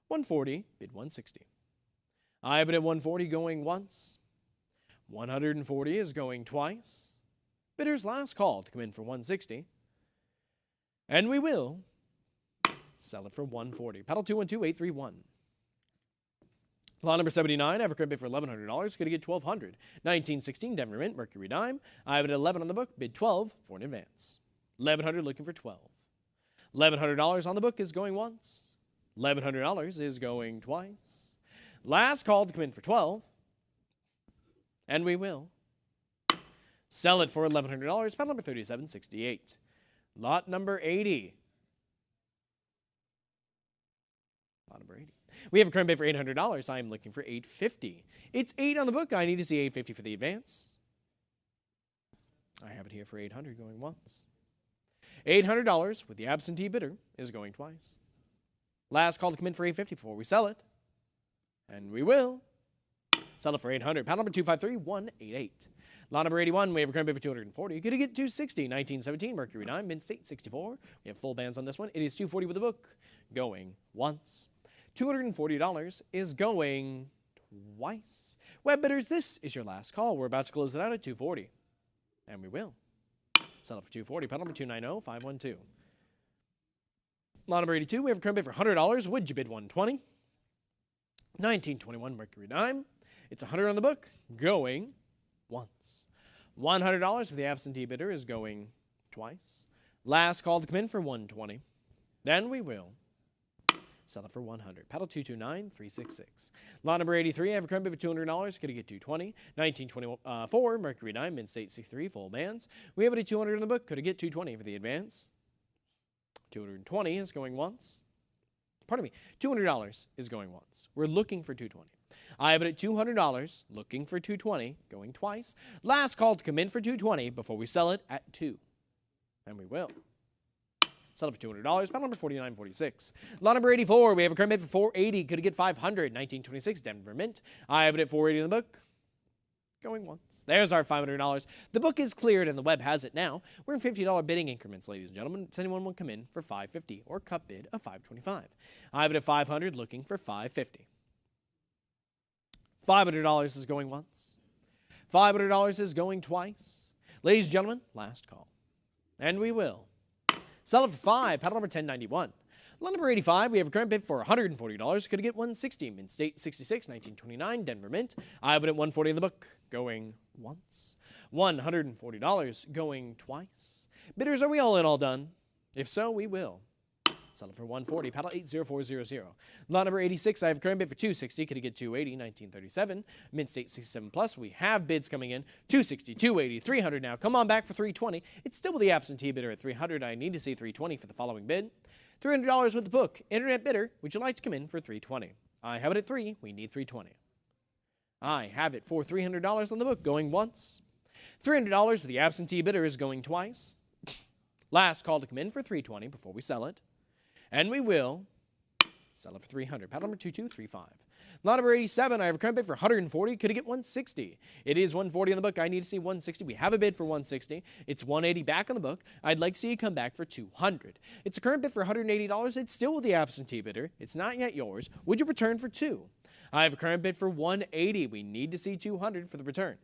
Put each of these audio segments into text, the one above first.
140, bid 160. I have it at 140 going once. 140 is going twice. Bidder's last call to come in for 160. And we will sell it for 140. Paddle 212-831. Lot number 79, I have a current bid for $1,100. Going to get $1,200. 1916 Denver Mint, Mercury Dime. I have it at 11 on the book, bid 12 for an advance. 1100 looking for 12. $1,100 on the book is going once. $1,100 is going twice. Last call to come in for 12. And we will sell it for $1,100. Paddle number 3768. Lot number 80. Lot number 80. We have a current bid for $800. I am looking for $850. It's 8 on the book. I need to see $850 for the advance. I have it here for $800 going once. $800 with the absentee bidder is going twice. Last call to come in for $850 before we sell it. And we will sell it for $800. Paddle number 253188. Lot number 81, we have a current bid for $240. Could it get $260? 1917 Mercury Dime, Mint State 64. We have full bands on this one. It is $240 with the book going once. $240 is going twice. Web bidders, this is your last call. We're about to close it out at $240. And we will sell it for $240. Paddle number 290512. Lot number 82, we have a current bid for $100. Would you bid $120? 1921 Mercury Dime. It's $100 on the book, going once. $100 with the absentee bidder is going twice. Last call to come in for $120. Then we will sell it for $100. Paddle 229366. Lot number 83, I have a current bid for $200. Could it get $220? 1924 Mercury Dime, Mint State 63, full bands. We have it at $200 in the book. Could it get $220 for the advance? $220 is going once. Pardon me, $200 is going once. We're looking for $220. I have it at $200, looking for $220, going twice. Last call to come in for $220 before we sell it at $2. And we will sell it for $200. Paddle number 4946. Lot number 84, we have a current bid for $480. Could it get $500? 1926 Denver Mint. I have it at $480 in the book. Going once. There's our $500. The book is cleared and the web has it now. We're in $50 bidding increments, ladies and gentlemen. Does anyone want to come in for $550 or cut bid of $525? I have it at $500, looking for $550. $500 is going once. $500 is going twice. Ladies and gentlemen, last call. And we will sell it for $5. Paddle number 1091. Lot number 85, we have a current bid for $140. Could it get $160? Mint State 66, 1929, Denver Mint. I have it at $140 in the book, going once. $140 going twice. Bidders, are we all in, all done? If so, we will sell it for $140. Paddle 80400. Lot number 86, I have a current bid for $260. Could it get $280? 1937, Mint State 67 plus. We have bids coming in. $260, $280, $300 now. Come on back for $320. It's still with the absentee bidder at $300. I need to see $320 for the following bid. $300 with the book. Internet bidder, would you like to come in for $320? I have it at $3. We need $320. I have it for $300 on the book, going once. $300 with the absentee bidder is going twice. Last call to come in for $320 before we sell it. And we will sell it for $300. Paddle number 2235. Lot number 87, I have a current bid for $140. Could it get $160? It is $140 on the book. I need to see $160. We have a bid for $160. It's $180 back on the book. I'd like to see you come back for $200. It's a current bid for $180. It's still with the absentee bidder. It's not yet yours. Would you return for $2? I have a current bid for $180. We need to see $200 for the return.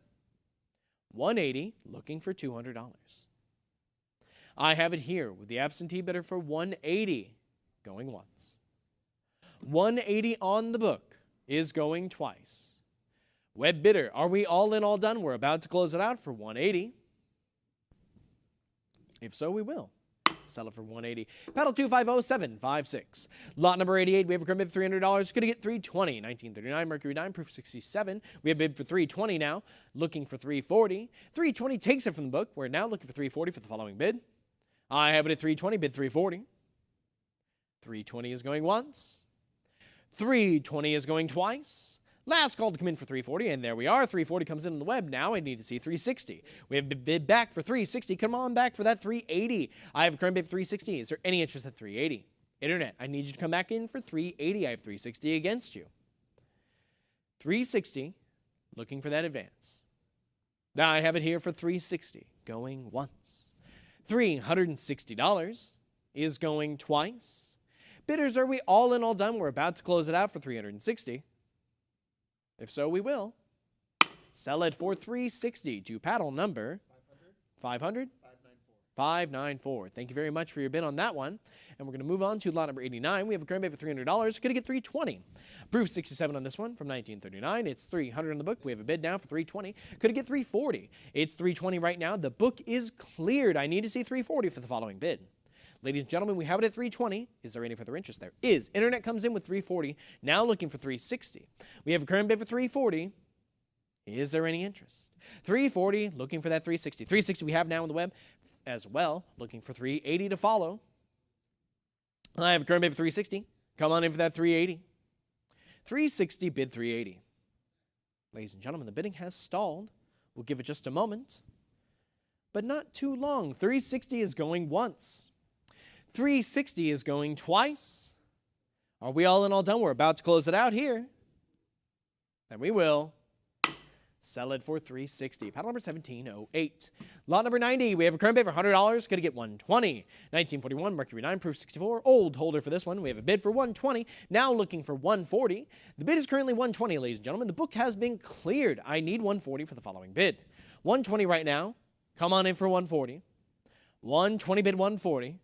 $180, looking for $200. I have it here with the absentee bidder for $180, going once. $180 on the book is going twice. Web bidder, are we all in, all done? We're about to close it out for $180. If so, we will sell it for $180. Paddle 250756. Lot number 88, we have a current bid for $300. Could it get $320? 1939 Mercury Dime, proof 67. We have bid for $320 now, looking for $340. $320 takes it from the book. We're now looking for $340 for the following bid. I have it at $320, bid $340. $320 is going once. $320 is going twice. Last call to come in for $340, and there we are. $340 comes in on the web. Now I need to see $360. We have bid back for $360. Come on back for that $380. I have a current bid for $360. Is there any interest at $380? Internet, I need you to come back in for $380. I have $360 against you. $360, looking for that advance. Now I have it here for $360, going once. $360 is going twice. Bidders, are we all in, all done? We're about to close it out for $360. If so, we will sell it for $360 to paddle number 500. 594. Thank you very much for your bid on that one. And we're going to move on to lot number 89. We have a current bid for $300. Going to get $320. Proof 67 on this one from 1939. It's $300 in the book. We have a bid now for $320. Could it get $340? It's $320 right now. The book is cleared. I need to see $340 for the following bid. Ladies and gentlemen, we have it at $320. Is there any further interest? There is. Internet comes in with $340. Now looking for $360. We have a current bid for $340. Is there any interest? $340, looking for that $360. $360 we have now on the web as well, looking for $380 to follow. I have a current bid for $360. Come on in for that $380. $360, bid $380. Ladies and gentlemen, the bidding has stalled. We'll give it just a moment, but not too long. $360 is going once. $360 is going twice. Are we all in, all done? We're about to close it out here. And we will sell it for $360. Paddle number 1708. Lot number 90. We have a current bid for $100. Going to get $120. 1941, Mercury 9, proof 64. Old holder for this one. We have a bid for $120. Now looking for $140. The bid is currently $120, ladies and gentlemen. The book has been cleared. I need $140 for the following bid. $120 right now. Come on in for $140. $120, bid $140.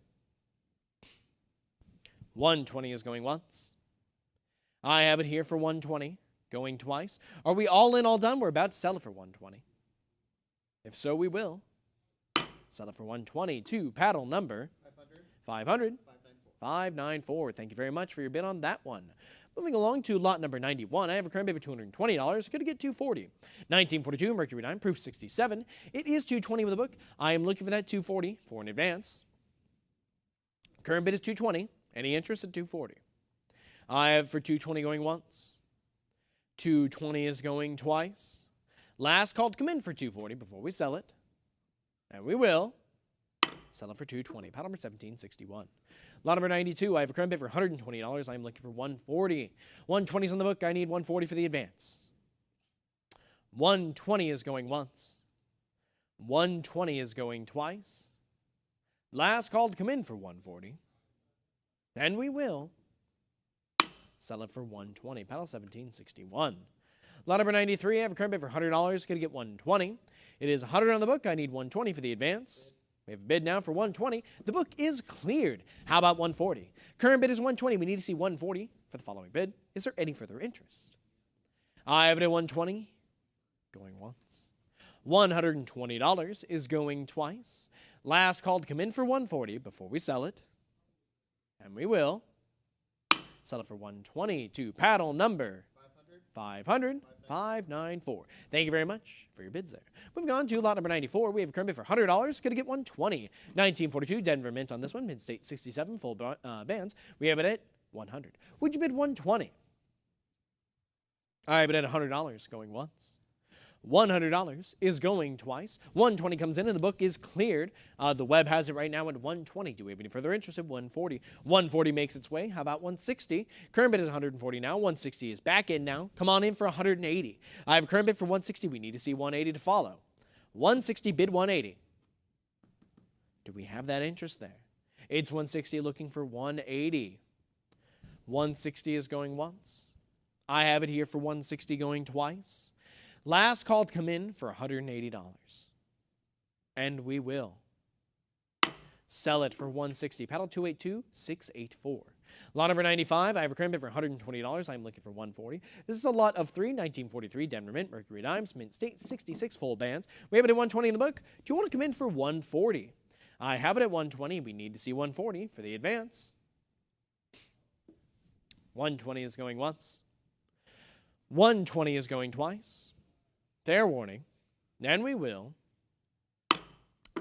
$120 is going once. I have it here for $120. Going twice. Are we all in, all done? We're about to sell it for $120. If so, we will sell it for $120 to paddle number 500. 594. Thank you very much for your bid on that one. Moving along to lot number 91. I have a current bid for $220. Going to get $240. 1942, Mercury 9, proof 67. It is $220 with a book. I am looking for that $240 for an advance. Current bid is $220. Any interest at $240? I have for $220 going once. $220 is going twice. Last call to come in for $240 before we sell it. And we will sell it for $220. Paddle number 1761. Lot number 92. I have a current bid for $120. I am looking for $140. $120 is on the book. I need $140 for the advance. $120 is going once. $120 is going twice. Last call to come in for $140. And we will sell it for $120. Paddle 1761. Lot number 93. I have a current bid for $100. Going to get $120. It is $100 on the book. I need $120 for the advance. We have a bid now for $120. The book is cleared. How about $140? Current bid is $120. We need to see $140 for the following bid. Is there any further interest? I have it at $120. Going once. $120 is going twice. Last call to come in for $140 before we sell it. And we will sell it for $120 to paddle number 500. 594. Thank you very much for your bids there. Moving on to lot number 94. We have a current bid for $100. Going to get $120. 1942 Denver Mint on this one. Mid-State 67 full bands. We have it at $100. Would you bid $120? I have it at $100 going once. $100 is going twice. $120 comes in and the book is cleared. The web has it right now at $120. Do we have any further interest at $140? $140 makes its way. How about $160? Current bid is $140 now. $160 is back in now. Come on in for $180. I have a current bid for $160. We need to see $180 to follow. $160, bid $180. Do we have that interest there? It's $160 looking for $180. $160 is going once. I have it here for $160 going twice. Last call to come in for $180. And we will sell it for $160. Paddle 282-684. Lot number 95. I have a current bid for $120. I'm looking for $140. This is a lot of 3. 1943 Denver Mint, Mercury Dimes, Mint State 66 full bands. We have it at $120 in the book. Do you want to come in for $140? I have it at $120. We need to see $140 for the advance. $120 is going once. $120 is going twice. Fair warning. And we will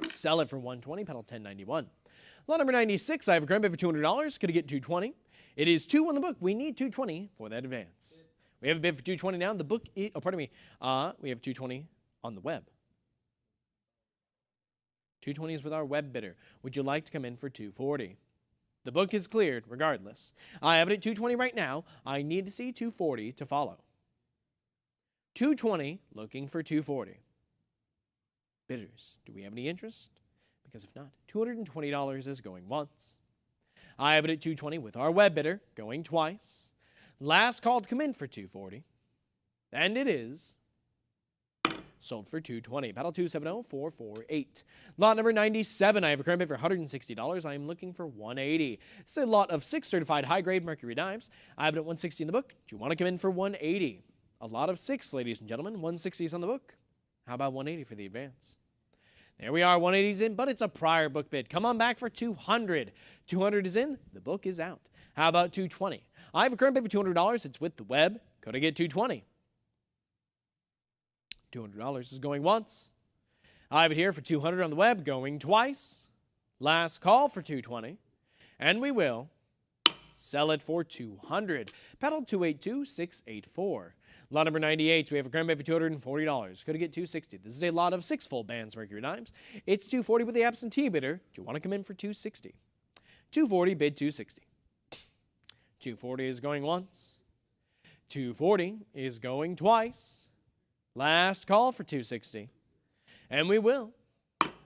sell it for $120. Paddle 1091. Lot number 96. I have a current bid for $200. Could it get $220? It is $2 on the book. We need $220 for that advance. We have a bid for $220 now. The book is, we have $220 on the web. $220 is with our web bidder. Would you like to come in for $240? The book is cleared regardless. I have it at $220 right now. I need to see $240 to follow. $220, looking for $240. Bidders, do we have any interest? Because if not, $220 is going once. I have it at 220 with our web bidder going twice. Last call to come in for 240. And it is sold for 220. Paddle 270448. Lot number 97. I have a current bid for $160. I am looking for 180. It's a lot of 6 certified high-grade Mercury dimes. I have it at 160 in the book. Do you want to come in for 180? A lot of 6, ladies and gentlemen. 160 is on the book. How about 180 for the advance? There we are. 180's in, but it's a prior book bid. Come on back for 200. 200 is in. The book is out. How about 220? I have a current bid for $200. It's with the web. Could I get 220? $200 is going once. I have it here for 200 on the web, going twice. Last call for 220. And we will sell it for 200. Pedal 282684. Lot number 98, we have a current bid for $240. Could I get 260? This is a lot of 6 full bands Mercury dimes. It's 240 with the absentee bidder. Do you want to come in for 260? 240, bid 260. 240 is going once. 240 is going twice. Last call for 260. And we will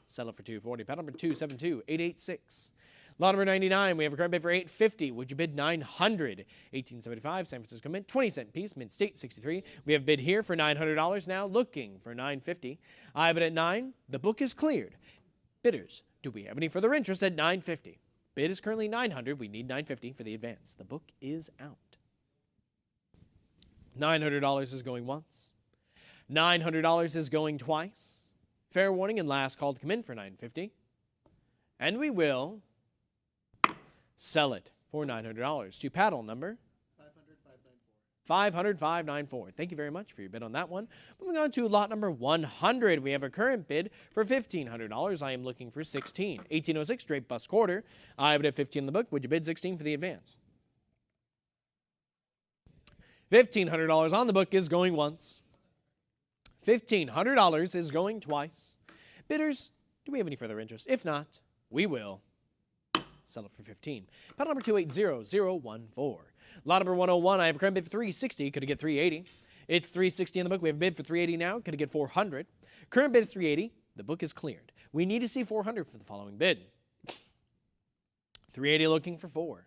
sell it for 240. Paddle number 272886. Lot number 99, we have a current bid for $850. Would you bid $900? 1875, San Francisco Mint, 20-cent piece, Mint State 63. We have bid here for $900 now, looking for $950. I have it at $9. The book is cleared. Bidders, do we have any further interest at $950? Bid is currently $900. We need $950 for the advance. The book is out. $900 is going once. $900 is going twice. Fair warning and last call to come in for $950. And we will sell it for $900 to paddle number 500-594. Thank you very much for your bid on that one. Moving on to lot number 100. We have a current bid for $1,500. I am looking for 16. 1806 straight bus quarter. I have it at 15 in the book. Would you bid 16 for the advance? $1,500 on the book is going once. $1,500 is going twice. Bidders, do we have any further interest? If not, we will sell it for 15. Paddle number 280014. Lot number 101, I have a current bid for 360. Could I get 380? It's 360 in the book. We have a bid for 380 now. Could I get 400? Current bid is 380. The book is cleared. We need to see 400 for the following bid. 380 looking for 4.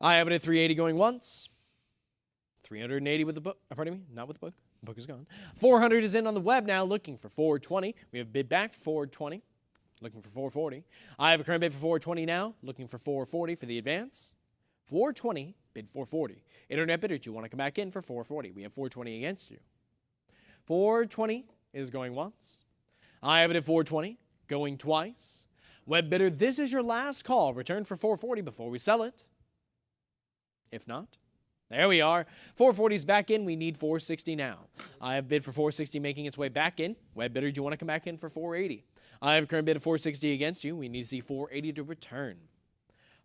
I have it at 380 going once. 380 with the book. Pardon me, not with the book. The book is gone. 400 is in on the web now, looking for 420. We have bid back for 420. Looking for 440. I have a current bid for 420 now. Looking for 440 for the advance. 420, bid 440. Internet bidder, do you want to come back in for 440? We have 420 against you. 420 is going once. I have it at 420, going twice. Web bidder, this is your last call. Return for 440 before we sell it. If not, there we are. 440 is back in. We need 460 now. I have bid for 460 making its way back in. Web bidder, do you want to come back in for 480? I have a current bid of 460 against you. We need to see 480 to return.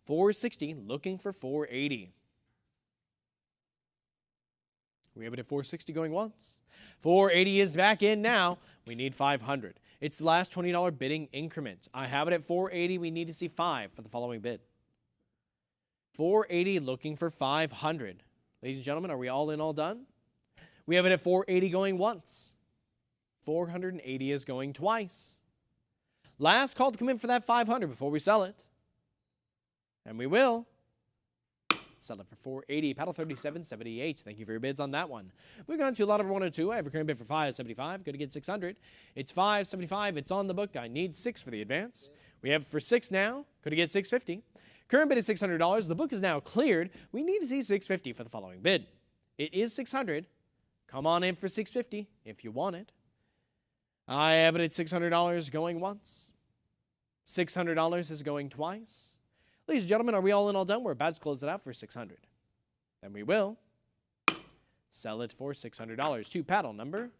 460, looking for 480. We have it at 460 going once. 480 is back in now. We need 500. It's the last $20 bidding increment. I have it at 480. We need to see 5 for the following bid. 480, looking for 500. Ladies and gentlemen, are we all in, all done? We have it at 480 going once. 480 is going twice. Last call to come in for that 500 before we sell it. And we will sell it for 480. Paddle 3778. Thank you for your bids on that one. Moving on to lot number 102. I have a current bid for 575. Going to get 600. It's 575. It's on the book. I need 6 for the advance. We have it for 6 now. Could I get 650? Current bid is $600. The book is now cleared. We need to see 650 for the following bid. It is 600. Come on in for 650 if you want it. I have it at $600 going once. $600 is going twice. Ladies and gentlemen, are we all in, all done? We're about to close it out for 600. And we will sell it for $600 to paddle number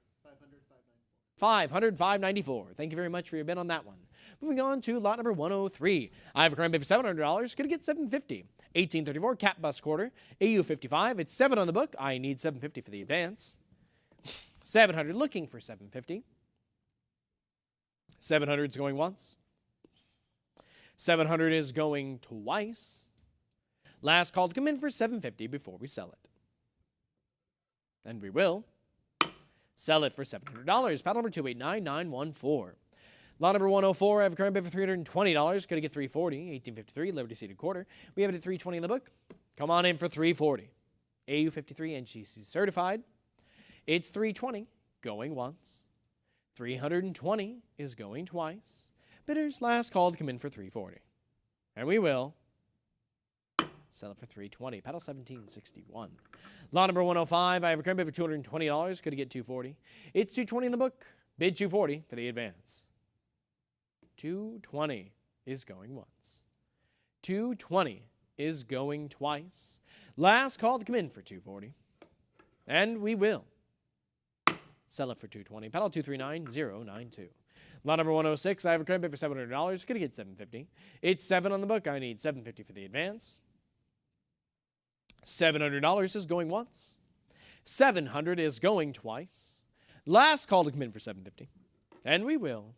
500-594. Thank you very much for your bid on that one. Moving on to lot number 103. I have a current bid for $700. Going to get $750. 1834 cap bus quarter. AU 55. It's 7 on the book. I need $750 for the advance. 700 looking for $750. 700 is going once. 700 is going twice. Last call to come in for $750 before we sell it. And we will sell it for $700. Paddle number 289914. Lot number 104, I have a current bid for $320. Going to get $340. 1853, Liberty seated quarter. We have it at $320 in the book. Come on in for $340. AU53 NCC certified. It's $320, going once. $320 is going twice. Bidders last call to come in for $340. And we will sell it for $320. Paddle 1761. Lot number 105, I have a current bid for $220. Could get $240. It's $220 in the book. Bid $240 for the advance. $220 is going once. $220 is going twice. Last call to come in for $240. And we will sell it for $220. Paddle 239092. Lot number 106, I have a current bid for $700. Gonna get $750. It's $7 on the book. I need $750 for the advance. $700 is going once. $700 is going twice. Last call to come in for $750. And we will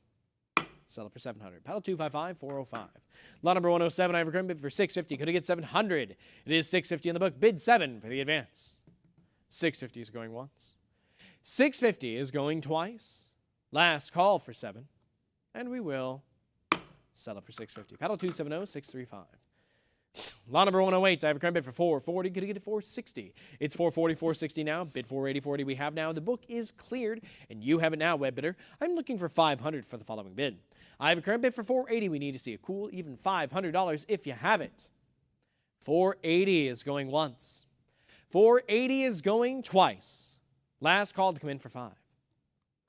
sell it for $700. Paddle 255405. Lot number 107, I have a current bid for $650. Could I get $700? It is $650 in the book. Bid $7 for the advance. $650 is going once. $650 is going twice. Last call for $7. And we will sell it for $650. Paddle 270635. Lot number 108, I have a current bid for $440. Could I get it $460? It's $440, $460 now. Bid $480, $480 we have now. The book is cleared, and you have it now, web bidder. I'm looking for $500 for the following bid. I have a current bid for $480. We need to see a cool, even $500 if you have it. $480 is going once. $480 is going twice. Last call to come in for $5.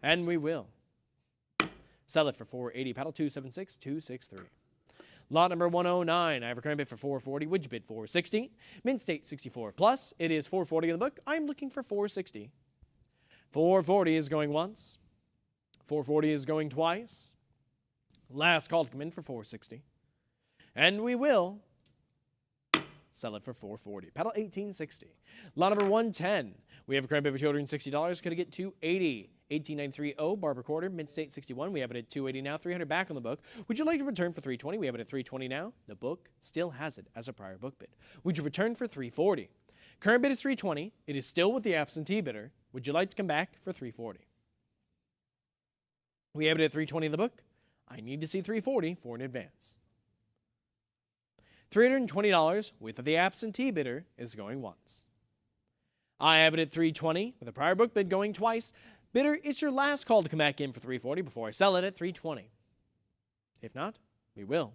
And we will sell it for $480. Paddle 276263. Lot number 109, I have a current bid for $440. Would you bid $460? Mint state 64 plus. It is $440 in the book. I'm looking for $460. $440 is going once. $440 is going twice. Last call to come in for $460. And we will sell it for $440. Paddle 1860. Lot number 110, we have a current bid for $260. Could I get $280? 1893 O, Barber Quarter, Mint State 61. We have it at $280 now, $300 back on the book. Would you like to return for $320? We have it at $320 now. The book still has it as a prior book bid. Would you return for $340? Current bid is $320. It is still with the absentee bidder. Would you like to come back for $340? We have it at $320 in the book. I need to see $340 for an advance. $320 with the absentee bidder is going once. I have it at $320 with a prior book bid going twice. Bidder, it's your last call to come back in for $340 before I sell it at $320. If not, we will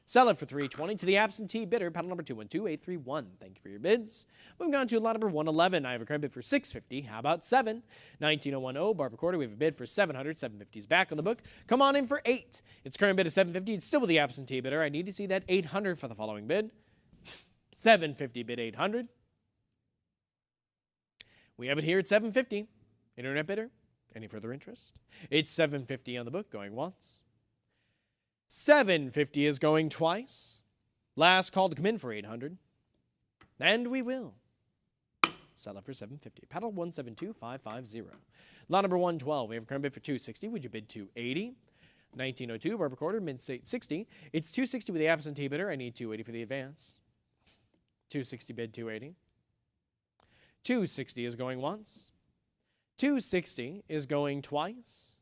sell it for $320 to the absentee bidder, paddle number 212831. Thank you for your bids. Moving on to lot number 111. I have a current bid for $650. How about 7? 19010 Barber Quarter. We have a bid for $700. $750 is back on the book. Come on in for 8. Its current bid is $750. It's still with the absentee bidder. I need to see that $800 for the following bid. $750 bid $800. We have it here at $750. Internet bidder, any further interest? It's $750 on the book, going once. $750 is going twice. Last call to come in for $800. And we will sell it for $750. Paddle 172550. Lot number 112, we have a current bid for $260. Would you bid $280? 1902, Barber Quarter, Mint State 60. It's $260 with the absentee bidder. I need $280 for the advance. $260 bid $280. $260 is going once. $260 is going twice.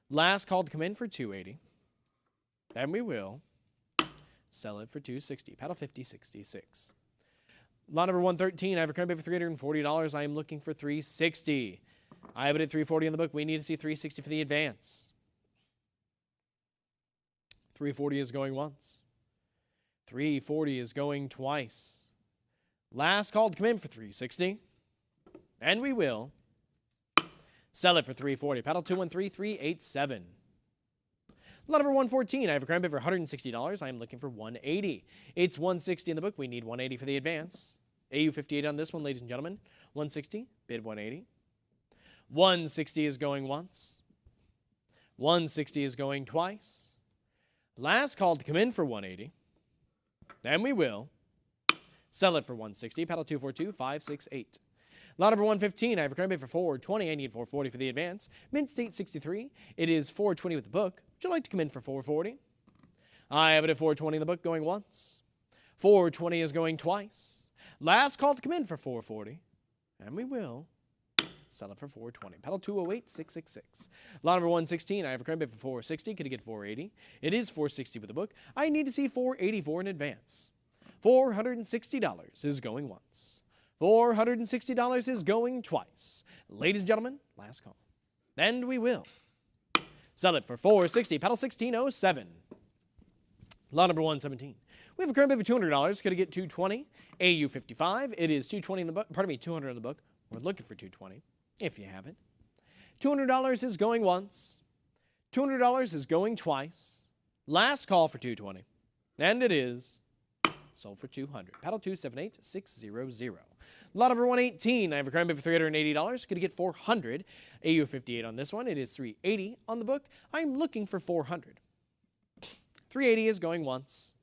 Last call to come in for $280. And we will sell it for $260. Paddle 5066. Lot number 113, I have a current bid for $340. I am looking for $360. I have it at $340 in the book. We need to see $360 for the advance. $340 is going once. $340 is going twice. Last call to come in for $360. And we will sell it for $340. Paddle 213387. Lot number 114. I have a current bid for $160. I am looking for $180. It's $160 in the book. We need $180 for the advance. AU58 on this one, ladies and gentlemen. $160. Bid $180. $160 is going once. $160 is going twice. Last call to come in for $180. And we will sell it for $160. Paddle 242568. Lot number 115, I have a current bid for $420. I need $440 for the advance. Mint State 63. It is $420 with the book. Would you like to come in for $440? I have it at $420 in the book, going once. $420 is going twice. Last call to come in for $440. And we will Sell it for $4.20. Paddle 208, 666. Lot number 116. I have a current bid for $4.60. Could it get $4.80? It is $4.60 with the book. I need to see $4.84 in advance. $460 is going once. $460 is going twice. Ladies and gentlemen, last call. And we will sell it for $4.60. Paddle 1607. Lot number 117. We have a current bid for $200. Could it get $220? AU 55. It is $220 in the book. Pardon me, $200 in the book. We're looking for $220 if you have it. $200 is going once. $200 is going twice. Last call for $220. And it is sold for $200. Paddle 278 600. Lot number 118. I have a current bid for $380. Could it get $400? AU 58 on this one. It is $380 on the book. I'm looking for $400. $380 is going once.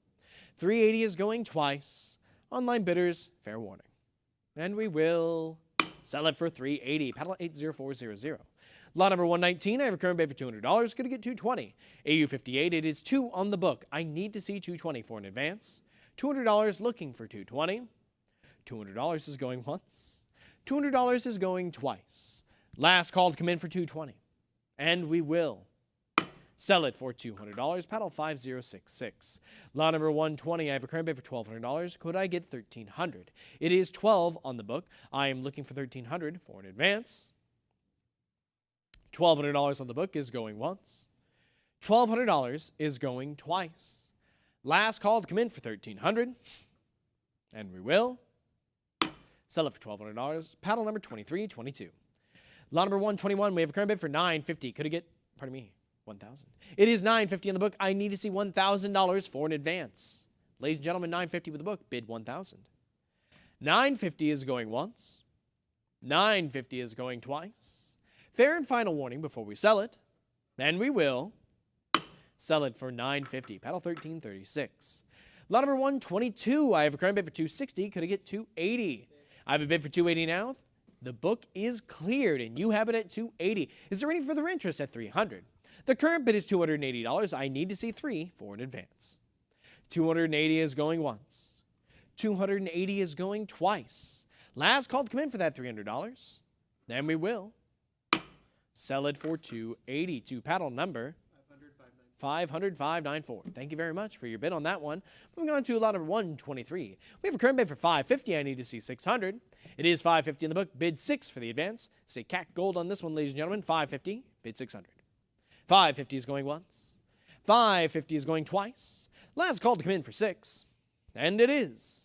$380 is going twice. Online bidders, fair warning. And we will sell it for $380. Paddle 80400. Lot number 119. I have a current bid for $200. Could it get $220? AU 58. It is 2 on the book. I need to see $220 for an advance. $200 looking for $220. $200 is going once. $200 is going twice. Last call to come in for $220. And we will sell it for $200. Paddle 5066. Lot number 120. I have a current bid for $1,200. Could I get $1,300? It is 12 on the book. I am looking for $1,300 for an advance. $1,200 on the book is going once. $1,200 is going twice. Last call to come in for $1,300. And we will sell it for $1,200. Paddle number 2322. Lot number 121. We have a current bid for $950. Could it get, pardon me, $1,000? It is $950 in the book. I need to see $1,000 for an advance. Ladies and gentlemen, $950 with the book. Bid $1,000. $950 is going once. $950 is going twice. Fair and final warning before we sell it. And we will sell it for $950. Paddle 1336. Lot number 122. I have a current bid for $260. Could I get $280? I have a bid for $280 now. The book is cleared, and you have it at $280. Is there any further interest at $300? The current bid is $280. I need to see $3 for an advance. $280 is going once. $280 is going twice. Last call to come in for that $300. Then we will sell it for $280 to paddle number 500,594. Thank you very much for your bid on that one. Moving on to lot number 123. We have a current bid for $550. I need to see $600. It is $550 in the book. Bid $6 for the advance. Say cat gold on this one, ladies and gentlemen. $550. Bid $600. $550 is going once. $550 is going twice. Last call to come in for $6. And it is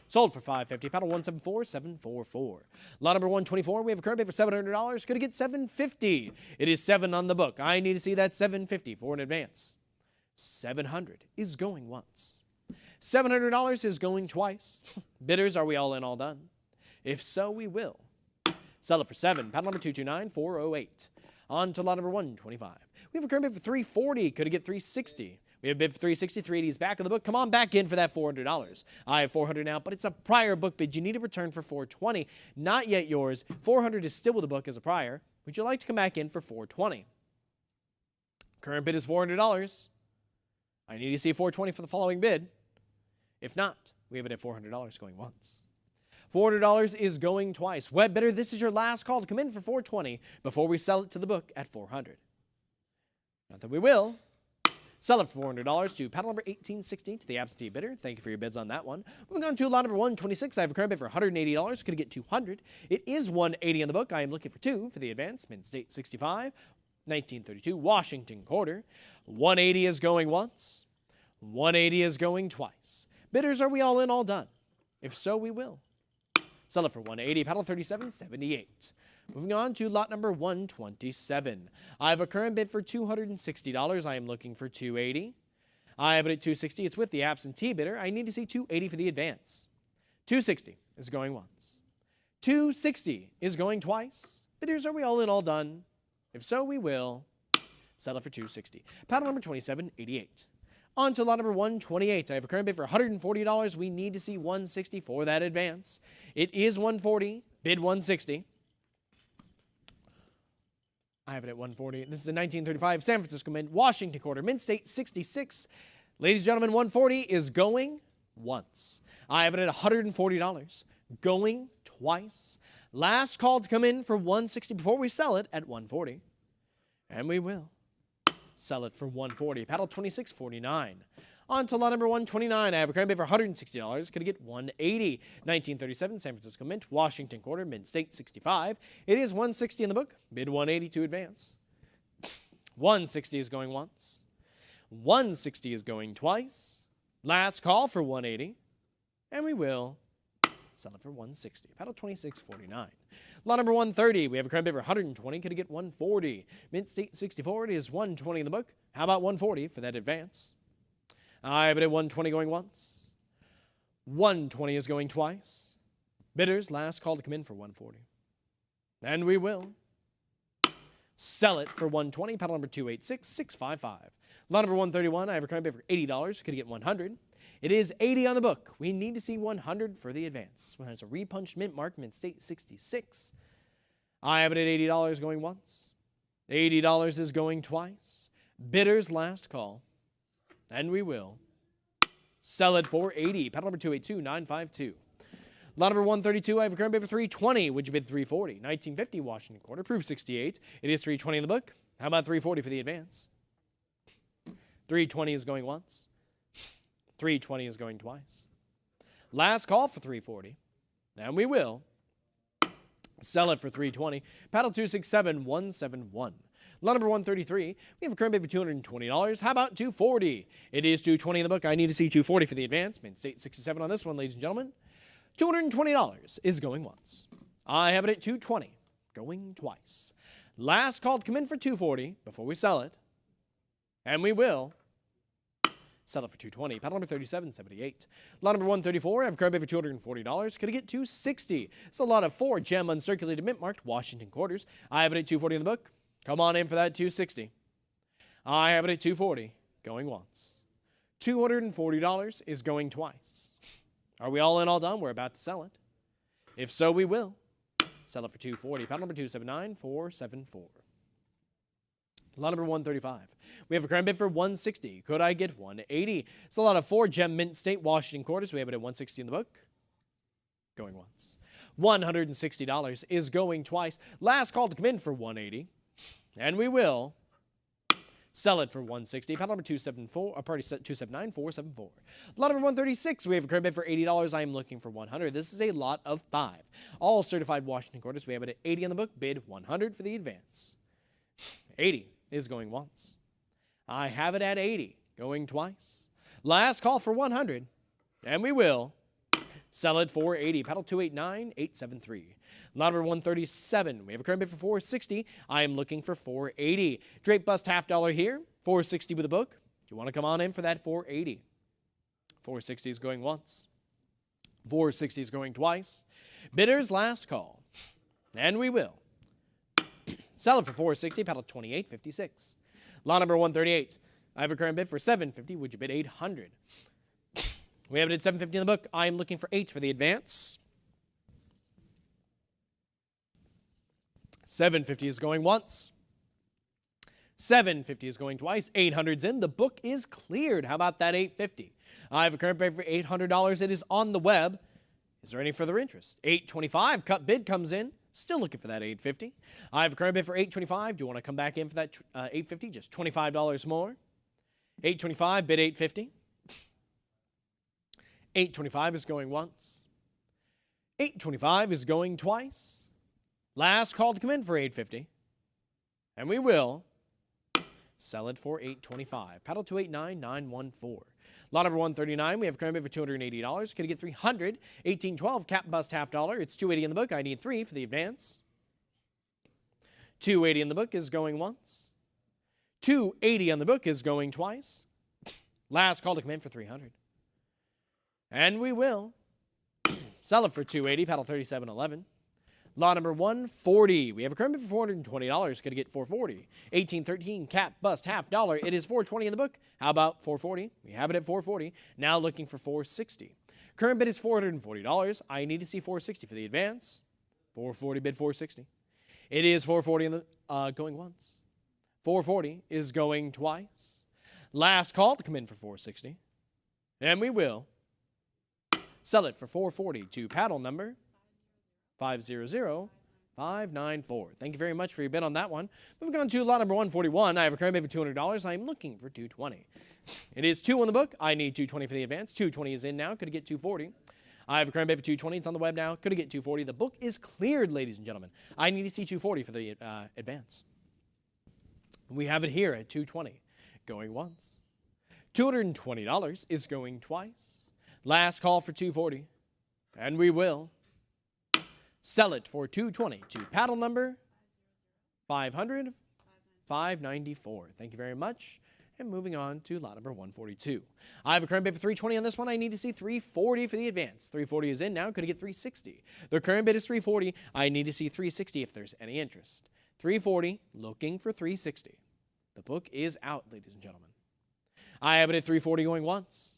sold for $550. Paddle 174744. Lot number 124. We have a current bid for $700. Could it get $750? It is 7 on the book. I need to see that $750 for an advance. $700 is going once. $700 is going twice. Bidders, are we all in, all done? If so, we will sell it for $7. Paddle number 229408. On to lot number 125. We have a current bid for $340. Could it get $360? We have a bid for $360. $380 is back on the book. Come on back in for that $400. I have $400 now, but it's a prior book bid. You need a return for $420. Not yet yours. $400 is still with the book as a prior. Would you like to come back in for $420? Current bid is $400. I need to see $420 for the following bid. If not, we have it at $400 going once. $400 is going twice. Web bidder, this is your last call to come in for $420 before we sell it to the book at $400. Not that we will sell it for $400 to paddle number 1816 to the absentee bidder. Thank you for your bids on that one. Moving on to lot number 126. I have a current bid for $180. Could it get $200? It is $180 on the book. I am looking for 2 for the advance. Mid-State 65, 1932, Washington quarter. $180 is going once. $180 is going twice. Bidders, are we all in, all done? If so, we will sell it for $180. Paddle 3778. Moving on to lot number 127. I have a current bid for $260. I am looking for $280. I have it at $260. It's with the absentee bidder. I need to see $280 for the advance. $260 is going once. $260 is going twice. Bidders, are we all in, all done? If so, we will sell it for $260. Paddle number 2788. On to lot number 128. I have a current bid for $140. We need to see $160 for that advance. It is $140. Bid $160. I have it at $140. This is a 1935 San Francisco Mint, Washington quarter, Mint State 66. Ladies and gentlemen, $140 is going once. I have it at $140. Going twice. Last call to come in for 160 before we sell it at 140. And we will sell it for 140. Paddle 2649. On to lot number 129. I have a cranberry for $160. Could get 180. 1937 San Francisco Mint, Washington Quarter, Mint State 65. It is 160 in the book. Bid 180 to advance. 160 is going once. 160 is going twice. Last call for 180. And we will sell it for 160. Paddle 2649. Lot number 130. We have a cranberry for 120. Could get 140. Mint State 64. It is 120 in the book. How about 140 for that advance? I have it at 120 going once. 120 is going twice. Bidders, last call to come in for 140. And we will sell it for 120. Paddle number 286655. Lot number 131. I have a cranberry for $80. Could get 100. It is 80 on the book. We need to see 100 for the advance. It's a repunched mint mark, Mint State 66. I have it at $80 going once. $80 is going twice. Bidders, last call. And we will sell it for 80. Paddle number 282952. Lot number 132, I have a current bid for 320. Would you bid 340? 1950 Washington Quarter, proof 68. It is 320 in the book. How about 340 for the advance? 320 is going once. 320 is going twice. Last call for 340. And we will sell it for 320. Paddle 267171. Lot number 133, we have a current bid for $220. How about 240? It is 220 in the book. I need to see 240 for the advance. Mint State 67 on this one, ladies and gentlemen. $220 is going once. I have it at 220, going twice. Last call to come in for 240 before we sell it. And we will sell it for 220. Paddle number 3778. Lot number 134, I have a current bid for $240. Could I get 260? It's a lot of 4 gem uncirculated mint marked Washington Quarters. I have it at 240 in the book. Come on in for that 260. I have it at 240, going once. $240 is going twice. Are we all in, all done? We're about to sell it. If so, we will sell it for 240. Paddle number 279474. Lot number 135. We have a current bid for 160. Could I get 180? It's a lot of 4 gem mint state Washington Quarters. We have it at 160 in the book. Going once. $160 is going twice. Last call to come in for 180. And we will sell it for 160. Paddle number 279474. Lot number 136. We have a current bid for $80. I am looking for 100. This is a lot of 5. All certified Washington Quarters. We have it at 80 on the book. Bid 100 for the advance. 80 is going once. I have it at 80, going twice. Last call for 100. And we will sell it for 80. Paddle 289873. Lot number 137. We have a current bid for 460. I am looking for 480. Drape bust $50 here. 460 with a book. Do you want to come on in for that 480? 460 is going once. 460 is going twice. Bidders, last call. And we will sell it for 460. Paddle 2856. Lot number 138. I have a current bid for 750. Would you bid 800? We have it at 750 in the book. I am looking for 8 for the advance. 750 is going once. 750 is going twice. 800's in. The book is cleared. How about that 850? I have a current bid for $800. It is on the web. Is there any further interest? 825. Cut bid comes in. Still looking for that 850. I have a current bid for 825. Do you want to come back in for that 850? Just $25 more. 825. Bid 850. 825 is going once. 825 is going twice. Last call to come in for 850. And we will sell it for 825. Paddle 289914. Lot number 139. We have a current bid for $280. Could I get 300? 1812 cap bust $50. It's 280 in the book. I need 3 for the advance. 280 in the book is going once. 280 on the book is going twice. Last call to come in for 300. And we will sell it for 280. Paddle 3711. Lot number 140. We have a current bid for $420. Could I get 440? 1813 cap bust $50. It is 420 in the book. How about 440? We have it at 440. Now looking for 460. Current bid is $440. I need to see 460 for the advance. 440 bid 460. It is 440 in the going once. 440 is going twice. Last call to come in for 460. And we will sell it for 440 to paddle number 500-594. Thank you very much for your bid on that one. Moving on to lot number 141. I have a current bid for $200. I am looking for $220. It is 2 on the book. I need $220 for the advance. $220 is in now. Could it get $240? I have a current bid for $220. It's on the web now. Could it get $240? The book is cleared, ladies and gentlemen. I need to see $240 for the advance. We have it here at $220. Going once. $220 is going twice. Last call for $240. And we will sell it for $220 to paddle number 500-594. Thank you very much. And moving on to lot number 142. I have a current bid for $320 on this one. I need to see $340 for the advance. $340 is in now. Could I get $360? The current bid is $340. I need to see $360 if there's any interest. $340, looking for $360. The book is out, ladies and gentlemen. I have it at $340 going once.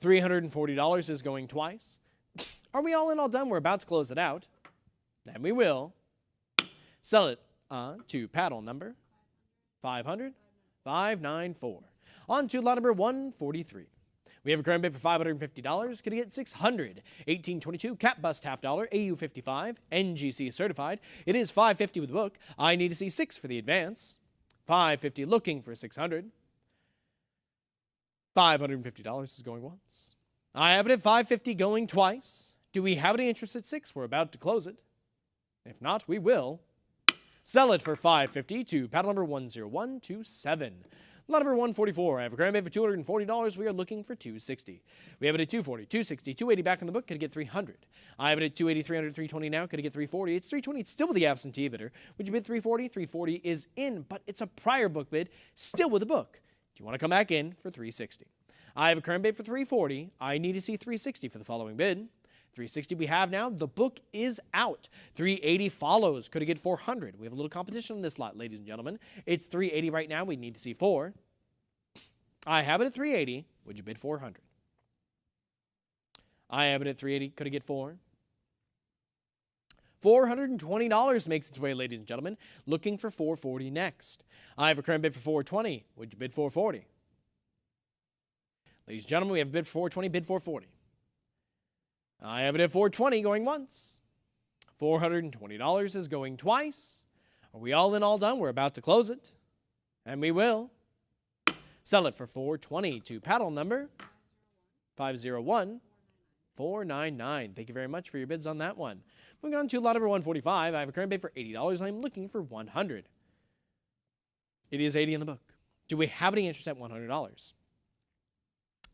$340 is going twice. Are we all in, all done? We're about to close it out. And we will sell it to paddle number 500-594. On to lot number 143. We have a current bid for $550. Could it get $600? 1822 cap bust half dollar, AU 55, NGC certified. It is $550 with the book. I need to see 6 for the advance. $550 looking for $600. $550 is going once. I have it at $550 going twice. Do we have any interest at 6? We're about to close it. If not, we will sell it for $550 to paddle number 10127. Lot number 144. I have a current bid for $240. We are looking for $260. We have it at $240, $260, $280 back on the book. Could it get $300? I have it at $280, $300, $320 now. Could it get $340? It's $320. It's still with the absentee bidder. Would you bid $340? $340 is in, but it's a prior book bid, still with the book. Do you want to come back in for $360? I have a current bid for $340. I need to see $360 for the following bid. $360 we have now. The book is out. $380 follows. Could it get $400? We have a little competition on this lot, ladies and gentlemen. It's $380 right now. We need to see 4. I have it at $380. Would you bid $400? I have it at $380. Could it get 4? $420 makes its way, ladies and gentlemen. Looking for $440 next. I have a current bid for $420. Would you bid $440? Ladies and gentlemen, we have a bid for $420. Bid $440. I have it at $420 going once. $420 is going twice. Are we all in, all done? We're about to close it. And we will sell it for $420 to paddle number 501-499. Thank you very much for your bids on that one. Moving on to lot number 145. I have a current bid for $80. I'm looking for $100. It is $80 in the book. Do we have any interest at $100?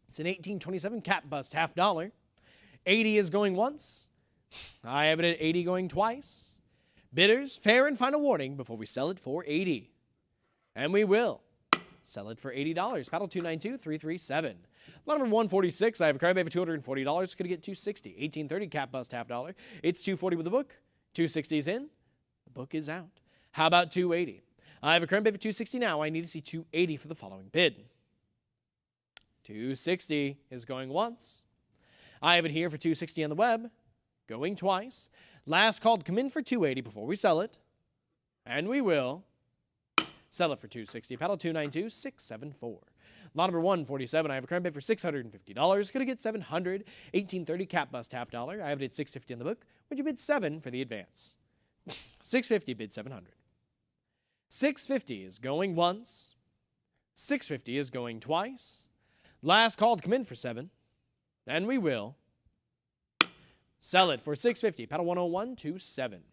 It's an 1827 cap bust half dollar. 80 is going once. I have it at 80 going twice. Bidders, fair and final warning before we sell it for 80. And we will sell it for $80. Paddle 292-337. Lot number 146. I have a current bid for $240. Could get $260. 1830 cap bust half dollar. It's $240 with the book. $260 is in. The book is out. How about $280? I have a current bid for $260 now. I need to see $280 for the following bid. $260 is going once. I have it here for $260 on the web, going twice. Last call to come in for $280 before we sell it. And we will sell it for $260. Paddle 292-674. Lot number 147. I have a current bid for $650. Could I get $700? 1830 cap bust half dollar. I have it at $650 on the book. Would you bid $7 for the advance? $650 bid $700. $650 is going once. $650 is going twice. Last call to come in for $7. And we will sell it for $650. Paddle 10127.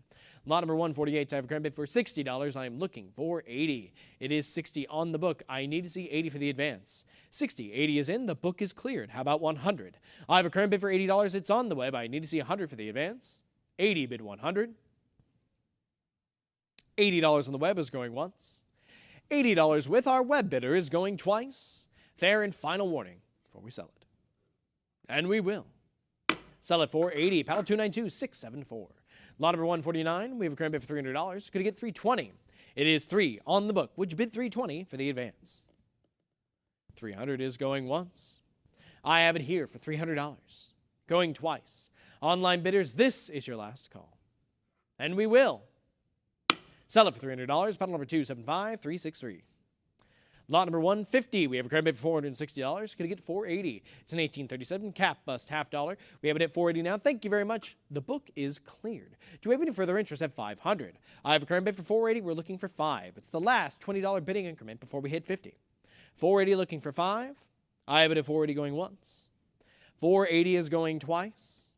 Lot number 148. I have a current bid for $60. I am looking for $80. It is $60 on the book. I need to see $80 for the advance. $60. $80 is in. The book is cleared. How about $100? I have a current bid for $80. It's on the web. I need to see $100 for the advance. $80 bid $100. $80 on the web is going once. $80 with our web bidder is going twice. Fair and final warning before we sell it. And we will sell it for $80. Paddle 292-674. Lot number 149. We have a current bid for $300. Could I get $320? It is $3 on the book. Would you bid $320 for the advance? $300 is going once. I have it here for $300. Going twice. Online bidders, this is your last call. And we will sell it for $300. Paddle number 275-363. Lot number 150, we have a current bid for $460. Could get $480. It's an 1837 cap bust half dollar. We have it at $480 now. Thank you very much. The book is cleared. Do we have any further interest at $500? I have a current bid for $480. We're looking for $5. It's the last $20 bidding increment before we hit $50. $480 looking for $5. I have it at $480 going once. $480 is going twice.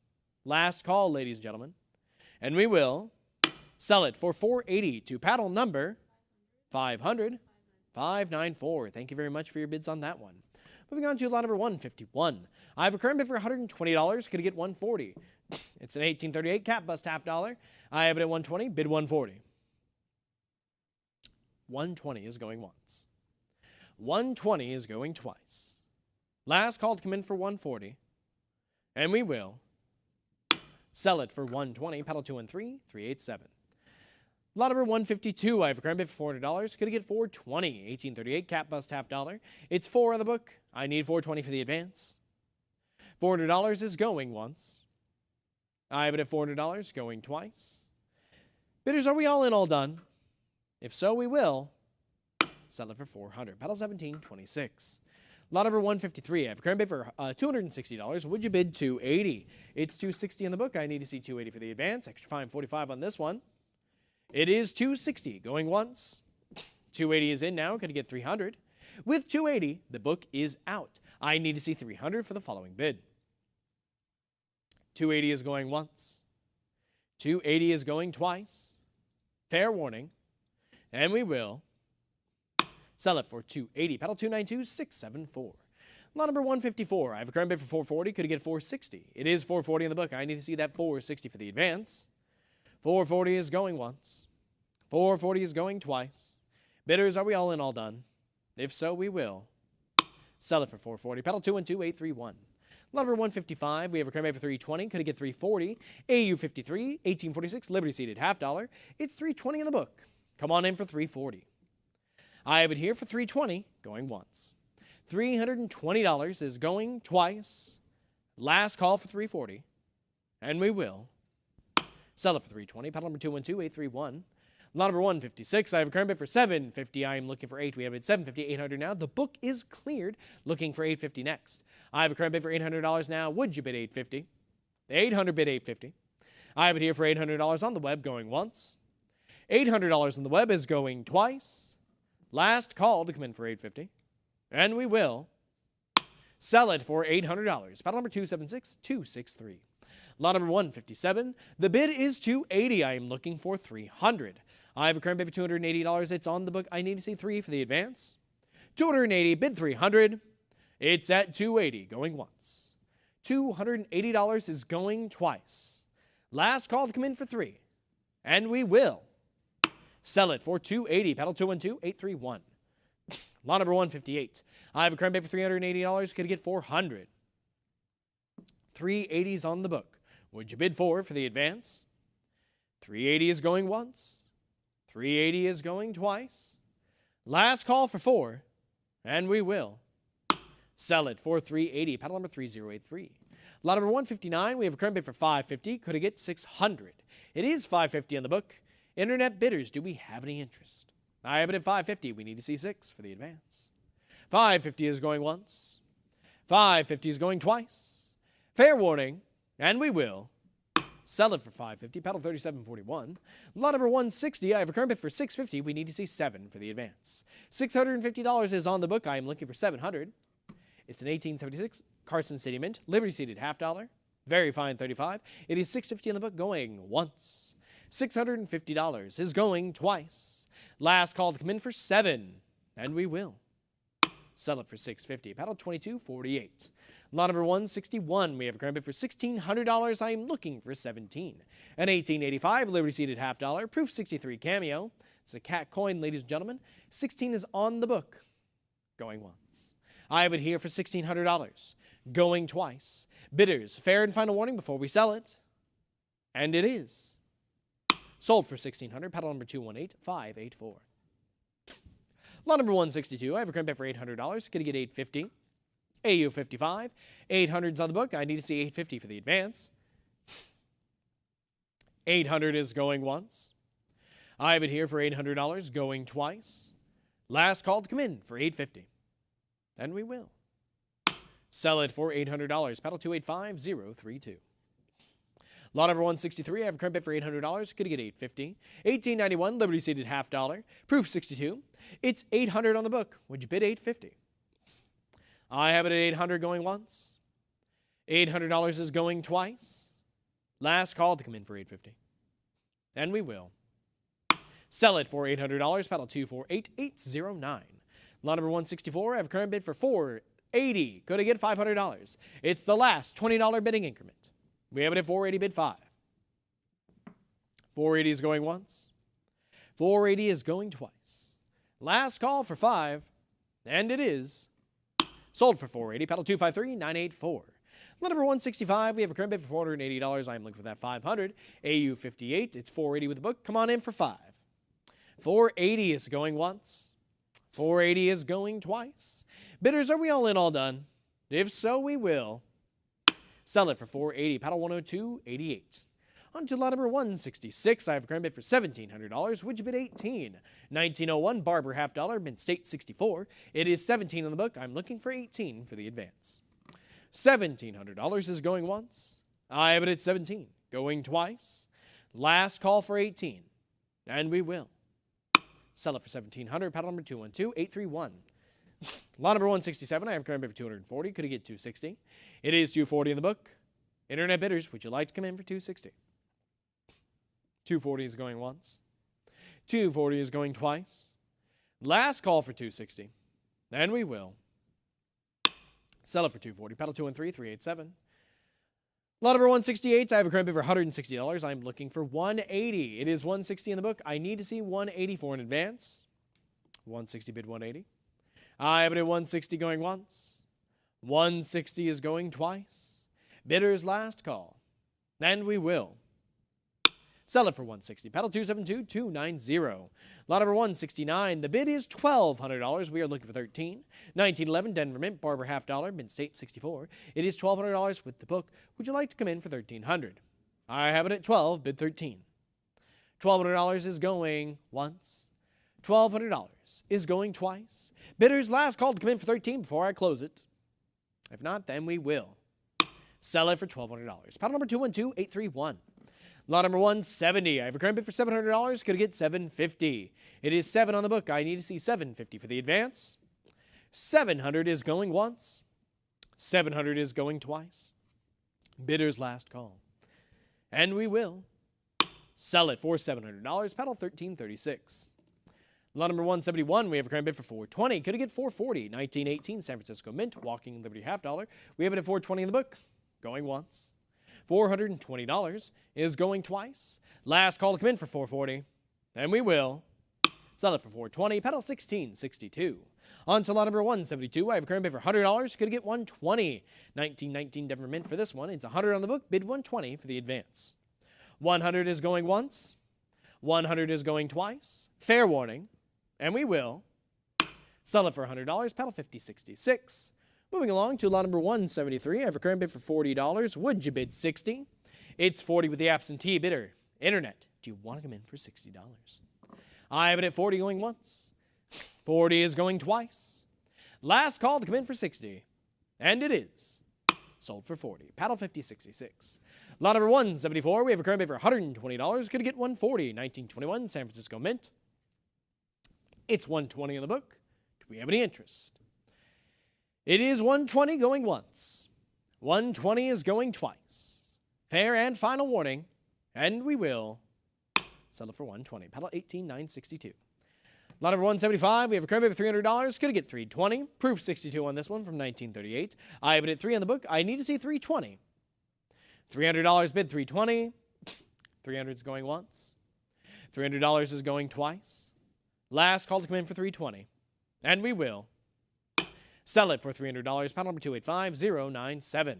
Last call, ladies and gentlemen. And we will sell it for $480 to paddle number 500. 594. Thank you very much for your bids on that one. Moving on to lot number 151. I have a current bid for $120. Could get $140. It's an 1838 cap bust half dollar. I have it at $120. Bid $140. $120 is going once. $120 is going twice. Last call to come in for $140. And we will sell it for $120. Paddle 2 and 3. 387. Lot number 152, I have a current bid for $400. Could get $420. 1838 cap bust half dollar. It's 4 on the book. I need $420 for the advance. $400 is going once. I have it at $400 going twice. Bidders, are we all in, all done? If so, we will sell it for $400. Paddle 1726. Lot number 153, I have a current bid for $260. Would you bid $280? It's $260 in the book. I need to see $280 for the advance. Extra fine $45 on this one. It is $260 going once. $280 is in now. Could get $300. With $280, the book is out. I need to see $300 for the following bid. $280 is going once. $280 is going twice. Fair warning. And we will sell it for $280. Paddle 292 674. Lot number 154. I have a current bid for $440. Could get $460. It is $440 in the book. I need to see that $460 for the advance. $440 is going once. $440 is going twice. Bidders, are we all in, all done? If so, we will sell it for $440. Paddle 2 and 2 831. Lot number 155. We have a current bid for $320. Could get $340. AU 53 1846. Liberty seated half dollar. It's $320 in the book. Come on in for $340. I have it here for $320 going once. $320 is going twice. Last call for $340. And we will sell it for $320. Paddle number 212 831. Lot number 156. I have a current bid for $750. I am looking for $8. We have it at $750, $800 now. The book is cleared. Looking for $850 next. I have a current bid for $800 now. Would you bid $850? $800 bid $850. I have it here for $800 on the web going once. $800 on the web is going twice. Last call to come in for $850. And we will sell it for $800. Paddle number 276 263. Lot number 157. The bid is $280. I am looking for $300. I have a current bid for $280. It's on the book. I need to see $3 for the advance. $280. Bid $300. It's at $280 going once. $280 is going twice. Last call to come in for $3. And we will sell it for $280. Paddle 212 831. Lot number 158. I have a current bid for $380. Could get $400. $380's on the book. Would you bid $4 for the advance? $380 is going once. $380 is going twice. Last call for $4. And we will sell it for $380. Paddle number 3083. Lot number 159. We have a current bid for $550. Could it get $600? It is $550 on the book. Internet bidders, do we have any interest? I have it at $550. We need to see $6 for the advance. $550 is going once. $550 is going twice. Fair warning, and we will sell it for $550. Paddle 3741. Lot number 160. I have a current bid for $650. We need to see $7 for the advance. $650 is on the book. I am looking for $700. It's an 1876 Carson City Mint. Liberty seated half dollar. Very fine 35. It is $650 in the book going once. $650 is going twice. Last call to come in for $7. And we will sell it for $650. Paddle 2248. Lot number 161. We have a current bid for $1,600. I am looking for $17. An 1885 Liberty seated half dollar. Proof 63 cameo. It's a cat coin, ladies and gentlemen. 16 is on the book. Going once. I have it here for $1,600. Going twice. Bidders, fair and final warning before we sell it. And it is sold for $1,600. Paddle number 218 584. Lot number 162. I have a current bid for $800. Going to get $850. AU 55. 800's on the book. I need to see $850 for the advance. $800 is going once. I have it here for $800. Going twice. Last call to come in for $850. And we will. Sell it for $800. Paddle 285032. Lot number 163, I have a current bid for $800. Could get $850. 1891, Liberty seated $half. Proof 62. It's $800 on the book. Would you bid $850? I have it at $800 going once. $800 is going twice. Last call to come in for $850. And we will. Sell it for $800. Paddle 248809. Lot number 164, I have a current bid for $480. Could I get $500? It's the last $20 bidding increment. We have it at $480, bid 5. $480 is going once. $480 is going twice. Last call for 5, and it is sold for $480. Paddle 253984. Lot number 165, we have a current bid for $480. I'm looking for that $500. AU 58, it's $480 with the book. Come on in for 5. $480 is going once. $480 is going twice. Bidders, are we all in, all done? If so, we will. Sell it for $480. Paddle 10288. On to lot number 166. I have a current bid for $1,700. Would you bid $18? 1901, Barber $half. Mint State 64. It is $17 on the book. I'm looking for $18 for the advance. $1,700 is going once. I have it at $17. Going twice. Last call for $18. And we will. Sell it for $1,700. Paddle number 212831. Lot number 167, I have a current bid for $240. Could you get $260? It is $240 in the book. Internet bidders, would you like to come in for $260? $240 is going once. $240 is going twice. Last call for $260. And we will. Sell it for $240. Paddle 213387. Lot number 168, I have a current bid for $160. I'm looking for $180. It is $160 in the book. I need to see $180 for an advance. $160 bid $180. I have it at $160 going once. $160 is going twice. Bidder's last call. And we will. Sell it for $160. Paddle 272290. Lot number 169. The bid is $1,200. We are looking for $13. 1911 Denver Mint, Barber $half. Mint State 64. It is $1,200 with the book. Would you like to come in for $1,300? I have it at $12. Bid $13. $1,200 is going once. $1,200 is going twice. Bidder's last call to come in for $13 before I close it. If not, then we will. Sell it for $1,200. Paddle number 212831. Lot number 170. I have a current bid for $700. Could I get $750? It is $7 on the book. I need to see $750 for the advance. $700 is going once. $700 is going twice. Bidder's last call. And we will. Sell it for $700. Paddle 1336. Lot number 171, we have a current bid for $420. Could I get $440? 1918 San Francisco Mint, Walking Liberty $half. We have it at $420 in the book. Going once. $420 is going twice. Last call to come in for $440. And we will. Sell it for $420. Paddle 1662. On to lot number 172. I have a current bid for $100. Could I get $120? 1919 Denver Mint for this one. It's $100 on the book. Bid $120 for the advance. $100 is going once. $100 is going twice. Fair warning. And we will. Sell it for $100. Paddle 5066. Moving along to lot number 173. I have a current bid for $40. Would you bid $60? It's $40 with the absentee bidder. Internet, do you want to come in for $60? I have it at $40 going once. $40 is going twice. Last call to come in for $60. And it is. Sold for $40. Paddle 5066. Lot number 174. We have a current bid for $120. Could I get $140? 1921 San Francisco Mint. It's $120 in the book. Do we have any interest? It is $120 going once. $120 is going twice. Fair and final warning. And we will sell it for $120. Paddle 18962. Lot number 175. We have a current bid for $300. Could I get $320? Proof 62 on this one from 1938. I have it at $3 on the book. I need to see $320. $300 bid $320. $300 is going once. $300 is going twice. Last call to come in for $320. And we will. Sell it for $300. Paddle number 285097.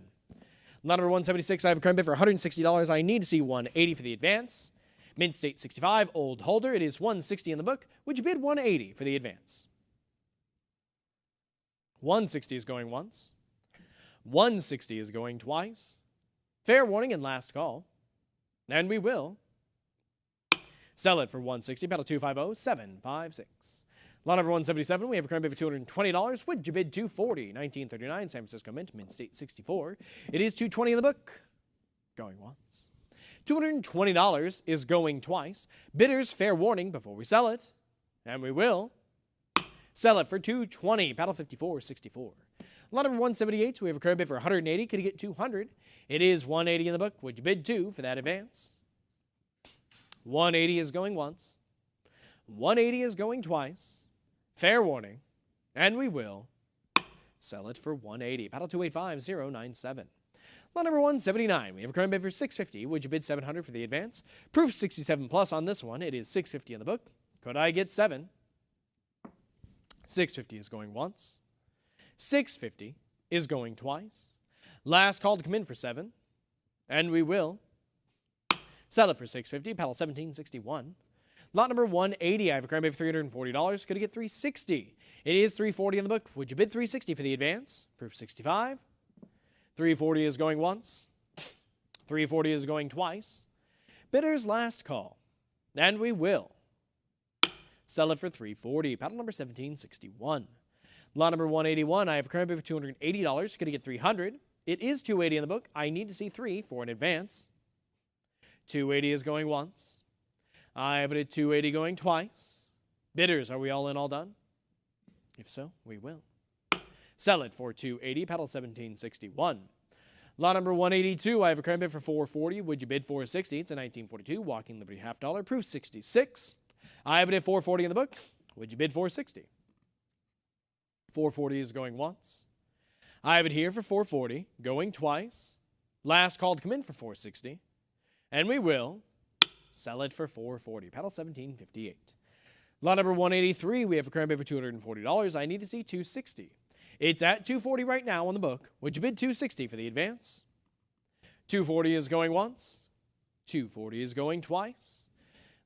Lot number 176. I have a current bid for $160. I need to see $180 for the advance. Mint State 65. Old holder. It is $160 in the book. Would you bid $180 for the advance? $160 is going once. $160 is going twice. Fair warning and last call. And we will. Sell it for $160. Paddle 250756. Lot number 177, we have a current bid for $220. Would you bid $240? 1939, San Francisco Mint, Mint State 64. It is $220 in the book. Going once. $220 is going twice. Bidders, fair warning before we sell it. And we will sell it for $220. Paddle 5464. Lot number 178, we have a current bid for $180. Could you get $200? It is $180 in the book. Would you bid $2 for that advance? $180 is going once. $180 is going twice. Fair warning. And we will sell it for $180. Paddle 285097. Lot number 179, we have a current bid for $650. Would you bid $700 for the advance? Proof 67 plus on this one. It is $650 in the book. Could I get $7? $650 is going once. $650 is going twice. Last call to come in for $7. And we will sell it for $650. Paddle 1761. Lot number 180, I have a current bid for $340. Could I get $360? It is $340 in the book. Would you bid $360 for the advance? Proof 65. $340 is going once. $340 is going twice. Bidder's last call. And we will sell it for $340. Paddle number 1761. Lot number 181, I have a current bid for $280. Could I get $300? It is $280 in the book. I need to see 3 for an advance. $280 is going once. I have it at $280 going twice. Bidders, are we all in, all done? If so, we will sell it for $280. Paddle 1761. Lot number 182, I have a current bid for $440. Would you bid $460? It's a 1942 Walking Liberty half dollar. Proof 66. I have it at $440 in the book. Would you bid $460? $440 is going once. I have it here for $440, going twice. Last call to come in for $460. And we will sell it for $440. Paddle 1758. Lot number 183, we have a current bid for $240. I need to see $260. It's at $240 right now on the book. Would you bid $260 for the advance? $240 is going once. $240 is going twice.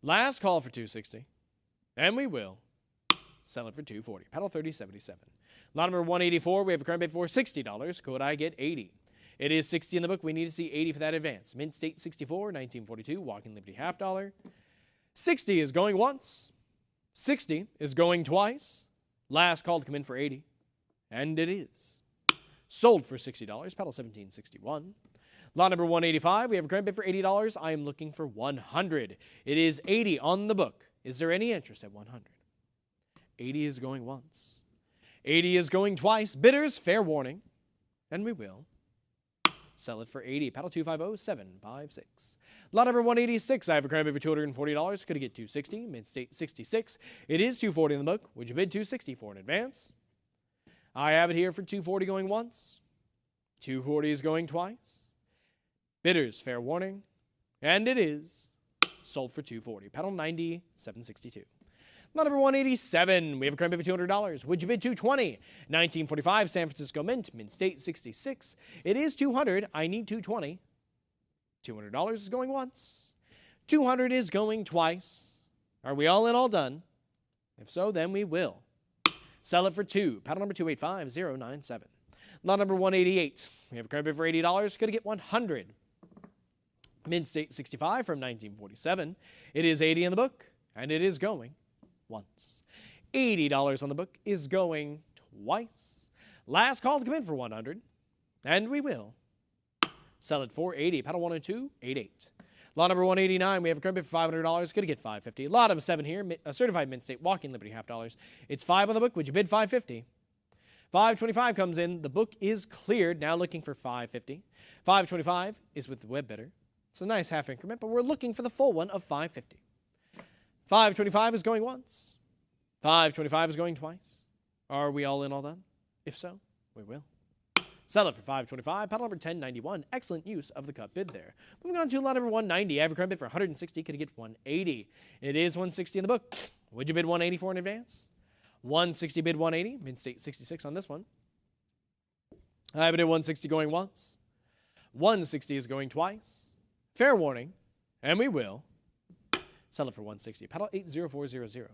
Last call for $260. And we will sell it for $240. Paddle 3077. Lot number 184, we have a current bid for $60. Could I get $80? It is $60 in the book. We need to see $80 for that advance. Mint State 64, 1942, Walking Liberty half dollar. $60 is going once. $60 is going twice. Last call to come in for $80. And it is sold for $60. Paddle 1761. Lot number 185, we have a current bid for $80. I am looking for $100. It is $80 on the book. Is there any interest at $100? $80 is going once. $80 is going twice. Bidders, fair warning. And we will sell it for $80. Paddle 250756. Lot number 186, I have a current bid for $240. Could I get $260? Mint State 66. It is $240 in the book. Would you bid $260 for an advance? I have it here for $240 going once. $240 is going twice. Bidders, fair warning. And it is sold for $240. Paddle 9762. Lot number 187, we have a current bid for $200. Would you bid $220? 1945 San Francisco Mint, Mint State 66. It is $200. I need $220. $200 is going once. $200 is going twice. Are we all in, all done? If so, then we will sell it for $2. Paddle number 285097. Lot number 188, we have a current bid for $80. Could I get $100? Mint State 65 from 1947. It is $80 in the book, and it is going once. $80 on the book is going twice. Last call to come in for $100, and we will sell it for $80. Paddle 10288. Lot number 189, we have a current bid for $500. Could I get $550? Lot of 7 here, certified Mint State Walking Liberty half dollars. It's $5 on the book. Would you bid $550? $525 comes in. The book is cleared. Now looking for $550. $525 is with the web bidder. It's a nice half increment, but we're looking for the full one of $550. $525 is going once. $525 is going twice. Are we all in, all done? If so, we will sell it for $525. Paddle number 1091. Excellent use of the cut bid there. Moving on to lot number 190. I have a current bid for $160. Could I get $180? It is $160 in the book. Would you bid $180 for an advance? $160 bid $180. Mint State 66 on this one. I have it at $160 going once. $160 is going twice. Fair warning. And we will sell it for $160. Paddle 80400.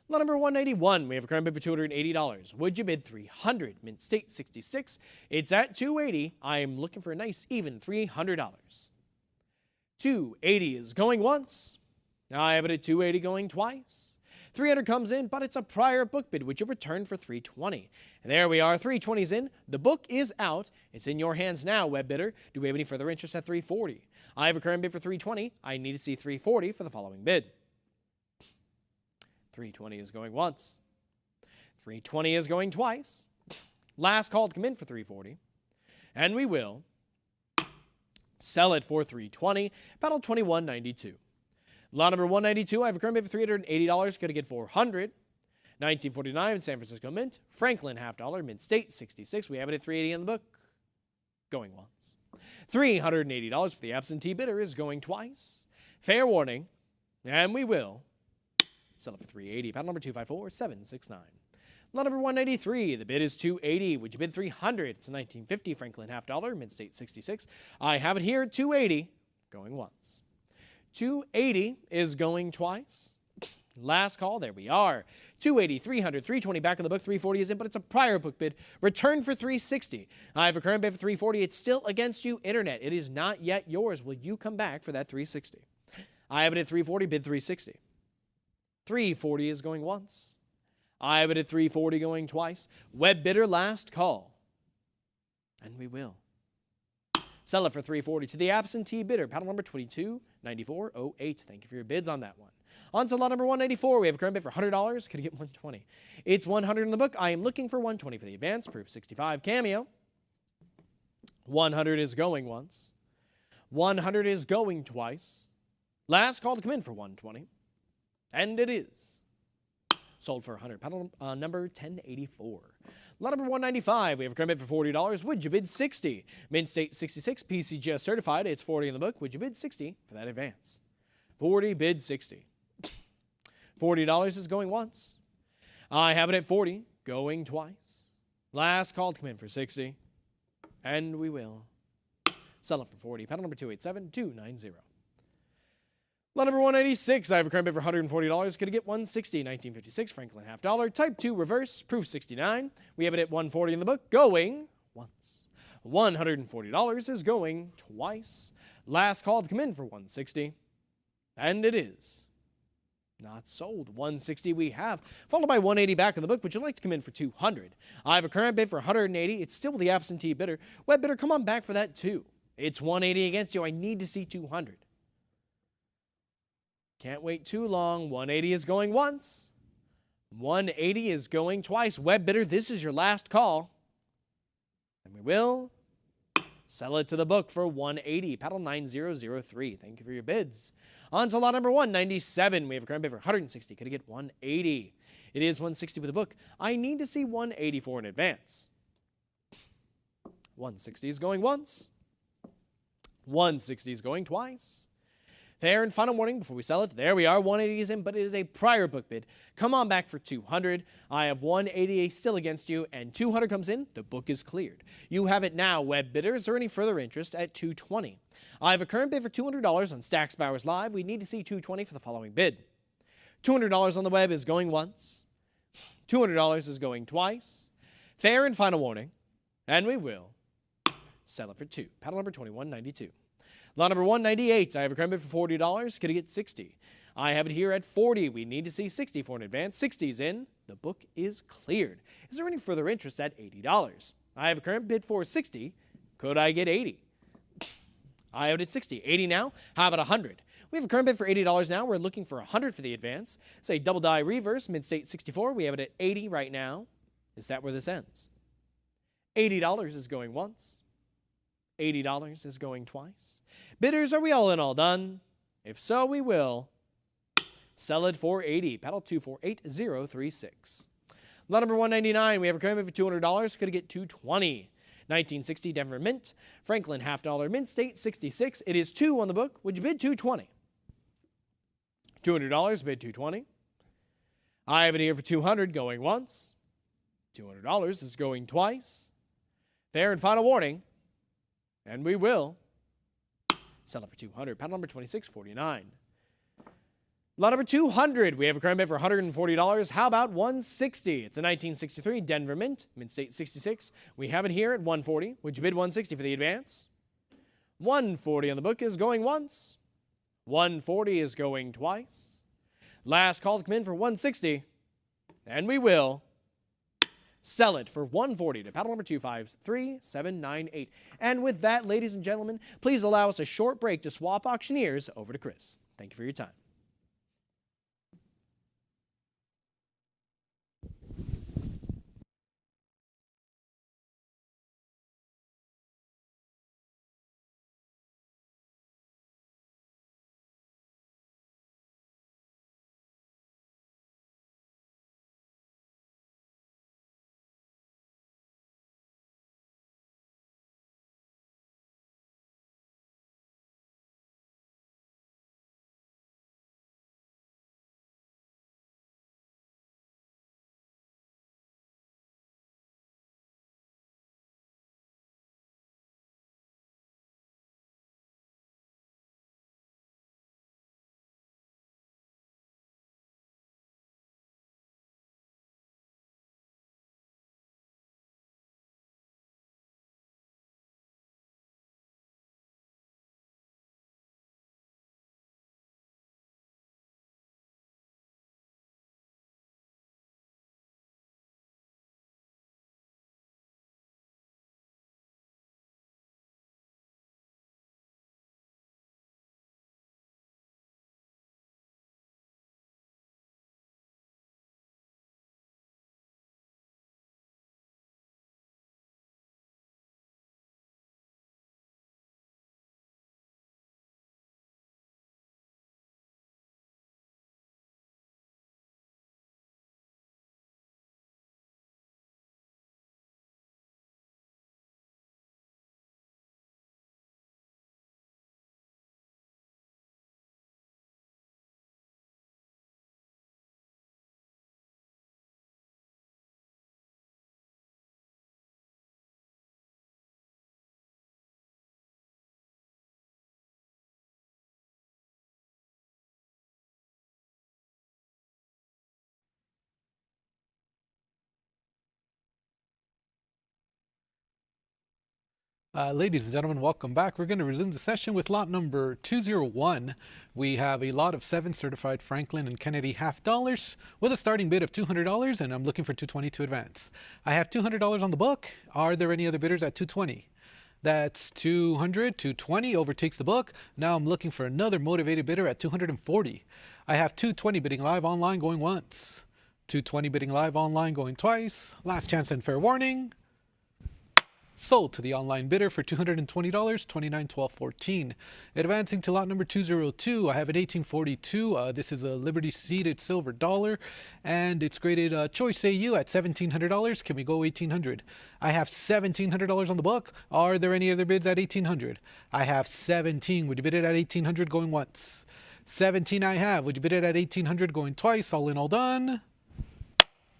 Lot number 191, we have a current bid for $280. Would you bid $300? Mint State 66. It's at $280. I am looking for a nice even $300. $280 is going once. Now I have it at $280 going twice. 300 comes in, but it's a prior book bid, which you return for $320. And there we are, $320's in. The book is out. It's in your hands now, web bidder. Do we have any further interest at $340? I have a current bid for $320. I need to see $340 for the following bid. $320 is going once. $320 is going twice. Last call to come in for $340. And we will sell it for $320. Battle 2192. Lot number 192, I have a current bid for $380. Going to get $400. 1949, San Francisco Mint. Franklin, $half. Mint State, 66. We have it at $380 in the book. Going once. $380 for the absentee bidder is going twice. Fair warning. And we will sell it for $380. Battle number 254769. Lot number 193, the bid is $280. Would you bid $300? It's a 1950 Franklin, $half. Mint State, 66. I have it here at $280. Going once. $280 is going twice. Last call, there we are. $280, $300, $320 back in the book, $340 is in, but it's a prior book bid. Return for $360. I have a current bid for $340. It's still against you, Internet. It is not yet yours. Will you come back for that $360? I have it at $340, bid $360. $340 is going once. I have it at $340 going twice. Web bidder, last call. And we will sell it for $340 to the absentee bidder. Paddle number 229408. Thank you for your bids on that one. On to lot number 194. We have a current bid for $100. Could get $120. It's $100 in the book. I am looking for $120 for the advance. Proof 65 cameo. $100 is going once. $100 is going twice. Last call to come in for $120. And it is sold for $100. Paddle number 1084. Lot number 195, we have a current bid for $40. Would you bid $60? Mint State 66, PCGS certified. It's $40 in the book. Would you bid $60 for that advance? $40, bid $60. $40 is going once. I have it at $40, going twice. Last call to come in for $60. And we will sell it for $40. Paddle number 287290. Lot number 186, I have a current bid for $140. Could get $160, 1956, Franklin, $half. Type 2 reverse, proof 69. We have it at $140 in the book, going once. $140 is going twice. Last call to come in for $160. And it is not sold. $160 we have, followed by $180 back in the book. Would you like to come in for $200? I have a current bid for $180. It's still the absentee bidder. Web bidder, come on back for that too. It's $180 against you. I need to see $200. Can't wait too long. $180 is going once. $180 is going twice. Web bidder, this is your last call. And we will sell it to the book for $180. Paddle 9003. Thank you for your bids. On to lot number 197. We have a current bid for $160. Could I get $180? It is $160 with the book. I need to see $180 for an advance. $160 is going once. $160 is going twice. Fair and final warning before we sell it. There we are. $180 is in, but it is a prior book bid. Come on back for $200. I have $180 still against you, and $200 comes in. The book is cleared. You have it now, web bidders, or any further interest at $220. I have a current bid for $200 on Stacks Bowers Live. We need to see $220 for the following bid. $200 on the web is going once. $200 is going twice. Fair and final warning, and we will sell it for $2. Paddle number 2192. Lot number 198, I have a current bid for $40. Could I get $60? I have it here at $40. We need to see $60 for an advance. $60's in. The book is cleared. Is there any further interest at $80? I have a current bid for $60. Could I get $80? I have it at $60. $80 now. How about $100? We have a current bid for $80 now. We're looking for $100 for the advance. Say double die reverse, mid-state 64. We have it at $80 right now. Is that where this ends? $80 is going once. $80 is going twice. Bidders, are we all in all done? If so, we will sell it for $80. Paddle 248036. Lot number 199, we have a current bid for $200. Could I get $220? 1960 Denver Mint. Franklin, $half. Mint State, 66. It is $2 on the book. Would you bid $220? $200, bid $220. I have it here for $200, going once. $200 is going twice. Fair and final warning. And we will sell it for $200. Paddle number 2649. Lot number 200. We have a current bid for $140. How about $160? It's a 1963 Denver Mint. Mint State 66. We have it here at $140. Would you bid $160 for the advance? $140 on the book is going once. $140 is going twice. Last call to come in for 160. And we will sell it for 140 to paddle number 253798. And with that, ladies and gentlemen, please allow us a short break to swap auctioneers over to Chris. Thank you for your time. Ladies and gentlemen, welcome back. We're going to resume the session with lot number 201. We have a lot of 7 certified Franklin and Kennedy half dollars with a starting bid of $200, and I'm looking for 220 to advance. I have $200 on the book. Are there any other bidders at 220? That's 200, 220 overtakes the book. Now I'm looking for another motivated bidder at 240. I have 220 bidding live online going once. 220 bidding live online going twice. Last chance and fair warning. Sold to the online bidder for $220, $29.12.14. Advancing to lot number 202, I have an 1842. This is a Liberty seated silver dollar, and it's graded Choice AU at $1,700. Can we go $1,800? I have $1,700 on the book. Are there any other bids at $1,800? I have 17. Would you bid it at $1,800 going once? 17 I have. Would you bid it at $1,800 going twice? All in, all done.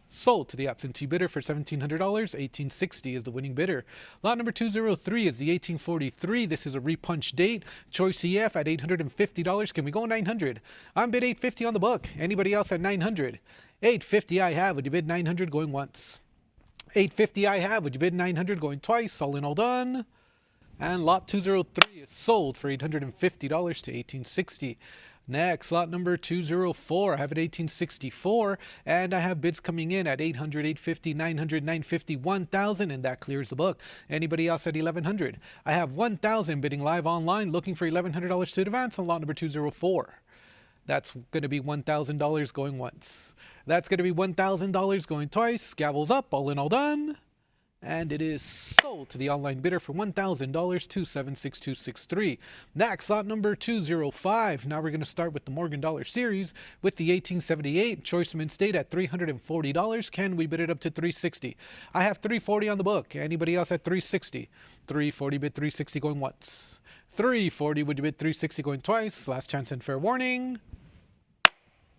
Sold to the absentee bidder for $1,700. $1,860 is the winning bidder. Lot number 203 is the 1843. This is a repunch date. Choice EF at $850. Can we go $900? I'm bid $850 on the book. Anybody else at $900? $850 I have. Would you bid $900 going once? $850 I have. Would you bid $900 going twice? All in, all done. And lot 203 is sold for $850 to $1,860. Next, lot number 204. I have it 1864, and I have bids coming in at 800, 850, 900, 950, 1,000, and that clears the book. Anybody else at 1,100? I have 1,000 bidding live online, looking for $1,100 to advance on lot number 204. That's going to be $1,000 going once. That's going to be $1,000 going twice. Gavels up, all in, all done. And it is sold to the online bidder for $1,000, $276,263. Next, lot number 205. Now we're going to start with the Morgan Dollar Series with the 1878 Choiceman State at $340. Can we bid it up to $360? I have $340 on the book. Anybody else at $360? $340 bid $360 going once. $340 would you bid $360 going twice? Last chance and fair warning.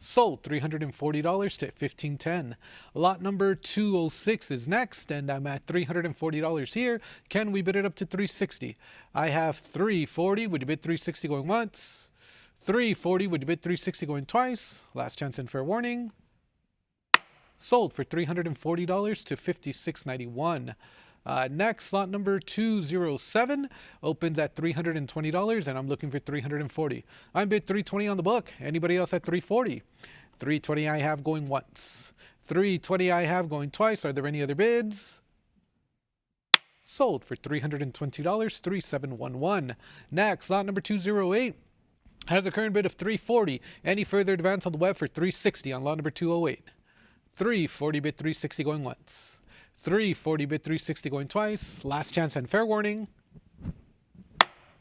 Sold $340 to $1,510. Lot number 206 is next, and I'm at $340 here. Can we bid it up to $360? I have $340. Would you bid $360 going once? $340. Would you bid $360 going twice? Last chance and fair warning. Sold for $340 to $56.91. Next, lot number 207 opens at $320, and I'm looking for $340. I'm bid $320 on the book. Anybody else at $340? 320 I have going once. 320 I have going twice. Are there any other bids? Sold for $320, 3711. Next, lot number 208 has a current bid of $340. Any further advance on the web for $360 on lot number 208. $340 bid $360 going once. $340 bid $360 going twice. Last chance and fair warning.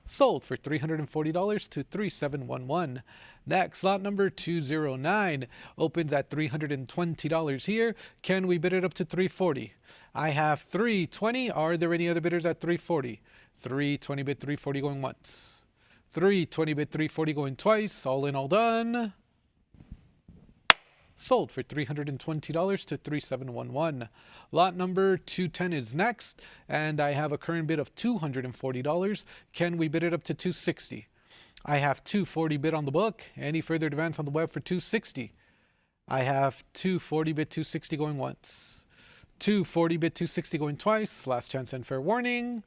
Sold for $340 to $3711. Next, lot number 209 opens at $320 here. Can we bid it up to $340? I have $320. Are there any other bidders at $340? $320 bid $340 going once. $320 bid $340 going twice. All in, all done. Sold for $320 to $3711. Lot number 210 is next, and I have a current bid of $240. Can we bid it up to $260? I have $240 bid on the book. Any further advance on the web for $260? I have $240 bid $260 going once. $240 bid $260 going twice. Last chance and fair warning.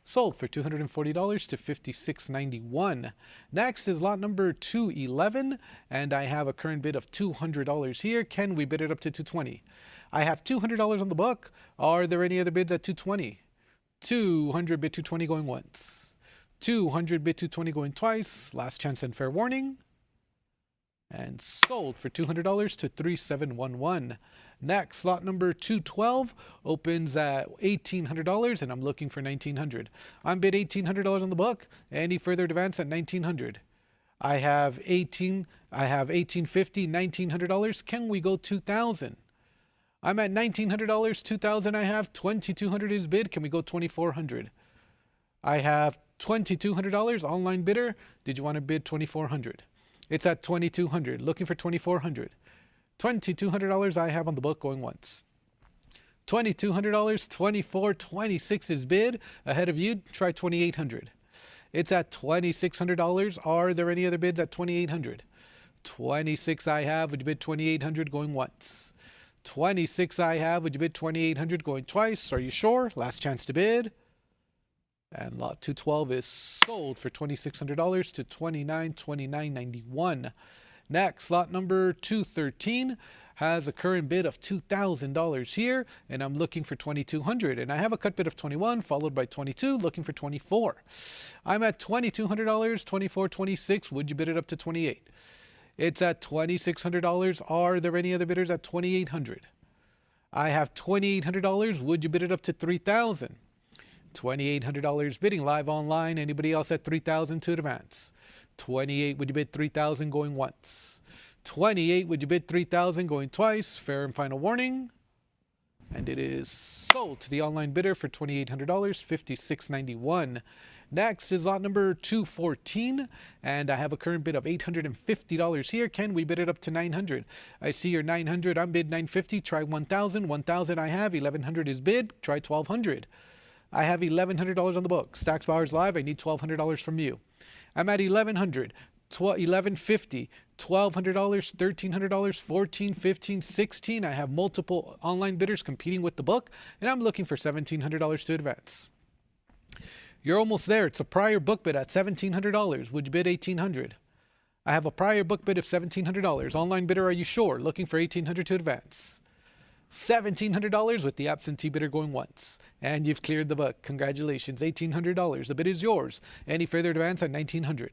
Sold for $240 to $56.91. Next is lot number 211, and I have a current bid of $200 here. Can we bid it up to $220? I have $200 on the book. Are there any other bids at $220? $200 bid $220 going once. $200 bid $220 going twice. Last chance and fair warning. And sold for $200 to $3711. Next, lot number 212 opens at $1,800, and I'm looking for $1,900. I'm bid $1,800 on the book. Any further advance at $1,900? I have $1,850, $1,900. Can we go $2,000? I'm at $1,900, $2,000 I have. $2,200 is bid. Can we go $2,400? I have $2,200 online bidder. Did you want to bid $2,400? It's at $2,200. Looking for $2,400. $2,200 I have on the book going once. $2,200, $2,400, $2,600 is bid. Ahead of you, try $2,800. It's at $2,600. Are there any other bids at $2,800? $2,600 I have. Would you bid $2,800 going once? $2,600 I have. Would you bid $2,800 going twice? Are you sure? Last chance to bid. And lot 212 is sold for $2,600 to $29,2991. Next, lot number 213 has a current bid of $2,000 here, and I'm looking for $2,200. And I have a cut bid of $21, followed by $22, looking for $24. I'm at $2,200, $24, $26. Would you bid it up to $28? It's at $2,600. Are there any other bidders at $2,800? I have $2,800. Would you bid it up to $3,000? $2,800 bidding live online. Anybody else at $3,000 to advance? $28, would you bid $3,000 going once? $28, would you bid $3,000 going twice? Fair and final warning. And it is sold to the online bidder for $2,800, $56.91. Next is lot number 214, and I have a current bid of $850 here. Can we bid it up to $900? I see your $900. I'm bid $950. Try $1,000. $1,000 I have. $1,100 is bid. Try $1,200. I have $1,100 on the book. Stacks Bowers Live. I need $1,200 from you. I'm at $1,100, $1,150, $1,200, $1,300, $1,400, $1,500, $1,600. I have multiple online bidders competing with the book, and I'm looking for $1,700 to advance. You're almost there. It's a prior book bid at $1,700. Would you bid $1,800? I have a prior book bid of $1,700. Online bidder, are you sure? Looking for $1,800 to advance. $1,700 with the absentee bidder going once. And you've cleared the book. Congratulations. $1,800. The bid is yours. Any further advance at $1,900.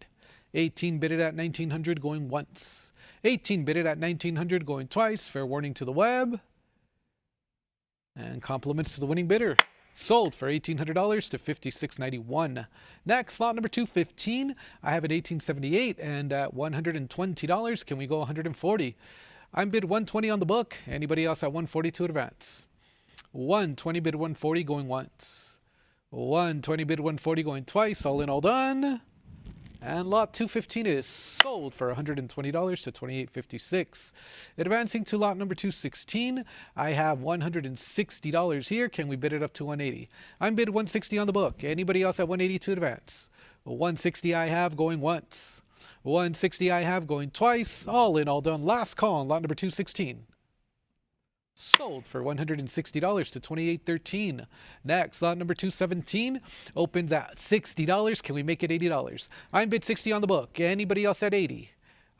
18 bidded at $1,900 going once. 18 bidded at $1,900 going twice. Fair warning to the web. And compliments to the winning bidder. Sold for $1,800 to $56.91. Next, lot number 215. I have at $1,878 and at $120. Can we go $140? I'm bid $120 on the book. Anybody else at $140 to advance? $120 bid $140 going once. $120 bid $140 going twice. All in, all done. And lot 215 is sold for $120 to $28.56. Advancing to lot number 216, I have $160 here. Can we bid it up to $180? I'm bid $160 on the book. Anybody else at $180 to advance? $160 I have going once. $160 I have going twice. All in, all done. Last call on lot number 216. Sold for $160 to $28.13. Next, lot number 217 opens at $60. Can we make it $80? I'm bid $60 on the book. Anybody else at $80?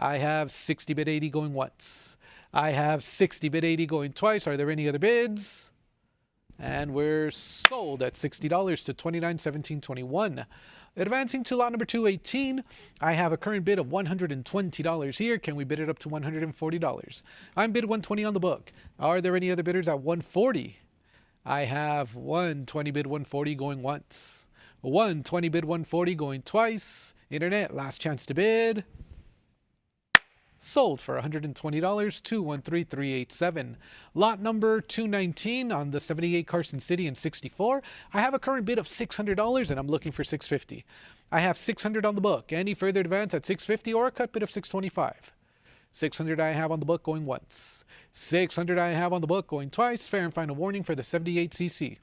I have 60 bid 80 going once. I have 60 bid 80 going twice. Are there any other bids? And we're sold at $60 to $29.1721. Advancing to lot number 218, I have a current bid of $120 here. Can we bid it up to $140? I'm bid 120 on the book. Are there any other bidders at 140? I have 120 bid 140 going once. 120 bid 140 going twice. Internet, last chance to bid. Sold for $120 to $13387. Lot number 219 on the 78 Carson City in 64. I have a current bid of $600 and I'm looking for $650. I have $600 on the book. Any further advance at $650 or a cut bid of $625? $600 I have on the book going once. $600 I have on the book going twice. Fair and final warning for the 78cc.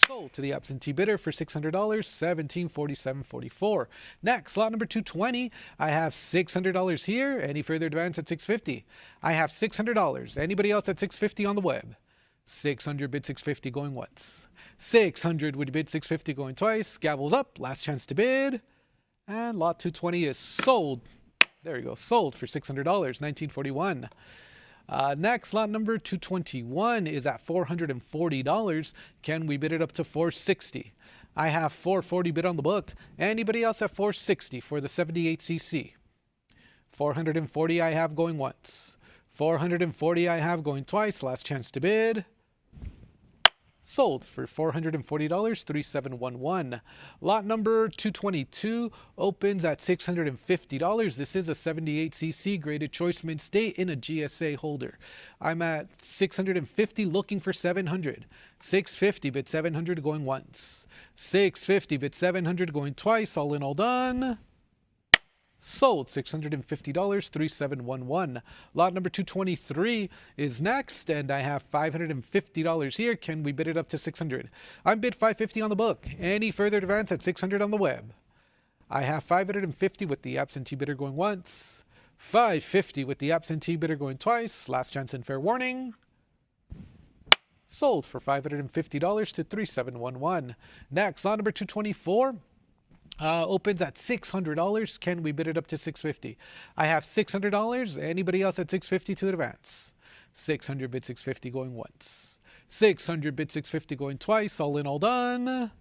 Sold to the absentee bidder for $600, $1747.44. Next, lot number 220. I have $600 here. Any further advance at $650? I have $600. Anybody else at $650 on the web? 600 bid 650 going once. 600 would bid 650 going twice. Gavels up. Last chance to bid. And lot 220 is sold. There you go. Sold for $600, $1941. Next, lot number 221 is at $440. Can we bid it up to $460? I have $440 bid on the book. Anybody else at $460 for the 78cc? $440 I have going once. $440 I have going twice. Last chance to bid. Sold for $440, $3711. Lot number 222 opens at $650. This is a 78cc graded choice mid-state in a GSA holder. I'm at $650 looking for $700. $650 bid $700 going once. $650 bid $700 going twice. All in, all done. Sold $650, $3711. Lot number 223 is next, and I have $550 here. Can we bid it up to $600? I'm bid $550 on the book. Any further advance at $600 on the web? I have $550 with the absentee bidder going once. $550 with the absentee bidder going twice. Last chance and fair warning. Sold for $550 to $3711. Next, lot number 224. Opens at $600. Can we bid it up to $650? I have $600. Anybody else at $650 to advance? 600 bid $650 going once. 600 bid $650 going twice. All in, all done.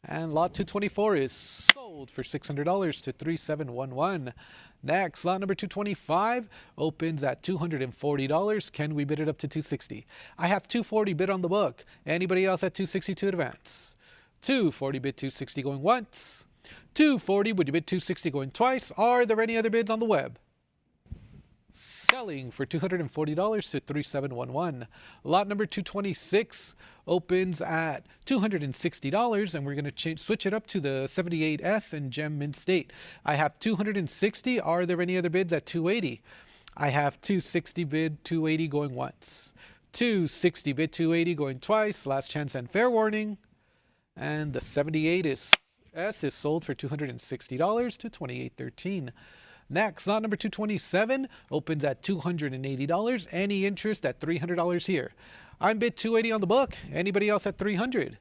And lot 224 is sold for $600 to $3711. Next, lot number 225 opens at $240. Can we bid it up to $260? I have $240 bid on the book. Anybody else at $260 to advance? $240 bid $260 going once. $240 would you bid $260 going twice. Are there any other bids on the web? Selling for $240 to $3711. Lot number 226 opens at $260, and we're going to switch it up to the 78S and Gem Mint State. I have $260. Are there any other bids at $280? I have $260 bid $280 going once. $260 bid $280 going twice. Last chance and fair warning. And the 78S is sold for $260 to $2813. Next, lot number 227 opens at $280. Any interest at $300 here? I'm bid $280 on the book. Anybody else at $300?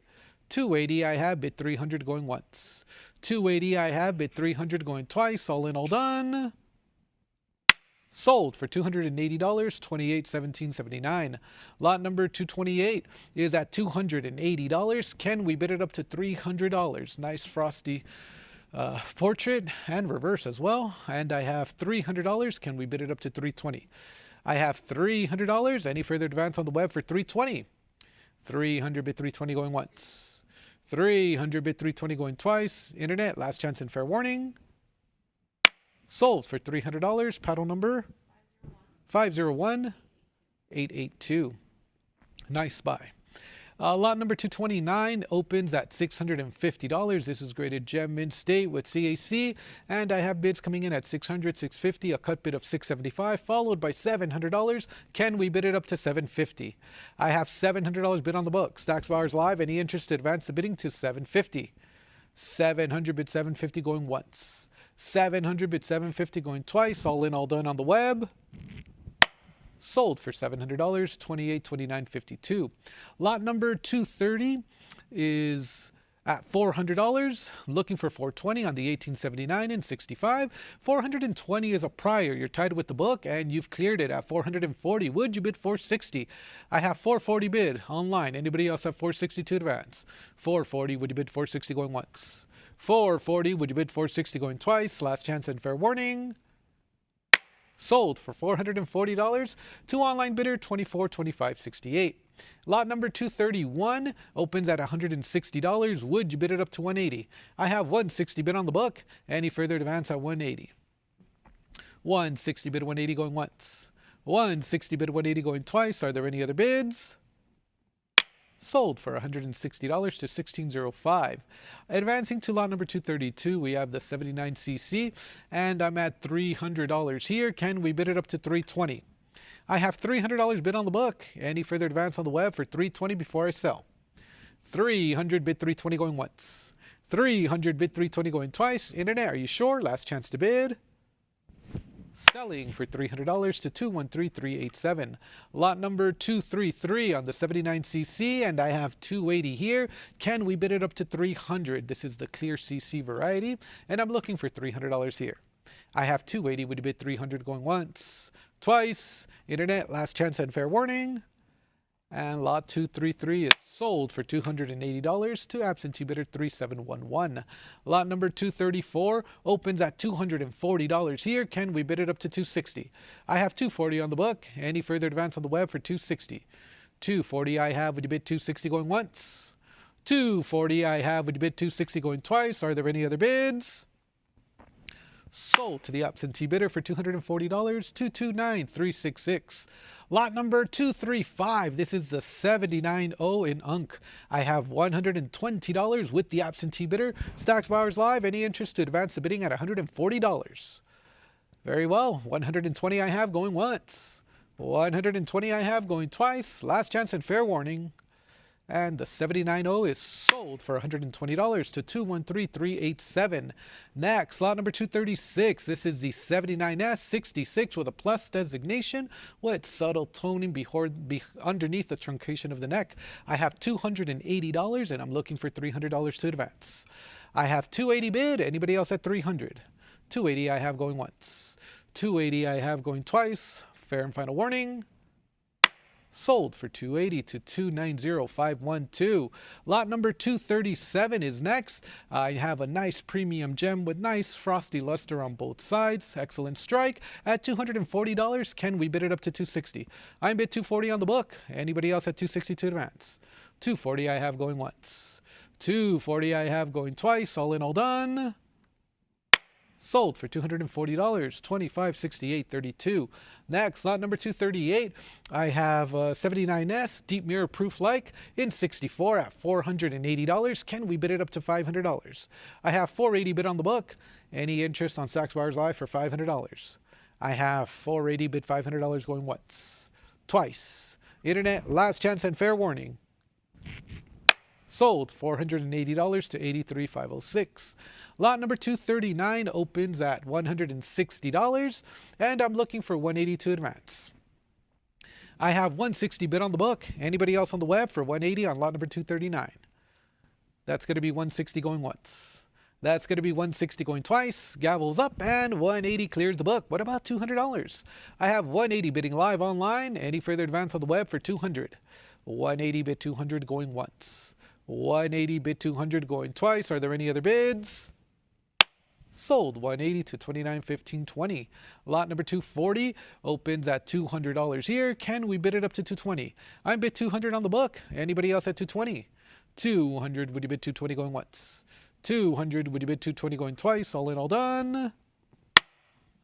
$280 I have, bid $300 going once. $280 I have, bid $300 going twice. All in, all done. Sold for $280, $2817.79. Lot number 228 is at $280. Can we bid it up to $300? Nice frosty portrait and reverse as well. And I have $300. Can we bid it up to $320? I have $300. Any further advance on the web for $320? 300 bid $320 going once. 300 bid $320 going twice. Internet, last chance and fair warning. Sold for $300. Paddle number 501882. Nice buy. Lot number 229 opens at $650. This is graded Gem Mint State with CAC, and I have bids coming in at $600, $650, a cut bid of $675, followed by $700. Can we bid it up to $750? I have $700 bid on the book. Stacks Buyers Live. Any interest to advance the bidding to $750? 700 bid $750 going once. 700 bid $750 going twice. All in, all done on the web. Sold for $700, $2829.52. Lot number 230 is At $400, looking for 420 on the 1879 and 65. 420 is a prior. You're tied with the book and you've cleared it at 440. Would you bid 460? I have 440 bid online. Anybody else have 460 to advance? 440, would you bid 460 going once? 440, would you bid 460 going twice? Last chance and fair warning. Sold for $440 to online bidder 2425.68. Lot number 231 opens at $160. Would you bid it up to 180? I have 160 bid on the book. Any further advance at 180? 160 bid 180 going once. 160 bid 180 going twice. Are there any other bids? Sold for $160 to $16.05. Advancing to lot number 232, we have the 79cc, and I'm at $300 here. Can we bid it up to 320? I have $300 bid on the book. Any further advance on the web for 320 before I sell? 300 bid 320 going once. 300 bid 320 going twice. Internet, are you sure? Last chance to bid. Selling for $300 to 213387. Lot number 233 on the 79cc, and I have 280 here. Can we bid it up to 300? This is the clear CC variety, and I'm looking for $300 here. I have 280. Would you bid 300 going once? Twice. Internet, last chance and fair warning. And lot 233 is sold for $280 to absentee bidder 3711. Lot number 234 opens at $240 here. Can we bid it up to 260? I have 240 on the book. Any further advance on the web for 260? 240 I have. Would you bid 260 going once? 240 I have. Would you bid 260 going twice? Are there any other bids? Sold to the absentee bidder for $240, 229,366. Lot number 235. This is the 79O in Unk. I have $120 with the absentee bidder. Stacks Bowers Live. Any interest to advance the bidding at $140? Very well. 120 I have going once. 120 I have going twice. Last chance and fair warning. And the 79O is sold for $120 to 213,387. Next, lot number 236. This is the 79S 66 with a plus designation with subtle toning underneath the truncation of the neck. I have $280 and I'm looking for $300 to advance. I have 280 bid. Anybody else at 300? 280 I have going once. 280 I have going twice. Fair and final warning. Sold for $280 to 290,512. Lot number 237 is next. I have a nice premium gem with nice frosty luster on both sides. Excellent strike at $240. Can we bid it up to 260? I bid 240 on the book. Anybody else at 260 to advance? 240 I have going once. 240 I have going twice. All in, all done. Sold for $240, 2568.32. Next, lot number 238. I have 79S deep mirror proof like in 64 at $480. Can we bid it up to $500? I have 480 bid on the book. Any interest on Stacks Bowers Live for $500? I have 480 bid $500 going once, twice. Internet, last chance and fair warning. Sold $480 to 83,506. Lot number 239 opens at $160, and I'm looking for 180 to advance. I have 160 bid on the book. Anybody else on the web for 180 on lot number 239? That's going to be 160 going once. That's going to be 160 going twice. Gavels up, and 180 clears the book. What about $200? I have 180 bidding live online. Any further advance on the web for 200? 180 bid 200 going once. 180 bid 200 going twice. Are there any other bids? Sold 180 to 2915.20. Lot number 240 opens at $200 here. Can we bid it up to 220? I bid 200 on the book. Anybody else at 220? 200, would you bid 220 going once? 200, would you bid 220 going twice? All in, all done.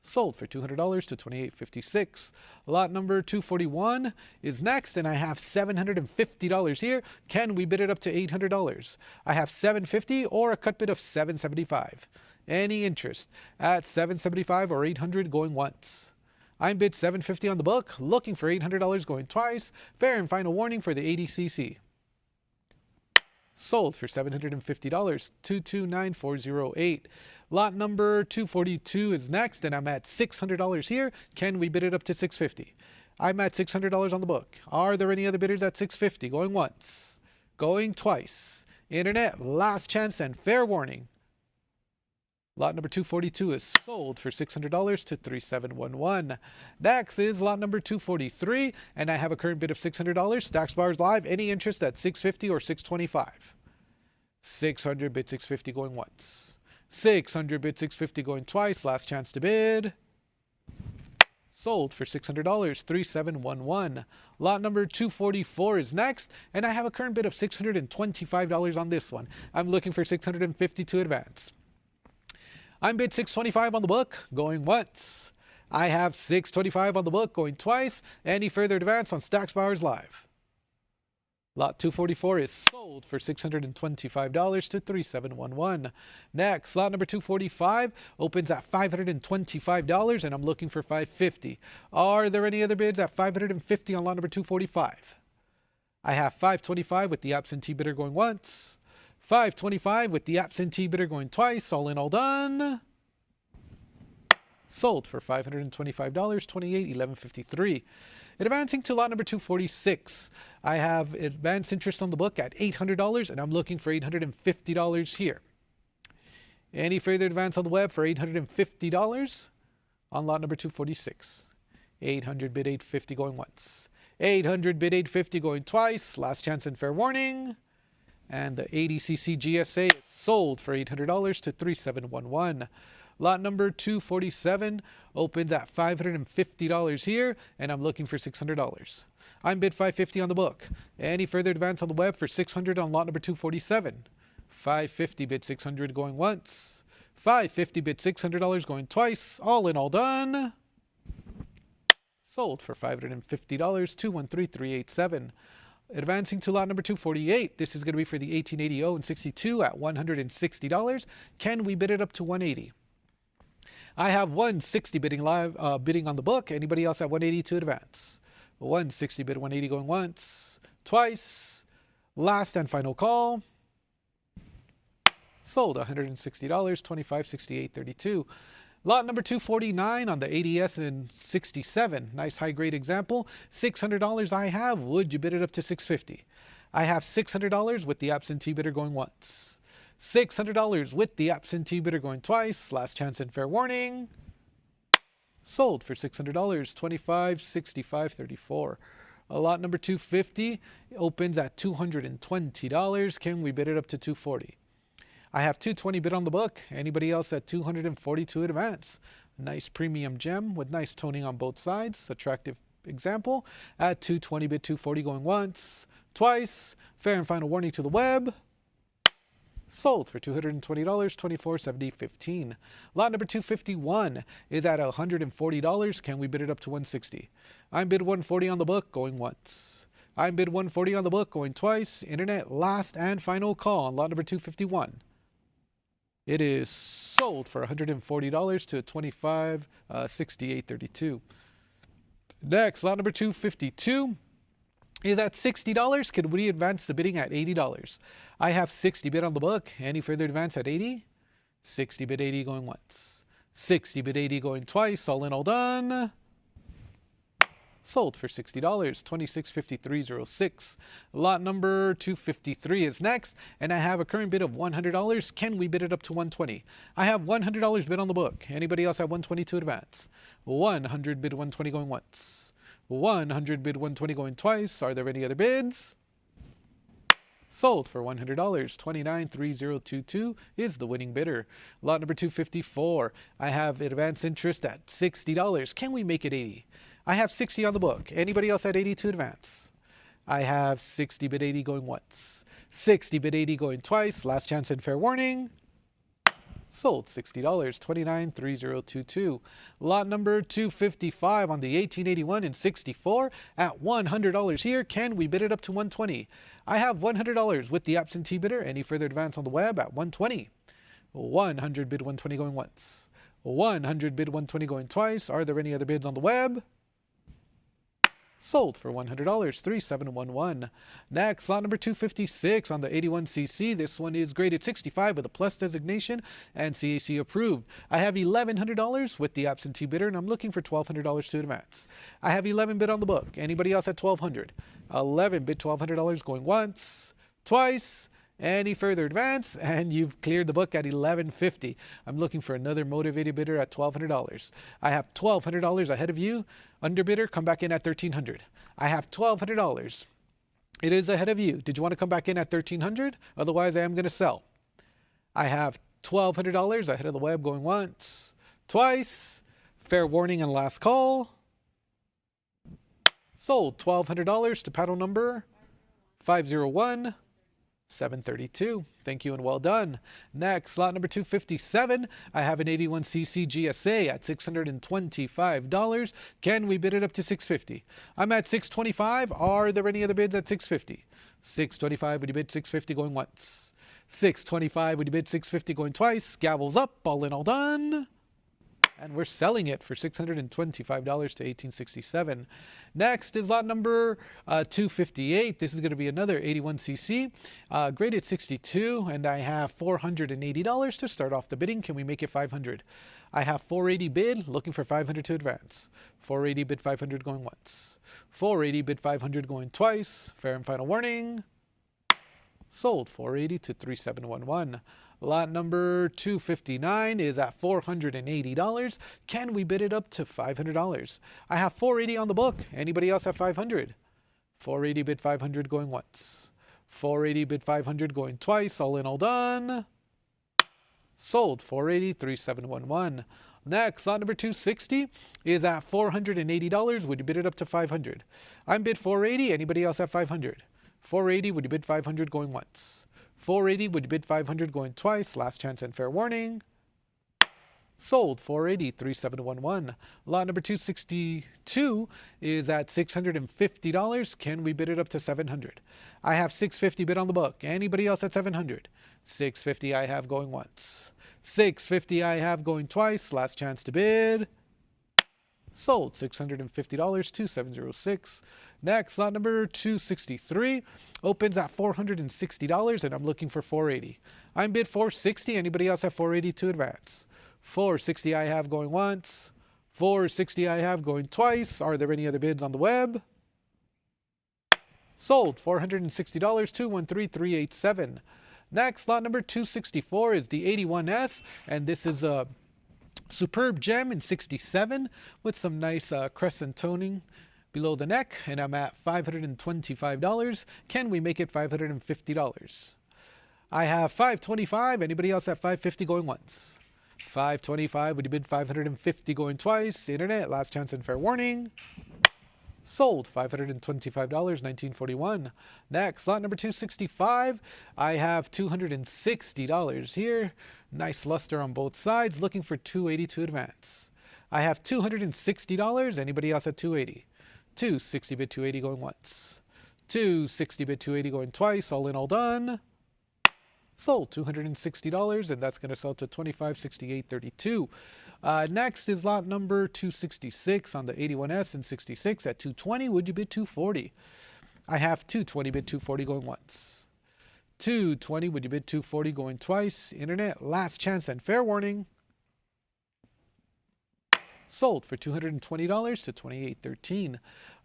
Sold for $200 to 28.56. Lot number 241 is next, and I have $750 here. Can we bid it up to $800? I have $750 or a cut bid of $775. Any interest at $775 or $800 going once? I'm bid $750 on the book, looking for $800 going twice. Fair and final warning for the 80cc. Sold for $750, 229,408. Lot number 242 is next, and I'm at $600 here. Can we bid it up to $650? I'm at $600 on the book. Are there any other bidders at $650? Going once, going twice. Internet, last chance and fair warning. Lot number 242 is sold for $600 to 3711. Next is lot number 243, and I have a current bid of $600. Stacks bars live. Any interest at 650 or 625? 600 bid 650 going once. 600 bid 650 going twice. Last chance to bid. Sold for $600, 3711. Lot number 244 is next, and I have a current bid of $625 on this one. I'm looking for 650 to advance. I'm bid 625 on the book, going once. I have 625 on the book, going twice. Any further advance on Stacks Bars Live? Lot 244 is sold for $625 to 3711. Next, lot number 245 opens at $525, and I'm looking for $550. Are there any other bids at $550 on lot number 245? I have $525 with the absentee bidder going once. $525 with the absentee bidder going twice. All in, all done. Sold for $525, $28,1153. Advancing to lot number 246, I have advanced interest on the book at $800, and I'm looking for $850 here. Any further advance on the web for $850 on lot number 246? 800 bid 850 going once. 800 bid 850 going twice. Last chance and fair warning. And the 80cc GSA is sold for $800 to 3711. Lot number 247 opens at $550 here, and I'm looking for $600. I'm bid $550 on the book. Any further advance on the web for $600 on lot number 247? $550 bid $600 going once. $550 bid $600 going twice. All in, all done. Sold for $550, 213,387. Advancing to lot number 248, this is going to be for the 1880 and 62 at $160. Can we bid it up to $180? I have $160 bidding live, bidding on the book. Anybody else at $180 to advance? $160 bid $180 going once, twice. Last and final call. Sold $160, $2568.32. Lot number 249 on the ADS in 67. Nice high grade example. $600 I have. Would you bid it up to $650? I have $600 with the absentee bidder going once. $600 with the absentee bidder going twice. Last chance and fair warning. Sold for $600, $2565.34. Lot number 250 opens at $220. Can we bid it up to $240? I have $220 bid on the book. Anybody else at $240 to advance? Nice premium gem with nice toning on both sides. Attractive example. At $220 bid $240 going once, twice. Fair and final warning to the web. Sold for $220, $2470.15. Lot number 251 is at $140. Can we bid it up to $160? I'm bid $140 on the book going once. I'm bid $140 on the book going twice. Internet last and final call on lot number 251. It is sold for $140 to $2568.32. Next, lot number 252 is at $60. Can we advance the bidding at $80? I have 60 bid on the book. Any further advance at 80? 60 bid 80 going once. 60 bid 80 going twice. All in, all done. Sold for $60, $2653.06. Lot number 253 is next, and I have a current bid of $100. Can we bid it up to $120? I have $100 bid on the book. Anybody else at $120 to advance? 100 bid $120 going once. 100 bid $120 going twice. Are there any other bids? Sold for $100, $293022 is the winning bidder. Lot number 254, I have advance interest at $60. Can we make it 80? I have 60 on the book. Anybody else at 80 to advance? I have 60 bid 80 going once. 60 bid 80 going twice. Last chance and fair warning. Sold $60, $293022. Lot number 255 on the 1881 and 64 at $100 here. Can we bid it up to $120? I have $100 with the absentee bidder. Any further advance on the web at $120? 100 bid $120 going once. 100 bid $120 going twice. Are there any other bids on the web? Sold for $100, $3711. Next, lot number 256 on the 81cc. This one is graded 65 with a plus designation and CAC approved. I have $1,100 with the absentee bidder, and I'm looking for $1,200 to advance. I have 11 bid on the book. Anybody else at $1,200? 11 bid $1,200 going once, twice. Any further advance, and you've cleared the book at $1,150. I'm looking for another motivated bidder at $1,200. I have $1,200 ahead of you. Underbidder, come back in at $1,300. I have $1,200. It is ahead of you. Did you want to come back in at $1,300? Otherwise, I am going to sell. I have $1,200 ahead of the web, going once, twice. Fair warning and last call. Sold $1,200 to paddle number 501. 732. Thank you and well done. Next, slot number 257. I have an 81cc GSA at $625. Can we bid it up to $650? I'm at $625. Are there any other bids at $650? $625. Would you bid $650 going once? $625. Would you bid $650 going twice? Gavels up. All in, all done. And we're selling it for $625 to $1,867. Next is lot number 258. This is going to be another 81cc, graded 62, and I have $480 to start off the bidding. Can we make it $500? I have $480 bid, looking for $500 to advance. $480 bid $500 going once. $480 bid $500 going twice. Fair and final warning. Sold $480 to $3,711. Lot number 259 is at $480. Can we bid it up to $500? I have $480 on the book. Anybody else have $500? $480 bid $500 going once. $480 bid $500 going twice. All in, all done. Sold $480, $3,711. Next, lot number 260 is at $480. Would you bid it up to $500? I'm bid $480. Anybody else have $500? $480. Would you bid $500 going once? $480. Would you bid $500 going twice? Last chance and fair warning. Sold $480, $3,711. Lot number 262 is at $650. Can we bid it up to $700? I have $650 bid on the book. Anybody else at $700? $650 I have going once. $650 I have going twice. Last chance to bid. Sold $650, $2,706. Next, lot number 263 opens at $460, and I'm looking for $480. I'm bid $460. Anybody else have $480 to advance? $460 I have going once. $460 I have going twice. Are there any other bids on the web? Sold $460, $213,387. Next, lot number 264 is the 81S, and this is a superb gem in 67 with some nice crescent toning below the neck, and I'm at $525. Can we make it $550? I have $525. Anybody else at $550 going once? $525. Would you bid $550 going twice? Internet, last chance and fair warning. Sold $525, $1941. Next, lot number 265. I have $260 here. Nice luster on both sides. Looking for $280 to advance. I have $260. Anybody else at $280? $260 bid $280 going once. $260 bid $280 going twice. All in, all done. Sold $260, and that's going to sell to $2568.32. Next is lot number 266 on the 81S and 66 at $220. Would you bid $240? I have $220 bid $240 going once. $220. Would you bid $240 going twice? Internet, last chance and fair warning. Sold for $220 to $28.13.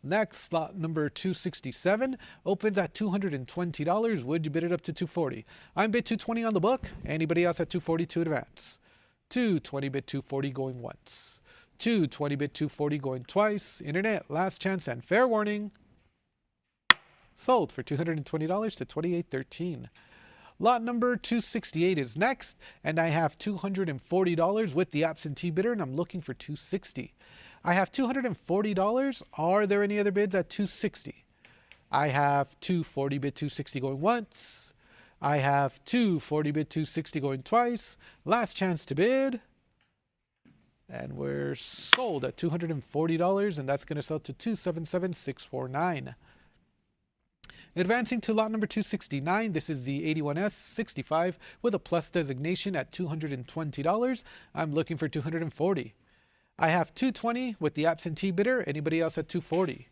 Next, lot number 267 opens at $220. Would you bid it up to $240? I'm bid $220 on the book. Anybody else at $240 to advance? $220 bid $240 going once. $220 bid $240 going twice. Internet, last chance and fair warning. Sold for $220 to $28.13. Lot number 268 is next, and I have $240 with the absentee bidder, and I'm looking for $260. I have $240. Are there any other bids at $260? I have $240 bid $260 going once. I have $240 bid $260 going twice. Last chance to bid. And we're sold at $240, and that's going to sell to $277,649. Advancing to lot number 269, this is the 81S 65 with a plus designation at $220. I'm looking for $240. I have $220 with the absentee bidder. Anybody else at $240?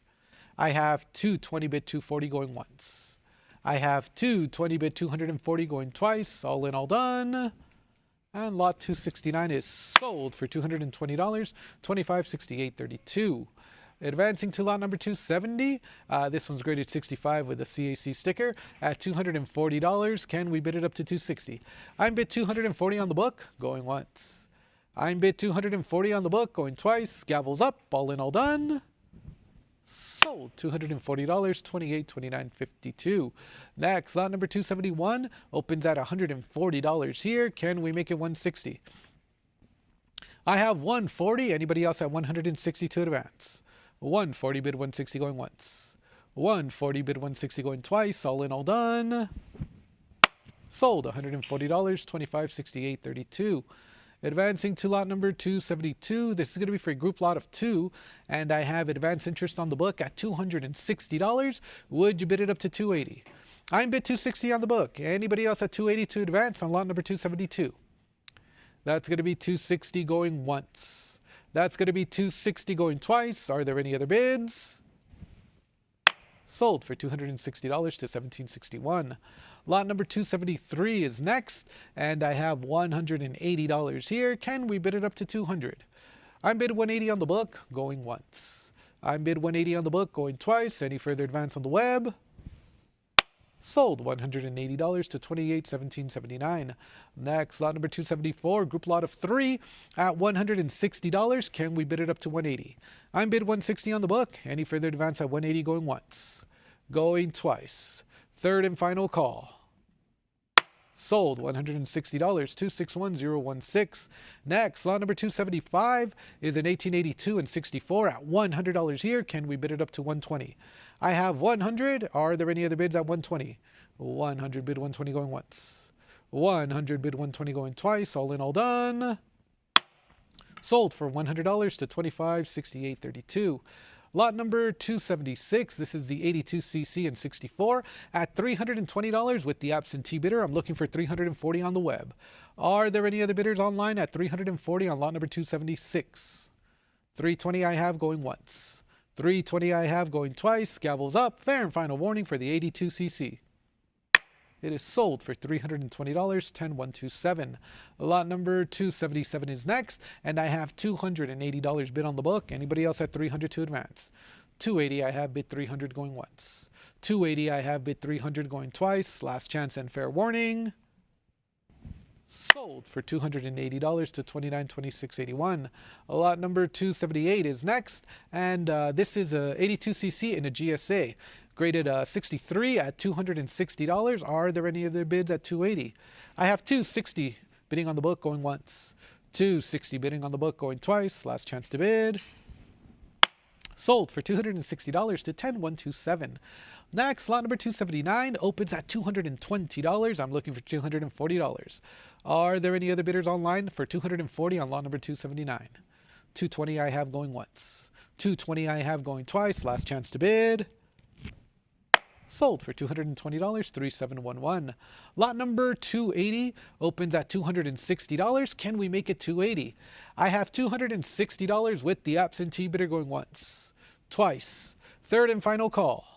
I have $220 bid $240 going once. I have $220 bid $240 going twice. All in, all done. And lot 269 is sold for $220, $2568.32. Advancing to lot number 270. This one's graded 65 with a CAC sticker at $240. Can we bid it up to 260? I'm bid 240 on the book, going once. I'm bid 240 on the book, going twice. Gavels up, all in, all done. Sold, $240, 28, 29, 52. Next, lot number 271 opens at $140 here. Can we make it 160? I have 140. Anybody else at 160 to advance? 140 bid 160 going once. 140 bid 160 going twice. All in, all done. Sold, $140, 25, 68, 32. Advancing to lot number 272. This is going to be for a group lot of 2, and I have advance interest on the book at $260. Would you bid it up to 280? I'm bid 260 on the book. Anybody else at 280 to advance on lot number 272? That's going to be 260 going once. That's going to be 260 going twice. Are there any other bids? Sold for $260 to $1761. Lot number 273 is next, and I have $180 here. Can we bid it up to 200? I'm bid 180 on the book, going once. I'm bid 180 on the book, going twice. Any further advance on the web? Sold, $180 to $28,1779. Next, lot number 274, group lot of 3 at $160. Can we bid it up to 180? I'm bid 160 on the book. Any further advance at 180 going once, going twice. Third and final call. Sold, $160, 261016. Next, lot number 275 is an 1882 and 64 at $100 here. Can we bid it up to 120? I have 100. Are there any other bids at 120? 100 bid 120 going once. 100 bid 120 going twice. All in, all done. Sold for $100 to $25.6832. Lot number 276, this is the 82cc and 64 at $320 with the absentee bidder. I'm looking for $340 on the web. Are there any other bidders online at $340 on lot number 276? $320 I have going once. $320 I have going twice. Gavels up. Fair and final warning for the 82cc. It is sold for $320, 10127. Lot number 277 is next, and I have $280 bid on the book. Anybody else at 300 to advance? 280 I have bid 300 going once. 280 I have bid 300 going twice. Last chance and fair warning. Sold for $280 to $29.2681. Lot number 278 is next, and this is a 82cc in a GSA. Graded 63 at $260. Are there any other bids at 280? I have 260 bidding on the book going once. 260 bidding on the book going twice. Last chance to bid. Sold for $260 to $10,127. Next, lot number 279 opens at $220. I'm looking for $240. Are there any other bidders online for $240 on lot number 279? 220 I have going once. 220 I have going twice. Last chance to bid. Sold for $220, 3711. Lot number 280 opens at $260. Can we make it 280? I have $260 with the absentee bidder going once, twice. Third and final call.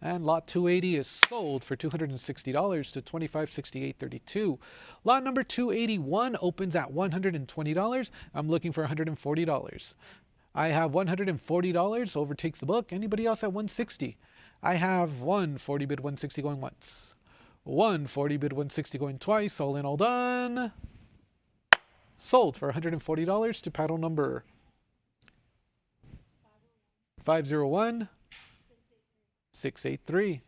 And lot 280 is sold for $260 to $25.6832. Lot number 281 opens at $120. I'm looking for $140. I have $140, overtakes the book. Anybody else at 160? I have 140 bid 160 going once. 140 bid 160 going twice. All in, all done. Sold for $140 to paddle number 501 683.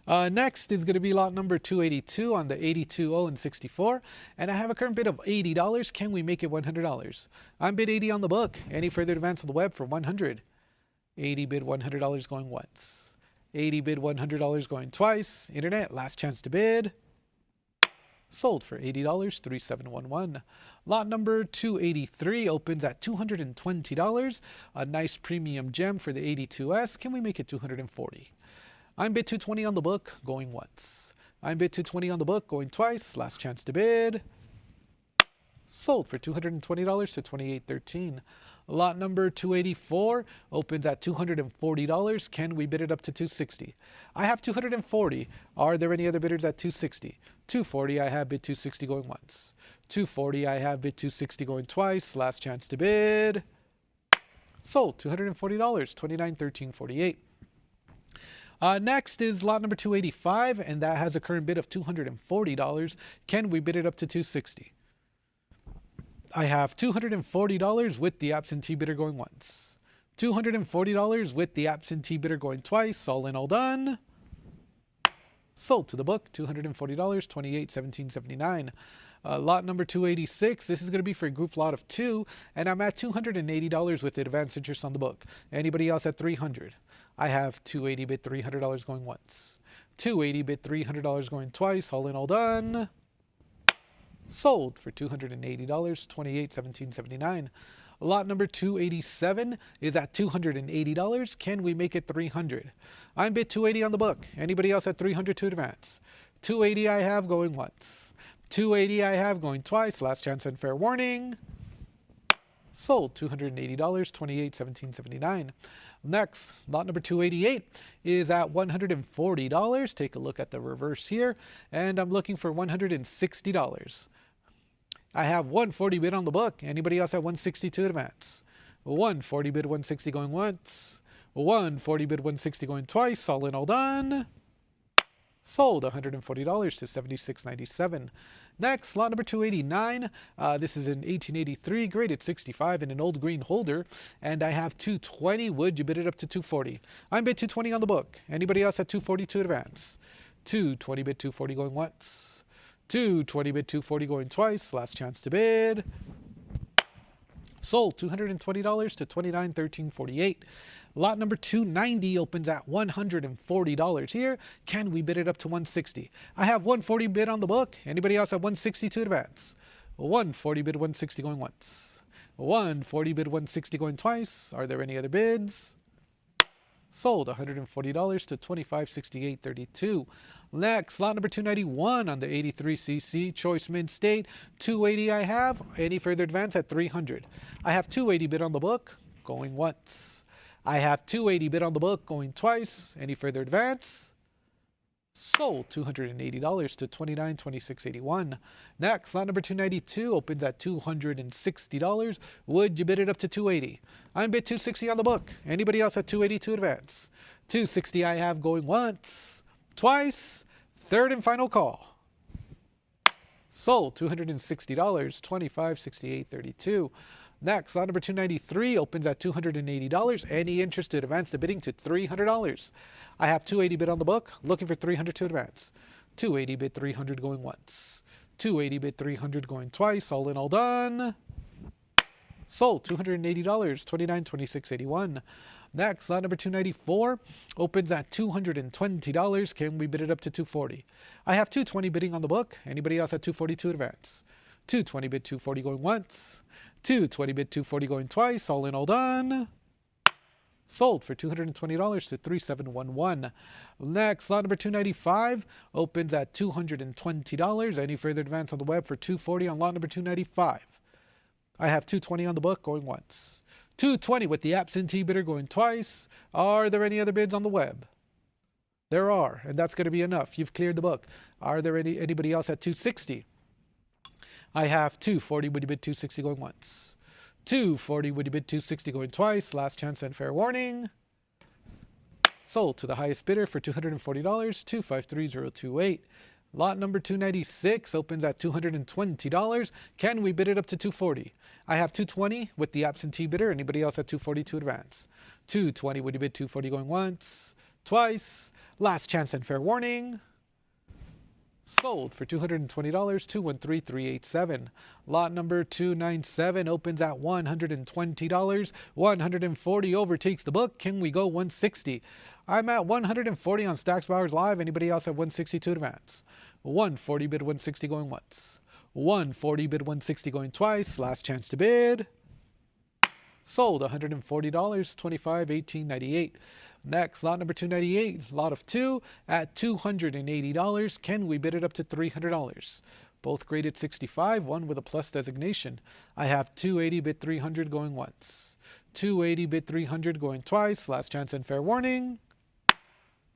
Next is going to be lot number 282 on the 82.0 and 64. And I have a current bid of $80. Can we make it $100? I'm bid 80 on the book. Any further advance on the web for 100? 80 bid $100 going once. 80 bid $100 going twice. Internet, last chance to bid. Sold for $80, 3711. Lot number 283 opens at $220. A nice premium gem for the 82S. Can we make it 240? I'm bid 220 on the book, going once. I'm bid 220 on the book, going twice. Last chance to bid. Sold for $220 to $2813. Lot number 284 opens at $240. Can we bid it up to $260? I have $240. Are there any other bidders at $260? $240 I have bid $260 going once. $240 I have bid $260 going twice. Last chance to bid. Sold. $240. 29.1348. Next is lot number 285, and that has a current bid of $240. Can we bid it up to $260? I have $240 with the absentee bidder going once. $240 with the absentee bidder going twice. All in, all done. Sold to the book. $240. 28.1779. Lot number 286. This is going to be for a group lot of 2, and I'm at $280 with the advance interest on the book. Anybody else at $300? I have 280 bid $300 going once. 280 bid $300 going twice. All in, all done. Sold for $280. 28.1779. Lot number 287 is at $280. Can we make it $300? I'm bid 280 on the book. Anybody else at $300 to advance? 280 I have going once. 280 I have going twice. Last chance and fair warning. Sold. $280. 28.1779. Next, lot number 288 is at $140. Take a look at the reverse here, and I'm looking for $160. I have 140 bid on the book. Anybody else at 160 to advance? 140 bid 160 going once. 140 bid 160 going twice. All in, all done. Sold. $140 to $76.97. Next, lot number 289. This is an 1883, graded 65 in an old green holder, and I have 220. Would you bid it up to 240? I'm bid 220 on the book. Anybody else at 240 to advance? 220 bid 240 going once. 220 bid 240 going twice. Last chance to bid. Sold. $220 to $29.1348. Lot number 290 opens at $140 here. Can we bid it up to $160? I have 140 bid on the book. Anybody else at 160 to advance? 140 bid 160 going once. 140 bid 160 going twice. Are there any other bids? Sold. $140 to $25.6832. Next, lot number 291 on the 83cc Choice Mint State. 280 I have. Any further advance at 300? I have 280 bid on the book going once. I have 280 bid on the book going twice. Any further advance? Sold. $280 to $29.2681. Next, lot number 292 opens at $260. Would you bid it up to 280? I'm bid 260 on the book. Anybody else at 280 to advance? 260 I have going once, twice, third and final call. Sold. $260. 25.6832. Next, lot number 293 opens at $280. Any interest to advance the bidding to $300. I have 280 bid on the book, looking for 300 to advance. 280 bid 300 going once. 280 bid 300 going twice. All in, all done. Sold. $280. 29.2681. Next, lot number 294 opens at $220. Can we bid it up to 240? I have 220 bidding on the book. Anybody else at 240 to advance? 220 bid 240 going once. 220 bid 240 going twice. All in, all done. Sold for $220 to $3711. Next, lot number 295 opens at $220. Any further advance on the web for 240 on lot number 295? I have 220 on the book going once. 220 with the absentee bidder going twice. Are there any other bids on the web? There are, and that's going to be enough. You've cleared the book. Are there anybody else at 260? I have 240. Would you bid 260 going once? 240. Would you bid 260 going twice? Last chance and fair warning. Sold to the highest bidder for $240. 253028. Lot number 296 opens at $220. Can we bid it up to 240? I have 220 with the absentee bidder. Anybody else at 240 to advance? 220. Would you bid 240 going once, twice? Last chance and fair warning. Sold for $220. 213387. Lot number 297 opens at $120. 140 overtakes the book. Can we go 160? I'm at 140 on Stacks Bowers Live. Anybody else at 160 to advance? 140 bid 160 going once. 140 bid 160 going twice. Last chance to bid. Sold. $140. 251898. Next, lot number 298, lot of 2 at $280. Can we bid it up to $300? Both graded 65, one with a plus designation. I have 280 bid 300 going once. 280 bid 300 going twice. Last chance and fair warning.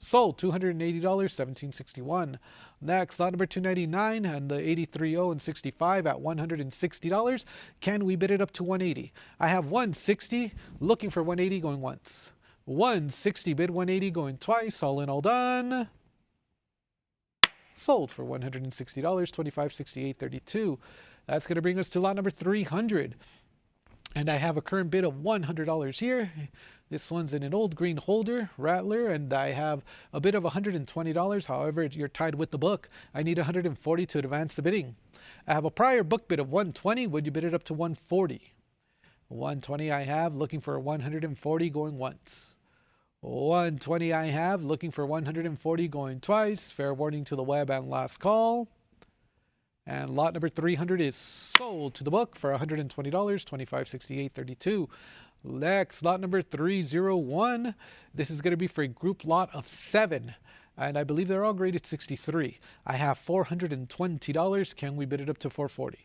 Sold $280, $17.61. Next, lot number 299 and the 83.0 and 65 at $160. Can we bid it up to 180? I have 160, looking for 180, going once. 160 bid 180, going twice. All in, all done. Sold for $160, $25.68.32. That's going to bring us to lot number 300. And I have a current bid of $100 here. This one's in an old green holder, Rattler, and I have a bid of $120. However, you're tied with the book. I need $140 to advance the bidding. I have a prior book bid of $120. Would you bid it up to $140? $120 I have, looking for $140, going once. $120 I have, looking for $140, going twice. Fair warning to the web and last call. And lot number 300 is sold to the book for $120, $25.68.32. Next, lot number 301. This is going to be for a group lot of 7. And I believe they're all graded 63. I have $420. Can we bid it up to $440?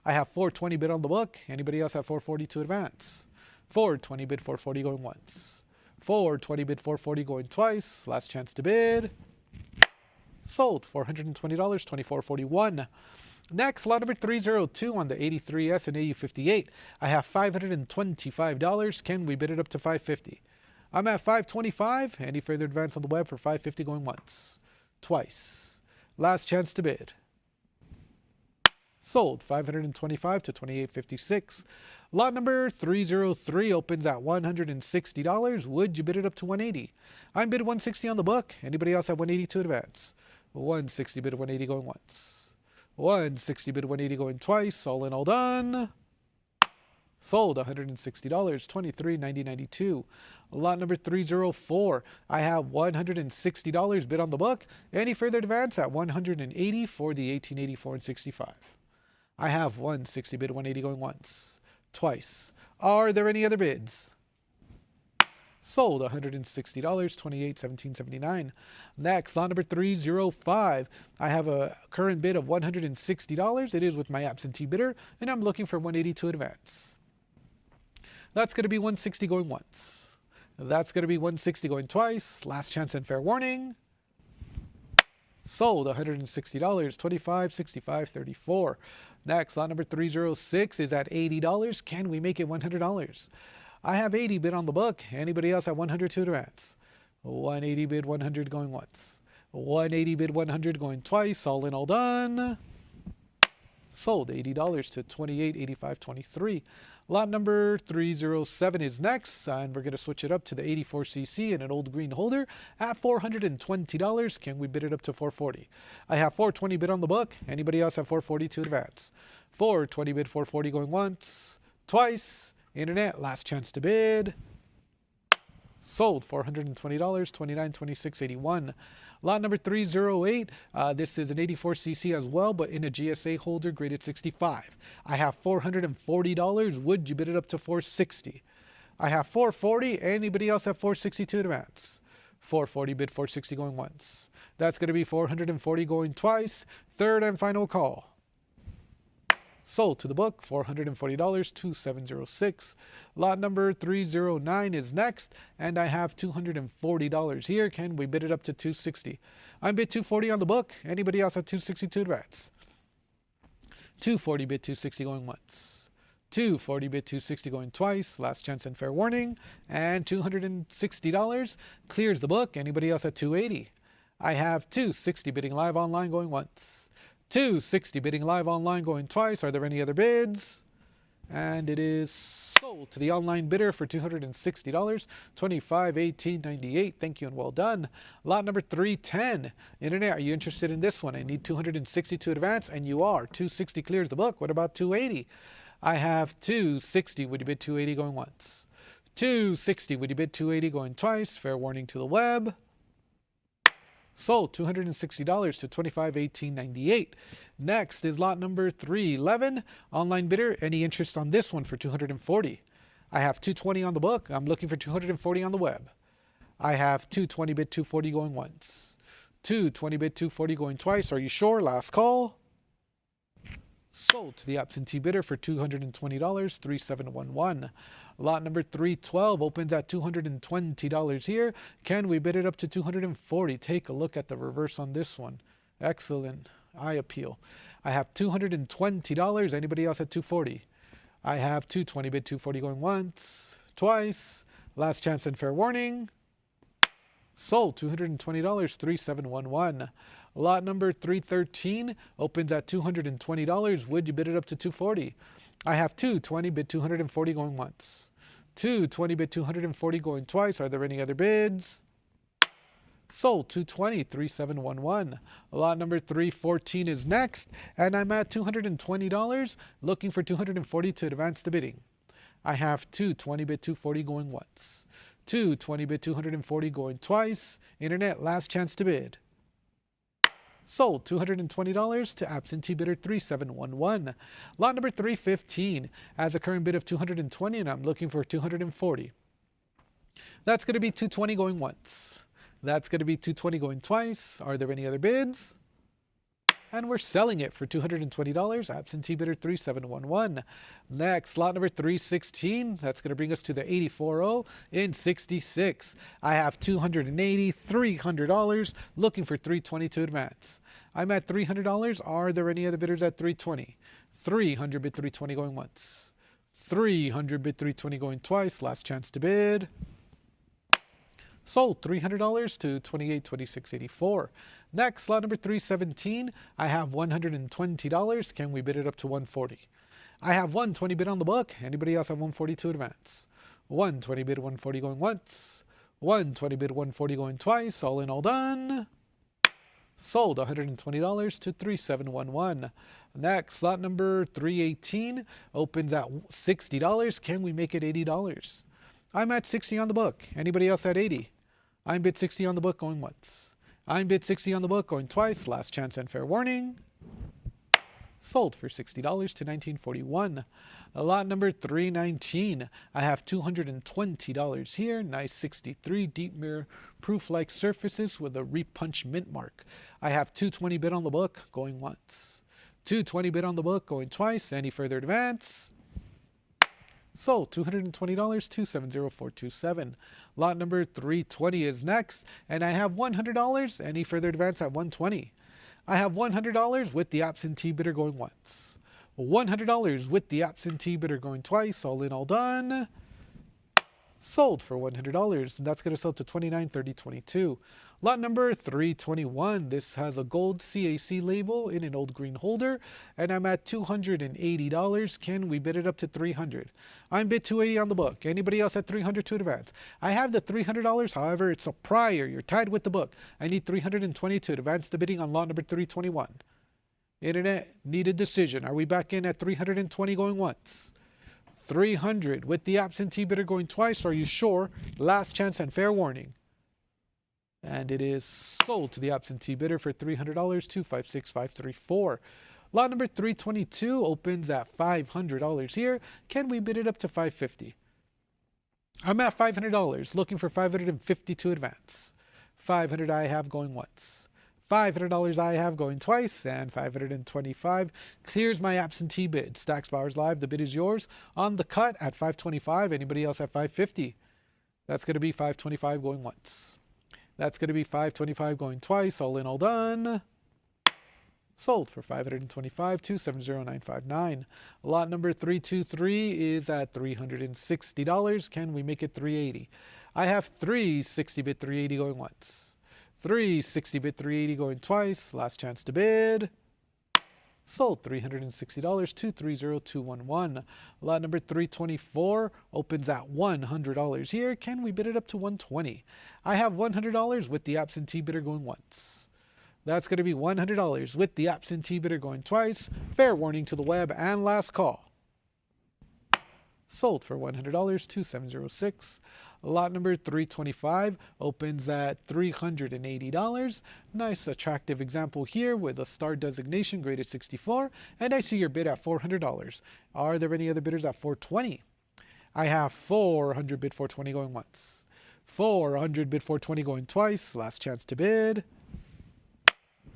I have $420 bid on the book. Anybody else have $440 to advance? $420 bid $440 going once. $420 bid $440 going twice. Last chance to bid. Sold $420, $24.41. Next, lot number 302 on the 83S and AU58. I have $525. Can we bid it up to $550? I'm at $525. Any further advance on the web for $550 going once, twice. Last chance to bid. Sold $525 to $28.56. Lot number 303 opens at $160. Would you bid it up to $180? I'm bid $160 on the book. Anybody else at $180 to advance? $160 bid $180 going once. $160 bid $180 going twice. All in, all done. Sold $160, $23.90.92. Lot number 304. I have $160 bid on the book. Any further advance at $180 for the 1884 and 65. I have $160 bid $180 going once, twice. Are there any other bids? Sold $160, $28.17.79. Next, lot number 305. I have a current bid of $160. It is with my absentee bidder, and I'm looking for $180 to advance. That's going to be $160 going once. That's going to be $160 going twice. Last chance and fair warning. Sold $160, $25.65.34. Next, lot number 306 is at $80. Can we make it $100? I have 80 bid on the book. Anybody else at 100 to advance? 180 bid 100 going once. 180 bid 100 going twice. All in, all done. Sold $80 to $28.85.23. Lot number 307 is next, and we're going to switch it up to the 84cc in an old green holder at $420. Can we bid it up to $440? I have $420 bid on the book. Anybody else have $440 to advance? $420 bid $440 going once, twice. Internet, last chance to bid. Sold $420, $29.26.81. Lot number 308. This is an 84cc as well, but in a GSA holder graded 65. I have $440. Would you bid it up to $460? I have $440. Anybody else have $460 to advance? $440 bid $460 going once. That's going to be $440 going twice. Third and final call. Sold to the book, $440, $2706. Lot number 309 is next, and I have $240 here. Can we bid it up to $260? I'm bid $240 on the book. Anybody else at $260 to advance? $240 bid $260 going once. $240 bid $260 going twice. Last chance and fair warning. And $260 clears the book. Anybody else at $280? I have $260 bidding live online going once. $260 bidding live online going twice. Are there any other bids? And it is sold to the online bidder for $260, $25.18.98. Thank you and well done. Lot number 310. Internet, are you interested in this one? I need $260 to advance, and you are. $260 clears the book. What about $280? I have $260. Would you bid $280 going once? $260. Would you bid $280 going twice? Fair warning to the web. Sold $260 to $25.18.98. Next is lot number 311. Online bidder, any interest on this one for $240? I have $220 on the book. I'm looking for $240 on the web. I have $220 bid $240 going once. $220 bid $240 going twice. Are you sure? Last call. Sold to the absentee bidder for $220, $3711. Lot number 312 opens at $220 here. Can we bid it up to $240? Take a look at the reverse on this one. Excellent. Eye appeal. I have $220. Anybody else at $240? I have 220 bid, 240 going once, twice. Last chance and fair warning. Sold, $220, 3711. Lot number 313 opens at $220. Would you bid it up to $240? I have 220 bid, 240 going once. 220 bid, 240 going twice. Are there any other bids? Sold, 220, 3711. Lot number 314 is next, and I'm at $220, looking for 240 to advance the bidding. I have 220 bid, 240 going once. 220 bid, 240 going twice. Internet, last chance to bid. Sold, $220 to absentee bidder 3711. Lot number 315 has a current bid of 220, and I'm looking for 240. That's going to be 220 going once. That's going to be 220 going twice. Are there any other bids? And we're selling it for $220, absentee bidder 3711. Next, lot number 316. That's going to bring us to the 840 in 66. I have $280, $300, looking for 320 to advance. I'm at $300. Are there any other bidders at 320? 300 bid 320 going once. 300 bid 320 going twice. Last chance to bid. Sold, $300 to $28.2684. Next, lot number 317. I have $120. Can we bid it up to $140? I have $120 bid on the book. Anybody else have $140 to advance? $120 bid, $140 going once. $120 bid, $140 going twice. All in, all done. Sold, $120 to $3711. Next, lot number 318 opens at $60. Can we make it $80? I'm at 60 on the book. Anybody else at 80? I'm bid 60 on the book going once. I'm bid 60 on the book going twice. Last chance and fair warning. Sold for $60 to $19.41. Lot number 319. I have $220 here. Nice 63 deep mirror proof-like surfaces with a repunch mint mark. I have $220 bid on the book going once. $220 bid on the book going twice. Any further advance? Sold, $220 to $70427. Lot number 320 is next, and I have $100. Any further advance at $120? I have $100 with the absentee bidder going once. $100 with the absentee bidder going twice. All in, all done. Sold for $100, and that's going to sell to $29.3022. Lot number 321. This has a gold CAC label in an old green holder, and I'm at $280. Can we bid it up to $300? I'm bid $280 on the book. Anybody else at $300 to advance? I have the $300. However, it's a prior. You're tied with the book. I need $320 to advance the bidding on lot number 321. Internet, need a decision. Are we back in at $320 going once? $300 with the absentee bidder going twice. Are you sure? Last chance and fair warning. And it is sold to the absentee bidder for $300 to $56534. Lot number 322 opens at $500 here. Can we bid it up to $550? I'm at $500, looking for $550 to advance. $500 I have going once. $500 I have going twice, and $525 clears my absentee bid. Stacks Bowers Live, the bid is yours. On the cut at $525. Anybody else at $550? That's going to be $525 going once. That's going to be $525 going twice. All in, all done. Sold for $525 to $70959. Lot number 323 is at $360. Can we make it $380? I have $360 bid, $380 going once. $360 bid, $380 going twice. Last chance to bid. Sold $360 to $30211. Lot number 324 opens at $100 here. Can we bid it up to $120? I have $100 with the absentee bidder going once. That's going to be $100 with the absentee bidder going twice. Fair warning to the web and last call. Sold for $100 to $706. Lot number 325 opens at $380. Nice attractive example here with a star designation graded 64. And I see your bid at $400. Are there any other bidders at $420? I have $400 bid $420 going once. $400 bid $420 going twice. Last chance to bid.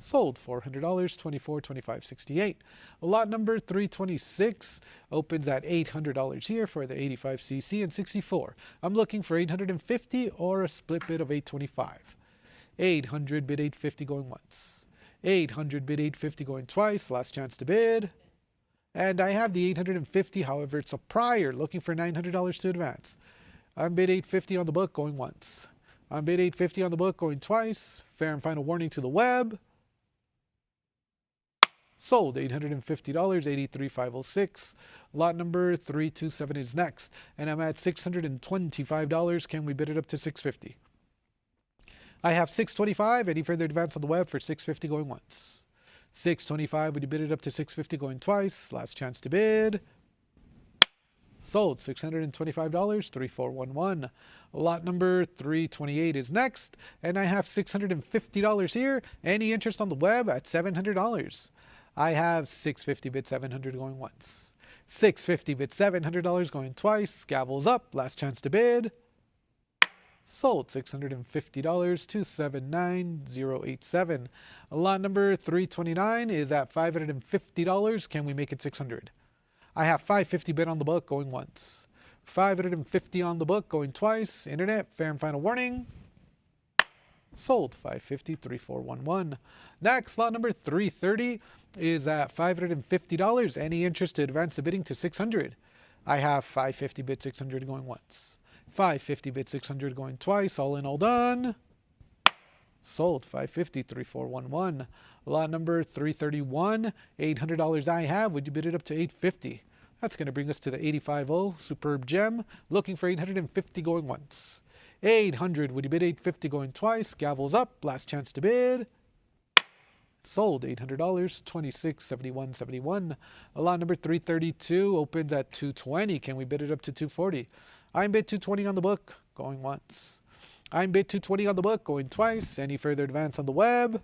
Sold $400, 24.2568. Lot number 326 opens at $800 here for the 85cc and 64. I'm looking for 850 or a split bid of 825. 800 bid 850 going once. 800 bid 850 going twice. Last chance to bid. And I have the 850, however, it's a prior, looking for $900 to advance. I'm bid 850 on the book going once. I'm bid 850 on the book going twice. Fair and final warning to the web. Sold $850, 83,506. Lot number 327 is next. And I'm at $625. Can we bid it up to $650? I have $625. Any further advance on the web for $650 going once. $625. Would you bid it up to $650 going twice? Last chance to bid. Sold $625, 3411. Lot number 328 is next. And I have $650 here. Any interest on the web at $700? I have $650 bid 700 going once. $650 bid $700 going twice. Gavels up. Last chance to bid. Sold $650, 279,087. Lot number 329 is at $550. Can we make it $600? I have $550 bid on the book going once. $550 on the book going twice. Internet, fair and final warning. Sold $550, 3411. Next, lot number 330 is at $550. Any interest to advance the bidding to $600? I have $550 bid 600 going once. $550 bid 600 going twice. All in, all done. Sold $550, 3411. Lot number 331, $800 I have. Would you bid it up to $850? That's going to bring us to the 85.0 superb gem. Looking for $850 going once. $800. Would you bid $850 going twice? Gavels up. Last chance to bid. Sold $800, 2671.71. Lot number 332 opens at $220. Can we bid it up to $240? I'm bid $220 on the book going once. I'm bid $220 on the book going twice. Any further advance on the web?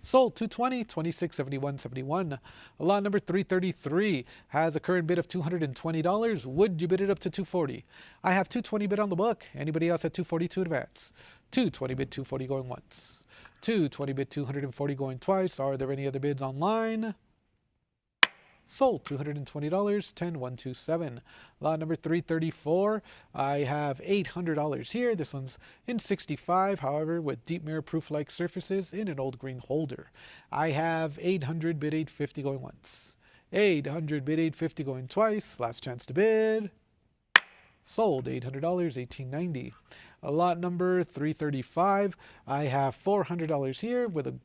Sold $220, 2671.71. Lot number 333 has a current bid of $220. Would you bid it up to $240? I have $220 bid on the book. Anybody else at $240 to advance? $220 bid $240 going once. $220 bid $240 going twice. Are there any other bids online? Sold $220, 10127. Lot number 334. I have $800 here. This one's in 65, however, with deep mirror proof like surfaces in an old green holder. I have 800 bid 850 going once. 800 bid 850 going twice. Last chance to bid. Sold $800, 1890. Lot number 335. I have $400 here with a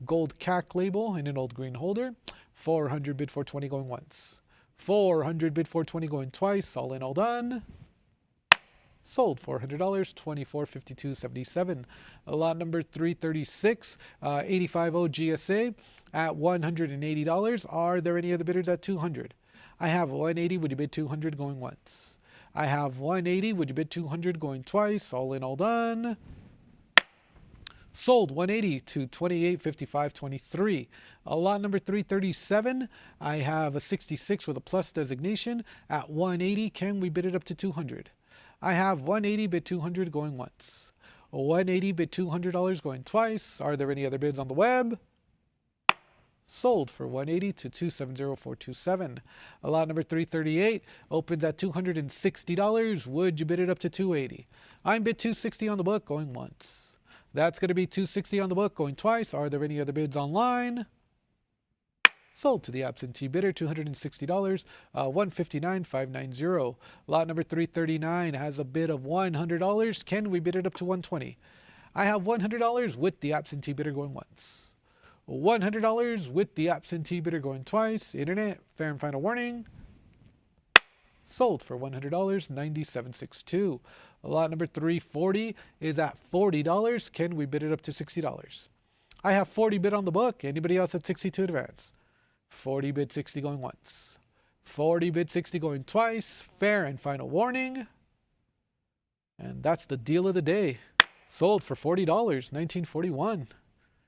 gold CAC label in an old green holder. 400 bid 420 going once. 400 bid 420 going twice. All in, all done. Sold $400, 2452.77. Lot number 336, 85.0 GSA at $180. Are there any other bidders at $200? I have 180. Would you bid 200 going once? I have 180. Would you bid 200 going twice? All in, all done. Sold 180 to 2855.23. Lot number 337. I have a 66 with a plus designation at 180. Can we bid it up to 200? I have 180 bid 200 going once. 180 bid $200 going twice. Are there any other bids on the web? Sold for 180 to 270427. Lot number 338 opens at $260. Would you bid it up to 280? I'm bid 260 on the book going once. That's going to be 260 on the book going twice. Are there any other bids online? Sold to the absentee bidder, $260, 159,590. Lot number 339 has a bid of $100. Can we bid it up to 120? I have $100 with the absentee bidder going once. $100 with the absentee bidder going twice. Internet, fair and final warning. Sold for $100, 9762. Lot number 340 is at $40. Can we bid it up to $60? I have 40 bid on the book. Anybody else at 60 to advance? 40 bid 60 going once. 40 bid 60 going twice. Fair and final warning. And that's the deal of the day. Sold for $40, 1941.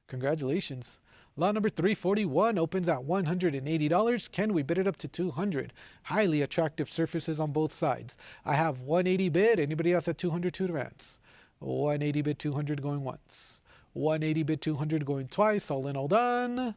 Congratulations. Lot number 341 opens at $180. Can we bid it up to $200? Highly attractive surfaces on both sides. I have 180 bid. Anybody else at 200 to advance? 180 bid 200 going once. 180 bid 200 going twice. All in, all done.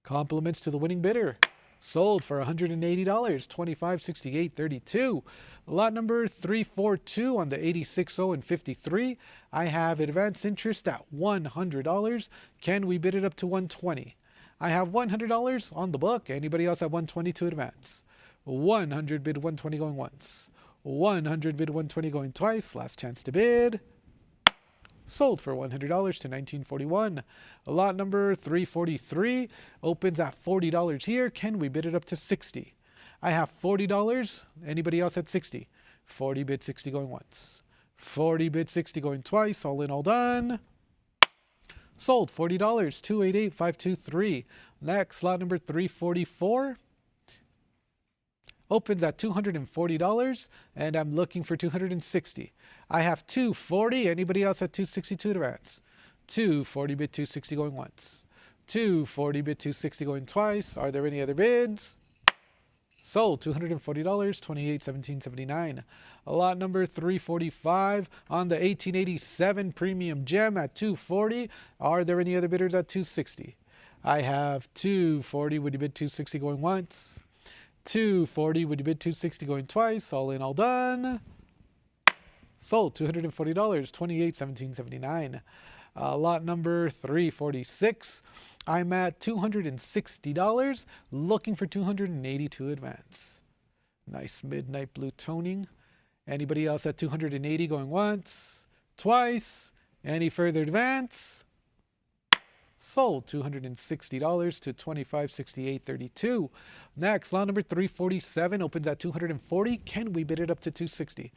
Compliments to the winning bidder. Sold for $180, 2568.32. Lot number 342 on the 86.0 and 53. I have advance interest at $100. Can we bid it up to $120? I have $100 on the book. Anybody else at $120 to advance? 100 bid 120 going once. 100 bid 120 going twice. Last chance to bid. Sold for $100 to $19.41. Lot number 343 opens at $40 here. Can we bid it up to $60? I have $40. Anybody else at $60? 40 bid 60 going once. 40 bid 60 going twice. All in, all done. Sold $40, 288,523. Next, lot number 344 opens at $240, and I'm looking for $260. I have $240. Anybody else at $260 to advance? $240 bid 260 going once. $240 bid 260 going twice. Are there any other bids? Sold $240, 2817.79. Lot number 345 on the 1887 premium gem at $240. Are there any other bidders at $260? I have $240. Would you bid $260 going once? $240. Would you bid $260 going twice? All in, all done. Sold $240, 2817.79. Lot number 346. I'm at $260, looking for $280 to advance. Nice midnight blue toning. Anybody else at $280 going once, twice? Any further advance? Sold $260 to $2568.32. Next, lot number 347 opens at $240. Can we bid it up to $260?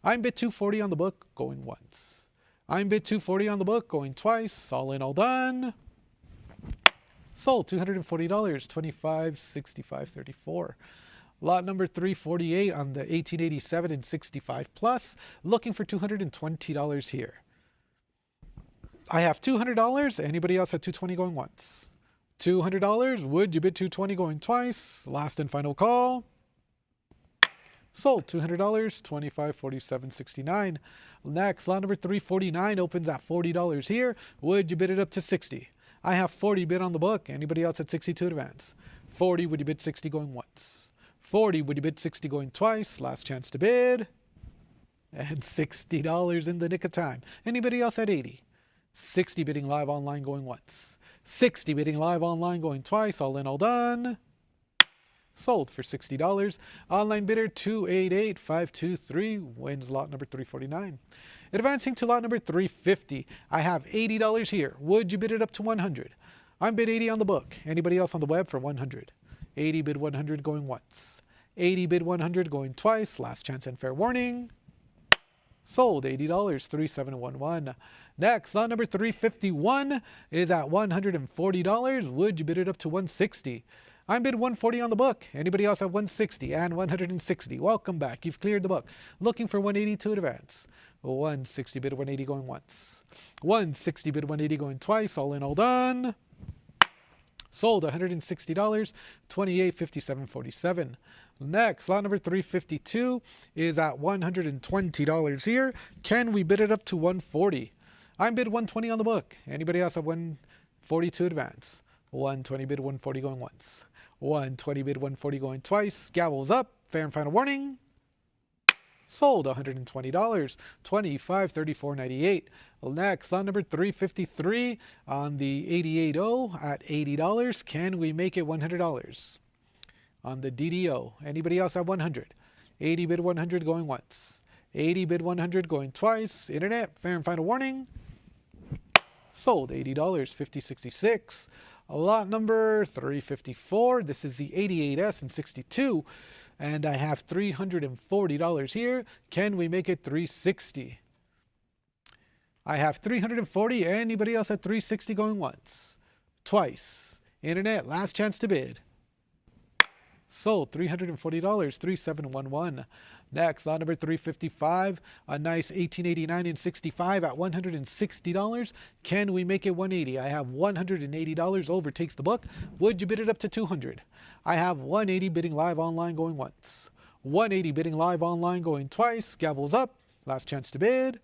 I'm bid $240 on the book, going once. I'm bid $240 on the book, going twice. All in, all done. Sold $240, $2565.34. Lot number 348 on the 1887 and 65 plus, looking for $220 here. I have $200. Anybody else at $220 going once? $200. Would you bid $220 going twice? Last and final call. Sold $200, $2547.69. Next, lot number 349 opens at $40 here. Would you bid it up to $60? I have 40 bid on the book. Anybody else at 60 to advance? 40. Would you bid 60 going once? 40. Would you bid 60 going twice? Last chance to bid. And $60 in the nick of time. Anybody else at 80? 60 bidding live online going once. 60 bidding live online going twice. All in, all done. Sold for $60. Online bidder 288523 wins lot number 349. Advancing to lot number 350. I have $80 here. Would you bid it up to $100? I'm bid 80 on the book. Anybody else on the web for $100? 80 bid 100 going once. 80 bid 100 going twice. Last chance and fair warning. Sold $80, 3711. Next, lot number 351 is at $140. Would you bid it up to $160? I'm bid $140 on the book. Anybody else at $160 and $160? Welcome back. You've cleared the book. Looking for $180 to advance. $160 bid $180 going once. $160 bid $180 going twice. All in, all done. Sold $160, $2857.47. Next, lot number 352 is at $120 here. Can we bid it up to $140? I'm bid $120 on the book. Anybody else at $140 to advance? $120 bid $140 going once. $120 bid $140 going twice. Gavels up. Fair and final warning. Sold $120, $2534.98. Next, lot number 353 on the 88.0 at $80. Can we make it $100? On the DDO. Anybody else at 100? 80 bid 100 going once. 80 bid 100 going twice. Internet, fair and final warning. Sold $80, $50.66. Lot number 354. This is the 88S and 62. And I have $340 here. Can we make it $360? I have $340. Anybody else at $360 going once? Twice. Internet, last chance to bid. Sold $340, $3711. Next, lot number 355, a nice 1889 and 65 at $160. Can we make it $180? I have $180, overtakes the book. Would you bid it up to $200? I have $180 bidding live online going once. $180 bidding live online going twice. Gavels up. Last chance to bid.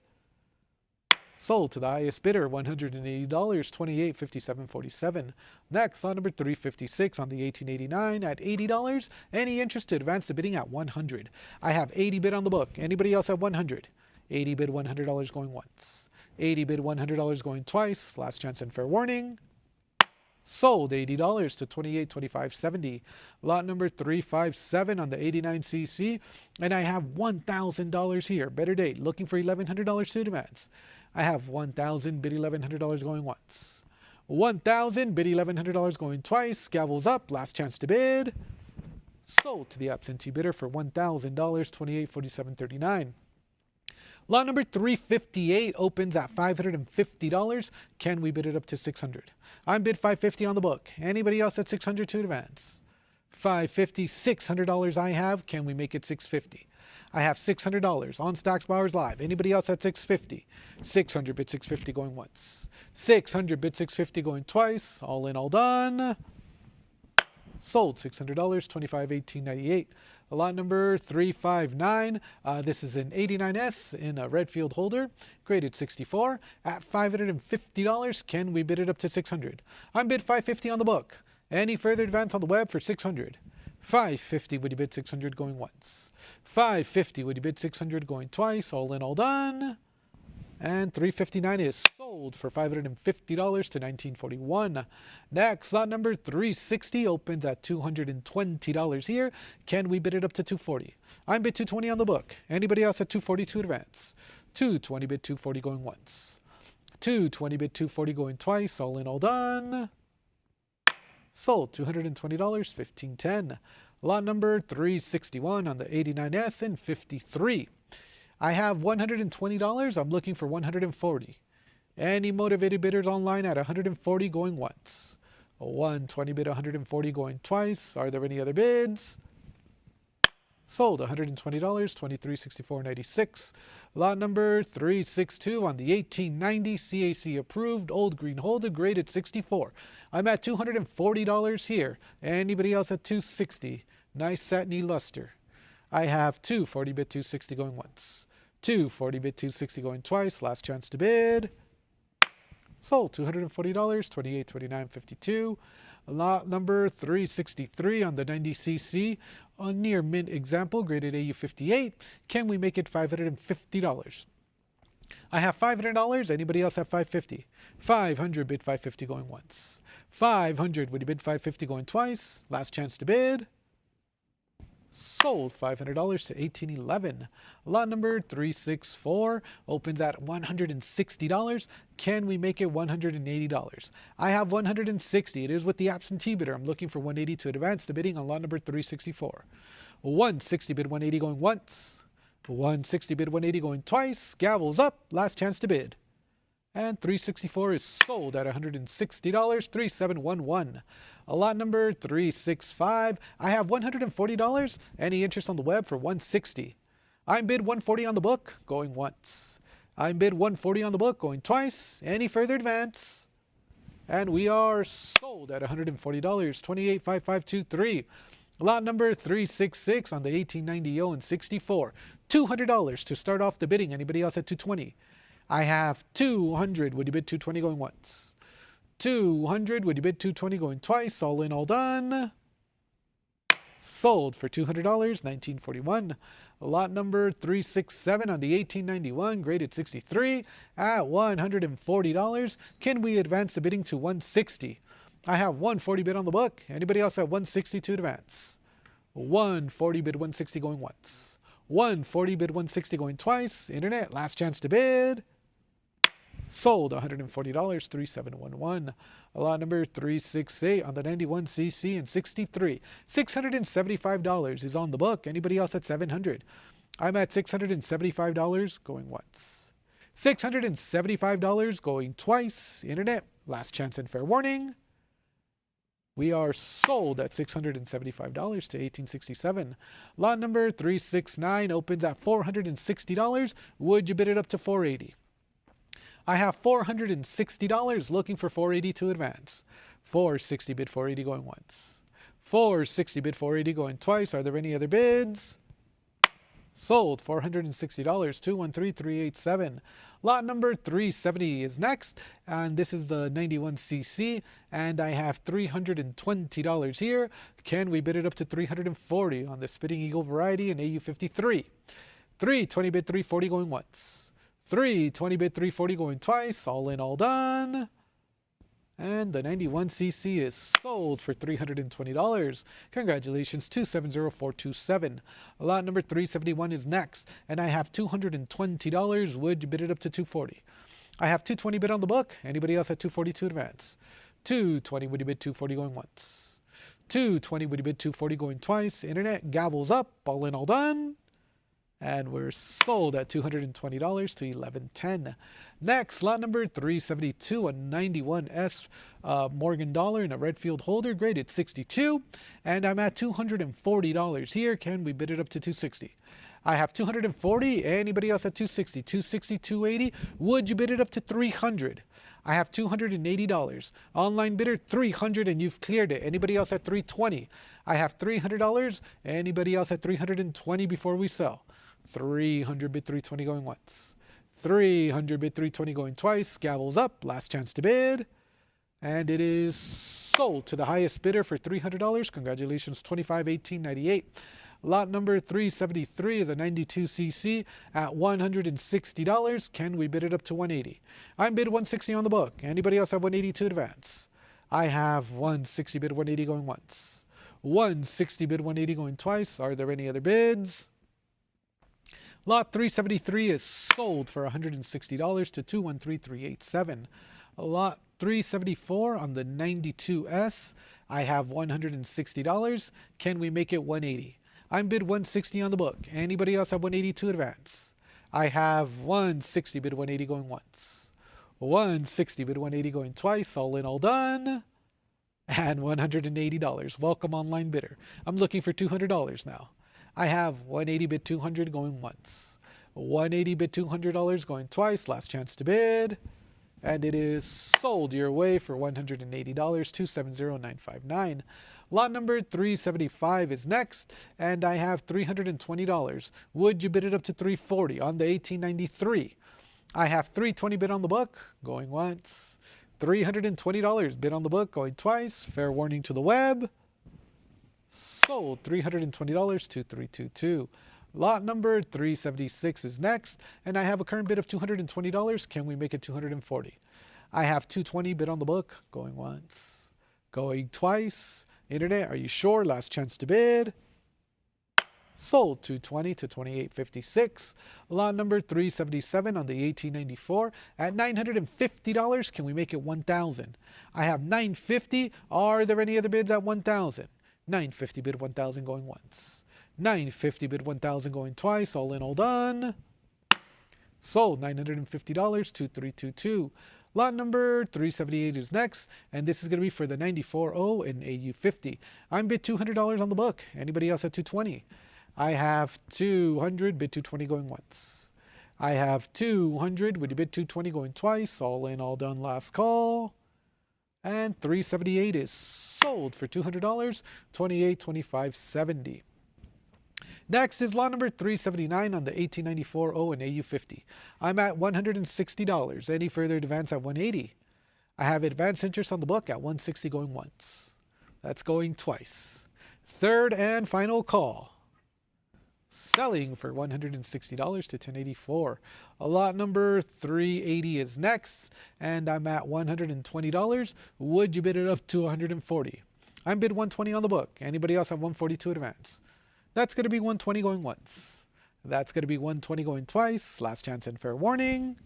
Sold to the highest bidder, $180, $28.5747. Next, lot number 356 on the 1889 at $80. Any interest to advance the bidding at $100. I have 80 bid on the book. Anybody else at $100? 80 bid $100 going once. 80 bid $100 going twice. Last chance and fair warning. Sold $80 to $28.2570. Lot number 357 on the 89cc. And I have $1,000 here. Better date. Looking for $1,100 to advance. I have $1,000 bid $1,100 going once. $1,000 bid $1,100 going twice. Gavels up. Last chance to bid. Sold to the absentee bidder for $1,000, $28.4739. Lot number 358 opens at $550. Can we bid it up to $600? I'm bid $550 on the book. Anybody else at $600 to advance? $550, $600 I have. Can we make it $650? I have $600 on Stocks Bowers Live. Anybody else at $650? $600 bid $650 going once. $600 bid $650 going twice. All in, all done. Sold $600, $25.1898. Lot number 359. This is an 89S in a Redfield holder, graded 64 at $550. Can we bid it up to $600? I'm bid $550 on the book. Any further advance on the web for $600? $550 would you bid $600 going once. $550 would you bid $600 going twice. All in, all done. And 359 is sold for $550 to $1941. Next, lot number 360 opens at $220 here. Can we bid it up to $240? I'm bid $220 on the book. Anybody else at $240 to advance? $220 bid $240 going once. $220 bid $240 going twice. All in, all done. Sold $220, $15.10. Lot number 361 on the 89S and 53. I have $120. I'm looking for $140. Any motivated bidders online at $140 going once. $120 bid $140 going twice. Are there any other bids? Sold $120, $23.6496. Lot number 362 on the 1890 CAC approved old green holder, graded 64. I'm at $240 here. Anybody else at $260? Nice satiny luster. I have $240 bid $260 going once. $240 bid $260 going twice. Last chance to bid. Sold $240, $28.2952. Lot number 363 on the 90cc, a near mint example, graded AU 58. Can we make it $550? I have $500. Anybody else have $550? $500 bid $550 going once. $500 would you bid $550 going twice. Last chance to bid. Sold $500 to $18.11. Lot number 364 opens at $160. Can we make it $180? I have $160. It is with the absentee bidder. I'm looking for $180 to advance the bidding on lot number 364. $160 bid $180 going once. $160 bid $180 going twice. Gavels up. Last chance to bid. And 364 is sold at $160, $3711. Lot number 365. I have $140. Any interest on the web for $160? I'm bid $140 on the book, going once. I'm bid $140 on the book, going twice. Any further advance? And we are sold at $140, $28.5523. Lot number 366 on the 1890 and 64. $200 to start off the bidding. Anybody else at $220? I have $200. Would you bid $220 going once? $200. Would you bid $220 going twice? All in, all done. Sold for $200, $19.41. Lot number 367 on the 1891, graded 63 at $140. Can we advance the bidding to $160? I have $140 bid on the book. Anybody else at $160 to advance? $140 bid $160 going once. $140 bid $160 going twice. Internet, last chance to bid. Sold $140, $3711. Lot number 368 on the 91cc and 63. $675 is on the book. Anybody else at $700? I'm at $675 going once. $675 going twice. Internet, last chance and fair warning. We are sold at $675 to $1867. Lot number 369 opens at $460. Would you bid it up to $480? I have $460, looking for $480 to advance. $460 bid $480 going once. $460 bid $480 going twice. Are there any other bids? Sold, $460, 213387. Lot number 370 is next, and this is the 91cc, and I have $320 here. Can we bid it up to $340 on the Spitting Eagle variety in AU53? 320 bid 340 going once. 320 bid 340 going twice. All in, all done. And the 91cc is sold for $320. Congratulations, 270427. Lot number 371 is next, and I have $220. Would you bid it up to $240? I have $220 bid on the book. Anybody else at $240 to advance? $220, would you bid $240 going once? $220, would you bid $240 going twice? Internet gavels up. All in, all done. And we're sold at $220 to $1110. Next, lot number 372, a 91S Morgan dollar in a Redfield holder, graded 62. And I'm at $240 here. Can we bid it up to $260? I have $240. Anybody else at $260? $260, $280. Would you bid it up to $300? I have $280. Online bidder, $300, and you've cleared it. Anybody else at $320? I have $300. Anybody else at $320 before we sell? 300 bid 320 going once. 300 bid 320 going twice. Gavels up. Last chance to bid. And it is sold to the highest bidder for $300. Congratulations, $2518.98. Lot number 373 is a 92cc at $160. Can we bid it up to $180? I'm bid $160 on the book. Anybody else have $180 to advance? I have $160 bid $180 going once. $160 bid $180 going twice. Are there any other bids? Lot 373 is sold for $160 to $213,387. Lot 374 on the 92S, I have $160. Can we make it $180? I'm bid $160 on the book. Anybody else have $180 to advance? I have $160 bid $180 going once. $160 bid $180 going twice. All in, all done. And $180. Welcome, online bidder. I'm looking for $200 now. I have $180 bid $200 going once. $180 bid $200 going twice. Last chance to bid. And it is sold your way for $180, $270,959. Lot number 375 is next, and I have $320. Would you bid it up to $340 on the 1893? I have $320 bid on the book, going once. $320 bid on the book, going twice. Fair warning to the web. Sold $320 to $2322. Lot number 376 is next, and I have a current bid of $220. Can we make it $240? I have $220 bid on the book, going once, going twice. Internet, are you sure? Last chance to bid. Sold $220 to $2856. Lot number 377 on the 1894 at $950. Can we make it $1,000? I have $950. Are there any other bids at $1,000? $950 bid $1,000 going once. $950 bid $1,000 going twice. All in, all done. Sold $950 $2322. Lot number 378 is next, and this is going to be for the 94O in AU50. I'm bid $200 on the book. Anybody else at $220? I have $200 bid $220 going once. I have $200 with a bid $220 going twice. All in, all done. Last call. And 378 is sold for $200, $2825.70. Next is lot number 379 on the 1894 O and AU50. I'm at $160. Any further advance at $180? I have advance interest on the book at $160 going once. That's going twice. Third and final call. Selling for $160 to $1084. Lot number 380 is next, and I'm at $120. Would you bid it up to $140? I'm bid $120 on the book. Anybody else have $140 to advance? That's going to be $120 going once. That's going to be $120 going twice. Last chance and fair warning.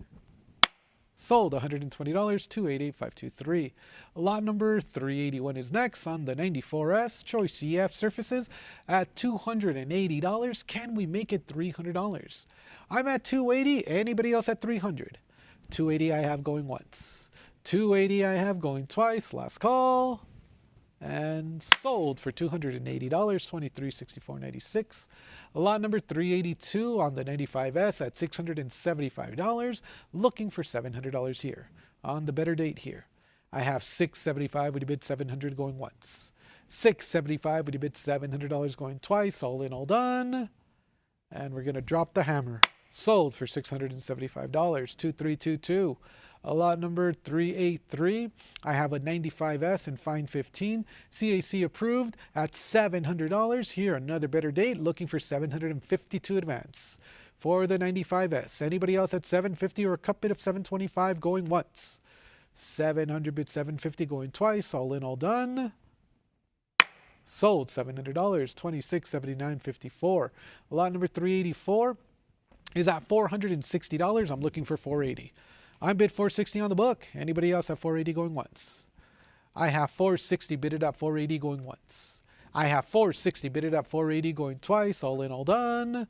Sold $120 to $88523. Lot number 381 is next on the 94S Choice CF surfaces at $280. Can we make it $300? I'm at $280. Anybody else at $300? $280 I have going once. $280 I have going twice. Last call. And sold for $280, $2364.96. Lot number 382 on the 95S at $675. Looking for $700 here on the better date here. I have $675 with a bid $700 going once. $675 with a bid $700 going twice. All in, all done. And we're going to drop the hammer. Sold for $675. 2322. Lot number 383. I have a 95S and fine 15. CAC approved at $700. Here, another better date. Looking for $750 to advance for the 95S. Anybody else at $750 or a cut bid of $725 going once? 700 bid $750 going twice. All in, all done. Sold $700. 2679.54. Lot number 384 is at $460. I'm looking for $480. I'm bid $460 on the book. Anybody else at $480 going once? I have $460 bidded at $480 going once. I have $460 bidded at $480 going twice. All in, all done.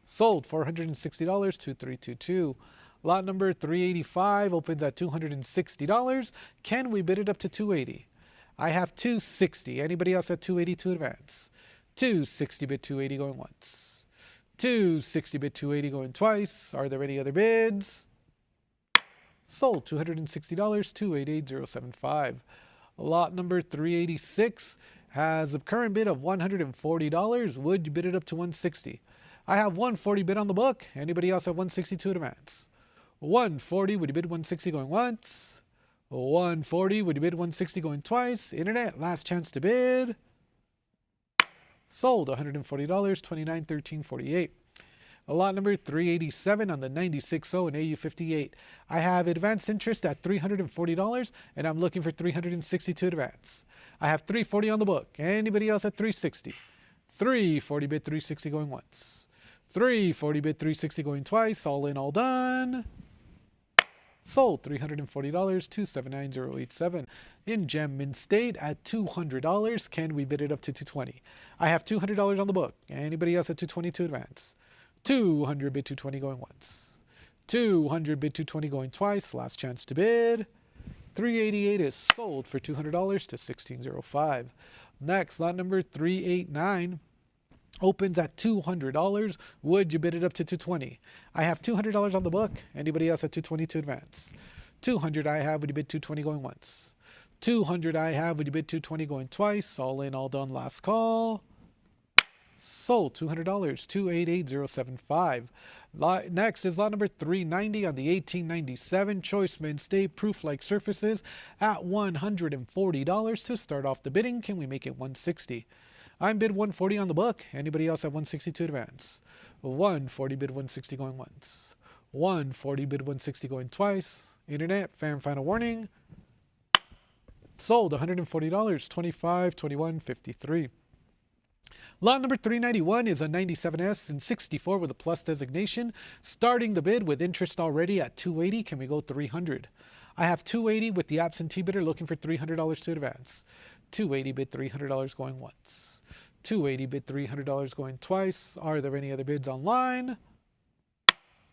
Sold $460. 2322. Lot number 385 opens at $260. Can we bid it up to $280? I have $260. Anybody else at $280 to advance? $260 bid $280 going once. $260 bid $280 going twice. Are there any other bids? Sold $260. 288075. Lot number 386 has a current bid of $140. Would you bid it up to $160? I have $140 bid on the book. Anybody else at $160 to advance? $140. Would you bid $160 going once? $140. Would you bid $160 going twice? Internet, last chance to bid. Sold $140. 291348. Lot number 387 on the 96O and AU58. I have advanced interest at $340 and I'm looking for $360 to advance. I have $340 on the book. Anybody else at $360? $340 bid $360 going once. $340 bid $360 going twice. All in, all done. Sold $340. 279087. In Gem Mint State at $200. Can we bid it up to $220? I have $200 on the book. Anybody else at $220 to advance? $200 bid $220 going once. $200 bid $220 going twice. Last chance to bid. $388 is sold for $200 to $1605. Next, lot number 389 opens at $200. Would you bid it up to $220? I have $200 on the book. Anybody else at $220 to advance? $200 I have. Would you bid $220 going once? $200 I have. Would you bid $220 going twice? All in, all done. Last call. Sold $200. 288075. Next is lot number 390 on the 1897 Choice Mint State Proof-like surfaces at $140 to start off the bidding. Can we make it $160? I'm bid $140 on the book. Anybody else at $160 to advance? $140 bid $160 going once. $140 bid $160 going twice. Internet, fair and final warning. Sold $140. 2521.53. Lot number 391 is a 97S and 64 with a plus designation. Starting the bid with interest already at $280. Can we go $300? I have $280 with the absentee bidder looking for $300 to advance. $280 bid $300 going once. $280 bid $300 going twice. Are there any other bids online?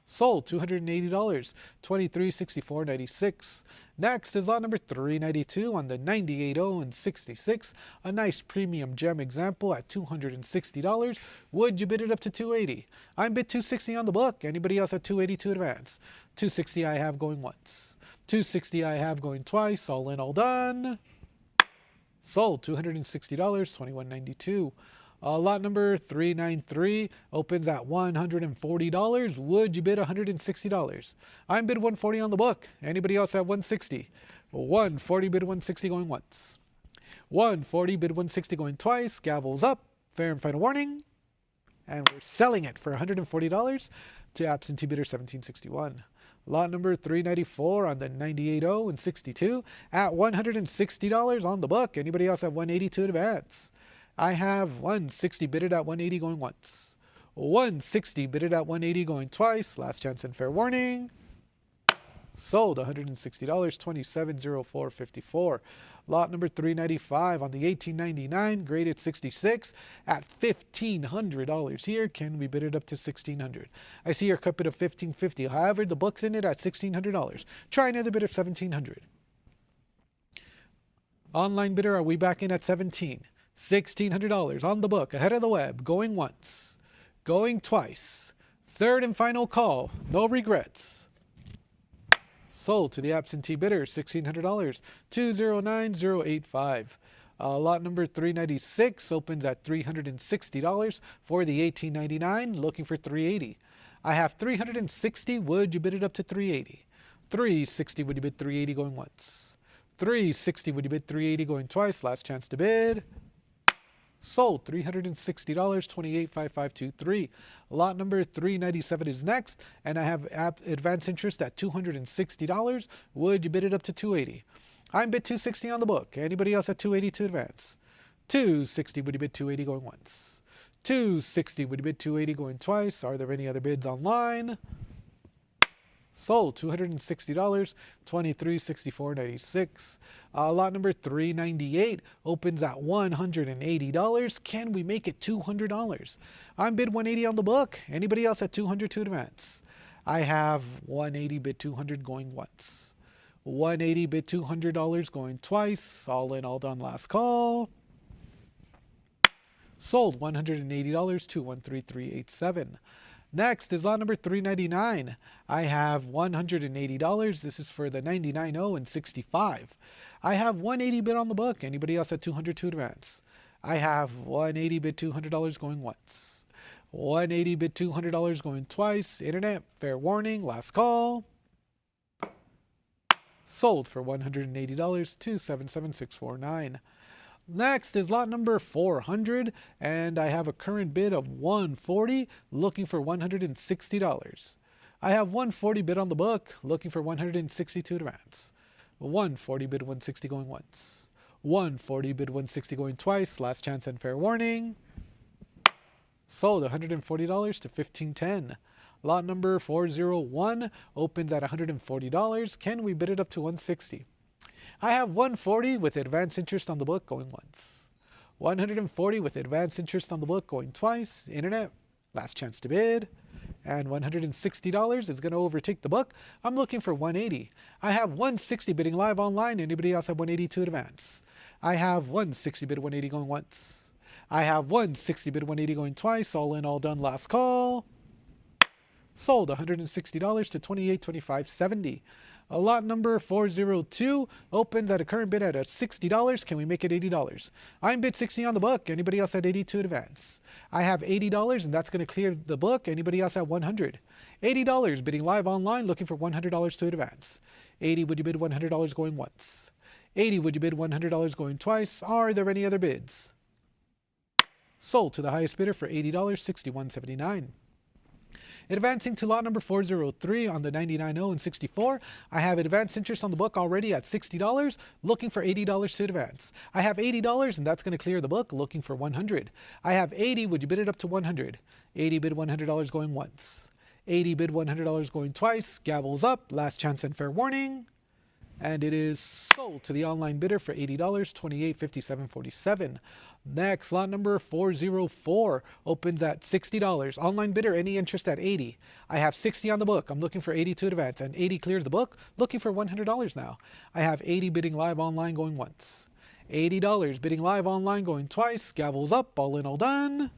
Sold $280. 2364.96. Next is lot number 392 on the 98O and 66. A nice premium gem example at $260. Would you bid it up to $280? I'm bid $260 on the book. Anybody else at $280 to advance? $260 I have going once. $260 I have going twice. All in, all done. Sold $260. 2192. Lot number 393 opens at $140. Would you bid $160? I'm bid $140 on the book. Anybody else at $160? $140 bid $160 going once. $140 bid $160 going twice. Gavels up. Fair and final warning. And we're selling it for $140 to absentee bidder 1761. Lot number 394 on the 98O and 62 at $160 on the book. Anybody else at $180 to advance? I have $160 bidded at $180 going once. $160 bidded at $180 going twice. Last chance and fair warning. Sold $160. 2704.54. Lot number 395 on the 1899 graded 66 at $1,500 here. Can we bid it up to $1,600? I see your cut bid of $1,550. However, the book's in it at $1,600. Try another bid of $1,700. Online bidder, are we back in at $1,700? $1,600 on the book, ahead of the web, going once, going twice. Third and final call, no regrets. Sold to the absentee bidder, $1,600, 209085. Lot number 396 opens at $360 for the 1899, looking for 380. I have 360. Would you bid it up to 380? 360. Would you bid 380 going once? 360. Would you bid 380 going twice? Last chance to bid. Sold. $360, 285523. Lot number 397 is next, and I have advance interest at $260. Would you bid it up to 280? I'm bid 260 on the book. Anybody else at 280 to advance? 260. Would you bid 280 going once? 260. Would you bid 280 going twice? Are there any other bids online? Sold. $260, 2364.96. Lot number 398 opens at $180. Can we make it $200? I'm bid 180 on the book. Anybody else at 200 to advance? I have 180 bid 200 going once. 180 bid $200 going twice. All in, all done, last call. Sold. $180, 213387. Next is lot number 399. I have $180. This is for the 99.0 and 65. I have 180 bid on the book. Anybody else at 200 to advance? I have 180 bid $200 going once. 180 bid $200 going twice. Internet, fair warning, last call. Sold for $180, 277649. Next is lot number 400, and I have a current bid of $140, looking for $160. I have 140 bid on the book, looking for 162 to advance. 140 bid 160 going once. 140 bid 160 going twice. Last chance and fair warning. Sold. $140 to $1510. Lot number 401 opens at $140. Can we bid it up to 160? I have 140 with advance interest on the book going once. 140 with advance interest on the book going twice. Internet, last chance to bid. And $160 is going to overtake the book. I'm looking for 180. I have 160 bidding live online. Anybody else have 180 to advance? I have 160 bid 180 going once. I have 160 bid 180 going twice. All in, all done, last call. Sold. $160 to $2825.70. Lot number 402 opens at a current bid at $60. Can we make it $80? I'm bid 60 on the book. Anybody else at 80 to advance? I have $80, and that's going to clear the book. Anybody else at 100? $80 bidding live online, looking for $100 to advance. 80, would you bid $100 going once? 80, would you bid $100 going twice? Are there any other bids? Sold to the highest bidder for $80, $61.79. Advancing to lot number 403 on the 99.0 and 64, I have advanced interest on the book already at $60, looking for $80 to advance. I have $80, and that's going to clear the book, looking for $100. I have 80, would you bid it up to 100? 80 bid $100 going once. 80 bid $100 going twice. Gavels up, last chance and fair warning. And it is sold to the online bidder for $80, $28.57.47. Next, lot number 404 opens at $60. Online bidder, any interest at 80. I have 60 on the book. I'm looking for 80 to advance, and 80 clears the book, looking for $100 now. I have 80 bidding live online going once. $80 bidding live online going twice. Gavels up, all in, all done.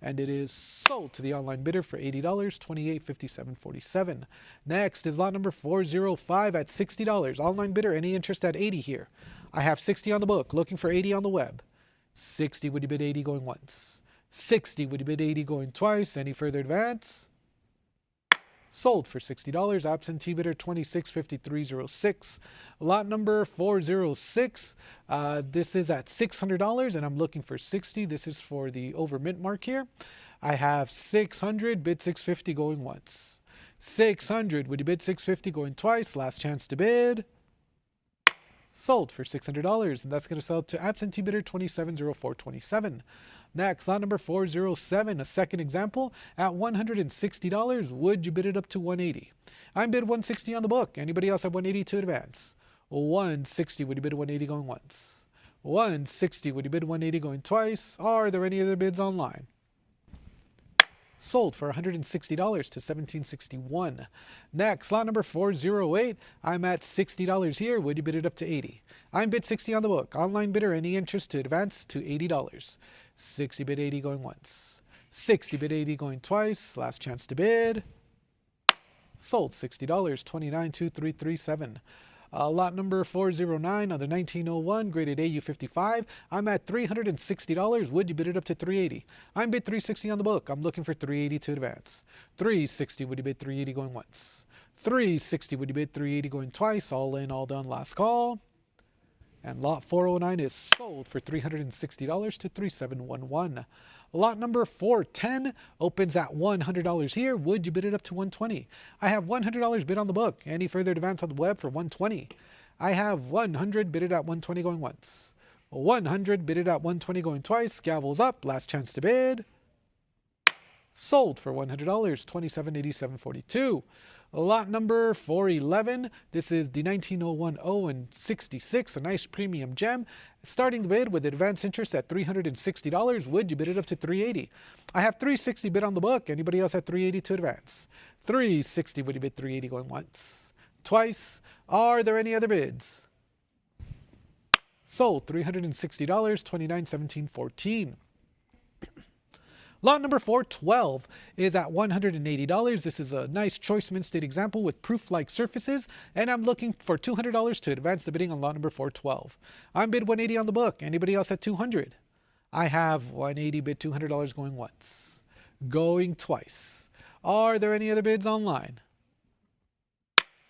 And it is sold to the online bidder for $80, $28.57.47. Next is lot number 405 at $60. Online bidder, any interest at 80 here. I have 60 on the book, looking for 80 on the web. 60, would you bid 80 going once? 60, would you bid 80 going twice? Any further advance? Sold for $60. Absentee bidder 2653.06. Lot number 406. This is at $600, and I'm looking for 60. This is for the over mint mark here. I have 600, bid 650 going once. 600, would you bid 650 going twice? Last chance to bid. Sold for $600, and that's going to sell to absentee bidder 2704.27. Next, lot number 407, a second example at $160. Would you bid it up to 180? I'm bid 160 on the book. Anybody else have 180 to advance? 160, would you bid 180 going once? 160, would you bid 180 going twice? Are there any other bids online? Sold for $160 to $17.61. Next, lot number 408. I'm at $60 here. Would you bid it up to 80? I'm bid 60 on the book. Online bidder, any interest to advance to $80. 60 bid 80 going once. 60 bid 80 going twice. Last chance to bid. Sold $60, $29.2337. Lot number 409 on the 1901 graded AU55. I'm at $360. Would you bid it up to $380? I'm bid $360 on the book. I'm looking for $380 to advance. $360. Would you bid $380 going once? $360. Would you bid $380 going twice? All in, all done. Last call. And lot 409 is sold for $360 to 3711. Lot number 410 opens at $100 here. Would you bid it up to $120? I have $100 bid on the book. Any further advance on the web for $120? I have $100 bidded at $120 going once. $100 bidded at $120 going twice. Gavels up. Last chance to bid. Sold for $100, $27.87.42. Lot number 411. This is the 1901 0 and 66, a nice premium gem. Starting the bid with advance interest at $360. Would you bid it up to $380? I have $360 bid on the book. Anybody else at $380 to advance? $360. Would you bid $380 going once? Twice? Are there any other bids? Sold $360, $29.17.14. Lot number 412 is at $180. This is a nice choice mint state example with proof-like surfaces, and I'm looking for $200 to advance the bidding on lot number 412. I'm bid $180 on the book. Anybody else at $200? I have $180 bid $200 going once, going twice. Are there any other bids online?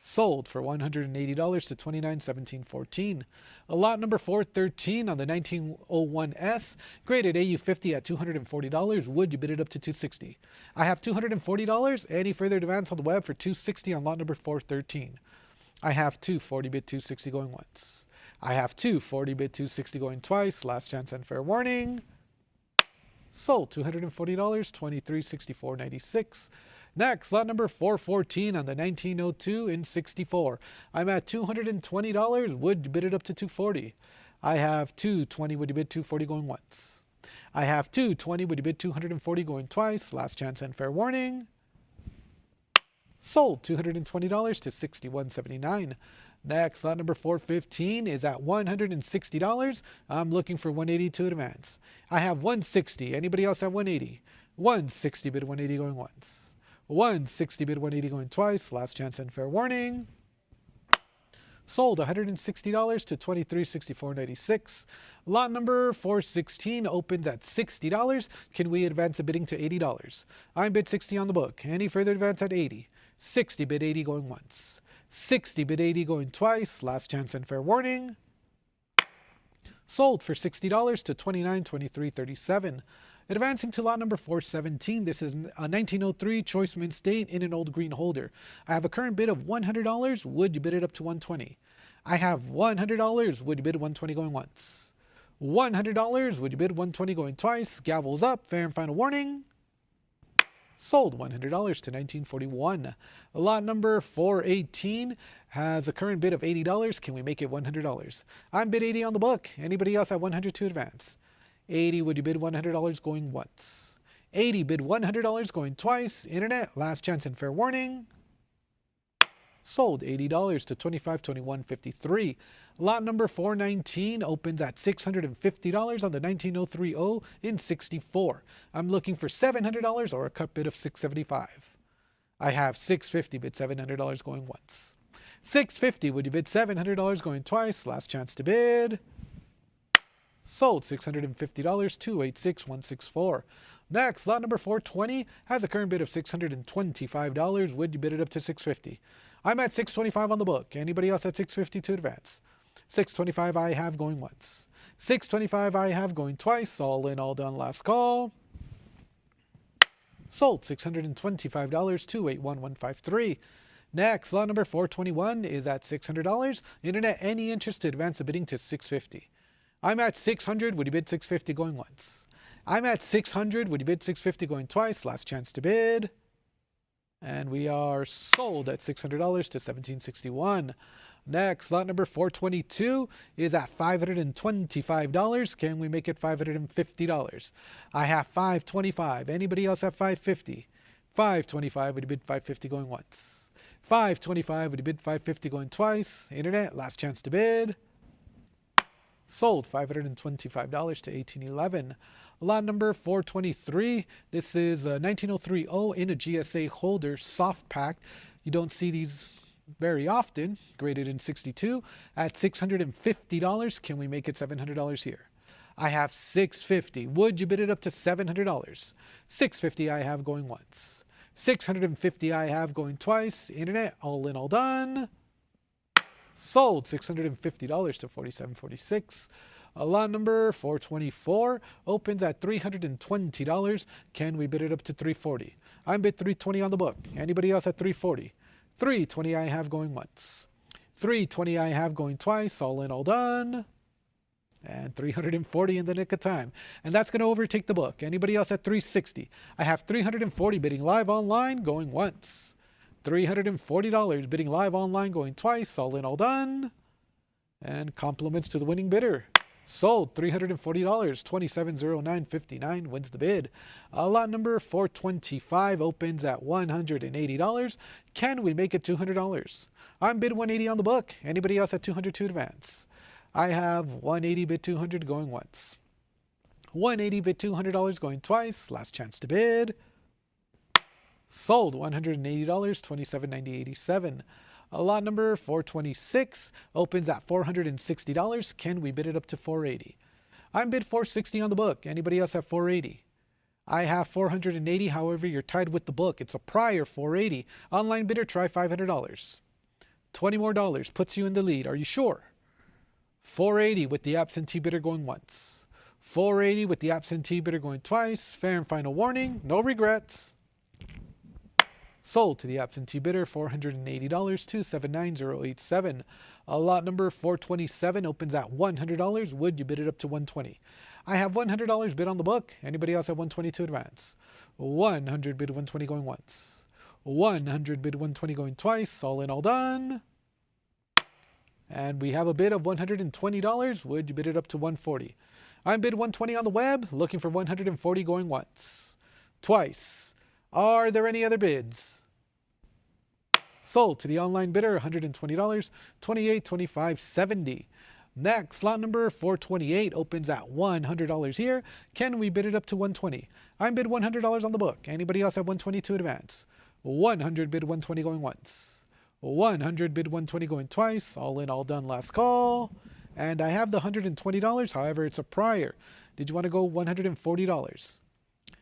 Sold for $180 to $29.17.14. Lot number 413 on the 1901S, graded AU50 at $240. Would you bid it up to $260? I have $240. Any further advance on the web for $260 on lot number 413? I have $240 bid $260 going once. I have $240 bid $260 going twice. Last chance and fair warning. Sold $240, $23.64.96. Next, lot number 414 on the 1902 in 64. I'm at $220. Would you bid it up to $240? I have $220. Would you bid $240 going once? I have $220. Would you bid $240 going twice? Last chance and fair warning. Sold $220 to $61.79. Next, lot number 415 is at $160. I'm looking for $180 to advance. I have $160. Anybody else at $180? $160 bid $180 going once. $160 bid $180 going twice. Last chance and fair warning. Sold $160 to $23.64.96. Lot number 416 opens at $60. Can we advance the bidding to $80? I'm bid $60 on the book. Any further advance at $80? $60 bid $80 going once. $60 bid $80 going twice. Last chance and fair warning. Sold for $60 to $29.23.37. Advancing to lot number 417, this is a 1903 Choice Mint State in an old green holder. I have a current bid of $100. Would you bid it up to $120? I have $100. Would you bid $120 going once? $100. Would you bid $120 going twice? Gavels up. Fair and final warning. Sold $100 to $19.41. Lot number 418 has a current bid of $80. Can we make it $100? I'm bid $80 on the book. Anybody else at $100 to advance? $80. Would you bid $100 going once? $80. Bid $100 going twice. Internet. Last chance and fair warning. Sold $80 to $25.21.53. Lot number 419 opens at $650 on the 1903 0 in 64. I'm looking for $700 or a cut bid of $675. I have $650 bid $700 going once. $650. Would you bid $700 going twice? Last chance to bid. Sold $650 $286.164. Next, lot number 420 has a current bid of $625. Would you bid it up to $650? I'm at $625 on the book. Anybody else at $650 to advance? $625 I have going once. $625 I have going twice. All in, all done. Last call. Sold $625 $281.153. Next, lot number 421 is at $600. Internet, any interest to advance the bidding to $650? I'm at $600. Would you bid $650 going once? I'm at $600. Would you bid $650 going twice? Last chance to bid. And we are sold at $600 to $1761. Next, lot number 422 is at $525. Can we make it $550? I have $525. Anybody else at $550? $525. Would you bid $550 going once? $525. Would you bid $550 going twice? Internet, last chance to bid. Sold $525 to $1811. Lot number 423. This is a 1903 0 in a GSA holder, soft pack. You don't see these very often, graded in 62 at $650. Can we make it $700 here? I have $650. Would you bid it up to $700? $650 I have going once. $650 I have going twice. Internet, all in, all done. Sold $650 to $47.46. Lot number 424 opens at $320. Can we bid it up to $340? I'm bid $320 on the book. Anybody else at $340? $320 I have going once. $320 I have going twice. All in, all done. And $340 in the nick of time. And that's going to overtake the book. Anybody else at $360? I have $340 bidding live online going once. $340 bidding live online going twice. All in, all done. And compliments to the winning bidder. Sold $340, $27.0959 wins the bid. Lot number 425 opens at $180. Can we make it $200? I'm bid $180 on the book. Anybody else at $200 to advance? I have $180 bid $200 going once. $180 bid $200 going twice. Last chance to bid. Sold $180, $27.9087. Lot number 426 opens at $460. Can we bid it up to $480? I'm bid $460 on the book. Anybody else at $480? I have $480. However, you're tied with the book. It's a prior $480. Online bidder, try $500. $20 more puts you in the lead. Are you sure? $480 with the absentee bidder going once. $480 with the absentee bidder going twice. Fair and final warning. No regrets. Sold to the absentee bidder, $480, $279,087. Lot number 427 opens at $100. Would you bid it up to $120? I have $100 bid on the book. Anybody else at $120 to advance? $100 bid $120 going once. $100 bid $120 going twice. All in, all done. And we have a bid of $120. Would you bid it up to $140? I'm bid $120 on the web, looking for $140 going once. Twice. Are there any other bids? Sold to the online bidder, $120, $28.2570. Next, lot number 428 opens at $100 here. Can we bid it up to $120? I'm bid $100 on the book. Anybody else at $120 to advance? $100 bid $120 going once. $100 bid $120 going twice. All in, all done, last call. And I have the $120. However, it's a prior. Did you want to go $140?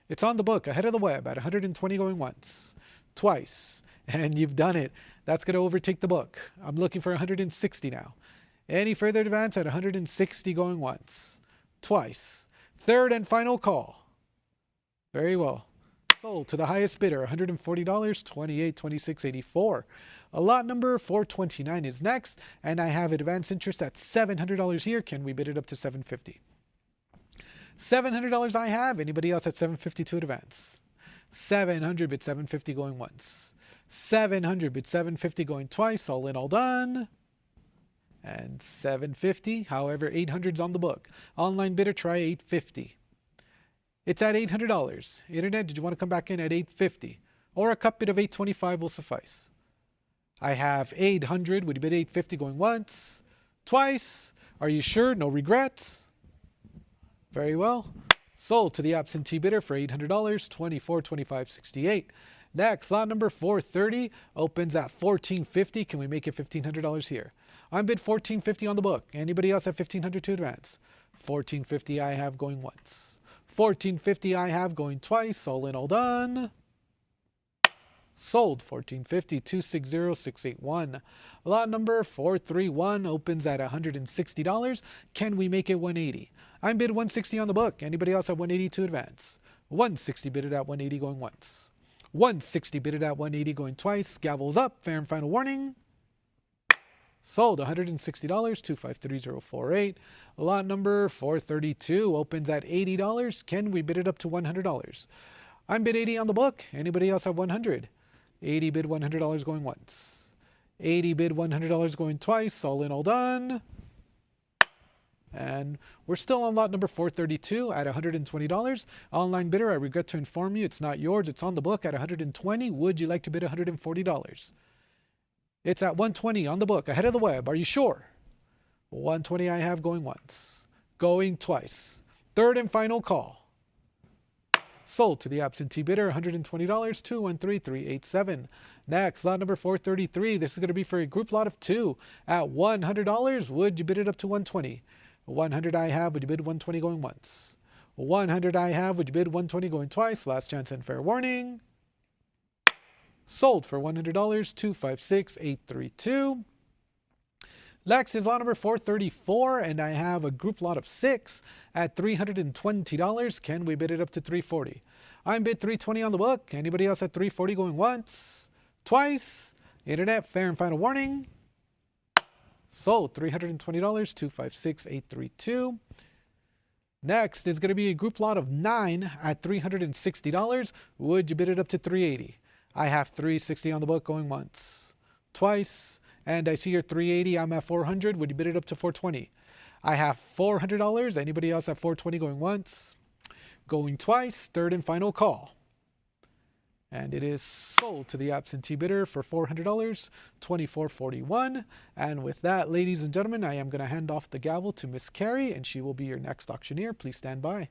It's on the book, ahead of the web, at $120 going once. Twice. And you've done it. That's going to overtake the book. I'm looking for $160 now. Any further advance at $160 going once. Twice. Third and final call. Very well. Sold to the highest bidder, $140, $28.2684. Lot number 429 is next, and I have advance interest at $700 here. Can we bid it up to $750? $700 I have. Anybody else at $750 to advance? $700 bid $750 going once. $700 bid $750 going twice. All in, all done. And $750. However, $800's on the book. Online bidder, try $850. It's at $800. Internet, did you want to come back in at $850? Or a cup bid of $825 will suffice. I have $800. Would you bid $850 going once? Twice? Are you sure? No regrets? Very well. Sold to the absentee bidder for $800, $24.2568. Next, lot number 430 opens at $1450. Can we make it $1,500 here? I'm bid $1450 on the book. Anybody else at $1,500 to advance? $1450 I have going once. $1450 I have going twice. All in, all done. Sold $1450, $260,681. Lot number 431 opens at $160. Can we make it $180? I'm bid $160 on the book. Anybody else at $180 to advance? $160 bidded at $180 going once. $160 bidded at $180 going twice. Gavels up. Fair and final warning. Sold $160, $253,048. Lot number 432 opens at $80. Can we bid it up to $100? I'm bid $80 on the book. Anybody else at $100? $80 bid $100 going once. $80 bid $100 going twice. All in, all done. And we're still on lot number 432 at $120. Online bidder, I regret to inform you, it's not yours. It's on the book at $120. Would you like to bid $140? It's at $120 on the book, ahead of the web. Are you sure? $120 I have going once. Going twice. Third and final call. Sold to the absentee bidder, $120, $213,387. Next, lot number 433. This is going to be for a group lot of 2 at $100. Would you bid it up to 120? 100 I have. Would you bid 120 going once? 100 I have. Would you bid 120 going twice? Last chance and fair warning. Sold for $100. 256832. Next is lot number 434, and I have a group lot of 6 at $320. Can we bid it up to 340? I'm bid 320 on the book. Anybody else at 340 going once? Twice? Internet, fair and final warning. Sold $320. 256832. Next is going to be a group lot of 9 at $360. Would you bid it up to 380? I have 360 on the book going once. Twice? And I see your 380. I'm at 400. Would you bid it up to 420? I have $400. Anybody else at 420 going once? Going twice. Third and final call. And it is sold to the absentee bidder for $400, $24.41. And with that, ladies and gentlemen, I am going to hand off the gavel to Miss Carrie, and she will be your next auctioneer. Please stand by.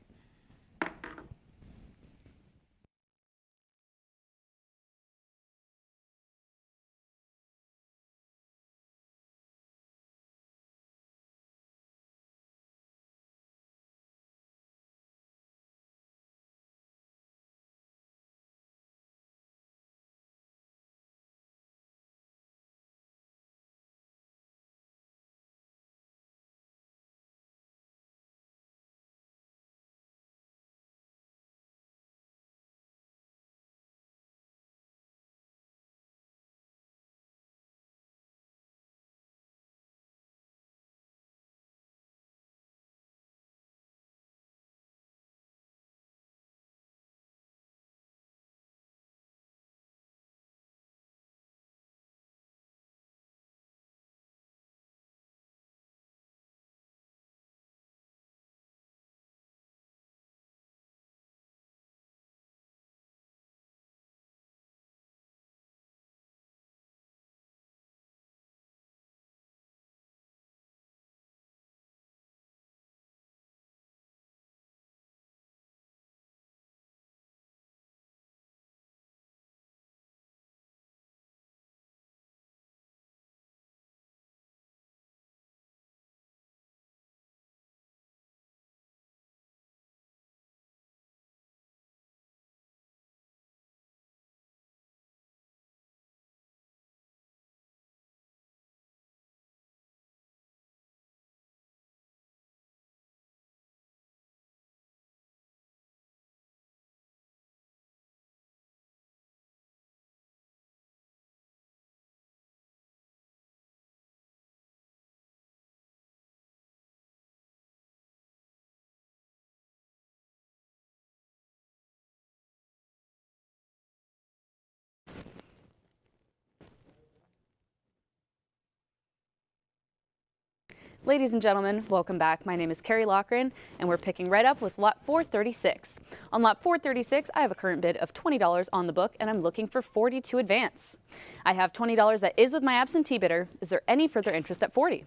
Ladies and gentlemen, welcome back. My name is Carrie Loughran, and we're picking right up with lot 436. On lot 436, I have a current bid of $20 on the book, and I'm looking for 40 to advance. I have $20 that is with my absentee bidder. Is there any further interest at 40?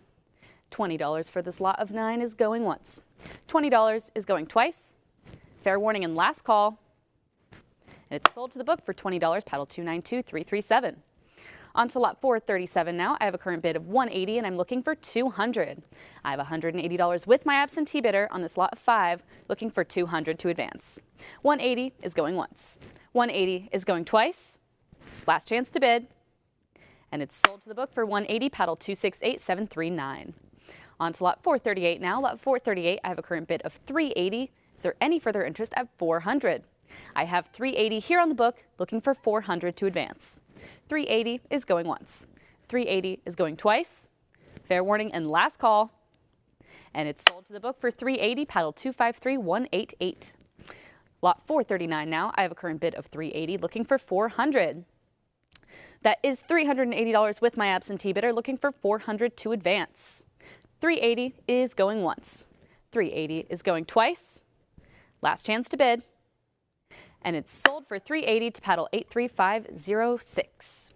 $20 for this lot of 9 is going once. $20 is going twice. Fair warning and last call. And it's sold to the book for $20, paddle 292337. On to lot 437 now. I have a current bid of $180 and I'm looking for $200. I have $180 with my absentee bidder on this lot of 5, looking for $200 to advance. $180 is going once. $180 is going twice. Last chance to bid. And it's sold to the book for $180, paddle 268739. On to lot 438 now. Lot 438, I have a current bid of $380. Is there any further interest at $400? I have $380 here on the book, looking for $400 to advance. $380 is going once. $380 is going twice. Fair warning and last call. And it's sold to the book for $380, paddle 253188. Lot 439 now. I have a current bid of $380, looking for $400. That is $380 with my absentee bidder, looking for $400 to advance. $380 is going once. $380 is going twice. Last chance to bid. And it's sold for $380 to paddle 83506.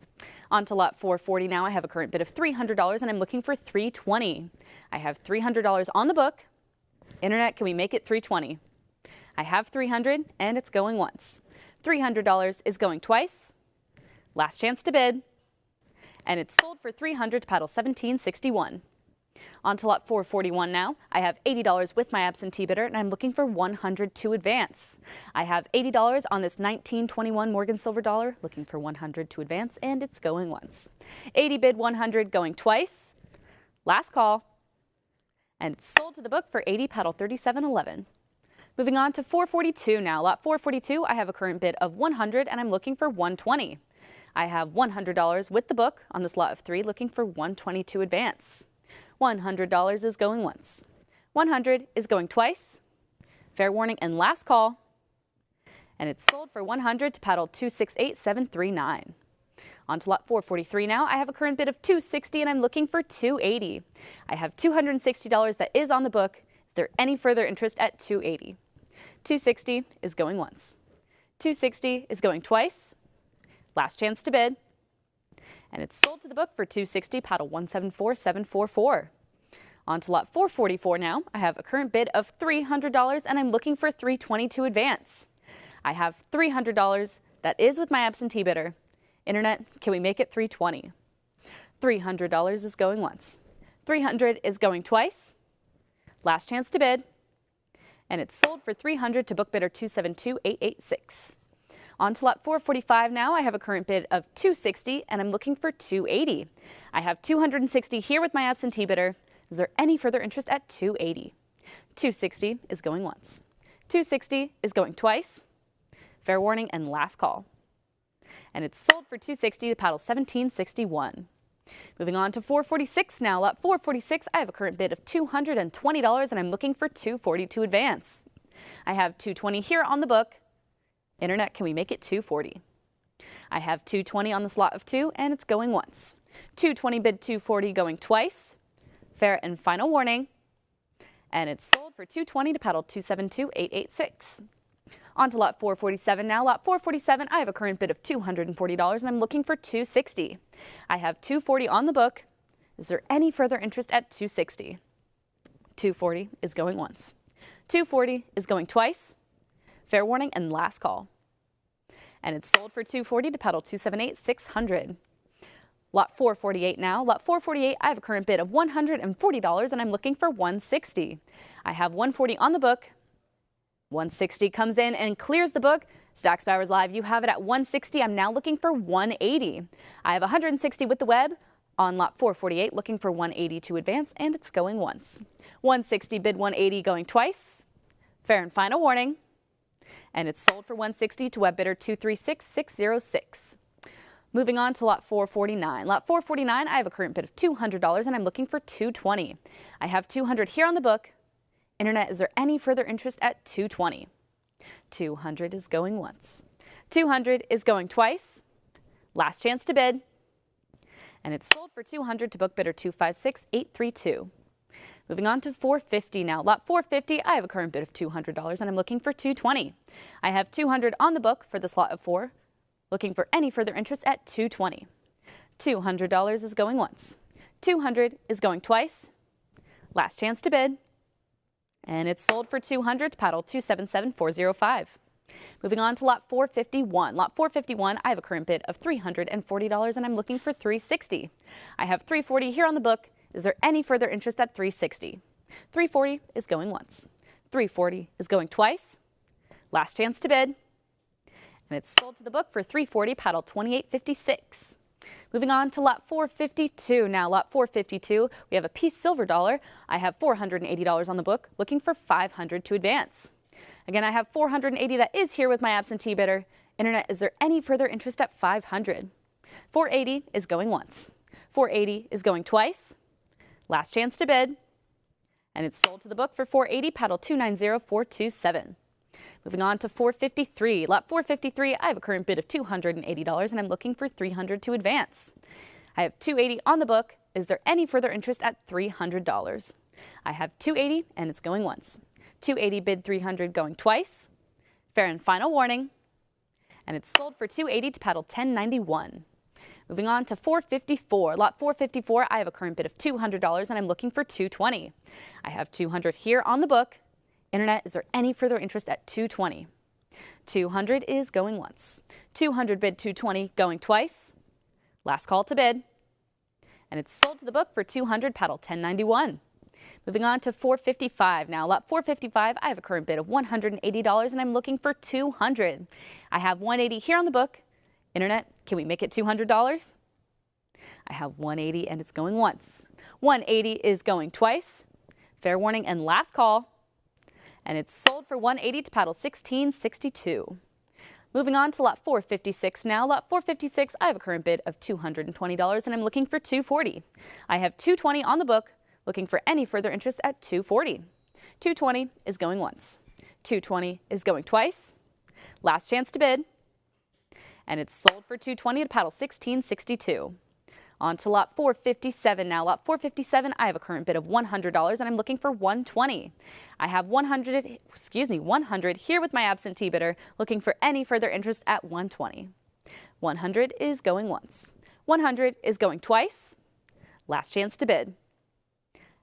On to lot 440 now. I have a current bid of $300 and I'm looking for $320. I have $300 on the book. Internet, can we make it $320? I have $300 and it's going once. $300 is going twice. Last chance to bid. And it's sold for $300 to paddle 1761. On to lot 441 now. I have $80 with my absentee bidder, and I'm looking for 100 to advance. I have $80 on this 1921 Morgan silver dollar, looking for 100 to advance, and it's going once. 80 bid 100 going twice. Last call. And it's sold to the book for 80, paddle 3711. Moving on to 442 now. Lot 442, I have a current bid of 100, and I'm looking for 120. I have $100 with the book on this lot of 3, looking for 120 to advance. $100 is going once. 100 is going twice. Fair warning and last call. And it's sold for 100 to paddle 268739. On to lot 443 now. I have a current bid of 260 and I'm looking for 280. I have $260 that is on the book. Is there any further interest at 280? 260 is going once. 260 is going twice. Last chance to bid. And it's sold to the book for 260, paddle 174744. On to lot 444 now. I have a current bid of $300 and I'm looking for 320 to advance. I have $300 that is with my absentee bidder. Internet, can we make it 320? $300 is going once. 300 is going twice. Last chance to bid. And it's sold for 300 to book bidder 272886. On to lot 445 now. I have a current bid of 260 and I'm looking for 280. I have 260 here with my absentee bidder. Is there any further interest at 280? 260 is going once. 260 is going twice. Fair warning and last call. And it's sold for 260 to paddle 1761. Moving on to 446 now. Lot 446, I have a current bid of $220 and I'm looking for 240 to advance. I have 220 here on the book. Internet, can we make it 240? I have 220 on the slot of 2 and it's going once. 220 bid 240 going twice. Fair and final warning. And it's sold for 220 to paddle 272886. On to lot 447 now. Lot 447, I have a current bid of $240 and I'm looking for 260. I have 240 on the book. Is there any further interest at 260? 240 is going once. 240 is going twice. Fair warning and last call. And it's sold for 240 to paddle 278600. Lot 448 now. Lot 448, I have a current bid of $140 and I'm looking for 160. I have 140 on the book. 160 comes in and clears the book. Stacks Bowers Live, you have it at 160. I'm now looking for 180. I have 160 with the web on lot 448, looking for 180 to advance, and it's going once. 160 bid 180 going twice. Fair and final warning. And it's sold for 160 to web bidder 236606. Moving on to lot 449. Lot 449, I have a current bid of $200 and I'm looking for 220. I have 200 here on the book. Internet, is there any further interest at 220? 200 is going once. 200 is going twice. Last chance to bid. And it's sold for 200 to book bidder 256832. Moving on to 450 now. Lot 450, I have a current bid of $200 and I'm looking for 220. I have 200 on the book for this lot of 4. Looking for any further interest at 220. $200 is going once. 200 is going twice. Last chance to bid. And it's sold for 200 to paddle 277405. Moving on to lot 451. Lot 451, I have a current bid of $340 and I'm looking for 360. I have 340 here on the book. Is there any further interest at 360? 340 is going once. 340 is going twice. Last chance to bid. And it's sold to the book for 340, paddle 2856. Moving on to lot 452 now. Lot 452, we have a piece silver dollar. I have $480 on the book, looking for 500 to advance. Again, I have 480 that is here with my absentee bidder. Internet, is there any further interest at 500? 480 is going once. 480 is going twice. Last chance to bid. And it's sold to the book for 480, paddle 290427. Moving on to 453. Lot 453, I have a current bid of $280 and I'm looking for 300 to advance. I have 280 on the book. Is there any further interest at $300? I have 280 and it's going once. 280 bid 300 going twice. Fair and final warning. And it's sold for 280 to paddle 1091. Moving on to 454. Lot 454, I have a current bid of $200 and I'm looking for 220. I have 200 here on the book. Internet, is there any further interest at 220? 200 is going once. 200 bid 220 going twice. Last call to bid. And it's sold to the book for 200, paddle 1091. Moving on to 455 now. Lot 455, I have a current bid of $180 and I'm looking for 200. I have 180 here on the book. Internet, can we make it $200? I have 180 and it's going once. 180 is going twice. Fair warning and last call. And it's sold for 180 to paddle 1662. Moving on to lot 456 now. Lot 456, I have a current bid of $220 and I'm looking for 240. I have 220 on the book, looking for any further interest at 240. 220 is going once. 220 is going twice. Last chance to bid. And it's sold for 220 to paddle 1662. On to lot 457 now. Lot 457, I have a current bid of $100 and I'm looking for 120. I have 100 here with my absentee bidder, looking for any further interest at 120. 100 is going once. 100 is going twice. Last chance to bid.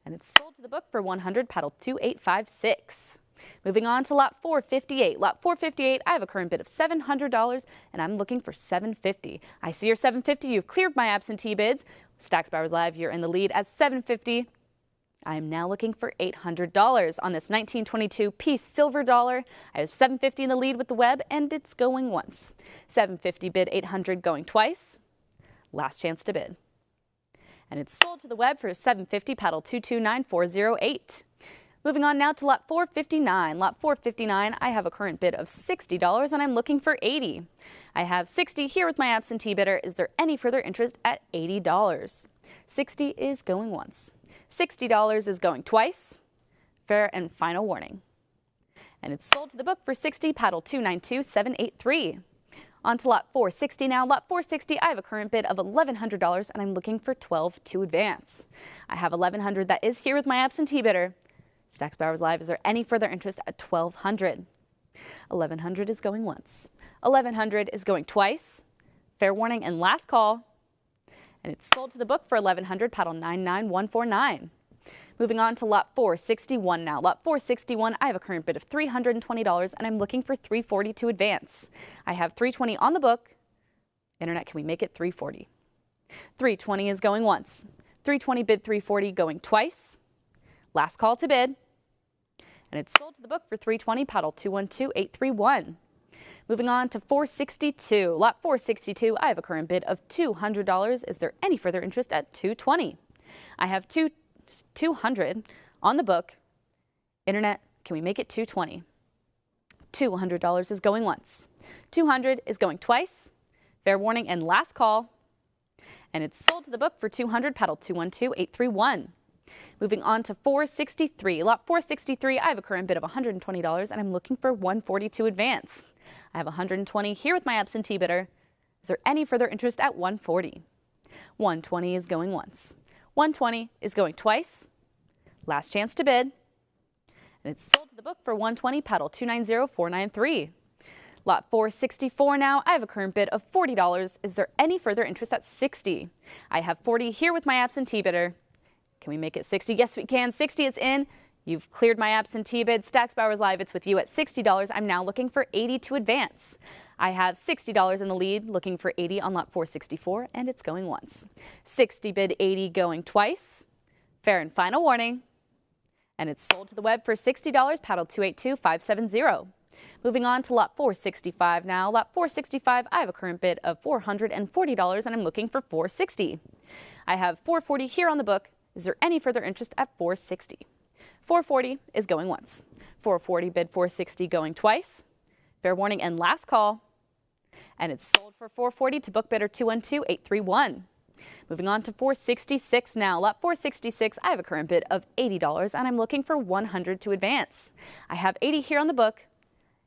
And it's sold to the book for 100, paddle 2856. Moving on to lot 458. Lot 458, I have a current bid of $700 and I'm looking for 750. I see your 750. You've cleared my absentee bids. Stacks Bowers Live, you're in the lead at 750. I am now looking for $800 on this 1922 piece silver dollar. I have 750 in the lead with the web and it's going once. 750 bid 800 going twice. Last chance to bid. And it's sold to the web for 750, paddle 229408. Moving on now to lot 459. Lot 459, I have a current bid of $60 and I'm looking for 80. I have 60 here with my absentee bidder. Is there any further interest at $80? 60 is going once. $60 is going twice. Fair and final warning. And it's sold to the book for 60, paddle 292783. On to lot 460 now. Lot 460, I have a current bid of $1,100 and I'm looking for 12 to advance. I have 1,100 that is here with my absentee bidder. Stacks Bowers Live, is there any further interest at 1,200? 1,100 is going once. 1,100 is going twice. Fair warning and last call. And it's sold to the book for 1,100, paddle 99149. Moving on to lot 461 now. Lot 461, I have a current bid of $320 and I'm looking for 340 to advance. I have 320 on the book. Internet, can we make it 340? 320 is going once. 320 bid 340 going twice. Last call to bid. And it's sold to the book for 320, paddle 212831. Moving on to 462. Lot 462, I have a current bid of $200. Is there any further interest at 220? I have 200 on the book. Internet, can we make it 220? $200 is going once. 200 is going twice. Fair warning and last call. And it's sold to the book for 200, paddle 212831. Moving on to 463. Lot 463, I have a current bid of $120 and I'm looking for 140 to advance. I have 120 here with my absentee bidder. Is there any further interest at 140? 120 is going once. 120 is going twice. Last chance to bid. And it's sold to the book for 120, paddle 290493. Lot 464 now, I have a current bid of $40. Is there any further interest at 60? I have 40 here with my absentee bidder. Can we make it 60? Yes, we can. 60 is in. You've cleared my absentee bid. Stacks Bowers Live, it's with you at $60. I'm now looking for 80 to advance. I have $60 in the lead, looking for 80 on lot 464, and it's going once. 60 bid 80 going twice. Fair and final warning. And it's sold to the web for $60, paddle 282570. Moving on to lot 465 now. Lot 465, I have a current bid of $440 and I'm looking for 460. I have 440 here on the book. Is there any further interest at 460? 440 is going once. 440 bid 460 going twice. Fair warning and last call. And it's sold for 440 to book bidder 212831. Moving on to 466 now. Lot 466, I have a current bid of $80 and I'm looking for 100 to advance. I have 80 here on the book.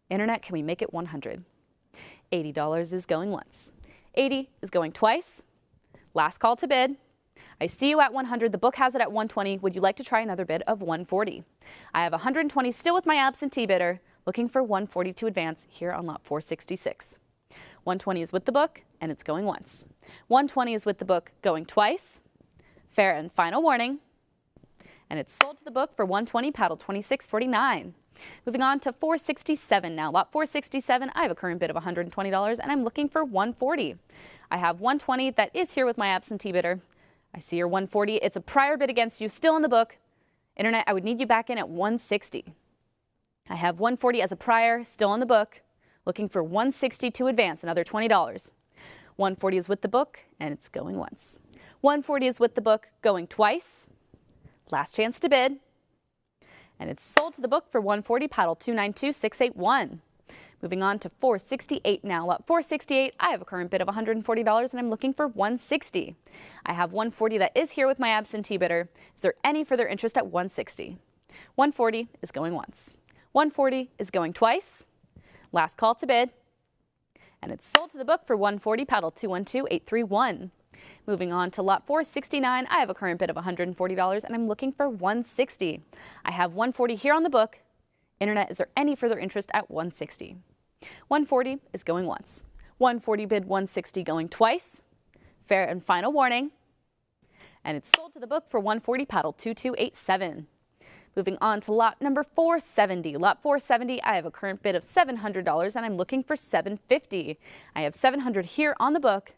Internet, can we make it 100? $80 is going once. 80 is going twice. Last call to bid. I see you at 100. The book has it at 120. Would you like to try another bid of 140? I have 120 still with my absentee bidder, looking for 140 to advance here on lot 466. 120 is with the book, and it's going once. 120 is with the book, going twice. Fair and final warning. And it's sold to the book for 120, paddle 2649. Moving on to 467 now. Lot 467, I have a current bid of $120 and I'm looking for 140. I have 120 that is here with my absentee bidder. I see your 140. It's a prior bid against you, still in the book. Internet, I would need you back in at 160. I have 140 as a prior, still in the book. Looking for 160 to advance, another $20. 140 is with the book and it's going once. 140 is with the book, going twice. Last chance to bid. And it's sold to the book for 140, paddle 292681. Moving on to 468 now. Lot 468, I have a current bid of $140 and I'm looking for 160. I have 140 that is here with my absentee bidder. Is there any further interest at 160? 140 is going once. 140 is going twice. Last call to bid. And it's sold to the book for 140, paddle 212831. Moving on to lot 469, I have a current bid of $140 and I'm looking for 160. I have 140 here on the book. Internet, is there any further interest at 160? 140 is going once. 140 bid 160 going twice. Fair and final warning. And it's sold to the book for 140, paddle 2287. Moving on to lot number 470. Lot 470, I have a current bid of $700 and I'm looking for 750. I have 700 here on the book.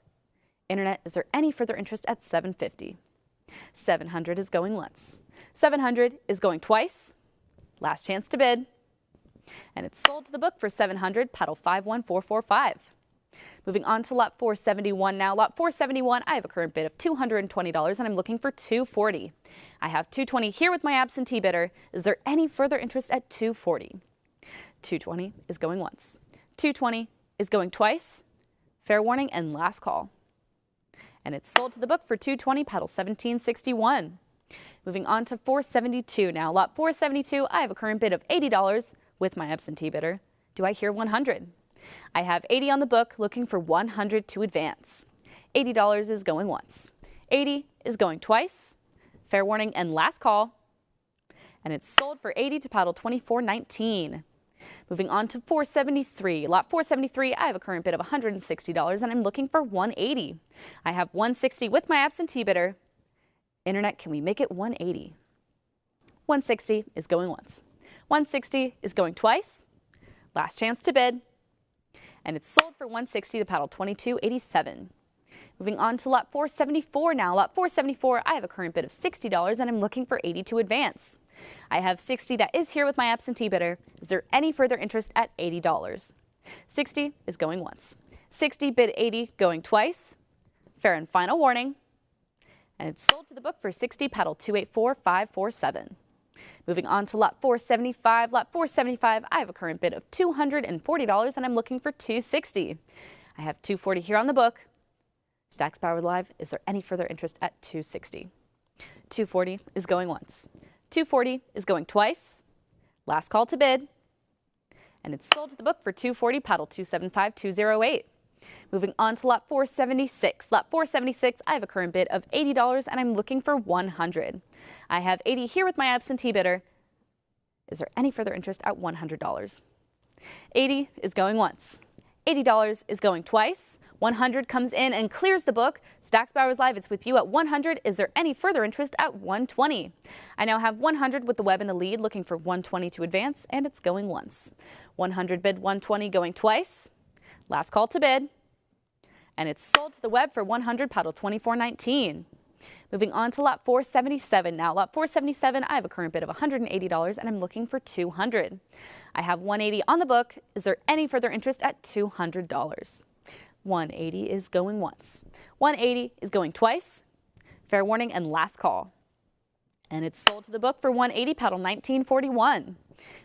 Internet, is there any further interest at 750? 700 is going once. 700 is going twice. Last chance to bid. And it's sold to the book for 700, paddle 51445. Moving on to lot 471 now. Lot 471, I have a current bid of $220 and I'm looking for 240. I have 220 here with my absentee bidder. Is there any further interest at 240? 220 is going once. 220 is going twice. Fair warning and last call. And it's sold to the book for 220, paddle 1761. Moving on to 472 now. Lot 472, I have a current bid of $80 with my absentee bidder. Do I hear 100? I have 80 on the book, looking for 100 to advance. $80 is going once. 80 is going twice. Fair warning and last call. And it's sold for 80 to paddle 2419. Moving on to 473. Lot 473, I have a current bid of $160 and I'm looking for 180. I have 160 with my absentee bidder. Internet, can we make it 180? 160 is going once. 160 is going twice. Last chance to bid. And it's sold for 160 to paddle 2287. Moving on to lot 474 now. Lot 474, I have a current bid of $60 and I'm looking for 80 to advance. I have 60 that is here with my absentee bidder. Is there any further interest at $80? 60 is going once. 60 bid 80 going twice. Fair and final warning. And it's sold to the book for 60, paddle 284547. Moving on to lot 475. Lot 475, I have a current bid of $240 and I'm looking for 260. I have 240 here on the book. Stacks Powered Live, is there any further interest at 260? 240 is going once. 240 is going twice. Last call to bid. And it's sold to the book for 240, paddle 275208. Moving on to lot 476. Lot 476, I have a current bid of $80 and I'm looking for 100. I have 80 here with my absentee bidder. Is there any further interest at $100? 80 is going once. $80 is going twice. 100 comes in and clears the book. Stacks Bowers Live, it's with you at 100. Is there any further interest at 120? I now have 100 with the web in the lead, looking for 120 to advance, and it's going once. 100 bid 120 going twice. Last call to bid. And it's sold to the web for 100, paddle 2419. Moving on to lot 477 now. Lot 477, I have a current bid of $180 and I'm looking for 200. I have 180 on the book. Is there any further interest at $200? 180 is going once. 180 is going twice. Fair warning and last call. And it's sold to the book for 180, paddle 1941.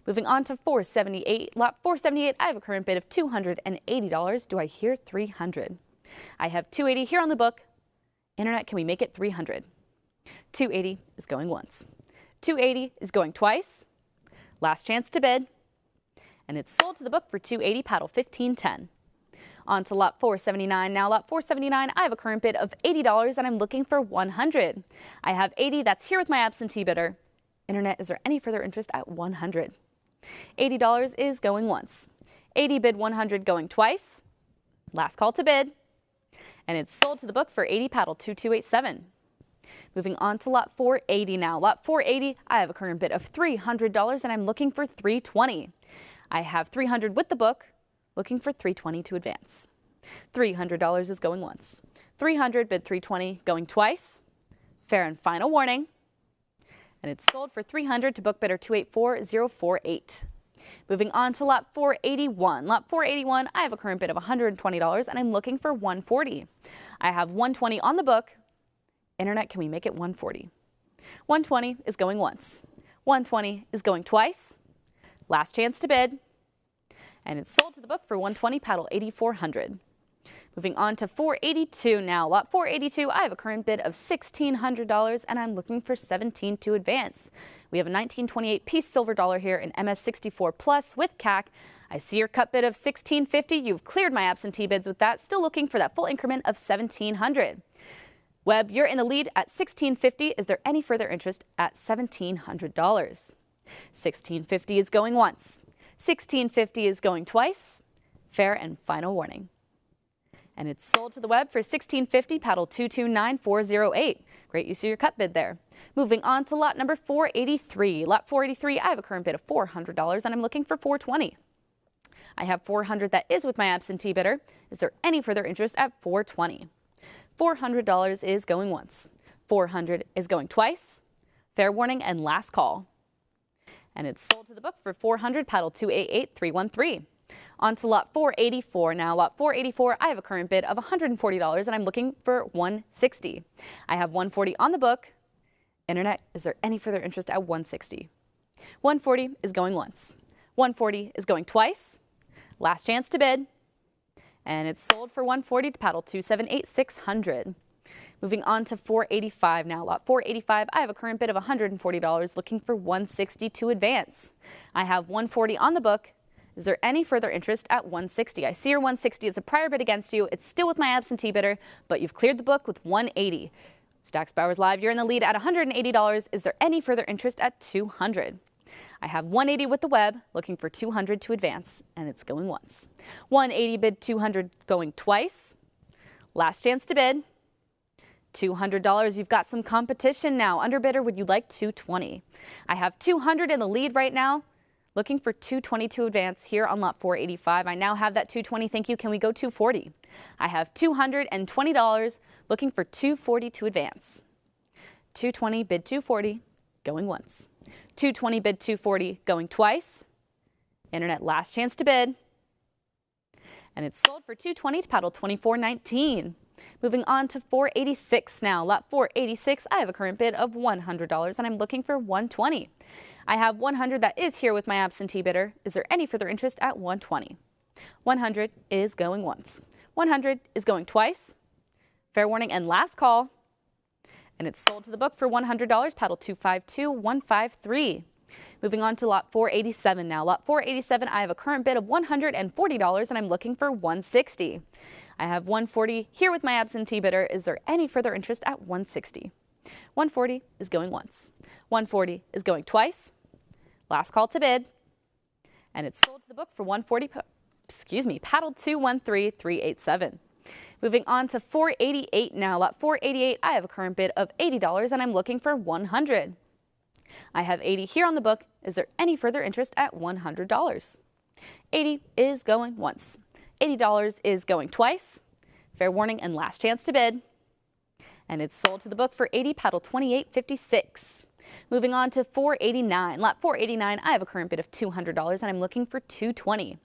Moving on to 478. Lot 478, I have a current bid of $280. Do I hear 300? I have 280 here on the book. Internet, can we make it 300? 280 is going once. 280 is going twice. Last chance to bid. And it's sold to the book for 280, paddle 1510. On to lot 479 now. Lot 479, I have a current bid of $80 and I'm looking for 100. I have 80 that's here with my absentee bidder. Internet, is there any further interest at 100? $80 is going once. 80 bid 100 going twice. Last call to bid. And it's sold to the book for 80, paddle 2287. Moving on to lot 480 now. Lot 480, I have a current bid of $300 and I'm looking for $320. I have $300 with the book, looking for $320 to advance. $300 is going once. $300 bid $320 going twice. Fair and final warning. And it's sold for $300 to book bidder 284048. Moving on to lot 481. Lot 481, I have a current bid of $120 and I'm looking for $140. I have $120 on the book. Internet, can we make it $140? $120 is going once. $120 is going twice. Last chance to bid. And it's sold to the book for $120, paddle 8400. Moving on to 482 now. Lot 482, I have a current bid of $1,600 and I'm looking for 17 to advance. We have a 1928 piece silver dollar here in MS64 plus with CAC. I see your cut bid of $1,650. You've cleared my absentee bids with that. Still looking for that full increment of $1,700. Webb, you're in the lead at $1,650. Is there any further interest at $1,700? $1,650 is going once. $1,650 is going twice. Fair and final warning. And it's sold to the web for $1,650, paddle 229408. Great use of your cut bid there. Moving on to lot number 483. Lot 483, I have a current bid of $400 and I'm looking for $420. I have $400 that is with my absentee bidder. Is there any further interest at $420? $400 is going once. $400 is going twice. Fair warning and last call. And it's sold to the book for $400, paddle 288313. On to lot 484 now. Lot 484, I have a current bid of $140 and I'm looking for $160. I have $140 on the book. Internet, is there any further interest at $160? $140 is going once. $140 is going twice. Last chance to bid. And it's sold for $140 to paddle 278600. Moving on to 485 now. Lot 485, I have a current bid of $140 looking for $160 to advance. I have $140 on the book. Is there any further interest at $160? I see your $160. It's a prior bid against you. It's still with my absentee bidder, but you've cleared the book with $180. Stax Bowers Live, you're in the lead at $180. Is there any further interest at $200? I have $180 with the web, looking for $200 to advance, and it's going once. $180 bid $200 going twice. Last chance to bid. $200, you've got some competition now. Underbidder, would you like $220? I have $200 in the lead right now. Looking for $220 to advance here on lot 485. I now have that $220. Thank you. Can we go $240? I have $220. Looking for $240 to advance. $220 bid $240 going once. $220 bid $240 going twice. Internet, last chance to bid. And it's sold for $220 to paddle 2419. Moving on to 486 now. Lot 486, I have a current bid of $100 and I'm looking for $120. I have $100 that is here with my absentee bidder. Is there any further interest at $120? $100 is going once. $100 is going twice. Fair warning and last call. And it's sold to the book for $100, paddle 252153. Moving on to lot 487 now. Lot 487, I have a current bid of $140 and I'm looking for $160. I have $140 here with my absentee bidder. Is there any further interest at $160? $140 is going once. $140 is going twice. Last call to bid. And it's sold to the book for $140, paddle 213387. Moving on to 488 now. Lot 488, I have a current bid of $80 and I'm looking for $100. I have $80 here on the book. Is there any further interest at $100? $80 is going once. $80 is going twice. Fair warning and last chance to bid. And it's sold to the book for $80, paddle 2856. Moving on to 489. Lot 489, I have a current bid of $200 and I'm looking for $220.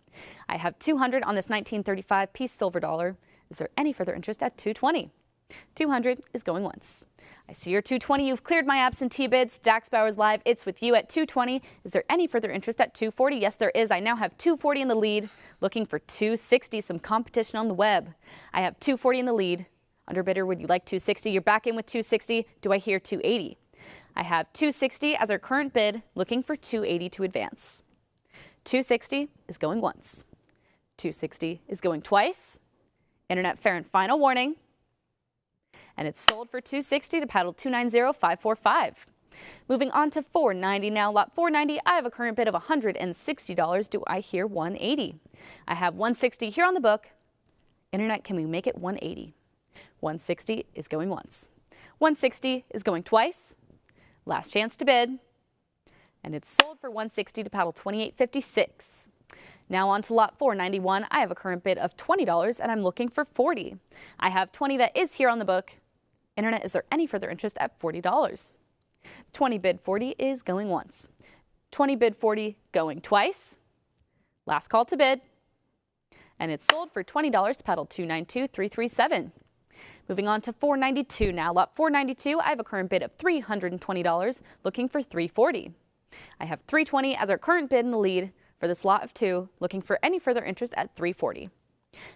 I have $200 on this 1935 piece silver dollar. Is there any further interest at $220? $200 is going once. I see your $220. You've cleared my absentee bid. Stax Bowers Live, it's with you at $220. Is there any further interest at $240? Yes, there is. I now have $240 in the lead, looking for $260. Some competition on the web. I have $240 in the lead. Underbidder, would you like $260? You're back in with $260. Do I hear $280? I have $260 as our current bid, looking for $280 to advance. $260 is going once. $260 is going twice. Internet fair and final warning. And it's sold for $260 to paddle 290545. Moving on to 490 now. Lot 490, I have a current bid of $160. Do I hear $180? I have $160 here on the book. Internet, can we make it $180? $160 is going once. 160 is going twice. Last chance to bid. And it's sold for 160 to paddle 28.56. Now on to lot 491. I have a current bid of $20 and I'm looking for 40. I have 20 that is here on the book. Internet, is there any further interest at $40? 20 bid 40 is going once. 20 bid 40 going twice. Last call to bid. And it's sold for $20 to paddle 292.337. Moving on to 492 now. Lot 492, I have a current bid of $320, looking for 340. I have 320 as our current bid in the lead for this lot of 2, looking for any further interest at 340.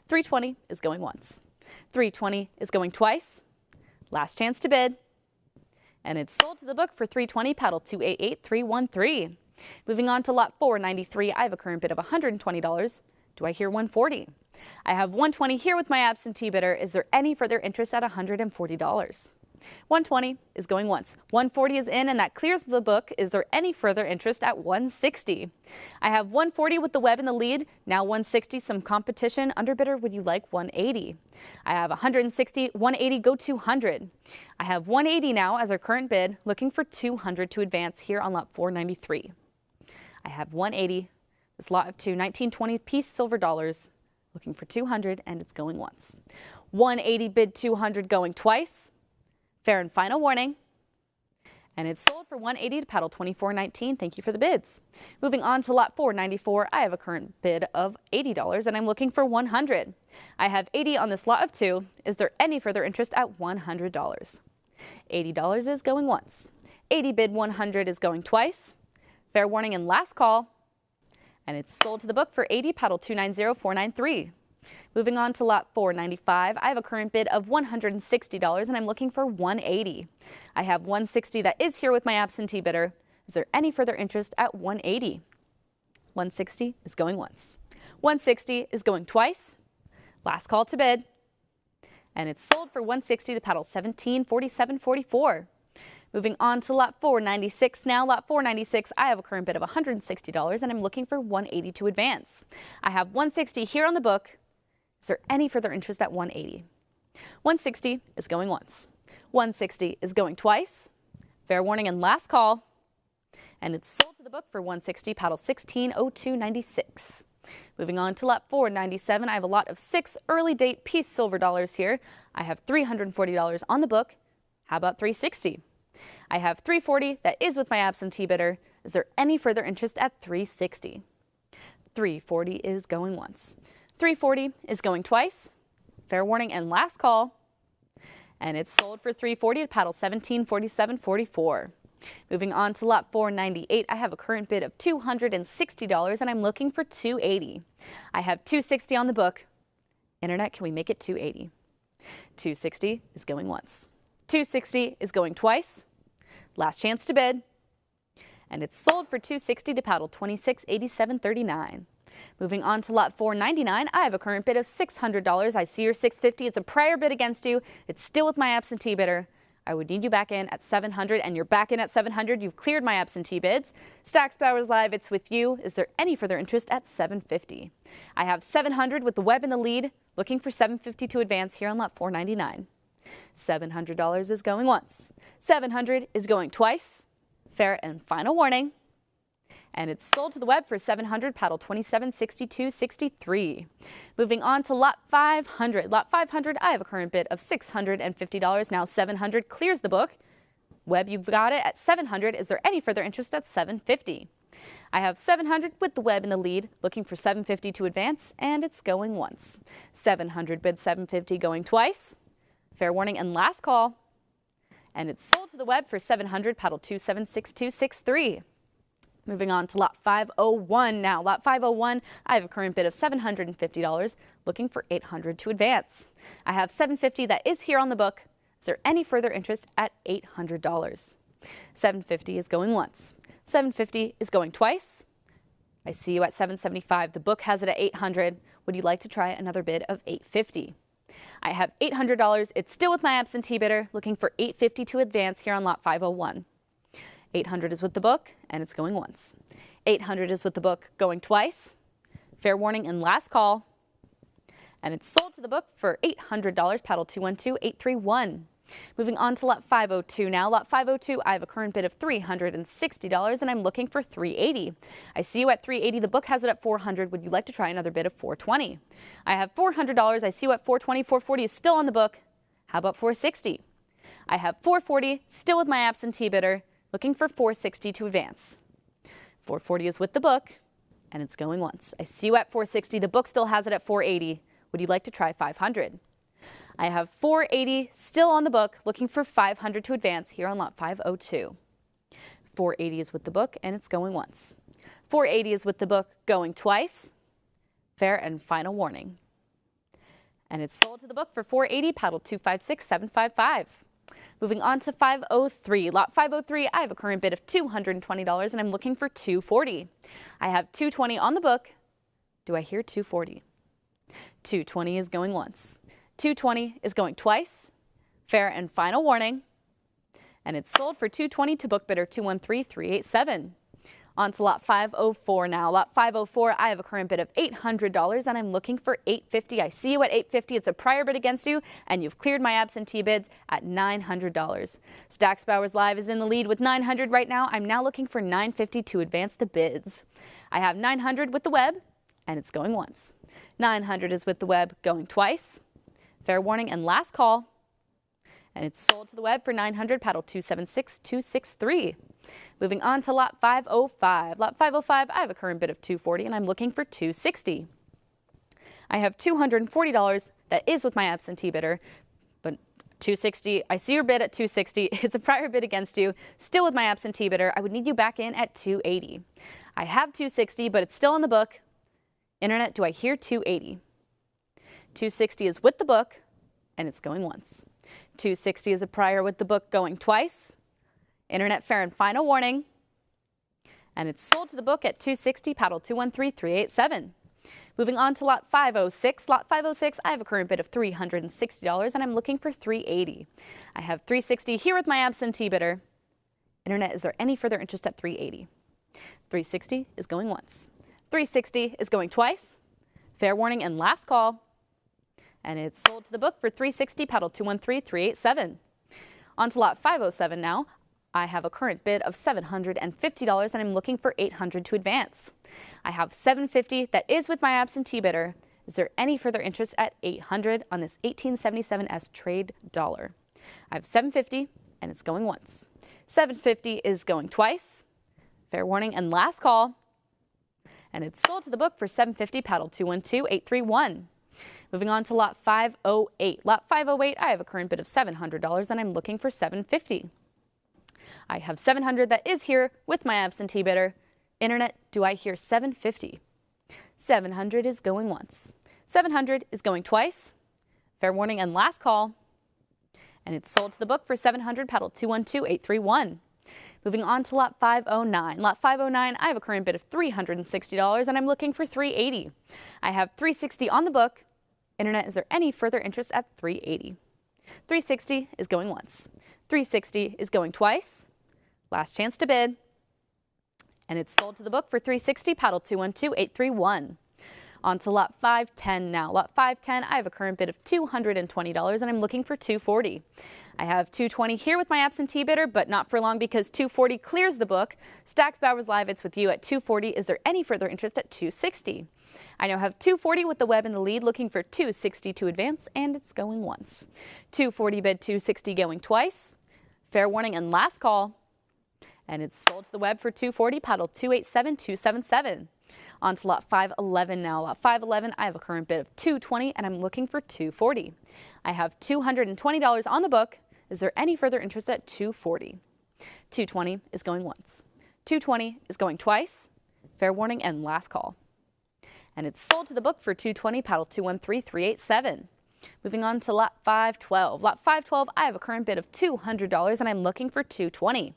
320 is going once. 320 is going twice. Last chance to bid. And it's sold to the book for 320, paddle 288.313. Moving on to lot 493, I have a current bid of $120. Do I hear 140? I have 120 here with my absentee bidder. Is there any further interest at $140? 120 is going once. 140 is in and that clears the book. Is there any further interest at 160? I have 140 with the web in the lead. Now 160, some competition. Underbidder, would you like 180? I have 160, 180, go 200. I have 180 now as our current bid, looking for 200 to advance here on lot 493. I have 180, this lot of 2, 1920 piece silver dollars, looking for 200 and it's going once. 180 bid 200 going twice. Fair and final warning. And it's sold for 180 to paddle 24.19. Thank you for the bids. Moving on to lot 494, I have a current bid of $80 and I'm looking for 100. I have 80 on this lot of 2. Is there any further interest at $100? $80 is going once. 80 bid 100 is going twice. Fair warning and last call. And it's sold to the book for 80, paddle 290.493. Moving on to lot 495, I have a current bid of $160 and I'm looking for 180. I have 160 that is here with my absentee bidder. Is there any further interest at 180? 160 is going once. 160 is going twice. Last call to bid. And it's sold for 160 to paddle 17.47.44. Moving on to lot 496 now. Lot 496, I have a current bid of $160 and I'm looking for 180 to advance. I have 160 here on the book. Is there any further interest at 180? 160 is going once. 160 is going twice. Fair warning and last call. And it's sold to the book for 160, paddle 16.02.96. Moving on to lot 497, I have a lot of 6 early date piece silver dollars here. I have $340 on the book. How about 360? I have 340 that is with my absentee bidder. Is there any further interest at 360? 340 is going once. 340 is going twice. Fair warning and last call. And it's sold for 340 at paddle 17.47.44. Moving on to lot 498, I have a current bid of $260 and I'm looking for 280. I have 260 on the book. Internet, can we make it 280? 260 is going once. 260 is going twice. Last chance to bid. And it's sold for 260 to paddle 26.87.39. Moving on to lot 499, I have a current bid of $600. I see your 650. It's a prior bid against you. It's still with my absentee bidder. I would need you back in at 700, and you're back in at 700. You've cleared my absentee bids. Stacks Bowers Live, it's with you. Is there any further interest at 750? I have 700 with the web in the lead, looking for 750 to advance here on lot 499. $700 is going once. 700 is going twice. Fair and final warning. And it's sold to the web for 700, paddle 27.62.63. Moving on to lot 500. Lot 500, I have a current bid of $650. Now 700 clears the book. Web, you've got it at 700. Is there any further interest at 750? I have 700 with the web in the lead, looking for 750 to advance, and it's going once. 700 bid 750 going twice. Fair warning and last call. And it's sold to the web for 700, paddle 27.6263. Moving on to lot 501 now. Lot 501, I have a current bid of $750, looking for 800 to advance. I have 750 that is here on the book. Is there any further interest at $800? 750 is going once. 750 is going twice. I see you at 775. The book has it at 800. Would you like to try another bid of 850? I have $800. It's still with my absentee bidder, looking for 850 to advance here on lot 501. 800 is with the book, and it's going once. 800 is with the book, going twice. Fair warning and last call. And it's sold to the book for $800, paddle 212831. Moving on to lot 502 now. Lot 502, I have a current bid of $360 and I'm looking for $380. I see you at $380. The book has it at $400. Would you like to try another bid of $420? I have $400. I see you at $420. $440 is still on the book. How about $460? I have $440, still with my absentee bidder, looking for $460 to advance. $440 is with the book, and it's going once. I see you at $460. The book still has it at $480. Would you like to try $500? I have $480 still on the book, looking for $500 to advance here on lot 502. $480 is with the book, and it's going once. $480 is with the book, going twice. Fair and final warning. And it's sold to the book for $480, paddle 256755. Moving on to 503. Lot 503, I have a current bid of $220 and I'm looking for $240. I have $220 on the book. Do I hear $240? $220 is going once. $220 is going twice. Fair and final warning. And it's sold for $220 to book bidder 213387. On to lot 504 now. Lot 504, I have a current bid of $800 and I'm looking for $850. I see you at $850. It's a prior bid against you and you've cleared my absentee bids at $900. Stacks Bowers Live is in the lead with $900 right now. I'm now looking for $950 to advance the bids. I have $900 with the web and it's going once. $900 is with the web, going twice. Fair warning and last call. And it's sold to the web for $900, paddle 276263. Moving on to lot 505. Lot 505, I have a current bid of $240 and I'm looking for $260. I have $240 that is with my absentee bidder, but $260, I see your bid at $260. It's a prior bid against you, still with my absentee bidder. I would need you back in at $280. I have $260, but it's still on the book. Internet, do I hear $280? $260 is with the book and it's going once. $260 is a prior with the book, going twice. Internet, fair and final warning. And it's sold to the book at $260, paddle 213387. Moving on to lot 506. Lot 506, I have a current bid of $360 and I'm looking for $380. I have $360 here with my absentee bidder. Internet, is there any further interest at $380? $360 is going once. $360 is going twice. Fair warning and last call. And it's sold to the book for $360, paddle 213387. On to lot 507 now. I have a current bid of $750 and I'm looking for $800 to advance. I have $750 that is with my absentee bidder. Is there any further interest at $800 on this 1877S trade dollar? I have $750 and it's going once. $750 is going twice. Fair warning and last call. And it's sold to the book for $750, paddle 212831. Moving on to lot 508. Lot 508, I have a current bid of $700 and I'm looking for $750. I have $700 that is here with my absentee bidder. Internet, do I hear $750? $700 is going once. $700 is going twice. Fair warning and last call. And it's sold to the book for $700, paddle 212831. Moving on to lot 509. Lot 509, I have a current bid of $360 and I'm looking for $380. I have $360 on the book. Internet, is there any further interest at $380? $360 is going once. $360 is going twice. Last chance to bid. And it's sold to the book for $360, paddle 212831. On to lot 510 now. Lot 510, I have a current bid of $220 and I'm looking for $240. I have $220 here with my absentee bidder, but not for long because $240 clears the book. Stacks Bowers Live, it's with you at $240. Is there any further interest at $260? I now have $240 with the web in the lead, looking for $260 to advance, and it's going once. $240 bid, $260 going twice. Fair warning and last call. And it's sold to the web for $240, paddle 287277. On to lot 511 now. Lot 511, I have a current bid of $220 and I'm looking for $240. I have $220 on the book. Is there any further interest at $240? $220 is going once. $220 is going twice. Fair warning and last call. And it's sold to the book for $220, paddle 213387. Moving on to lot 512. Lot 512, I have a current bid of $200 and I'm looking for $220.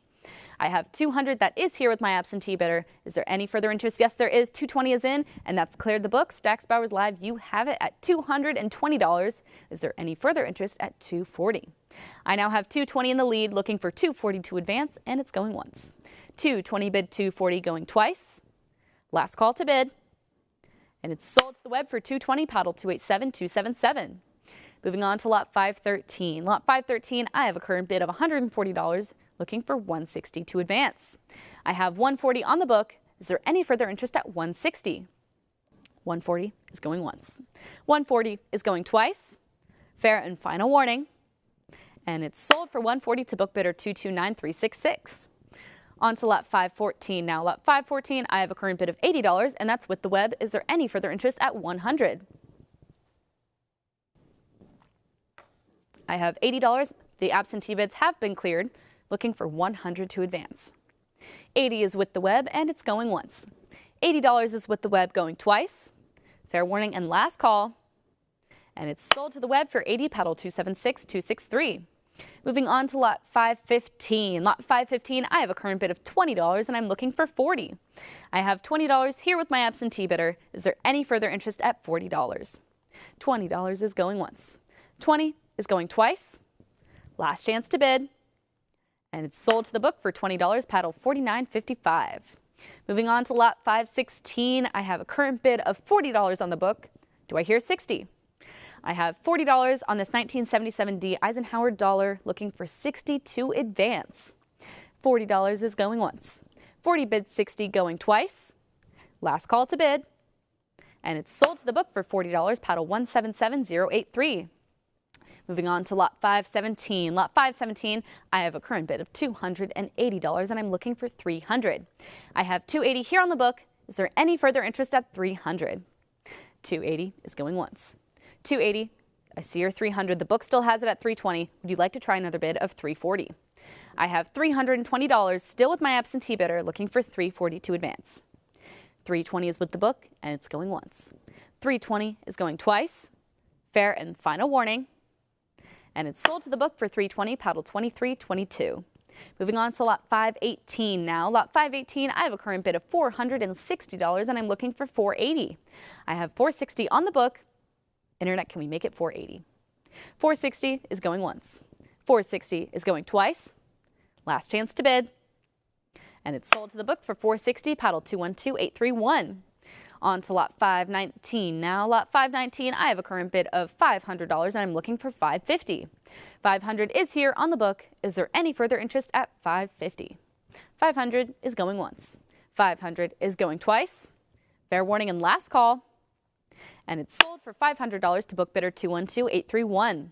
I have $200 that is here with my absentee bidder. Is there any further interest? Yes, there is. $220 is in, and that's cleared the book. Stacks Bowers Live, you have it at $220. Is there any further interest at $240? I now have $220 in the lead, looking for $240 to advance, and it's going once. $220 bid, $240 going twice. Last call to bid. And it's sold to the web for $220, paddle 287277. Moving on to lot 513. Lot 513, I have a current bid of $140, looking for 160 to advance. I have 140 on the book. Is there any further interest at 160? 140 is going once. 140 is going twice. Fair and final warning. And it's sold for 140 to book bidder 229366. On to lot 514 now. Lot 514, I have a current bid of $80, and that's with the web. Is there any further interest at 100? I have $80. The absentee bids have been cleared, looking for 100 to advance. 80 is with the web, and it's going once. $80 is with the web, going twice. Fair warning and last call. And it's sold to the web for 80, paddle 276263. Moving on to lot 515. Lot 515, I have a current bid of $20, and I'm looking for 40. I have $20 here with my absentee bidder. Is there any further interest at $40? $20 is going once. 20 is going twice. Last chance to bid. And it's sold to the book for $20, paddle 4955. Moving on to lot 516, I have a current bid of $40 on the book. Do I hear 60? I have $40 on this 1977D Eisenhower dollar, looking for 60 to advance. $40 is going once. 40 bids 60, going twice. Last call to bid. And it's sold to the book for $40, paddle 177083. Moving on to lot 517. Lot 517, I have a current bid of $280, and I'm looking for 300. I have 280 here on the book. Is there any further interest at 300? 280 is going once. 280, I see your 300. The book still has it at 320. Would you like to try another bid of 340? I have $320 still with my absentee bidder, looking for 340 to advance. 320 is with the book, and it's going once. 320 is going twice. Fair and final warning. And it's sold to the book for 320, paddle 2322. Moving on to lot 518 now. Lot 518, I have a current bid of $460, and I'm looking for 480. I have 460 on the book. Internet, can we make it 480? 460 is going once. 460 is going twice. Last chance to bid. And it's sold to the book for 460, paddle 212831. On to lot 519 now. Lot 519, I have a current bid of $500, and I'm looking for 550. 500 is here on the book. Is there any further interest at 550? 500 is going once. 500 is going twice. Fair warning and last call. And it's sold for $500 to book bidder 212831.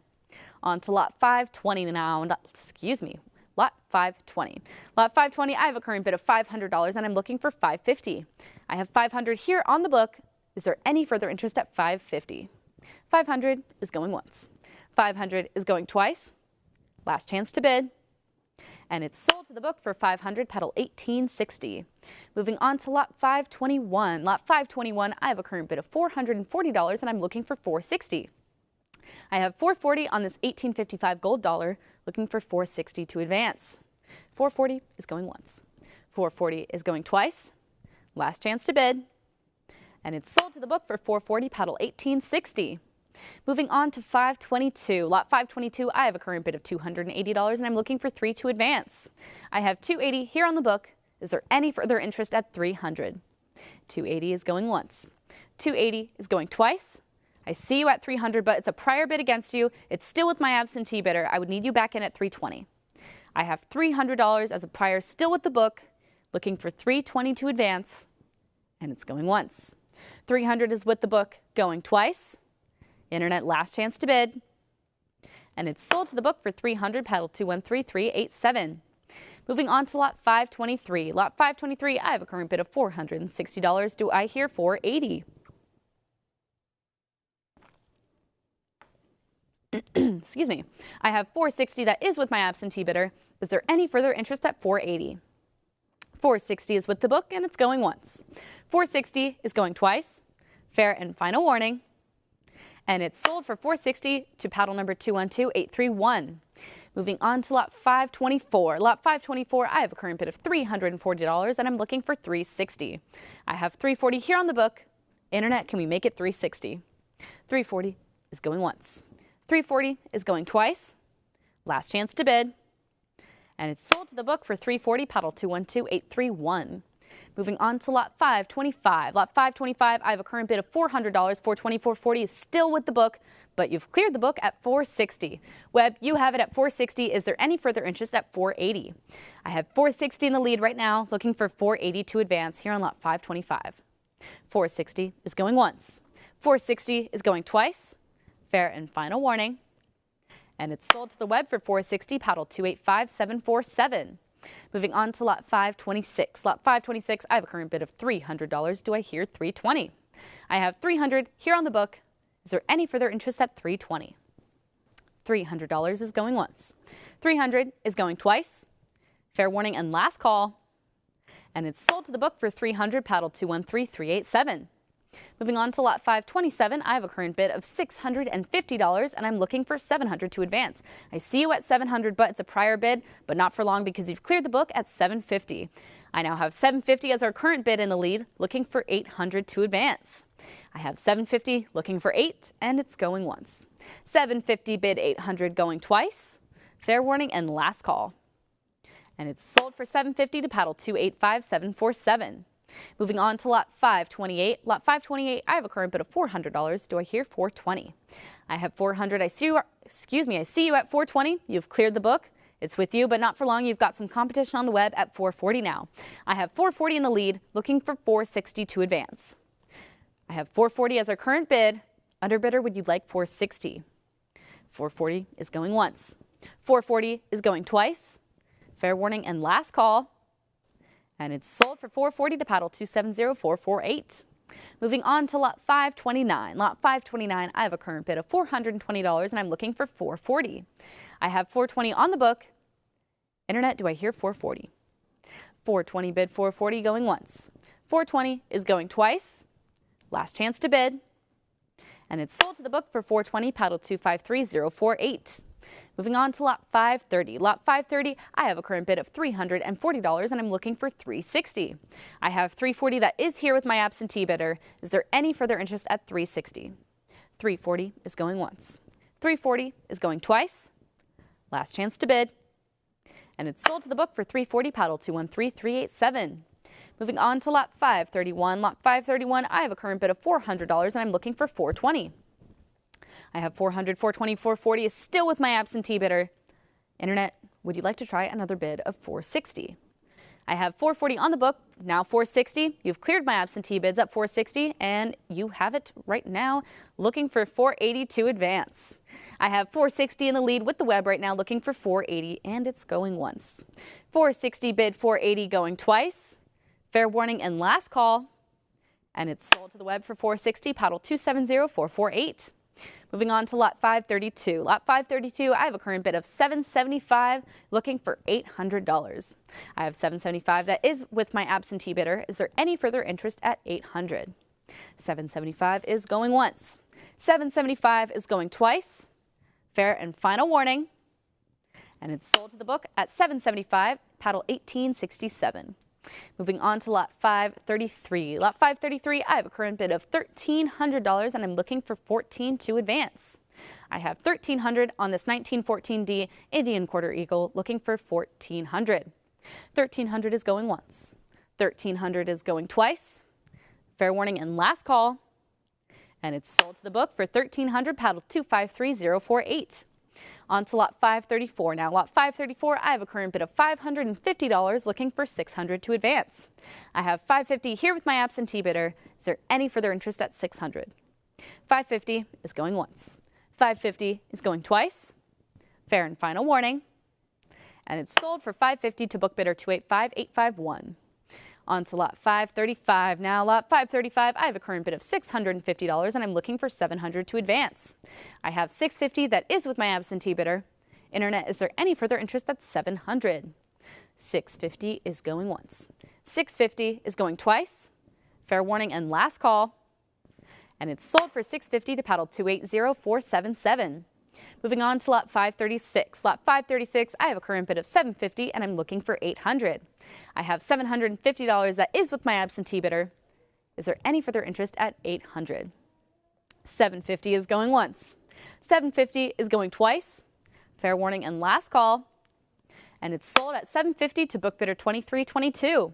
On to lot 520 now. Lot 520. Lot 520, I have a current bid of $500, and I'm looking for 550. I have 500 here on the book. Is there any further interest at 550? 500 is going once. 500 is going twice. Last chance to bid. And it's sold to the book for 500, paddle 1860. Moving on to lot 521. Lot 521, I have a current bid of $440, and I'm looking for 460. I have 440 on this 1855 gold dollar, looking for 460 to advance. 440 is going once. 440 is going twice. Last chance to bid. And it's sold to the book for 440, paddle 1860. Moving on to 522. Lot 522, I have a current bid of $280, and I'm looking for 3 to advance. I have 280 here on the book. Is there any further interest at 300? 280 is going once. 280 is going twice. I see you at 300, but it's a prior bid against you. It's still with my absentee bidder. I would need you back in at 320. I have $300 as a prior still with the book, looking for 320 to advance, and it's going once. 300 is with the book, going twice. Internet, last chance to bid. And it's sold to the book for 300, paddle 213387. Moving on to lot 523. Lot 523, I have a current bid of $460. Do I hear 480? Excuse me. I have 460 that is with my absentee bidder. Is there any further interest at 480? 460 is with the book, and it's going once. 460 is going twice. Fair and final warning. And it's sold for 460 to paddle number 212831. Moving on to lot 524. Lot 524, I have a current bid of $340, and I'm looking for 360. I have 340 here on the book. Internet, can we make it 360? 340 is going once. 340 is going twice. Last chance to bid. And it's sold to the book for 340, paddle 212831. Moving on to lot 525. Lot 525, I have a current bid of $400. 420, is still with the book, but you've cleared the book at $460. Webb, you have it at $460. Is there any further interest at $480? I have $460 in the lead right now, looking for $480 to advance here on lot 525. $460 is going once. $460 is going twice. Fair and final warning. And it's sold to the web for $460, paddle 285747. Moving on to lot 526. Lot 526, I have a current bid of $300. Do I hear $320? I have $300 here on the book. Is there any further interest at $320? $300 is going once. $300 is going twice. Fair warning and last call. And it's sold to the book for $300, paddle 213387. Moving on to lot 527, I have a current bid of $650 and I'm looking for $700 to advance. I see you at $700, but it's a prior bid, but not for long because you've cleared the book at $750. I now have $750 as our current bid in the lead, looking for $800 to advance. I have $750 looking for $8 and it's going once. $750 bid $800 going twice. Fair warning and last call. And it's sold for $750 to paddle 285747. Moving on to lot 528. Lot 528, I have a current bid of $400. Do I hear $420? I have $400. I see you at $420. You've cleared the book. It's with you, but not for long. You've got some competition on the web at $440 now. I have $440 in the lead, looking for $460 to advance. I have $440 as our current bid. Underbidder, would you like $460? $440 is going once. $440 is going twice. Fair warning and last call. And it's sold for $440 to paddle 270448. Moving on to lot 529. Lot 529, I have a current bid of $420 and I'm looking for $440. I have $420 on the book. Internet, do I hear $440? $420 bid $440 going once. $420 is going twice. Last chance to bid. And it's sold to the book for $420, paddle 253048. Moving on to lot 530. Lot 530, I have a current bid of $340 and I'm looking for $360. I have $340 that is here with my absentee bidder. Is there any further interest at $360? $340 is going once. $340 is going twice. Last chance to bid. And it's sold to the book for $340, paddle 213387. Moving on to lot 531. Lot 531, I have a current bid of $400 and I'm looking for $420. I have $400, $420, $440 is still with my absentee bidder. Internet, would you like to try another bid of $460? I have $440 on the book, now $460. You've cleared my absentee bids at $460 and you have it right now looking for $480 to advance. I have $460 in the lead with the web right now looking for $480 and it's going once. $460 bid $480 going twice. Fair warning and last call. And it's sold to the web for $460, paddle 270448. Moving on to lot 532. Lot 532, I have a current bid of $775, looking for $800. I have $775 that is with my absentee bidder. Is there any further interest at $800? $775 is going once. $775 is going twice. Fair and final warning. And it's sold to the book at $775, paddle 1867. Moving on to lot 533. Lot 533, I have a current bid of $1,300 and I'm looking for $14 to advance. I have $1,300 on this 1914D Indian Quarter Eagle looking for $1,400. $1,300 is going once. $1,300 is going twice. Fair warning and last call. And it's sold to the book for $1,300, paddle 253048. On to lot 534 now. Lot 534, I have a current bid of $550 looking for $600 to advance. I have $550 here with my absentee bidder. Is there any further interest at $600? $550 is going once. $550 is going twice. Fair and final warning. And it's sold for $550 to book bidder 285851. On to lot 535 now. Lot 535, I have a current bid of $650 and I'm looking for $700 to advance. I have $650 that is with my absentee bidder. Internet, is there any further interest at $700? $650 is going once. $650 is going twice. Fair warning and last call. And it's sold for $650 to paddle 280477. Moving on to lot 536. Lot 536, I have a current bid of $750 and I'm looking for $800. I have $750 that is with my absentee bidder. Is there any further interest at $800? $750 is going once. $750 is going twice. Fair warning and last call. And it's sold at $750 to book bidder 2322.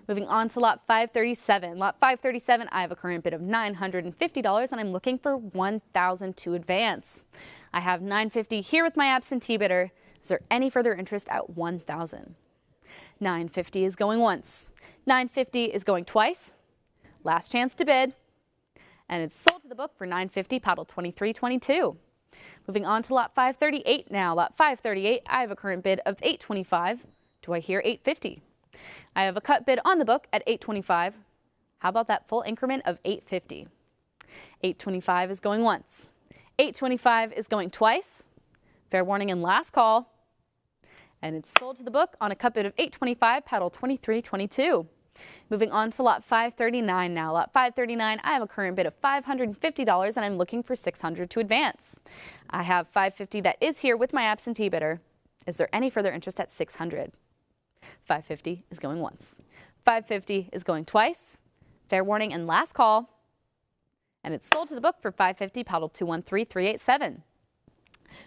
Moving on to lot 537. Lot 537, I have a current bid of $950 and I'm looking for 1,000 to advance. I have $950 here with my absentee bidder. Is there any further interest at 1,000? $950 is going once. $950 is going twice. Last chance to bid. And it's sold to the book for $950, paddle 2322. Moving on to lot 538 now. Lot 538, I have a current bid of $825. Do I hear $850? I have a cut bid on the book at $825. How about that full increment of $850? $825 is going once. $825 is going twice. Fair warning and last call. And it's sold to the book on a cut bid of $825, paddle 2322. Moving on to lot 539 now. Lot 539, I have a current bid of $550 and I'm looking for $600 to advance. I have $550 that is here with my absentee bidder. Is there any further interest at $600? $550 is going once. $550 is going twice. Fair warning and last call. And it's sold to the book for $550, paddle 213387.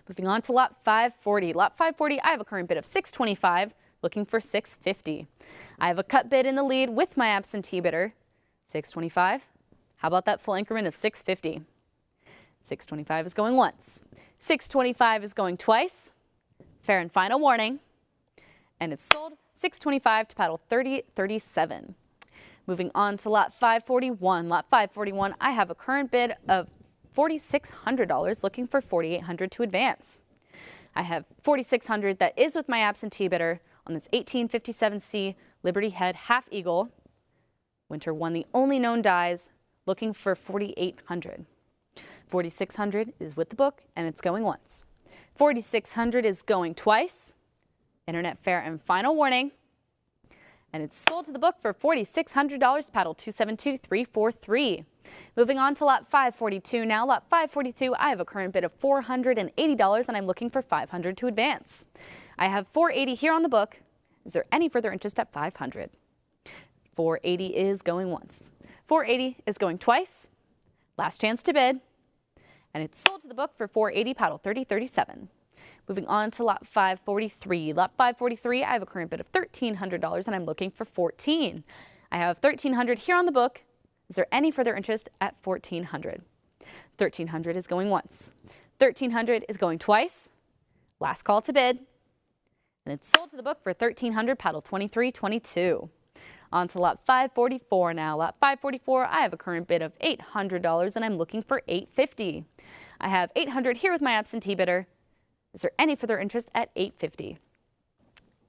Moving on to lot 540. Lot 540, I have a current bid of $625, looking for $650. I have a cut bid in the lead with my absentee bidder. $625. How about that full increment of $650? $625 is going once. $625 is going twice. Fair and final warning. And it's sold $625 to paddle 3037. Moving on to lot 541. Lot 541, I have a current bid of $4,600, looking for $4,800 to advance. I have $4,600 that is with my absentee bidder on this 1857C Liberty Head Half Eagle. Winter won the only known dies, looking for $4,800. $4,600 is with the book and it's going once. $4,600 is going twice. Internet fair and final warning. And it's sold to the book for $4,600, paddle 272343. Moving on to lot 542 now. Lot 542, I have a current bid of $480 and I'm looking for $500 to advance. I have $480 here on the book. Is there any further interest at $500? $480 is going once. $480 is going twice. Last chance to bid. And it's sold to the book for $480, paddle 3037. Moving on to lot 543. Lot 543, I have a current bid of $1,300 and I'm looking for $14. I have $1,300 here on the book. Is there any further interest at $1,400? $1,300 is going once. $1,300 is going twice. Last call to bid. And it's sold to the book for $1,300, paddle 2322. On to lot 544 now. Lot 544, I have a current bid of $800 and I'm looking for $850. I have $800 here with my absentee bidder. Is there any further interest at $850?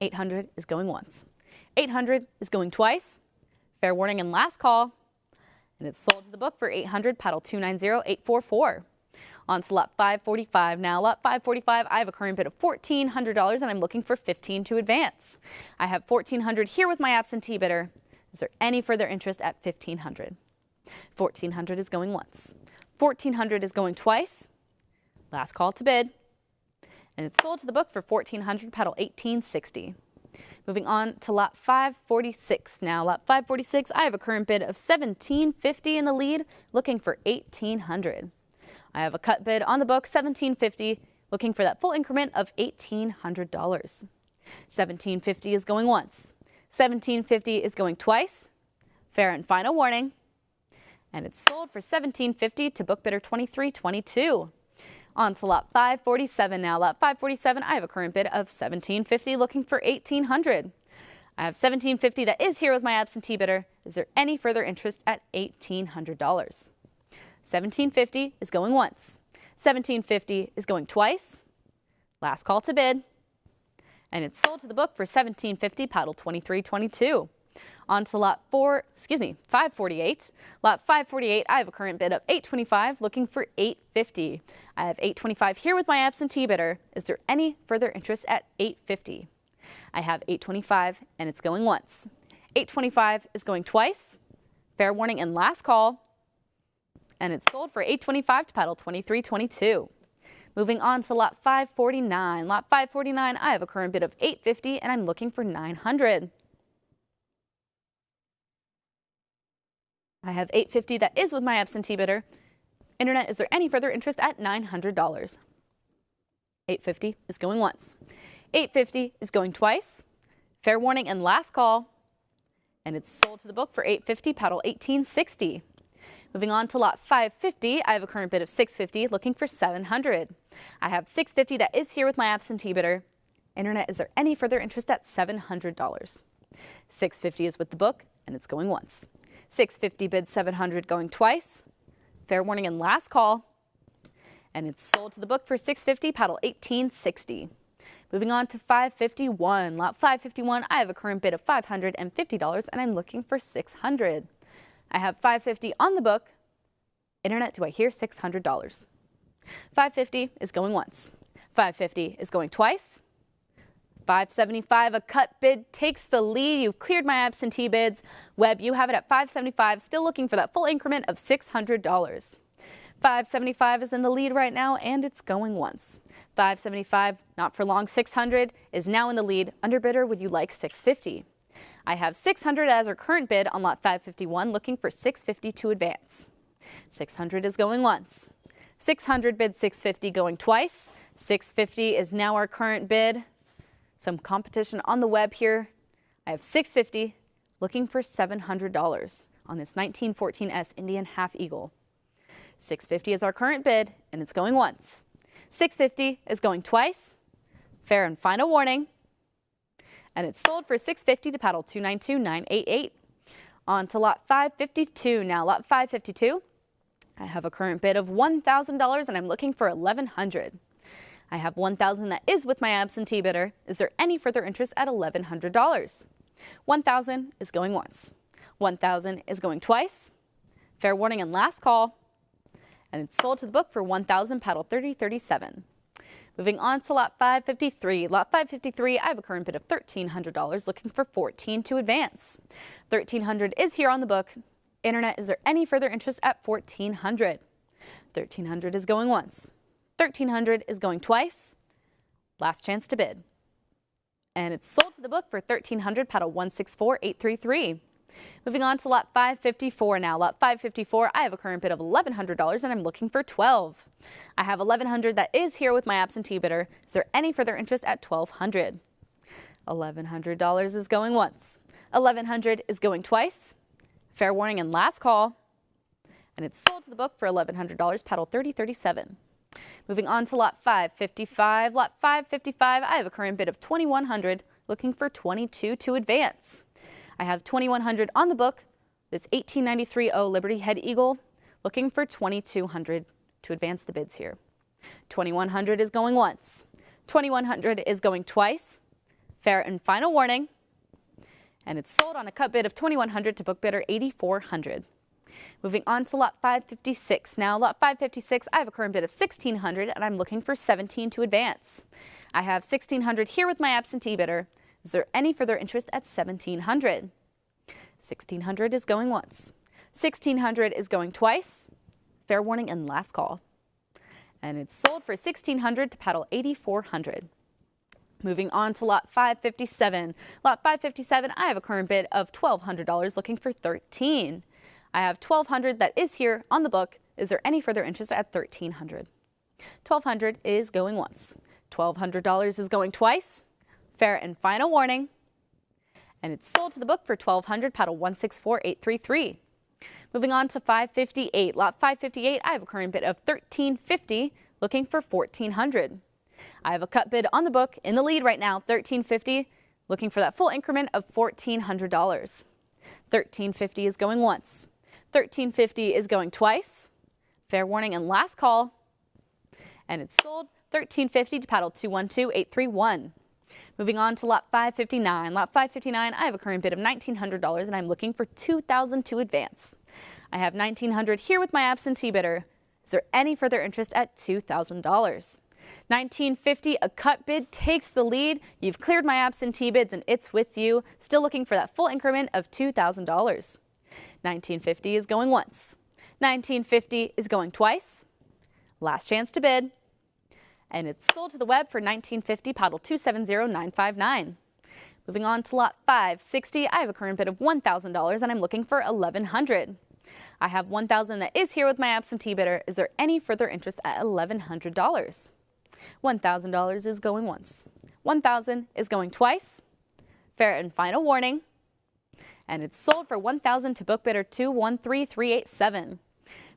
$800 is going once. $800 is going twice. Fair warning and last call. And it's sold to the book for $800, paddle 290844. On to lot 545 now. Lot 545, I have a current bid of $1,400 and I'm looking for $15 to advance. I have $1,400 here with my absentee bidder. Is there any further interest at $1,500? $1,400 is going once. $1,400 is going twice. Last call to bid. And it's sold to the book for $1,400, paddle 1860. Moving on to lot 546 now. Lot 546, I have a current bid of $1,750 in the lead, looking for $1,800. I have a cut bid on the book, $1,750, looking for that full increment of $1,800. $1,750 is going once. $1,750 is going twice. Fair and final warning. And it's sold for $1,750 to book bidder 2322. On to lot 547 now. Lot 547, I have a current bid of $1,750, looking for $1,800. I have $1,750 that is here with my absentee bidder. Is there any further interest at $1,800? $1,750 is going once. $1,750 is going twice. Last call to bid. And it's sold to the book for $1,750, paddle 2322. On to lot 548. Lot 548, I have a current bid of $825, looking for $850. I have $825 here with my absentee bidder. Is there any further interest at $850? I have $825 and it's going once. $825 is going twice. Fair warning and last call. And it's sold for $825 to paddle 2322. Moving on to lot 549. Lot 549, I have a current bid of $850 and I'm looking for $900. I have $850 that is with my absentee bidder. Internet, is there any further interest at $900? $850 is going once. $850 is going twice. Fair warning and last call. and it's sold to the book for $8.50, paddle 1860. Moving on to lot 550, I have a current bid of $6.50, looking for $700. I have $6.50 that is here with my absentee bidder. Internet, is there any further interest at $700? $6.50 is with the book, and it's going once. $6.50 bid $700 going twice. Fair warning and last call. And it's sold to the book for $6.50, paddle 1860. Moving on to 551. Lot 551, I have a current bid of $550, and I'm looking for $600. I have $5.50 on the book. Internet, do I hear $600? $5.50 is going once. $5.50 is going twice. $5.75, a cut bid takes the lead. You've cleared my absentee bids. Webb, you have it at $5.75, still looking for that full increment of $600. $5.75 is in the lead right now, and it's going once. $5.75, not for long. $600 is now in the lead. Underbidder, would you like $6.50? I have $600 as our current bid on lot 551, looking for $6.50 to advance. $600 is going once. $600 bid $6.50 going twice. $6.50 is now our current bid. Some competition on the web here. I have $6.50 looking for $700 on this 1914S Indian Half Eagle. $6.50 is our current bid, and it's going once. $6.50 is going twice. Fair and final warning. And it's sold for $6.50 to paddle 292988. On to lot 552 now. Lot 552, I have a current bid of $1,000, and I'm looking for $1,100. I have $1,000 that is with my absentee bidder. Is there any further interest at $1,100? $1,000 is going once. $1,000 is going twice. Fair warning and last call. And it's sold to the book for $1,000, paddle 3037. Moving on to lot 553. Lot 553, I have a current bid of $1,300, looking for $14 to advance. $1,300 is here on the book. Internet, is there any further interest at $1,400? $1,300 is going once. $1,300 is going twice. Last chance to bid. And it's sold to the book for $1,300, paddle 164833. Moving on to lot 554 now. Lot 554, I have a current bid of $1,100, and I'm looking for $1,200. I have $1,100 that is here with my absentee bidder. Is there any further interest at $1,200? $1,100 is going once. $1,100 is going twice. Fair warning and last call. And it's sold to the book for $1,100, paddle 3037. Moving on to lot 555. Lot 555, I have a current bid of $2,100, looking for $22 to advance. I have $2,100 on the book. This 1893 Liberty Head Eagle, looking for $2,200 to advance the bids here. $2,100 is going once. $2,100 is going twice. Fair and final warning. And it's sold on a cut bid of $2,100 to book bidder $8,400. Moving on to lot 556. Now, lot 556, I have a current bid of $1,600, and I'm looking for $17 to advance. I have $1,600 here with my absentee bidder. Is there any further interest at $1,700? $1,600 is going once. $1,600 is going twice. Fair warning and last call. And it's sold for $1,600 to paddle $8,400. Moving on to lot 557. Lot 557, I have a current bid of $1,200, looking for $13. I have $1,200 that is here on the book. Is there any further interest at $1,300? $1,200 is going once. $1,200 is going twice. Fair and final warning. And it's sold to the book for $1,200, paddle 164833. Moving on to 558. Lot 558, I have a current bid of $1,350, looking for $1,400. I have a cut bid on the book in the lead right now, $1,350, looking for that full increment of $1,400. $1,350 is going once. $1,350 is going twice. Fair warning and last call. And it's sold $1,350 to paddle 212831. Moving on to lot 559. Lot 559, I have a current bid of $1,900, and I'm looking for $2,000 to advance. I have $1,900 here with my absentee bidder. Is there any further interest at $2,000? $1,950, a cut bid takes the lead. You've cleared my absentee bids, and it's with you. Still looking for that full increment of $2,000. $1,950 is going once. $1,950 is going twice. Last chance to bid. And it's sold to the web for $1,950, paddle 270959. Moving on to lot 560, I have a current bid of $1,000, and I'm looking for $1,100. I have $1,000 that is here with my absentee bidder. Is there any further interest at $1,100? $1,000 is going once. $1,000 is going twice. Fair and final warning. and it's sold for $1,000 to book bidder 213387.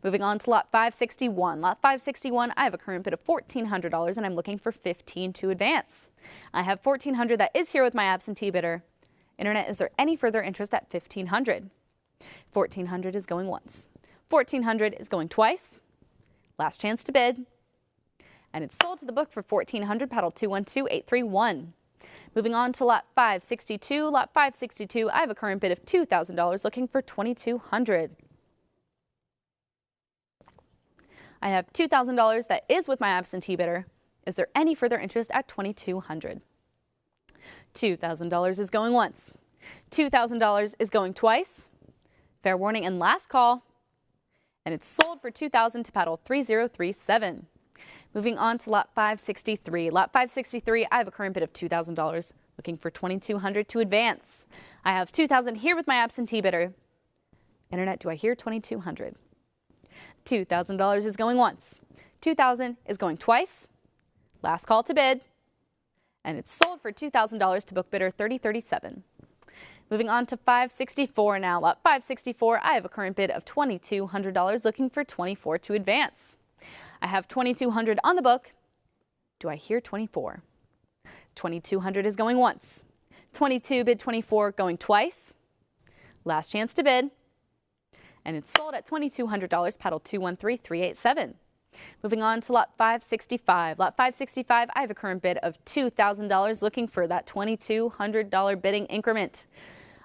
Moving on to lot 561. Lot 561, I have a current bid of $1,400 and I'm looking for $15 to advance. I have $1,400 that is here with my absentee bidder. Internet, is there any further interest at $1,500? $1,400 is going once. $1,400 is going twice. Last chance to bid. And it's sold to the book for $1,400, paddle 212831. Moving on to lot 562. Lot 562, I have a current bid of $2,000 looking for $2,200. I have $2,000 that is with my absentee bidder. Is there any further interest at $2,200? $2,000 is going once. $2,000 is going twice. Fair warning and last call. And it's sold for $2,000 to paddle 3037. Moving on to lot 563. Lot 563, I have a current bid of $2,000 looking for $2,200 to advance. I have $2,000 here with my absentee bidder. Internet, do I hear $2,200? $2,000 is going once. $2,000 is going twice. Last call to bid. And it's sold for $2,000 to book bidder 3037. Moving on to 564 now. Lot 564, I have a current bid of $2,200 looking for $24 to advance. I have $2,200 on the book. Do I hear 24? $2,200 is going once. 22 bid 24 going twice. Last chance to bid. And it's sold at $2,200, paddle 213387. Moving on to lot 565. Lot 565, I have a current bid of $2,000 looking for that $2,200 bidding increment.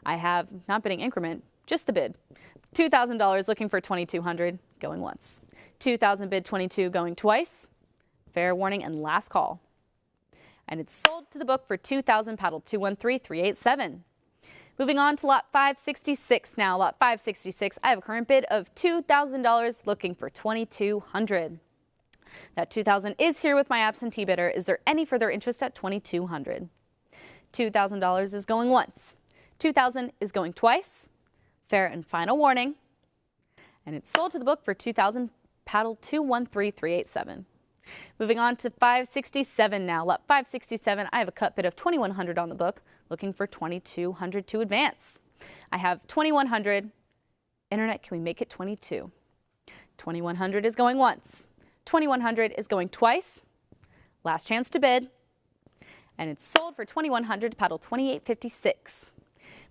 I have, not bidding increment, just the bid. $2,000 looking for $2,200 going once. $2,000 bid 22 going twice. Fair warning and last call. And it's sold to the book for $2,000, paddle 213387. Moving on to lot 566 now. Lot 566, I have a current bid of $2,000 looking for $2,200. That $2,000 is here with my absentee bidder. Is there any further interest at $2,200? $2,000 is going once. $2,000 is going twice. Fair and final warning. And it's sold to the book for $2,000, paddle 213387. Moving on to 567 now. Lot 567, I have a cut bid of $2,100 on the book, looking for $2,200 to advance. I have $2,100. Internet, can we make it 22? $2,100 is going once. $2,100 is going twice. Last chance to bid. And it's sold for $2,100, paddle 2856.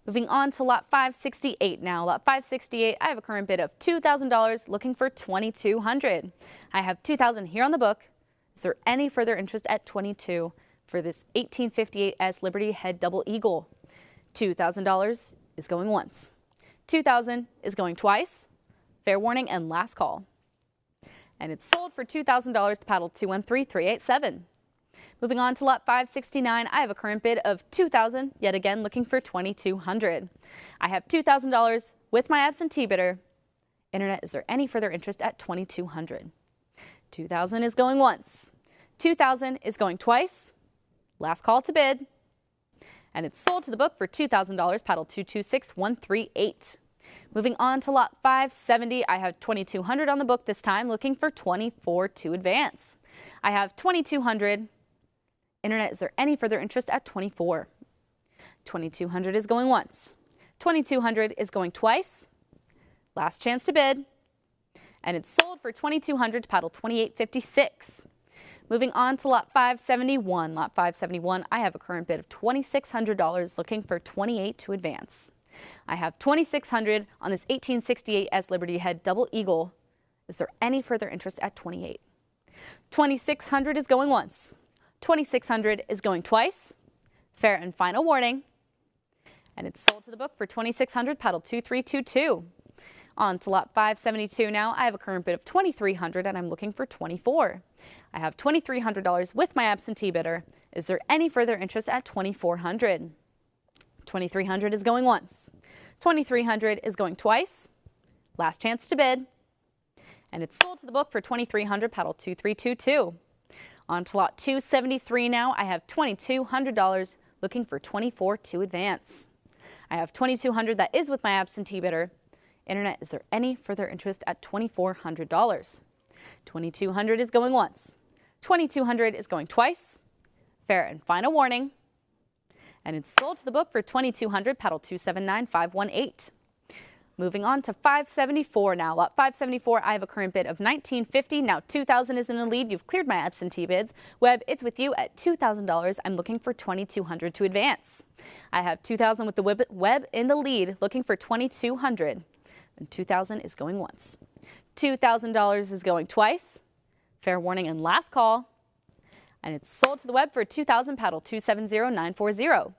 Moving on to lot 568 now. Lot 568, I have a current bid of $2,000 looking for $2,200. I have $2,000 here on the book. Is there any further interest at $22 for this 1858 S Liberty Head Double Eagle? $2,000 is going once. $2,000 is going twice. Fair warning and last call. And it's sold for $2,000 to paddle 213387. Moving on to lot 569, I have a current bid of $2,000, yet again looking for $2,200. I have $2,000 with my absentee bidder. Internet, is there any further interest at $2,200? $2,000 is going once. $2,000 is going twice. Last call to bid. And it's sold to the book for $2,000, paddle 226138. Moving on to lot 570, I have $2,200 on the book this time, looking for $24 to advance. I have $2,200. Internet, is there any further interest at $24? $2,200 is going once. $2,200 is going twice. Last chance to bid. And it's sold for $2,200 to paddle 2856. Moving on to lot 571. Lot 571, I have a current bid of $2,600 looking for $28 to advance. I have $2,600 on this 1868 S Liberty Head Double Eagle. Is there any further interest at $28? $2,600 is going once. $2,600 is going twice. Fair and final warning. And it's sold to the book for $2,600, paddle 2322. On to lot 572 now. I have a current bid of $2,300 and I'm looking for $24. I have $2,300 with my absentee bidder. Is there any further interest at $2,400? $2,300 is going once. $2,300 is going twice. Last chance to bid. And it's sold to the book for $2,300, paddle 2322. On to lot 273 now. I have $2,200 looking for $24 to advance. I have $2,200 that is with my absentee bidder. Internet, is there any further interest at $2,400? $2,200 is going once. $2,200 is going twice. Fair and final warning. and it's sold to the book for $2,200, paddle 279518. Moving on to 574 now. Lot 574, I have a current bid of $1,950. Now 2,000 is in the lead. You've cleared my absentee bids. Webb, it's with you at $2,000. I'm looking for $2,200 to advance. I have 2,000 with the Webb in the lead, looking for $2,200. And 2,000 is going once. $2,000 is going twice. Fair warning and last call. And it's sold to the Webb for $2,000, paddle 270940.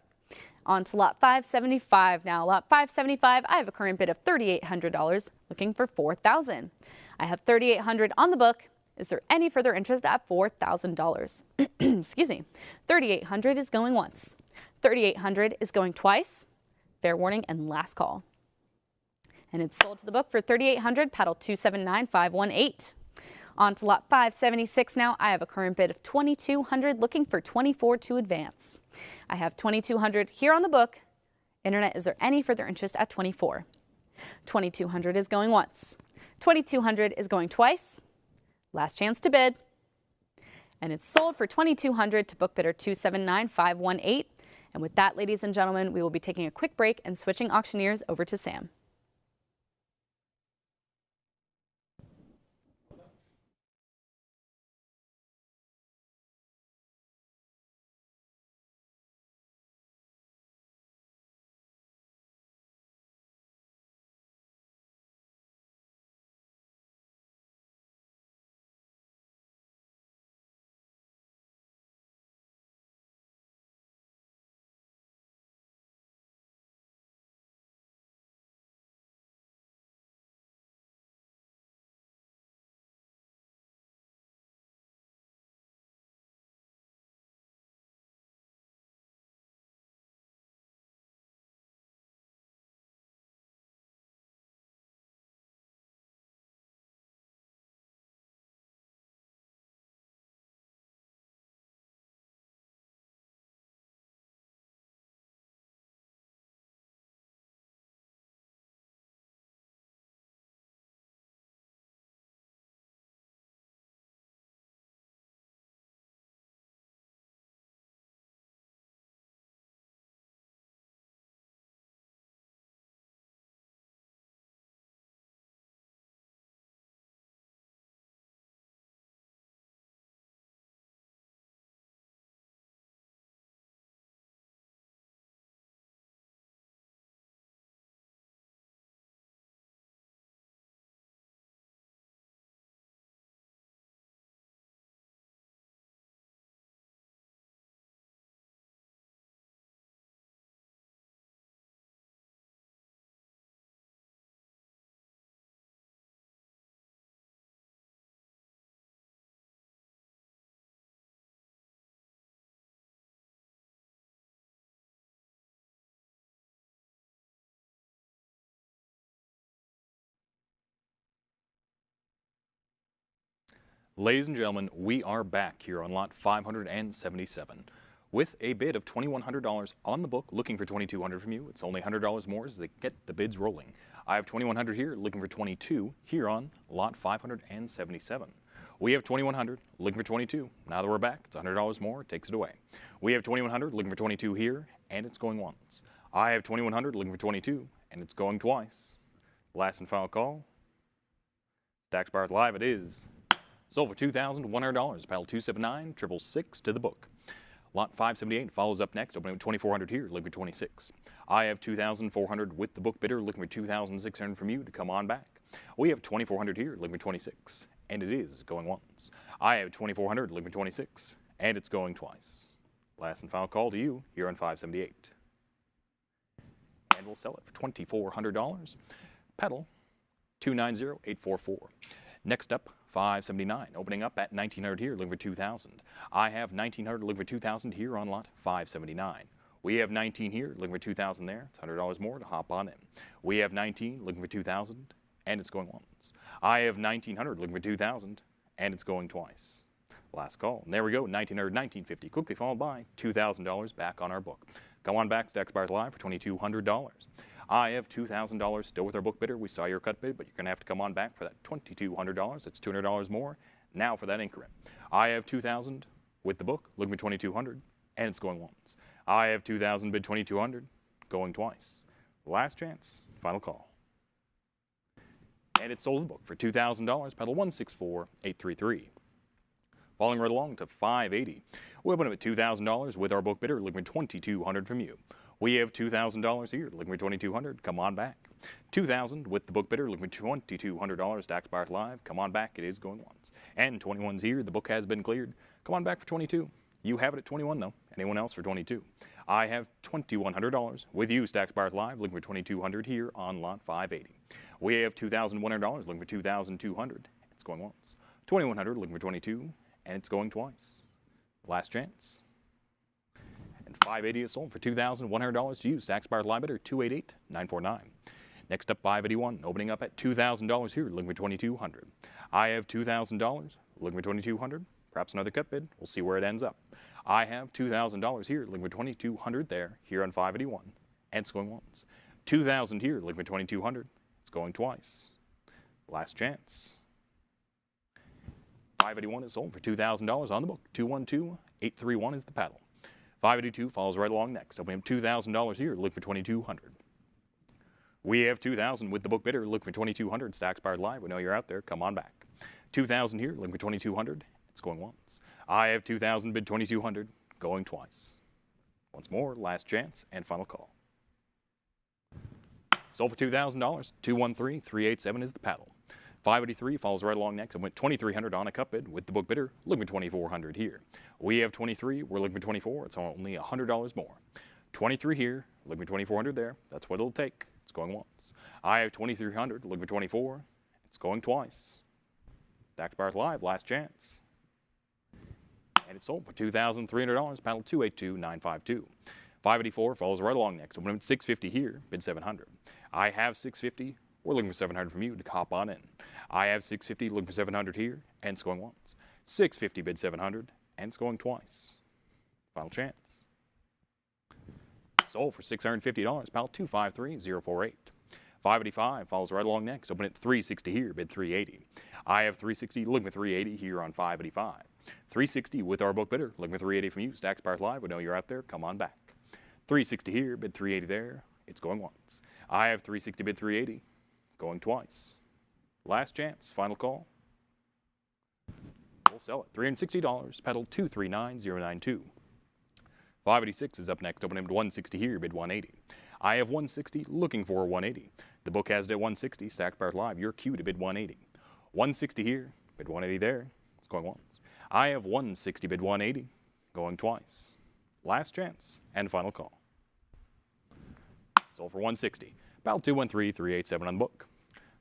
On to lot 575 now. Lot 575, I have a current bid of $3,800, looking for $4,000. I have $3,800 on the book. Is there any further interest at $4,000? Excuse me. $3,800 is going once. $3,800 is going twice. Fair warning and last call. And it's sold to the book for $3,800, paddle 279518. On to lot 576 now. I have a current bid of $2,200, looking for $2,400 to advance. I have $2,200 here on the book. Internet, is there any further interest at $2,400? $2,200 is going once. $2,200 is going twice. Last chance to bid. And it's sold for $2,200 to book bidder 279518. And with that, ladies and gentlemen, we will be taking a quick break and switching auctioneers over to Sam. Ladies and gentlemen, we are back here on lot 577 with a bid of $2,100 on the book, looking for $2,200 from you. It's only $100 more as they get the bids rolling. I have $2,100 here, looking for $2,200 here on lot 577. We have $2,100, looking for $2,200. Now that we're back, it's $100 more, takes it away. We have $2,100, looking for $2,200 here, and it's going once. I have $2,100, looking for $2,200, and it's going twice. Last and final call. Stack Bars Live it is. Sold for $2,100, paddle 279-666 to the book. Lot 578 follows up next, opening with $2,400 here, looking for $2,600. I have $2,400 with the book bidder, looking for $2,600 from you to come on back. We have $2,400 here, looking for $2,600, and it is going once. I have $2,400, looking for $2,600, and it's going twice. Last and final call to you here on 578. And we'll sell it for $2,400. Pedal 290-844. Next up, 579, opening up at $1,900 here, looking for $2,000. I have $1,900, looking for $2,000 here on lot 579. We have 19 here, looking for $2,000 there. It's $100 more to hop on in. We have 19, looking for $2,000, and it's going once. I have 1,900, looking for $2,000, and it's going twice. Last call. And there we go, 1,900, 1,950, quickly followed by $2,000 back on our book. Come on back to Stack Bars Live for $2,200. I have $2,000 still with our book bidder. We saw your cut bid, but you're going to have to come on back for that $2,200. It's $200 more now for that increment. I have $2,000 with the book, looking for $2,200, and it's going once. I have 2,000, bid 2,200, going twice. Last chance, final call. And it's sold the book for $2,000, pedal 164833. Falling right along to 580. We open up at $2,000 with our book bidder, looking for $2,200 from you. We have $2,000 here, looking for $2,200. Come on back. $2,000 with the book bidder, looking for $2,200. Stack expires live. Come on back. It is going once. And 21's here. The book has been cleared. Come on back for 22. You have it at 21 though. Anyone else for 22? I have $2,100 with you. Stack expires live. Looking for $2,200 here on lot 580. We have $2,100. Looking for $2,200. It's going once. $2,100. Looking for 22. And it's going twice. Last chance. And 580 is sold for $2,100 to you. Stack expires live bidder 288,949. Next up, 581, opening up at $2,000 here, looking for $2,200. I have $2,000, looking for $2,200. Perhaps another cut bid. We'll see where it ends up. I have $2,000 here, looking for $2,200 there, here on 581, and it's going once. $2,000 here, looking for $2,200. It's going twice. Last chance. 581 is sold for $2,000 on the book. 212831 is the paddle. 582 follows right along next. Opening up $2,000 here, looking for $2,200. We have $2,000 with the book bidder, looking for $2,200. Stack expired live. We know you're out there. Come on back. $2,000 here, looking for $2,200. It's going once. I have $2,000, bid $2,200, going twice. Once more, last chance and final call. Sold for $2,000. 213387 is the paddle. 583 follows right along next and went $2,300 on a cut bid with the book bidder, looking for $2,400 here. We have 23, we're looking for 24. It's only $100 more. 23 here, looking for 2,400 there. That's what it'll take. It's going once. I have 2,300, looking for 24. It's going twice. Stack expires live, last chance. And it's sold for $2,300, paddle 282952. 584 follows right along next. Open at 650 here, bid 700. I have 650. We're looking for 700 from you to hop on in. I have 650, looking for 700 here, and it's going once. 650, bid 700, and it's going twice. Final chance. Sold for $650, paddle 253048. 585 follows right along next. Open at 360 here, bid 380. I have 360, looking for 380 here on 585. 360 with our book bidder, looking for 380 from you. Stack expires live. We know you're out there. Come on back. 360 here, bid 380 there. It's going once. I have 360, bid 380, going twice. Last chance, final call. We'll sell it. $360, paddle 239092. 586 is up next. Open at 160 here, bid 180. I have 160, looking for 180. The book has it at 160. Stack expires live. Your cue to bid 180. 160 here, bid 180 there. It's going once. I have 160, bid 180, going twice. Last chance and final call. Sold for 160. About 213387 on the book.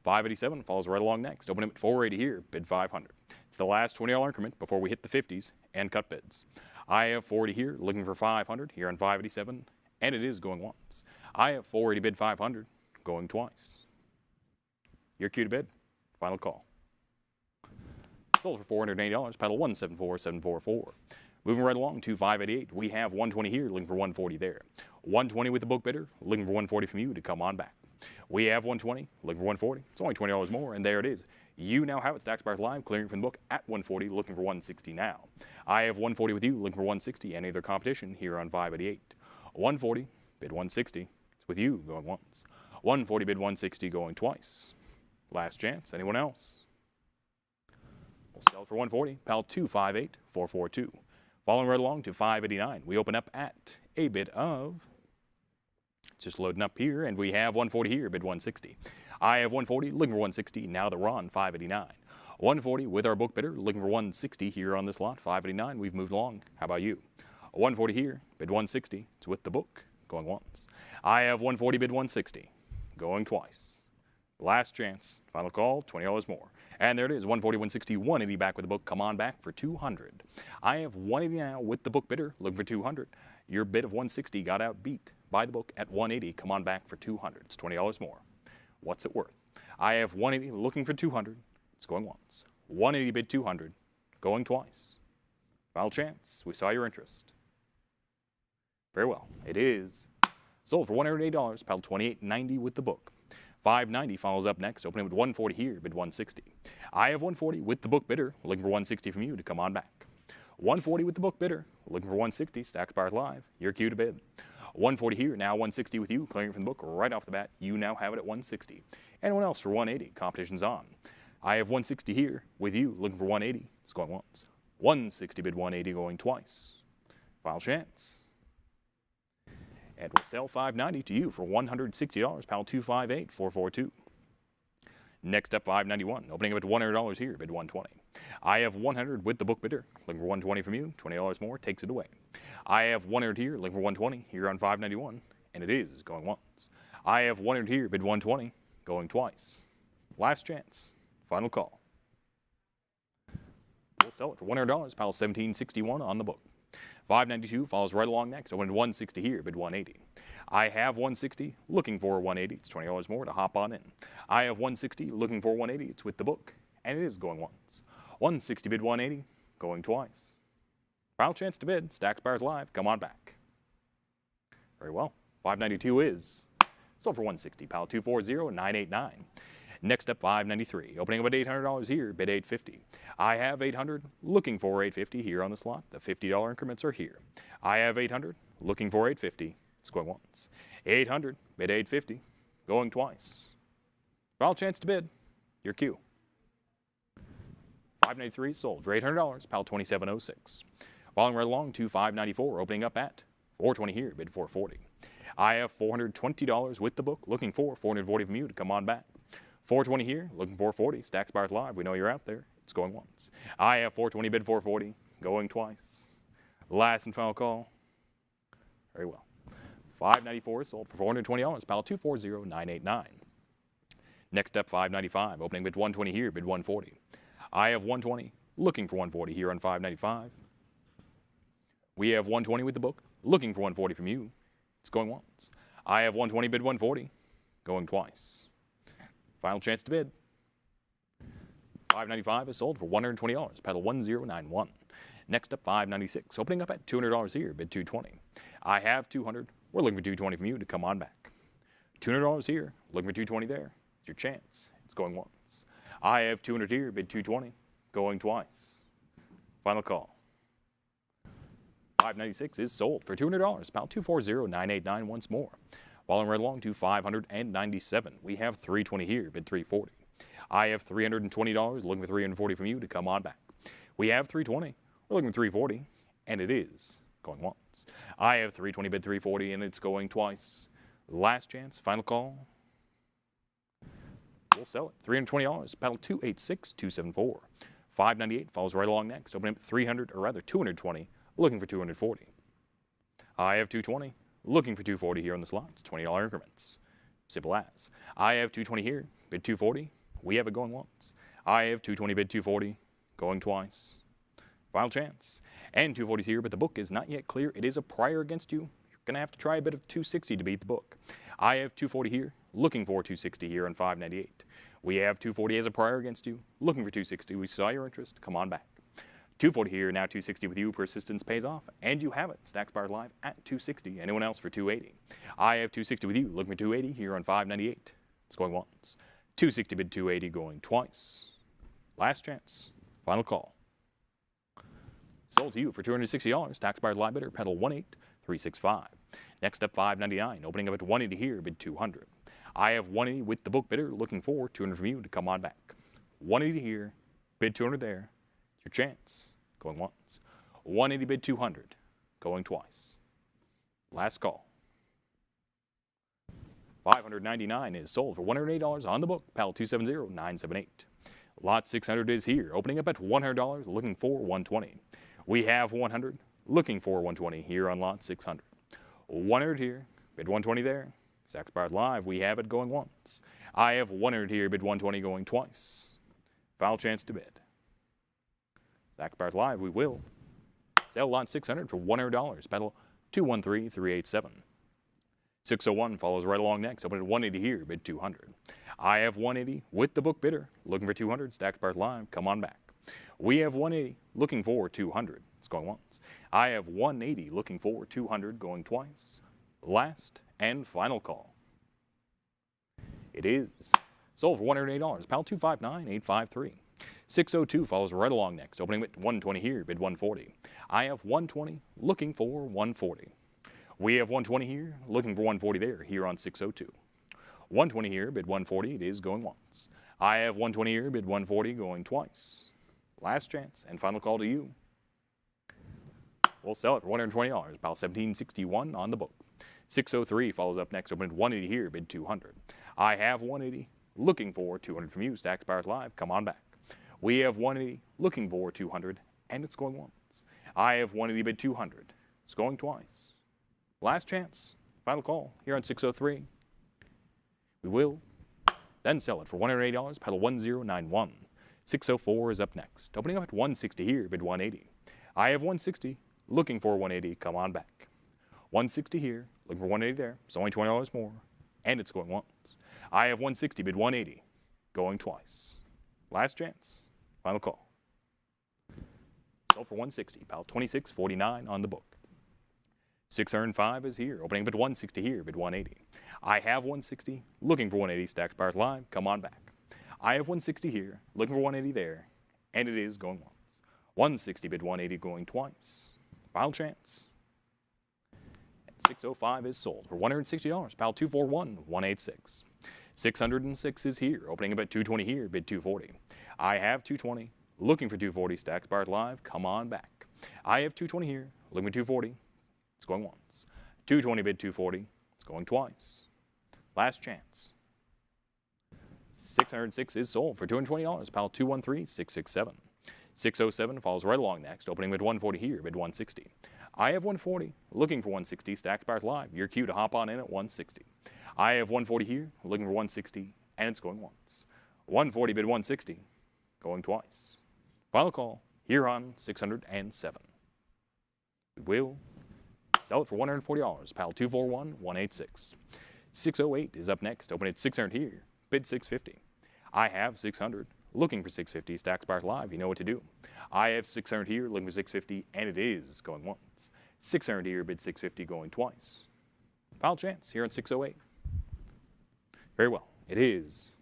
587 follows right along next. Open up at 480 here, bid 500. It's the last $20 increment before we hit the 50s and cut bids. I have 40 here, looking for 500 here on 587, and it is going once. I have 480, bid 500, going twice. Your cue to bid. Final call. Sold for $480, paddle 174744. Moving right along to 588, we have 120 here, looking for 140 there. 120 with the book bidder, looking for 140 from you to come on back. We have 120, looking for 140. It's only $20 more, and there it is. You now have it. Stack expires live, clearing from the book at 140, looking for 160 now. I have 140 with you, looking for 160. Any other competition here on 588. 140, bid 160. It's with you, going once. 140, bid 160, going twice. Last chance. Anyone else? We'll sell for 140, pal 258442. Following right along to 589, we open up at a bid of, it's just loading up here, and we have 140 here, bid 160. I have 140, looking for 160, now that we're on 589. 140 with our book bidder, looking for 160 here on this lot, 589, we've moved along. How about you? 140 here, bid 160, it's with the book, going once. I have 140, bid 160, going twice. Last chance, final call, $20 more. And there it is, 140, 160, 180 back with the book. Come on back for 200. I have 180 now with the book bidder, looking for 200. Your bid of 160 got outbeat by the book at 180. Come on back for 200. It's $20 more. What's it worth? I have 180 looking for 200. It's going once. 180 bid 200, going twice. Final chance. We saw your interest. Very well. It is sold for $180, paddle 2890 with the book. 590 follows up next, opening with 140 here, bid 160. I have 140 with the book bidder, looking for 160 from you to come on back. 140 with the book bidder, looking for 160, stacks bars live, your cue to bid. 140 here, now 160 with you, clearing from the book right off the bat. You now have it at 160. Anyone else for 180? Competition's on. I have 160 here with you, looking for 180. It's going once. 160 bid 180 going twice. Final chance. And we'll sell 590 to you for $160, pal 258442. Next up, 591, opening up at $100 here, bid 120. I have 100 with the book bidder, looking for 120 from you, $20 more, takes it away. I have 100 here, looking for 120 here on 591, and it is going once. I have 100 here, bid 120, going twice. Last chance, final call. We'll sell it for $100, pal 1761 on the book. 592 follows right along next, open at 160 here, bid 180. I have 160, looking for 180. It's $20 more to hop on in. I have 160, looking for 180. It's with the book, and it is going once. 160 bid 180, going twice. Final chance to bid, stacks bars live, come on back. Very well, 592 is sold for 160, pal 240989. Next up, 593, opening up at $800 here, bid 850. I have 800, looking for 850 here on the slot. The $50 increments are here. I have 800, looking for 850. It's going once. 800, bid 850, going twice. Final chance to bid, your cue. 593 sold for $800, pal 2706. Following right along to 594, opening up at 420 here, bid 440. I have $420 with the book, looking for 440 from you to come on back. 420 here, looking for 440, stacks bars live, we know you're out there, it's going once. I have 420 bid 440, going twice. Last and final call. Very well. 594 sold for $420, pal 240989. Next up, 595, opening bid 120 here, bid 140. I have 120, looking for 140 here on 595. We have 120 with the book, looking for 140 from you. It's going once. I have 120 bid 140, going twice. Final chance to bid. 595 is sold for $120, paddle 1091. Next up, 596, opening up at $200 here, bid 220. I have 200, we're looking for 220 from you to come on back. $200 here, looking for 220 there. It's your chance, it's going once. I have 200 here, bid 220, going twice. Final call. 596 is sold for $200, about 240989 once more. Following right along to 597, we have 320 here, bid 340. I have $320, looking for 340 from you to come on back. We have 320, we're looking for 340, and it is going once. I have 320 bid 340, and it's going twice. Last chance, final call. We'll sell it. $320, paddle 286274. 598 follows right along next, opening up 300, or rather 220, looking for 240. I have 220, looking for 240 here on the slot. It's $20 increments. Simple as. I have 220 here, bid 240. We have it going once. I have 220 bid 240, going twice. Final chance. And 240's here, but the book is not yet clear. It is a prior against you. You're going to have to try a bit of 260 to beat the book. I have 240 here, looking for 260 here on 598. We have 240 as a prior against you, looking for 260. We saw your interest. Come on back. 240 here, now 260 with you. Persistence pays off, and you have it. Stacks bars live at 260. Anyone else for 280? I have 260 with you, looking for 280 here on 598. It's going once. 260 bid 280 going twice. Last chance. Final call. Sold to you for $260. Stacks bars live bidder, pedal 18365. Next up, 599. Opening up at 180 here, bid 200. I have 180 with the book bidder, looking for 200 from you to come on back. 180 here, bid 200 there. Your chance, going once. 180 bid 200, going twice. Last call. 599 is sold for $108 on the book, pal 270978. Lot 600 is here, opening up at $100, looking for 120. We have 100, looking for 120 here on lot 600. 100 here, bid 120 there. Stacks bars live, we have it going once. I have 100 here, bid 120 going twice. Final chance to bid. Stacks bars live, we will sell lot 600 for $100, pedal 213387. 601 follows right along next, open at 180 here, bid 200. I have 180 with the book bidder, looking for 200, stacks bars live, come on back. We have 180, looking for 200, it's going once. I have 180, looking for 200, going twice. Last and final call. It is sold for $108, pal 259853. 602 follows right along next, opening at 120 here, bid 140. I have 120, looking for 140. We have 120 here, looking for 140 there, here on 602. 120 here, bid 140, it is going once. I have 120 here, bid 140, going twice. Last chance, and final call to you. We'll sell it for $120, about $17.61 on the book. 603 follows up next, open at 180 here, bid 200. I have 180, looking for 200 from you. Stack expires live, come on back. We have 180, looking for 200, and it's going once. I have 180, bid 200. It's going twice. Last chance, final call here on 603. We will then sell it for $180, paddle 1091. 604 is up next, opening up at 160 here, bid 180. I have 160, looking for 180, come on back. 160 here, looking for 180 there, it's only $20 more, and it's going once. I have 160, bid 180, going twice. Last chance, final call. Sold for 160, pal 26.49 on the book. 605 is here, opening up at 160 here, bid 180. I have 160, looking for 180, stack expires live, come on back. I have 160 here, looking for 180 there, and it is going once. 160, bid 180, going twice. Final chance. 605 is sold for $160, pal 241-186. 606 is here, opening up at 220 here, bid 240. I have 220, looking for 240, stack expires live, come on back. I have 220 here, looking for 240, it's going once. 220, bid 240, it's going twice. Last chance. 606 is sold for $220, pal 213-667. 607 follows right along next, opening bid 140 here, bid 160. I have 140, looking for 160, stack expires live. Your cue to hop on in at 160. I have 140 here, looking for 160, and it's going once. 140, bid 160, going twice. Final call here on 607. We will sell it for $140, pal 241-186. 608 is up next, open at 600 here, bid 650. I have 600, looking for 650, stack expires live, you know what to do. I have 600 here, looking for 650, and it is going once. 600 here, bid 650, going twice. Final chance here on 608. Very well, it is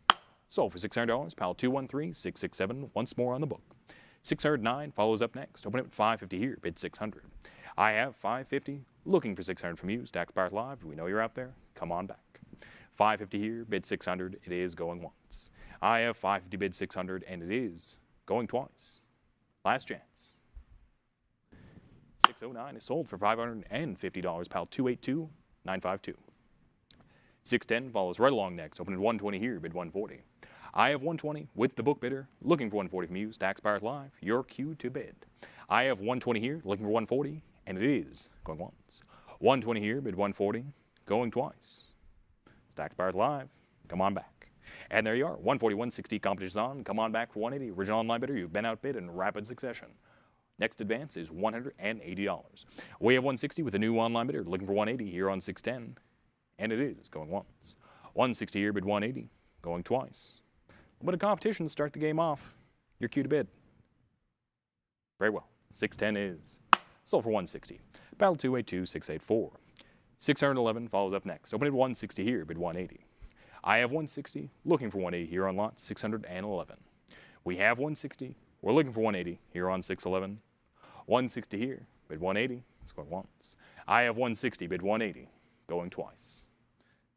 sold for $600, pal 213-667, once more on the book. 609 follows up next, open up at 550 here, bid 600. I have 550, looking for 600 from you, stack expires live, we know you're out there, come on back. 550 here, bid 600, it is going once. I have 550, bid 600, and it is going twice. Last chance. 609 is sold for $550, pal 282-952. 610 follows right along next, open at 120 here, bid 140. I have 120 with the book bidder, looking for 140 from you, stack expires live, your cue to bid. I have 120 here, looking for 140, and it is going once. 120 here, bid 140, going twice. Stack expires live, come on back. And there you are, 140-160 competition's on, come on back for 180. Original online bidder, you've been outbid in rapid succession. Next advance is $180. We have 160 with a new online bidder, looking for 180 here on 610, and it is going once. 160 here, bid 180, going twice. A bit of competition to start the game off. Your cue to bid. Very well, 610 is sold for 160. Battle 282-684. 611 follows up next. Open at 160 here, bid 180. I have 160, looking for 180 here on lot 611. We have 160, we're looking for 180 here on 611. 160 here, bid 180, it's going once. I have 160, bid 180, going twice.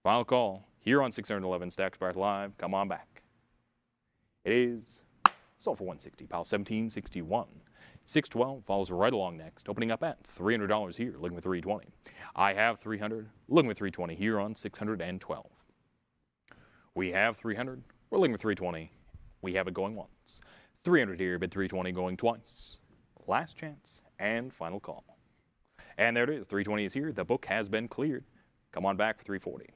Final call here on 611, stack expires live, come on back. It is sold for 160, pal 1761. 612 follows right along next, opening up at $300 here, looking for 320. I have 300, looking for 320 here on 612. We have 300, we're looking for 320. We have it going once. 300 here, bid 320, going twice. Last chance and final call. And there it is, 320 is here. The book has been cleared. Come on back for 340.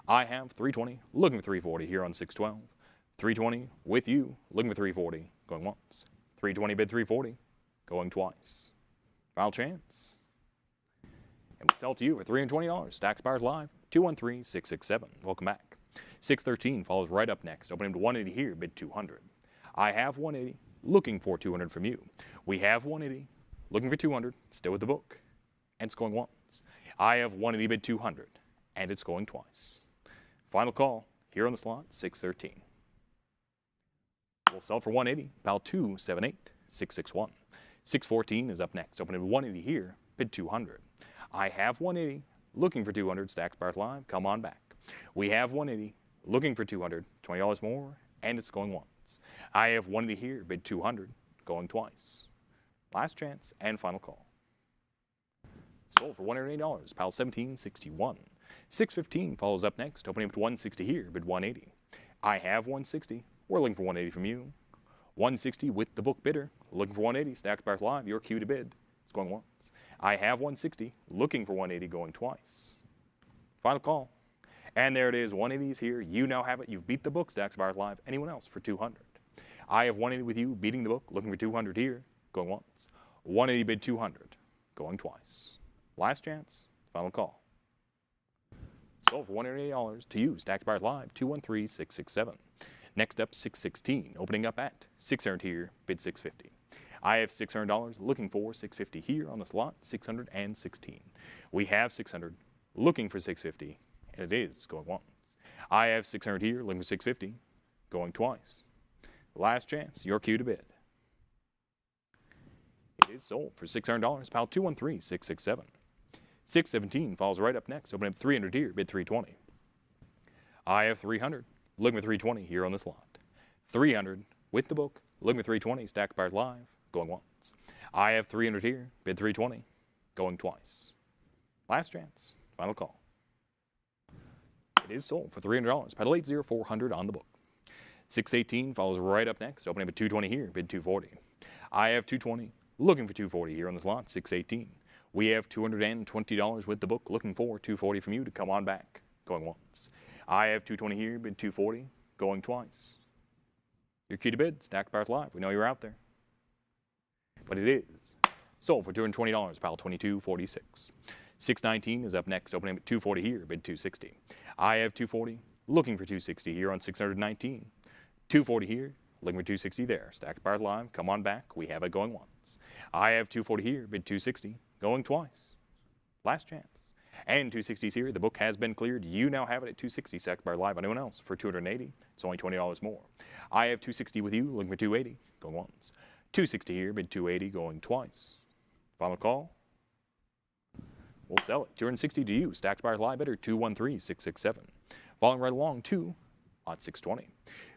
I have 320, looking for 340 here on 612. 320 with you, looking for 340, going once. 320, bid 340, going twice. Final chance. And we sell to you for $320. Stack expires live, 213-667. Welcome back. 613 follows right up next. Opening to 180 here, bid 200. I have 180, looking for 200 from you. We have 180, looking for 200, still with the book, and it's going once. I have 180, bid 200, and it's going twice. Final call here on the slot, 613. We'll sell it for 180. Pal 278, 661. 614 is up next. Opening at 180 here, bid 200. I have 180, looking for 200. Stacks Bars Live, come on back. We have 180, looking for 200. $20 more, and it's going once. I have 180 here, bid 200, going twice. Last chance and final call. Sold for $180. Pal 1761. 615 follows up next. Opening up to 160 here, bid 180. I have 160. We're looking for 180 from you. 160 with the book bidder. Looking for 180. Stacks Bars Live. Your cue to bid. It's going once. I have 160. Looking for 180. Going twice. Final call. And there it is. 180's here. You now have it. You've beat the book. Stacks Bars Live. Anyone else for 200? I have 180 with you. Beating the book. Looking for 200 here. Going once. 180 bid 200. Going twice. Last chance. Final call. Sold for $180 to you. Stacks Bars Live. 213-667. Next up, 616, opening up at 600 here, bid 650. I have $600, looking for 650 here on the slot, 616. We have 600, looking for 650, and it is going once. I have 600 here, looking for 650, going twice. Last chance, your cue to bid. It is sold for $600, pal 213-667. 617 falls right up next, opening up 300 here, bid 320. I have 300. Looking for 320 here on this lot. 300 with the book. Looking for 320. Stacks Bars Live. Going once. I have 300 here. Bid 320. Going twice. Last chance. Final call. It is sold for $300. Pedal 80400 on the book. 618 follows right up next. Opening up at 220 here. Bid 240. I have 220. Looking for 240 here on this lot. 618. We have $220 with the book. Looking for 240 from you to come on back. Going once. I have 220 here, bid 240, going twice. Your cue to bid, Stacks Bars Live. We know you're out there. But it is sold for $220, pal 2246. 619 is up next, opening at 240 here, bid 260. I have 240, looking for 260 here on 619. 240 here, looking for 260 there. Stacks Bars Live, come on back. We have it going once. I have 240 here, bid 260, going twice. Last chance. And 260's here. The book has been cleared. You now have it at 260. Stacks Bars Live. Anyone else for 280? It's only $20 more. I have 260 with you. Looking for 280. Going once. 260 here. Bid 280. Going twice. Final call. We'll sell it. 260 to you. Stacks Bars Live bidder 213-667. Following right along to lot 620.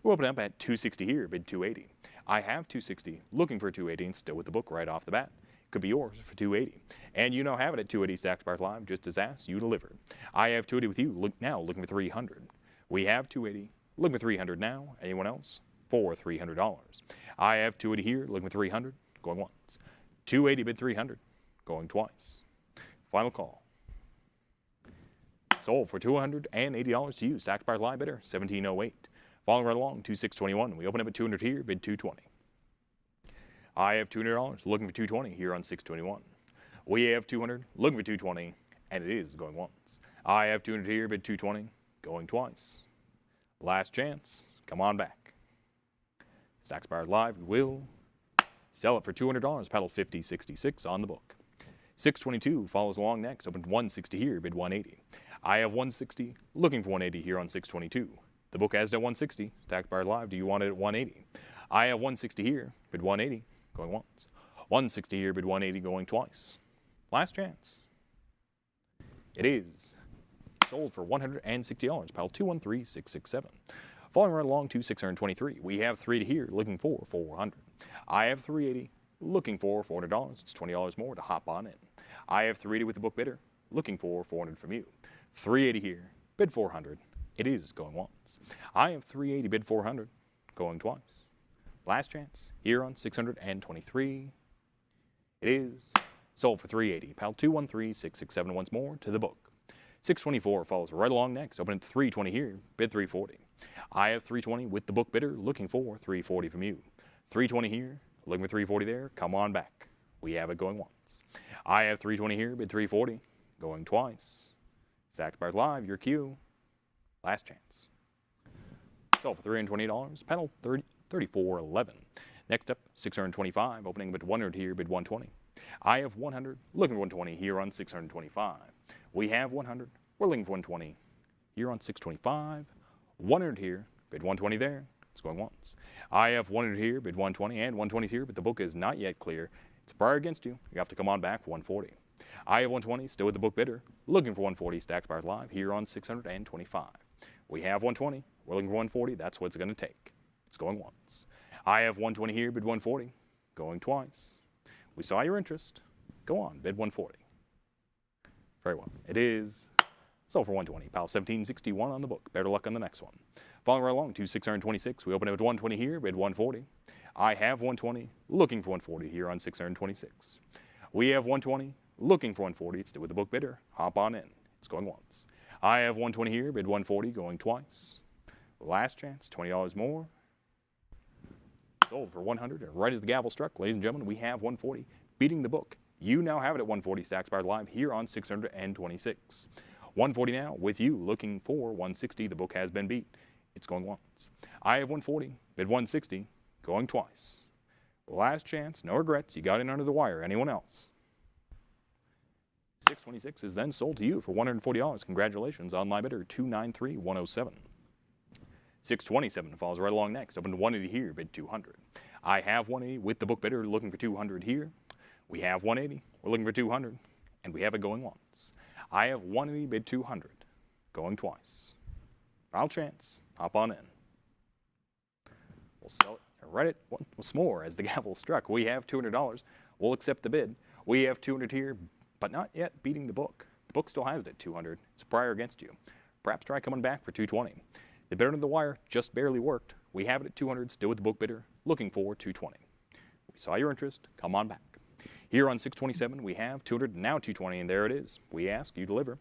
We'll open up at 260 here. Bid 280. I have 260. Looking for 280 and still with the book right off the bat. Could be yours for 280. And you now have it at 280 Stacks Bars Live, just as asked, you delivered. I have 280 with you, looking for 300. We have 280, looking for 300 now. Anyone else? For $300. I have 280 here, looking for 300, going once. 280 bid 300, going twice. Final call. Sold for $280 to you, Stacks Bars Live bidder, 1708. Following right along, 2621. We open up at 200 here, bid 220. I have $200, looking for 220 here on 621. We have 200, looking for 220, and it is going once. I have 200 here, bid 220, going twice. Last chance, come on back. Stacks Bars Live, we will sell it for $200, paddle 5066 on the book. 622 follows along next, open 160 here, bid 180. I have 160, looking for 180 here on 622. The book has it at 160, Stacks Bars Live, do you want it at 180? I have 160 here, bid 180. Going once. 160 here, bid 180, going twice. Last chance. It is sold for $160, pal 213667. Following right along to 623, we have 3 to here, looking for 400. I have 380, looking for $400. It's $20 more to hop on in. I have 380 with the book bidder, looking for 400 from you. 380 here, bid 400. It is going once. I have 380, bid 400, going twice. Last chance, here on 623. It is sold for $380. Pal 213667 once more to the book. 624 follows right along next. Open at 320 here, bid 340. I have 320 with the book bidder, looking for 340 from you. 320 here, looking for 340 there. Come on back. We have it going once. I have 320 here, bid 340, going twice. Stacks Bars Live, your cue. Last chance. Sold for $320. Panel 3411. Next up, 625, opening bid 100 here, bid 120. I have 100, looking for 120 here on 625. We have 100, we're looking for 120 here on 625. 100 here, bid 120 there. It's It's going once. I have 100 here, bid 120, and 120 is here, but the book is not yet clear. It's prior against you. You have to come on back for 140. I have 120, still with the book bidder, looking for 140, stacked bars live here on 625. We have 120, we're looking for 140, that's what it's going to take. It's going once. I have 120 here, bid 140, going twice. We saw your interest. Go on, bid 140. Very well. It is sold for 120. Pal 1761 on the book. Better luck on the next one. Following right along to 626, we open up at 120 here, bid 140. I have 120, looking for 140 here on 626. We have 120, looking for 140. It's still with the book bidder. Hop on in. It's going once. I have 120 here, bid 140, going twice. Last chance, $20 more. Sold for 100. And right as the gavel struck, ladies and gentlemen, we have 140, beating the book. You now have it at 140, stacks barred live here on 626. 140 now with you, looking for 160. The book has been beat. It's going once. I have 140, bid 160, going twice. Last chance, no regrets. You got in under the wire. Anyone else? 626 is then sold to you for $140. Congratulations, online bidder 293,107. 627 follows right along next. Open to 180 here, bid 200. I have 180 with the book bidder looking for 200 here. We have 180. We're looking for 200, and we have it going once. I have 180, bid 200, going twice. Final chance. Hop on in. We'll sell it right at once more as the gavel struck. We have $200. We'll accept the bid. We have 200 here, but not yet beating the book. The book still has it at 200. It's prior against you. Perhaps try coming back for 220. The bid under the wire just barely worked. We have it at 200, still with the book bidder, looking for 220. We saw your interest. Come on back. Here on 627, we have 200, now 220, and there it is. We ask, you deliver.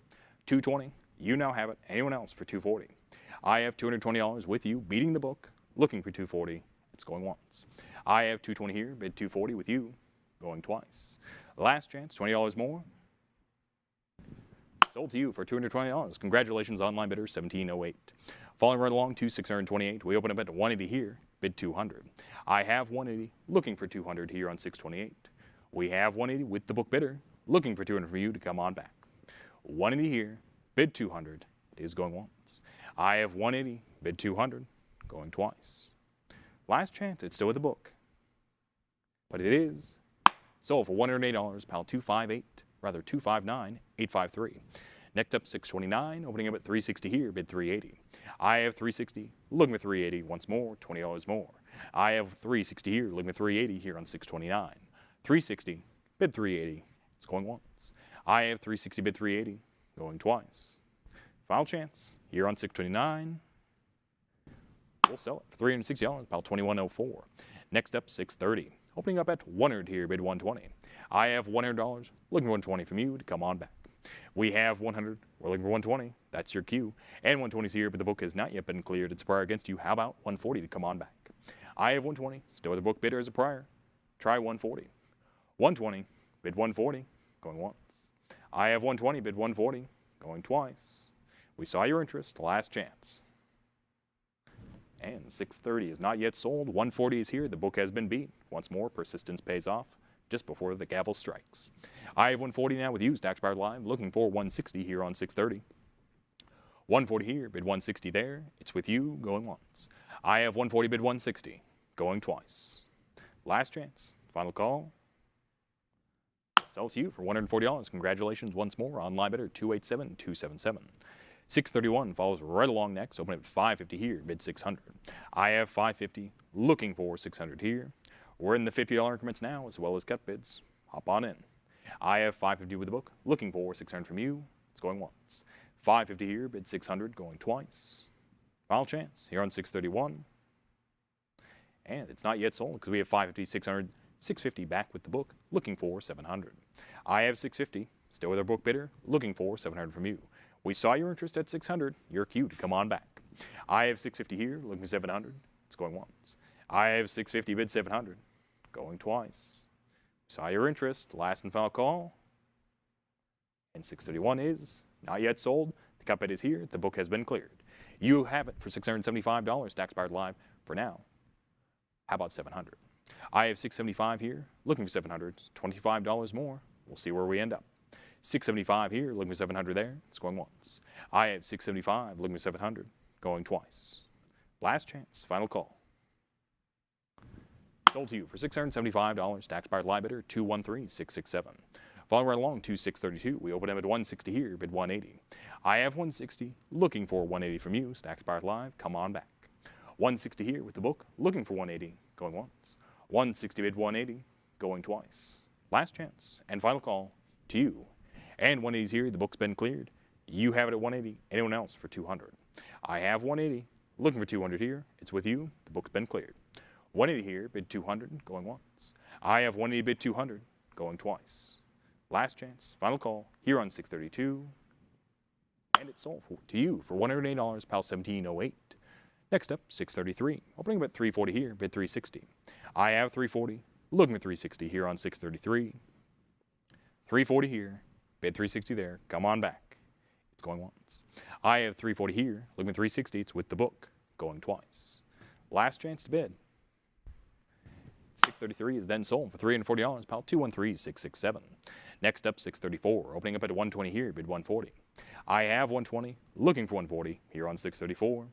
220, you now have it. Anyone else for 240? I have $220 with you, beating the book, looking for 240. It's going once. I have 220 here, bid 240 with you, going twice. Last chance, $20 more. Sold to you for $220. Congratulations, online bidder 1708. Following right along to 628, we open up at 180 here, bid 200. I have 180, looking for 200 here on 628. We have 180 with the book bidder, looking for 200 for you to come on back. 180 here, bid 200. It is going once. I have 180, bid 200, going twice. Last chance, it's still with the book. But it is sold for $108, pal 259,853. Next up, 629, opening up at 360 here, bid 380. I have 360, looking for 380 once more, $20 more. I have 360 here, looking for 380 here on 629. 360, bid 380, it's going once. I have 360, bid 380, going twice. Final chance, here on 629. We'll sell it for $360, about $21.04. Next up, 630, opening up at 100 here, bid 120. I have $100, looking for 120 from you to come on back. We have 100, we're looking for 120, that's your cue. And 120's here, but the book has not yet been cleared. It's prior against you. How about 140 to come on back? I have 120, still with the book bidder as a prior. Try 140. 120, bid 140, going once. I have 120, bid 140, going twice. We saw your interest, last chance. And 630 is not yet sold. 140 is here. The book has been beat. Once more, persistence pays off just before the gavel strikes. I have 140 now with you, Stacks Powered Live, looking for 160 here on 630. 140 here, bid 160 there. It's with you, going once. I have 140, bid 160, going twice. Last chance, final call. Sells to you for $140. Congratulations once more, online bidder 287,277. 631 follows right along next. Open at 550 here, bid 600. I have 550, looking for 600 here. We're in the $50 increments now, as well as cut bids. Hop on in. I have 550 with the book, looking for 600 from you. It's going once. 550 here, bid 600, going twice. Final chance here on 631. And it's not yet sold because we have 550, 600, 650 back with the book, looking for 700. I have 650, still with our book bidder, looking for 700 from you. We saw your interest at 600, your cue to come on back. I have 650 here, looking for 700, it's going once. I have 650, bid 700, going twice. Saw your interest, last and final call. And 631 is not yet sold. The cut bid is here, the book has been cleared. You have it for $675, Stacks Powered Live for now. How about 700? I have 675 here, looking for 700, $25 more. We'll see where we end up. 675 here, looking for 700 there. It's going once. I have 675, looking for 700, going twice. Last chance, final call. Sold to you for $675. Stack expired live bidder 213667. Following right along to 632, we open up at 160 here, bid 180. I have 160, looking for 180 from you. Stack expired live, come on back. 160 here with the book, looking for 180, going once. 160 bid 180, going twice. Last chance and final call to you. And 180's here, the book's been cleared. You have it at 180, anyone else for 200. I have 180, looking for 200 here. It's with you, the book's been cleared. 180 here, bid 200, going once. I have 180 bid 200, going twice. Last chance, final call, here on 632. And it's sold to you for $108, pal 1708. Next up, 633. Opening up at 340 here, bid 360. I have 340, looking for 360 here on 633. 340 here, bid 360 there, come on back. It's going once. I have 340 here, looking for 360, it's with the book, going twice. Last chance to bid. 633 is then sold for $340, pal 213667. Next up, 634. Opening up at 120 here, bid 140. I have 120, looking for 140 here on 634.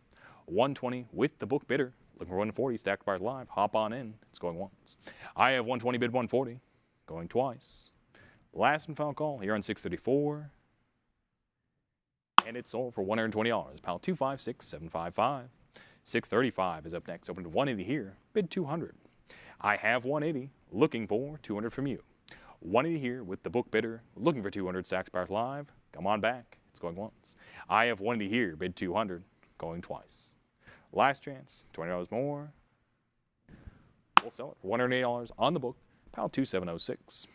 120 with the book bidder, looking for 140, stack expired live, hop on in, it's going once. I have 120 bid 140, going twice. Last and final call here on 634. And it's sold for $120, pal 256755. 635 is up next, open to 180 here, bid 200. I have 180, looking for 200 from you. 180 here with the book bidder, looking for 200, stack expired live, come on back, it's going once. I have 180 here, bid 200, going twice. Last chance, $20 more. We'll sell it for $180 on the book, pal 2706.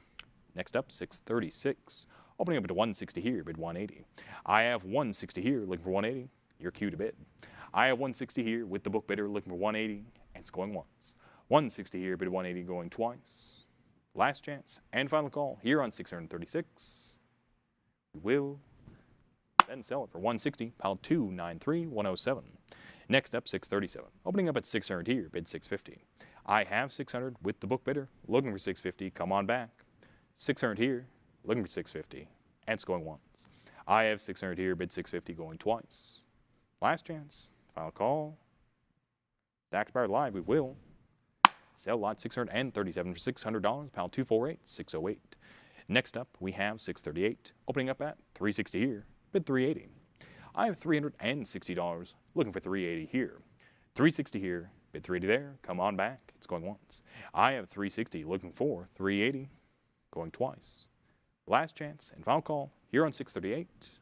Next up, 636. Opening up to 160 here, bid 180. I have 160 here, looking for 180. Your cue to bid. I have 160 here with the book bidder, looking for 180, and it's going once. 160 here, bid 180, going twice. Last chance and final call here on 636. We will then sell it for 160, pile 293107. Next up, 637. Opening up at 600 here, bid 650. I have 600 with the book bidder, looking for 650, come on back. 600 here, looking for 650, and it's going once. I have 600 here, bid 650, going twice. Last chance, final call. Stack expired live, we will sell lot 637 for $600, pal 248608. Next up, we have 638, opening up at 360 here, bid 380. I have $360, looking for 380 here. 360 here, bid 380 there, come on back, it's going once. I have 360, looking for 380, going twice. Last chance and final call here on 638.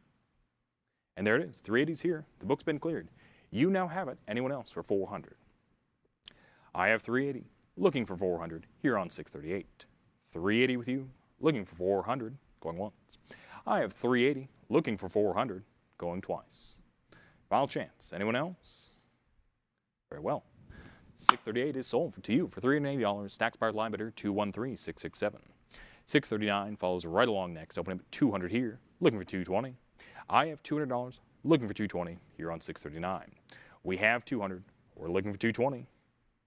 And there it is, 380's here, the book's been cleared. You now have it, anyone else for 400. I have 380, looking for 400 here on 638. 380 with you, looking for 400, going once. I have 380, looking for 400, going twice. Final chance, anyone else? Very well. 638 is sold to you for $380, stack expired line bidder 213667. 639 follows right along next, opening up at 200 here, looking for 220. I have $200, looking for 220 here on 639. We have 200, we're looking for 220,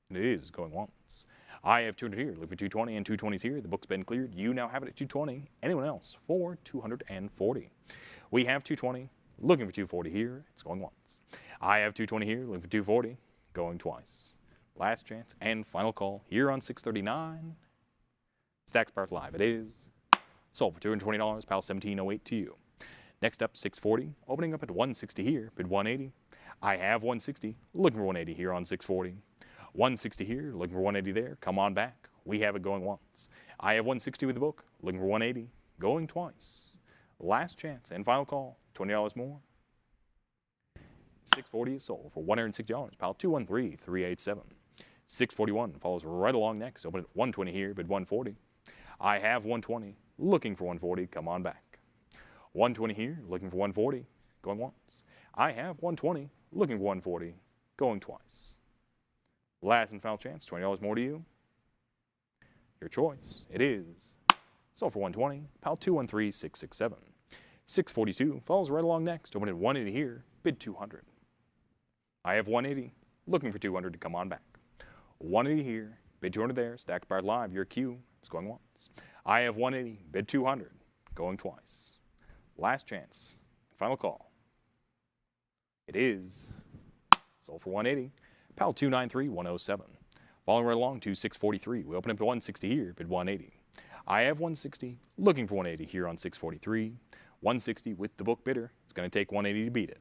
and it is going once. I have 200 here, looking for 220, and 220's here. The book's been cleared. You now have it at 220. Anyone else for 240? We have 220, looking for 240 here. It's going once. I have 220 here, looking for 240, going twice. Last chance and final call here on 639. Stack expired live. It is sold for $220, pal 1708 to you. Next up, 640, opening up at 160 here, bid 180. I have 160, looking for 180 here on 640. 160 here, looking for 180 there, come on back. We have it going once. I have 160 with the book, looking for 180, going twice. Last chance and final call, $20 more. 640 is sold for $160, pal 213387. 641 follows right along next, open at 120 here, bid 140. I have 120, looking for 140, come on back. 120 here, looking for 140, going once. I have 120, looking for 140, going twice. Last and final chance, $20 more to you. Your choice, it is sold for 120, pal 213667. 642 follows right along next, open at 180 here, bid 200. I have 180, looking for 200 to come on back. 180 here, bid 200 there, stack expired live, your cue, it's going once. I have 180, bid 200, going twice. Last chance, final call. It is sold for 180, pal 293107. Following right along to 643. We open up to 160 here, bid 180. I have 160, looking for 180 here on 643. 160 with the book bidder. It's going to take 180 to beat it.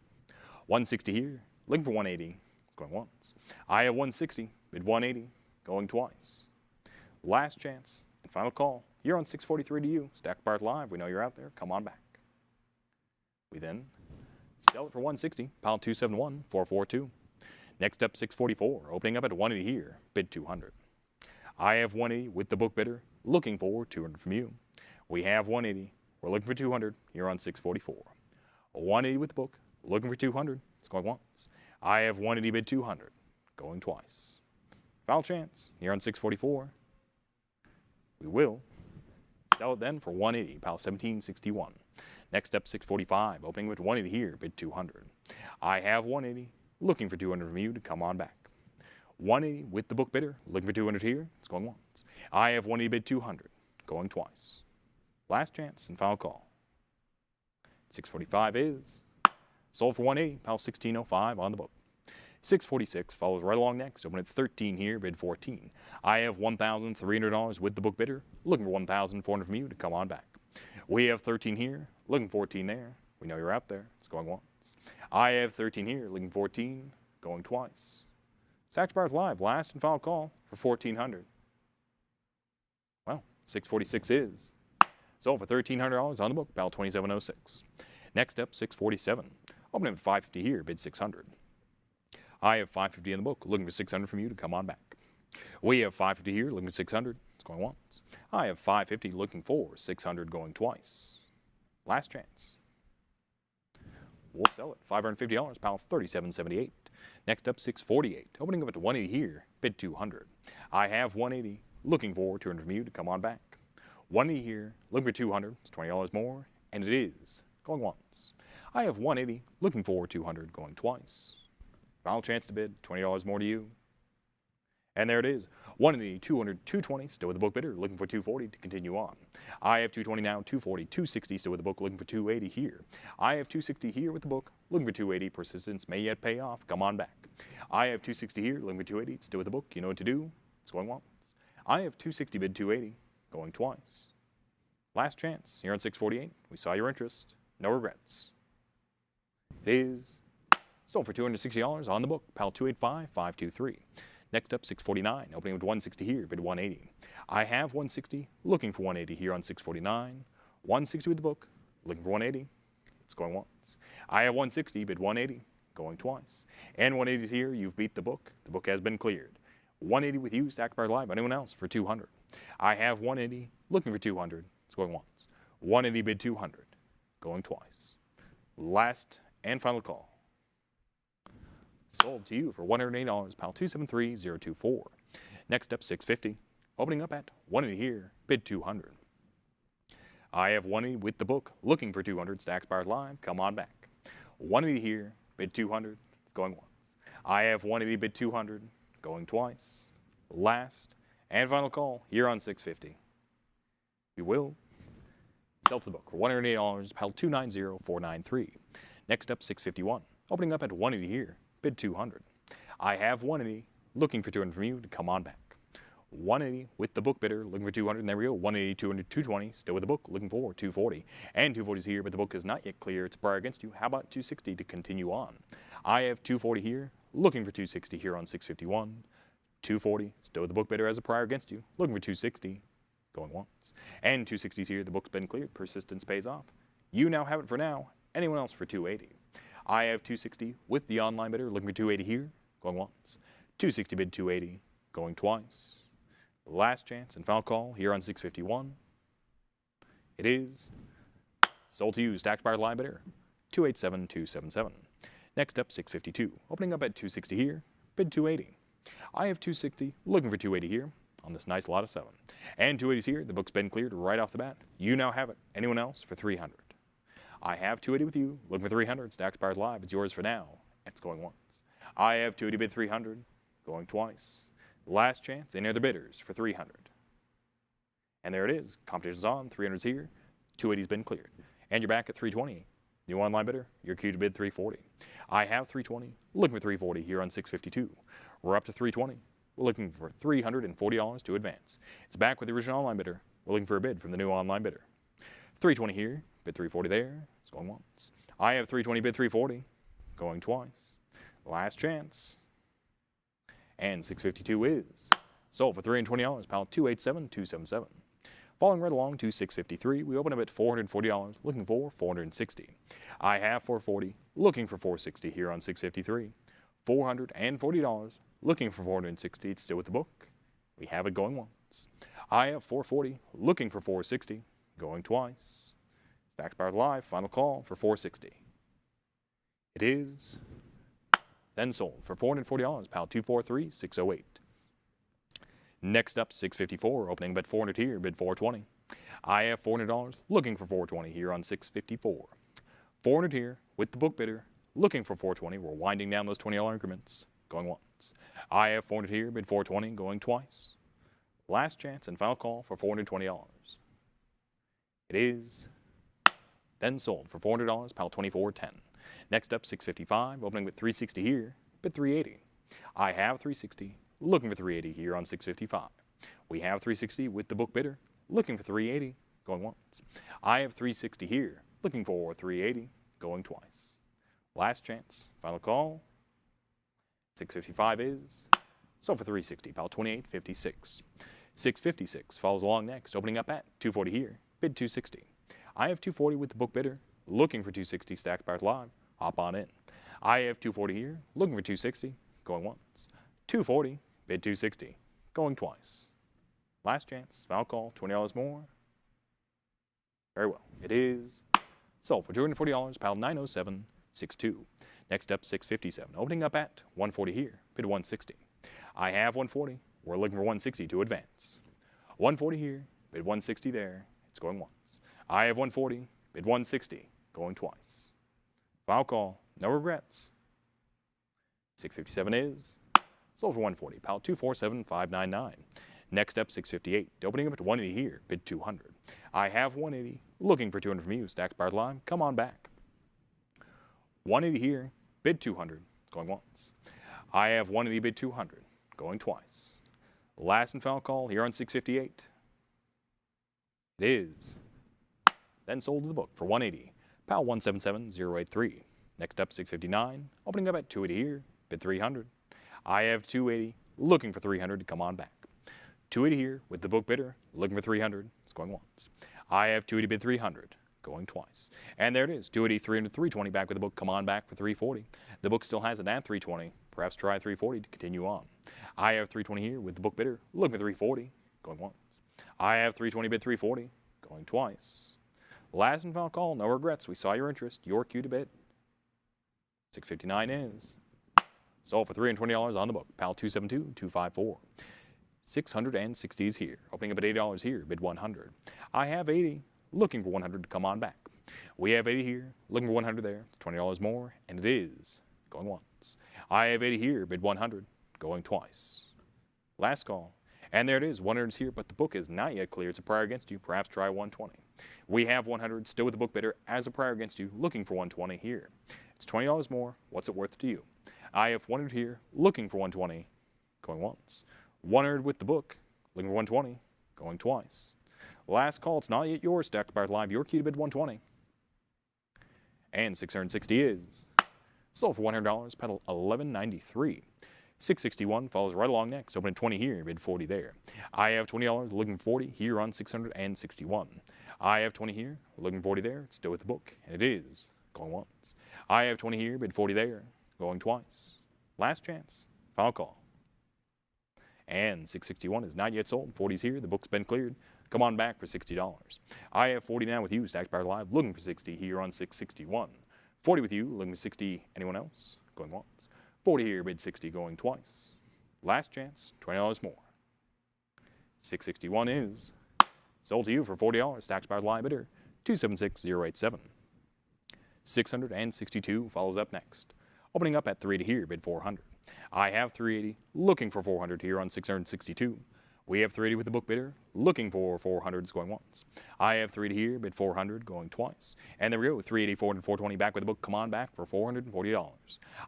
160 here, looking for 180, going once. I have 160, bid 180, going twice. Last chance and final call. You're on 643 to you. Stack bars live. We know you're out there. Come on back. We then sell it for 160, pile 271, 442. Next up, 644, opening up at 180 here, bid 200. I have 180 with the book bidder, looking for 200 from you. We have 180, we're looking for 200, you're on 644. 180 with the book, looking for 200, it's going once. I have 180 bid 200, going twice. Final chance, you're on 644. We will sell it then for 180, pile 1761. Next up, 645, opening with 180 here, bid 200. I have 180, looking for 200 from you to come on back. 180 with the book bidder, looking for 200 here, it's going once. I have 180 bid 200, going twice. Last chance and final call. 645 is sold for 180, pile 1605 on the book. 646 follows right along next, open at 13 here, bid 14. I have $1,300 with the book bidder, looking for 1,400 from you to come on back. We have 13 here, looking for 14 there. We know you're out there, it's going once. I have 13 here, looking 14, going twice. Stacked bars live, last and final call for 1,400. Well, 646 is sold for $1,300 on the book, pile 2706. Next up, 647. Opening at 550 here, bid 600. I have 550 in the book, looking for 600 from you to come on back. We have 550 here, looking for 600. It's going once. I have 550 looking for 600, going twice. Last chance. We'll sell it. $550, pile 3778. Next up, 648. Opening up at 180 here, bid 200. I have 180, looking for 200 from you to come on back. 180 here, looking for 200. It's $20 more, and it is going once. I have 180, looking for 200, going twice. Final chance to bid, $20 more to you. And there it is. 180, 200, 220, still with the book bidder, looking for 240 to continue on. I have 220 now, 240, 260, still with the book, looking for 280 here. I have 260 here with the book, looking for 280. Persistence may yet pay off. Come on back. I have 260 here, looking for 280. Still with the book. You know what to do. It's going once. I have 260 bid 280, going twice. Last chance. You're on 648. We saw your interest. No regrets. It is sold for $260 on the book. Pile 285, 523. Next up, 649, opening with 160 here, bid 180. I have 160, looking for 180 here on 649. 160 with the book, looking for 180. It's going once. I have 160, bid 180, going twice. And 180 is here, you've beat the book. The book has been cleared. 180 with you, stacked bar live. Anyone else for 200? I have 180, looking for 200. It's going once. 180 bid 200, going twice. Last and final call. Sold to you for $108, pile 273024. Next up, 650. Opening up at 180 here, bid 200. I have 180 with the book, looking for 200, stacked bars live. Come on back. 180 here, bid 200. It's going once. I have 180 bid 200, going twice. Last and final call here on 650. You will sell to the book for $108, pile 290493. Next up, 651. Opening up at 180 here, bid 200. I have 180, looking for 200 from you to come on back. 180 with the book bidder, looking for 200, and there we go. 180, 200, 220, still with the book, looking for 240. And 240 is here, but the book is not yet clear. It's a prior against you. How about 260 to continue on? I have 240 here, looking for 260 here on 651. 240, still with the book bidder as a prior against you, looking for 260, going once. And 260 is here, the book's been cleared. Persistence pays off. You now have it for now. Anyone else for 280? I have 260 with the online bidder, looking for 280 here, going once. 260 bid 280, going twice. Last chance and final call here on 651. It is sold to you, stacked bar live bidder, 287277. Next up, 652. Opening up at 260 here, bid 280. I have 260, looking for 280 here on this nice lot of 7. And 280 is here, the book's been cleared right off the bat. You now have it. Anyone else for 300? I have 280 with you, looking for 300, stacked bars live. It's yours for now. It's going once. I have 280 bid 300, going twice. Last chance, any other bidders for 300? And there it is. Competition's on. 300's here. 280's been cleared. And you're back at 320. New online bidder, you're queued to bid 340. I have 320, looking for 340 here on 652. We're up to 320. We're looking for $340 to advance. It's back with the original online bidder. We're looking for a bid from the new online bidder. 320 here, bid 340 there. It's going once. I have 320, bid 340. Going twice. Last chance. And 652 is sold for $320, pal 287-277. Following right along to 653, we open up at $440, looking for 460. I have 440, looking for 460 here on 653. $440, looking for 460. It's still with the book. We have it going once. I have 440, looking for 460, going twice. Stacked Power Live, final call for 460. It is then sold for $440, pal 243-608. Next up, 654, opening bid 400 here, bid 420. I have $400, looking for 420 here on 654. 400 here with the book bidder, looking for 420. We're winding down those $20 increments, going once. I have 400 here, bid 420, going twice. Last chance and final call for $420. It is then sold for $400, pal 24.10. Next up, 655, opening with 360 here, bid 380. I have 360, looking for 380 here on 655. We have 360 with the book bidder, looking for 380, going once. I have 360 here, looking for 380, going twice. Last chance, final call. 655 is sold for 360, pal 28.56. 656 follows along next, opening up at 240 here, bid 260. I have 240 with the book bidder, looking for 260, Stacked Power Live. Hop on in. I have 240 here, looking for 260, going once. 240, bid 260, going twice. Last chance, final call, $20 more. Very well. It is sold for $240, pal 907.62. Next up, 657, opening up at 140 here, bid 160. I have 140. We're looking for 160 to advance. 140 here, bid 160 there. It's going once. I have 140, bid 160, going twice. Final call, no regrets. 657 is sold for 140, pal 247.599. Next up, 658, opening up at 180 here, bid 200. I have 180, looking for 200 from you, Stacked Power Live. Come on back. 180 here, bid 200, going once. I have 180, bid 200, going twice. Last and final call here on 658. It is then sold to the book for 180, pal 177.083. Next up, 659, opening up at 280 here, bid 300. I have 280, looking for 300 to come on back. 280 here with the book bidder, looking for 300. It's going once. I have 280, bid 300, going twice. And there it is, 280, 300, 320 back with the book. Come on back for 340. The book still has it at 320. Perhaps try 340 to continue on. I have 320 here with the book bidder, looking for 340, going once. I have 320, bid 340, going twice. Last and final call, no regrets. We saw your interest. Your cue to bid. 659 is sold for $320 on the book. Pal 272-254. 660 is here. Opening up at $80 here. Bid 100. I have 80. Looking for 100 to come on back. We have 80 here. Looking for 100 there. $20 more. And it is going once. I have 80 here. Bid 100. Going twice. Last call. And there it is. 100 is here, but the book is not yet clear. It's a prior against you. Perhaps try 120. We have 100 still with the book bidder as a prior against you. Looking for 120 here. It's $20 more. What's it worth to you? I have 100 here. Looking for 120. Going once. 100 with the book. Looking for 120. Going twice. Last call. It's not yet yours. Stacked Power Live. Your cue to bid 120. And 660 is sold for $100. Pedal 1193. 661 follows right along next. Open at 20 here, bid 40 there. I have $20, looking for 40 here on 661. I have 20 here, looking 40 there. It's still with the book, and it is going once. I have 20 here, bid 40 there, going twice. Last chance, final call. And 661 is not yet sold. 40's here, the book's been cleared. Come on back for $60. I have 40 now with you, Stacked Power Live, looking for 60 here on 661. 40 with you, looking for 60. Anyone else? Going once. 40 here, bid 60, going twice. Last chance, $20 more. 661 is sold to you for $40. Stacked Power Live bidder, 276,087. 662 follows up next. Opening up at 380 here, bid 400. I have 380, looking for 400 here on 662. We have 380 with the book bidder, looking for 400s going once. I have 380 here, bid 400, going twice. And there we go, 380, 400, 420 back with the book. Come on back for $440.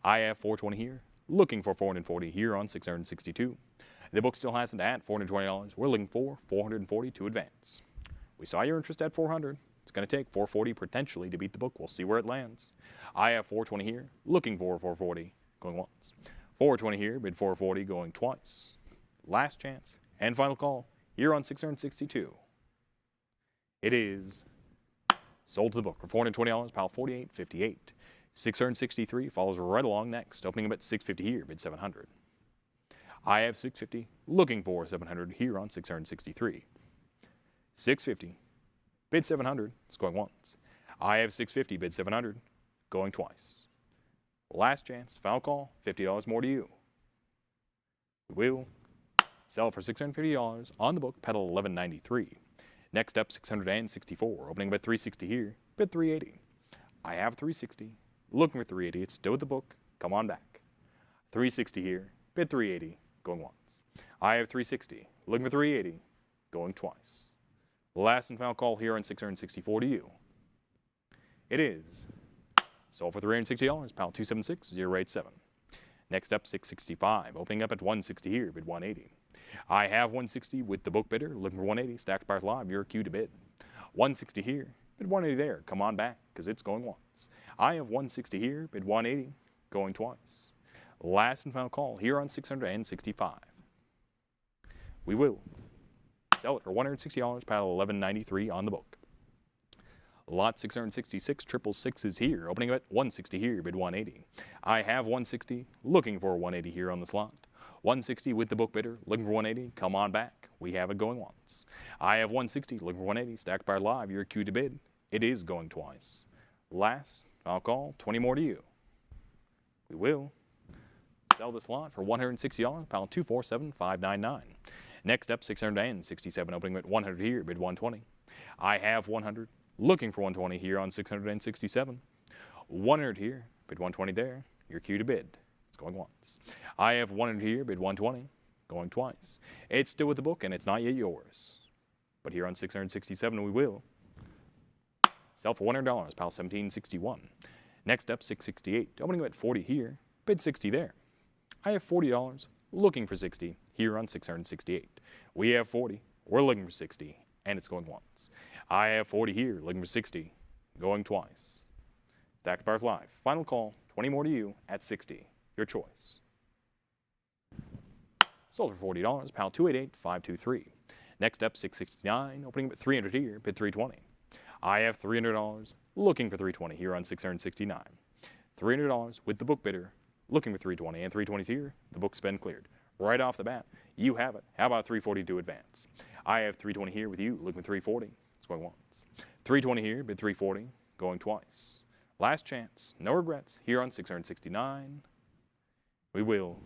I have 420 here, looking for 440 here on 662. The book still has it at $420. We're looking for 440 to advance. We saw your interest at 400. It's going to take 440 potentially to beat the book. We'll see where it lands. I have 420 here, looking for 440, going once. 420 here, bid 440, going twice. Last chance and final call here on 662. It is sold to the book for $420, pile 48.58. 663 follows right along next, opening up at 650 here, bid 700. I have 650, looking for 700 here on 663. 650, bid 700, it's going once. I have 650, bid 700, going twice. Last chance, final call, $50 more to you. We will sell for $650 on the book, pedal 1193. Next up, 664, opening up at 360 here, bid 380. I have 360, looking for 380, it's still with the book, come on back. 360 here, bid 380, going once. I have 360, looking for 380, going twice. Last and final call here on 664 to you. It is sold for $360, pile 276087. Next up, 665, opening up at 160 here, bid 180. I have 160 with the book bidder, looking for 180, stacked bars live, your cue to bid. 160 here, bid 180 there, come on back, because it's going once. I have 160 here, bid 180, going twice. Last and final call here on 665. We will sell it for $160, pile 1193 on the book. Lot 666, 666 is here, opening up at 160 here, bid 180. I have 160, looking for 180 here on the slot. 160 with the book bidder, looking for 180, come on back. We have it going once. I have 160, looking for 180, stacked bar live, your cue to bid. It is going twice. Last, I'll call 20 more to you. We will sell this lot for $160, pile 247599. Next up, 667, opening at 100 here, bid 120. I have 100, looking for 120 here on 667. 100 here, bid 120 there, your cue to bid. It's going once. I have 100 here, bid 120, going twice. It's still with the book and it's not yet yours. But here on 667 we will sell for $100, pile 1761. Next up, 668, opening at 40 here, bid 60 there. I have $40, looking for 60 here on 668. We have 40, we're looking for 60, and it's going once. I have 40 here, looking for 60, going twice. Stacked bars live. Final call, 20 more to you at 60. Your choice. Sold for $40, pile 288523. Next up, 669, opening at 300 here, bid 320. I have $300, looking for 320 here on 669. $300 with the book bidder, looking for 320, and 320's here. The book's been cleared. Right off the bat, you have it. How about 340 to advance? I have 320 here with you, looking for 340. It's going once. 320 here, bid 340, going twice. Last chance, no regrets, here on 669. We will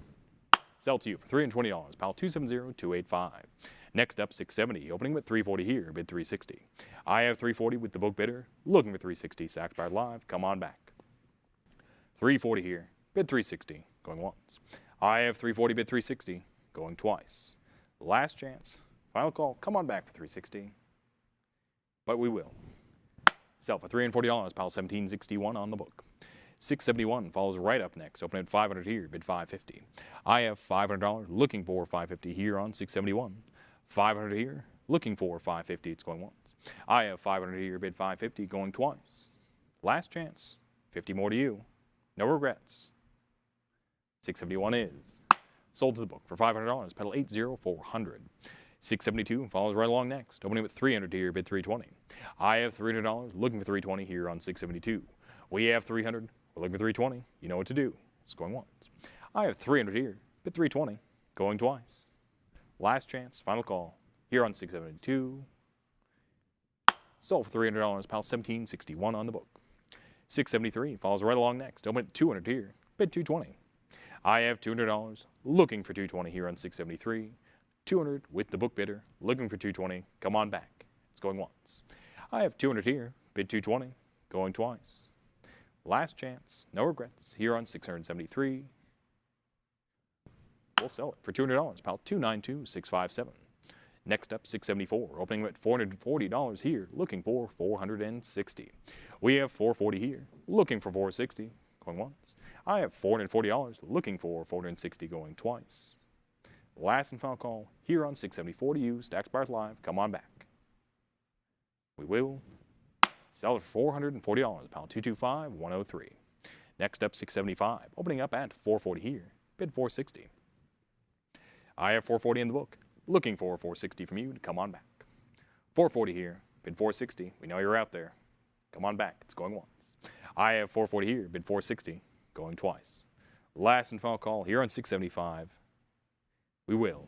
sell to you for $320, pile 270285. Next up, 670, opening with 340 here, bid 360. I have 340 with the book bidder, looking for 360, sacked bar live, come on back. 340 here, bid 360, going once. I have 340, bid 360, going twice. Last chance, final call, come on back for 360. But we will sell for $340, pile 1761 on the book. 671 follows right up next, opening at 500 here, bid 550. I have $500, looking for 550 here on 671. 500 here, looking for 550, it's going once. I have 500 here, bid 550, going twice. Last chance, 50 more to you. No regrets. 671 is sold to the book for $500, pedal 80400. 672 follows right along next, opening with 300 here, bid 320. I have $300, looking for 320 here on 672. We have 300, we're looking for 320. You know what to do. It's going once. I have 300 here, bid 320, going twice. Last chance, final call, here on 672. Sold for $300, pile 1761 on the book. 673 follows right along next, open at 200 here, bid 220. I have $200, looking for 220 here on 673. 200 with the book bidder, looking for 220, come on back. It's going once. I have 200 here, bid 220, going twice. Last chance, no regrets, here on 673. We'll sell it for $200, pile 292657. Next up, 674, opening at $440 here, looking for 460. We have 440 here, looking for 460, going once. I have $440 looking for 460 going twice. Last and final call here on 674 to you. Stacks Bars Live. Come on back. We will sell it for $440. Pound 225 103. Next up 675. Opening up at 440 here. Bid 460. I have 440 in the book. Looking for 460 from you to come on back. 440 here. Bid 460. We know you're out there. Come on back. It's going once. I have 440 here. Bid 460. Going twice. Last and final call here on 675. We will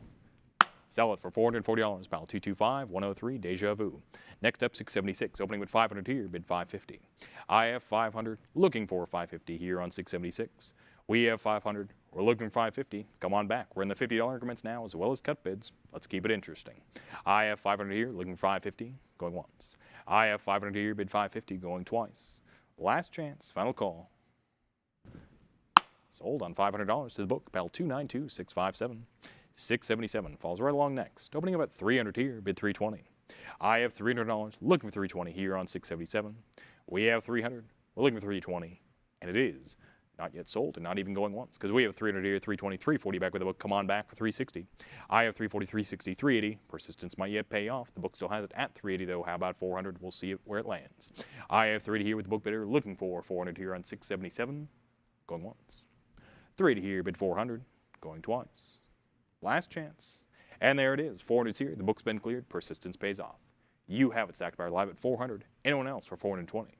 sell it for $440. Pal 225 103. Deja vu. Next up 676. Opening with 500 here. Bid 550. I have 500. Looking for 550 here on 676. We have 500. We're looking for 550. Come on back. We're in the $50 increments now as well as cut bids. Let's keep it interesting. I have 500 here. Looking for 550. Going once. I have 500 here. Bid 550. Going twice. Last chance. Final call. Sold on $500 to the book. Pal 292657. 677 falls right along next. Opening up at 300 here. Bid 320. I have $300. Looking for 320 here on 677. We have 300. We're looking for 320. And it is not yet sold and not even going once because we have 300 here, 320, 340 back with the book. Come on back for 360. I have 340, 360, 380. Persistence might yet pay off. The book still has it at 380 though. How about 400? We'll see where it lands. I have 380 here with the book bidder looking for 400 here on 677. Going once. 380 here, bid 400. Going twice. Last chance. And there it is. 400's here. The book's been cleared. Persistence pays off. You have it Stacks Bars Live at 400. Anyone else for 420?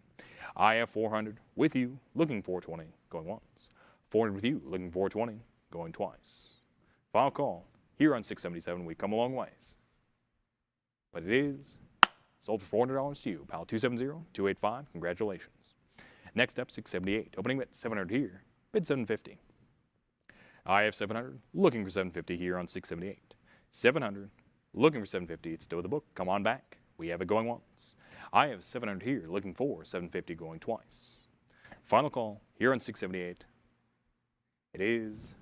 I have 400 with you, looking for 420, going once. 400 with you, looking for 420, going twice. Final call. Here on 677, we come a long ways. But it is sold for $400 to you. Pal 270-285. Congratulations. Next up, 678. Opening at 700 here. Bid 750. I have 700. Looking for 750 here on 678. 700. Looking for 750. It's still with the book. Come on back. We have it going once. I have 700 here. Looking for 750 going twice. Final call here on 678. It is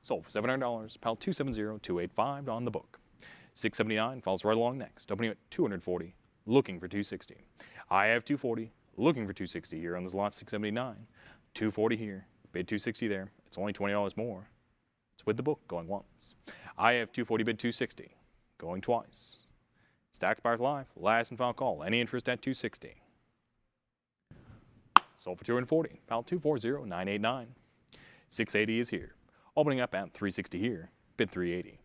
sold for $700. Pal 270-285 on the book. 679 falls right along next. Opening at 240. Looking for 260. I have 240. Looking for 260 here on this lot 679. 240 here. Bid 260 there. It's only $20 more. It's with the book going once. I have 240 bid 260. Going twice. Stacks Bars Live. Last and final call. Any interest at 260. Sold for 240. Pal 240-989. 680 is here. Opening up at 360 here. Bid 380.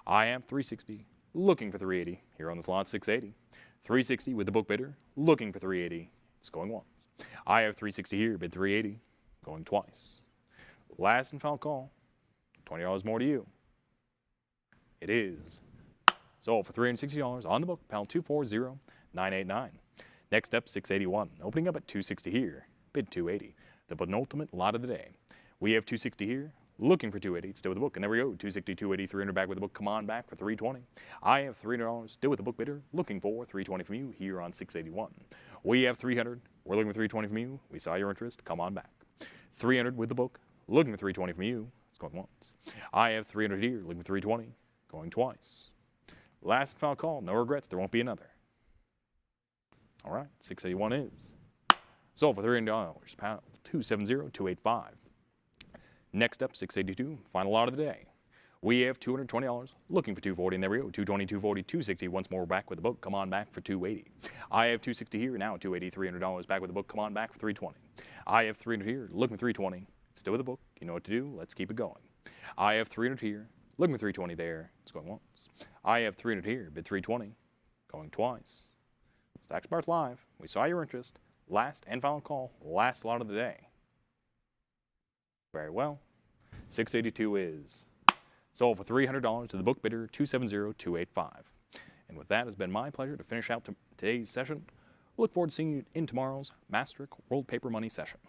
I have 360. Looking for 380 here on this lot 680. 360 with the book bidder. Looking for 380. It's going once. I have 360 here. Bid 380. Going twice. Last and final call. $20 more to you. It is sold for $360 on the book. Pal 240-989. Next up, 681. Opening up at 260 here. Bid 280. The penultimate lot of the day. We have 260 here. Looking for 280. It's still with the book. And there we go. 260, 280, 300 back with the book. Come on back for 320. I have $300 still with the book bidder. Looking for 320 from you here on 681. We have 300. We're looking for 320 from you. We saw your interest. Come on back. 300 with the book. Looking for 320 from you. It's going once. I have 300 here. Looking for 320. Going twice. Last and final call. No regrets. There won't be another. All right. 681 is sold for $300. Pal 270-285. Next up, 682. Final lot of the day. We have $220. Looking for 240. And there we go. 220, 240, 260. Once more back with the book. Come on back for 280. I have 260 here. Now 280, $300 back with the book. Come on back for 320. I have 300 here. Looking for 320. Still with the book. You know what to do. Let's keep it going. I have 300 here. Looking for 320 there. It's going once. I have 300 here. Bid 320. Going twice. Stacks Bars Live. We saw your interest. Last and final call. Last lot of the day. Very well. 682 is sold for $300 to the book bidder 270-285. And with that, it's been my pleasure to finish out today's session. Look forward to seeing you in tomorrow's Maastricht World Paper Money session.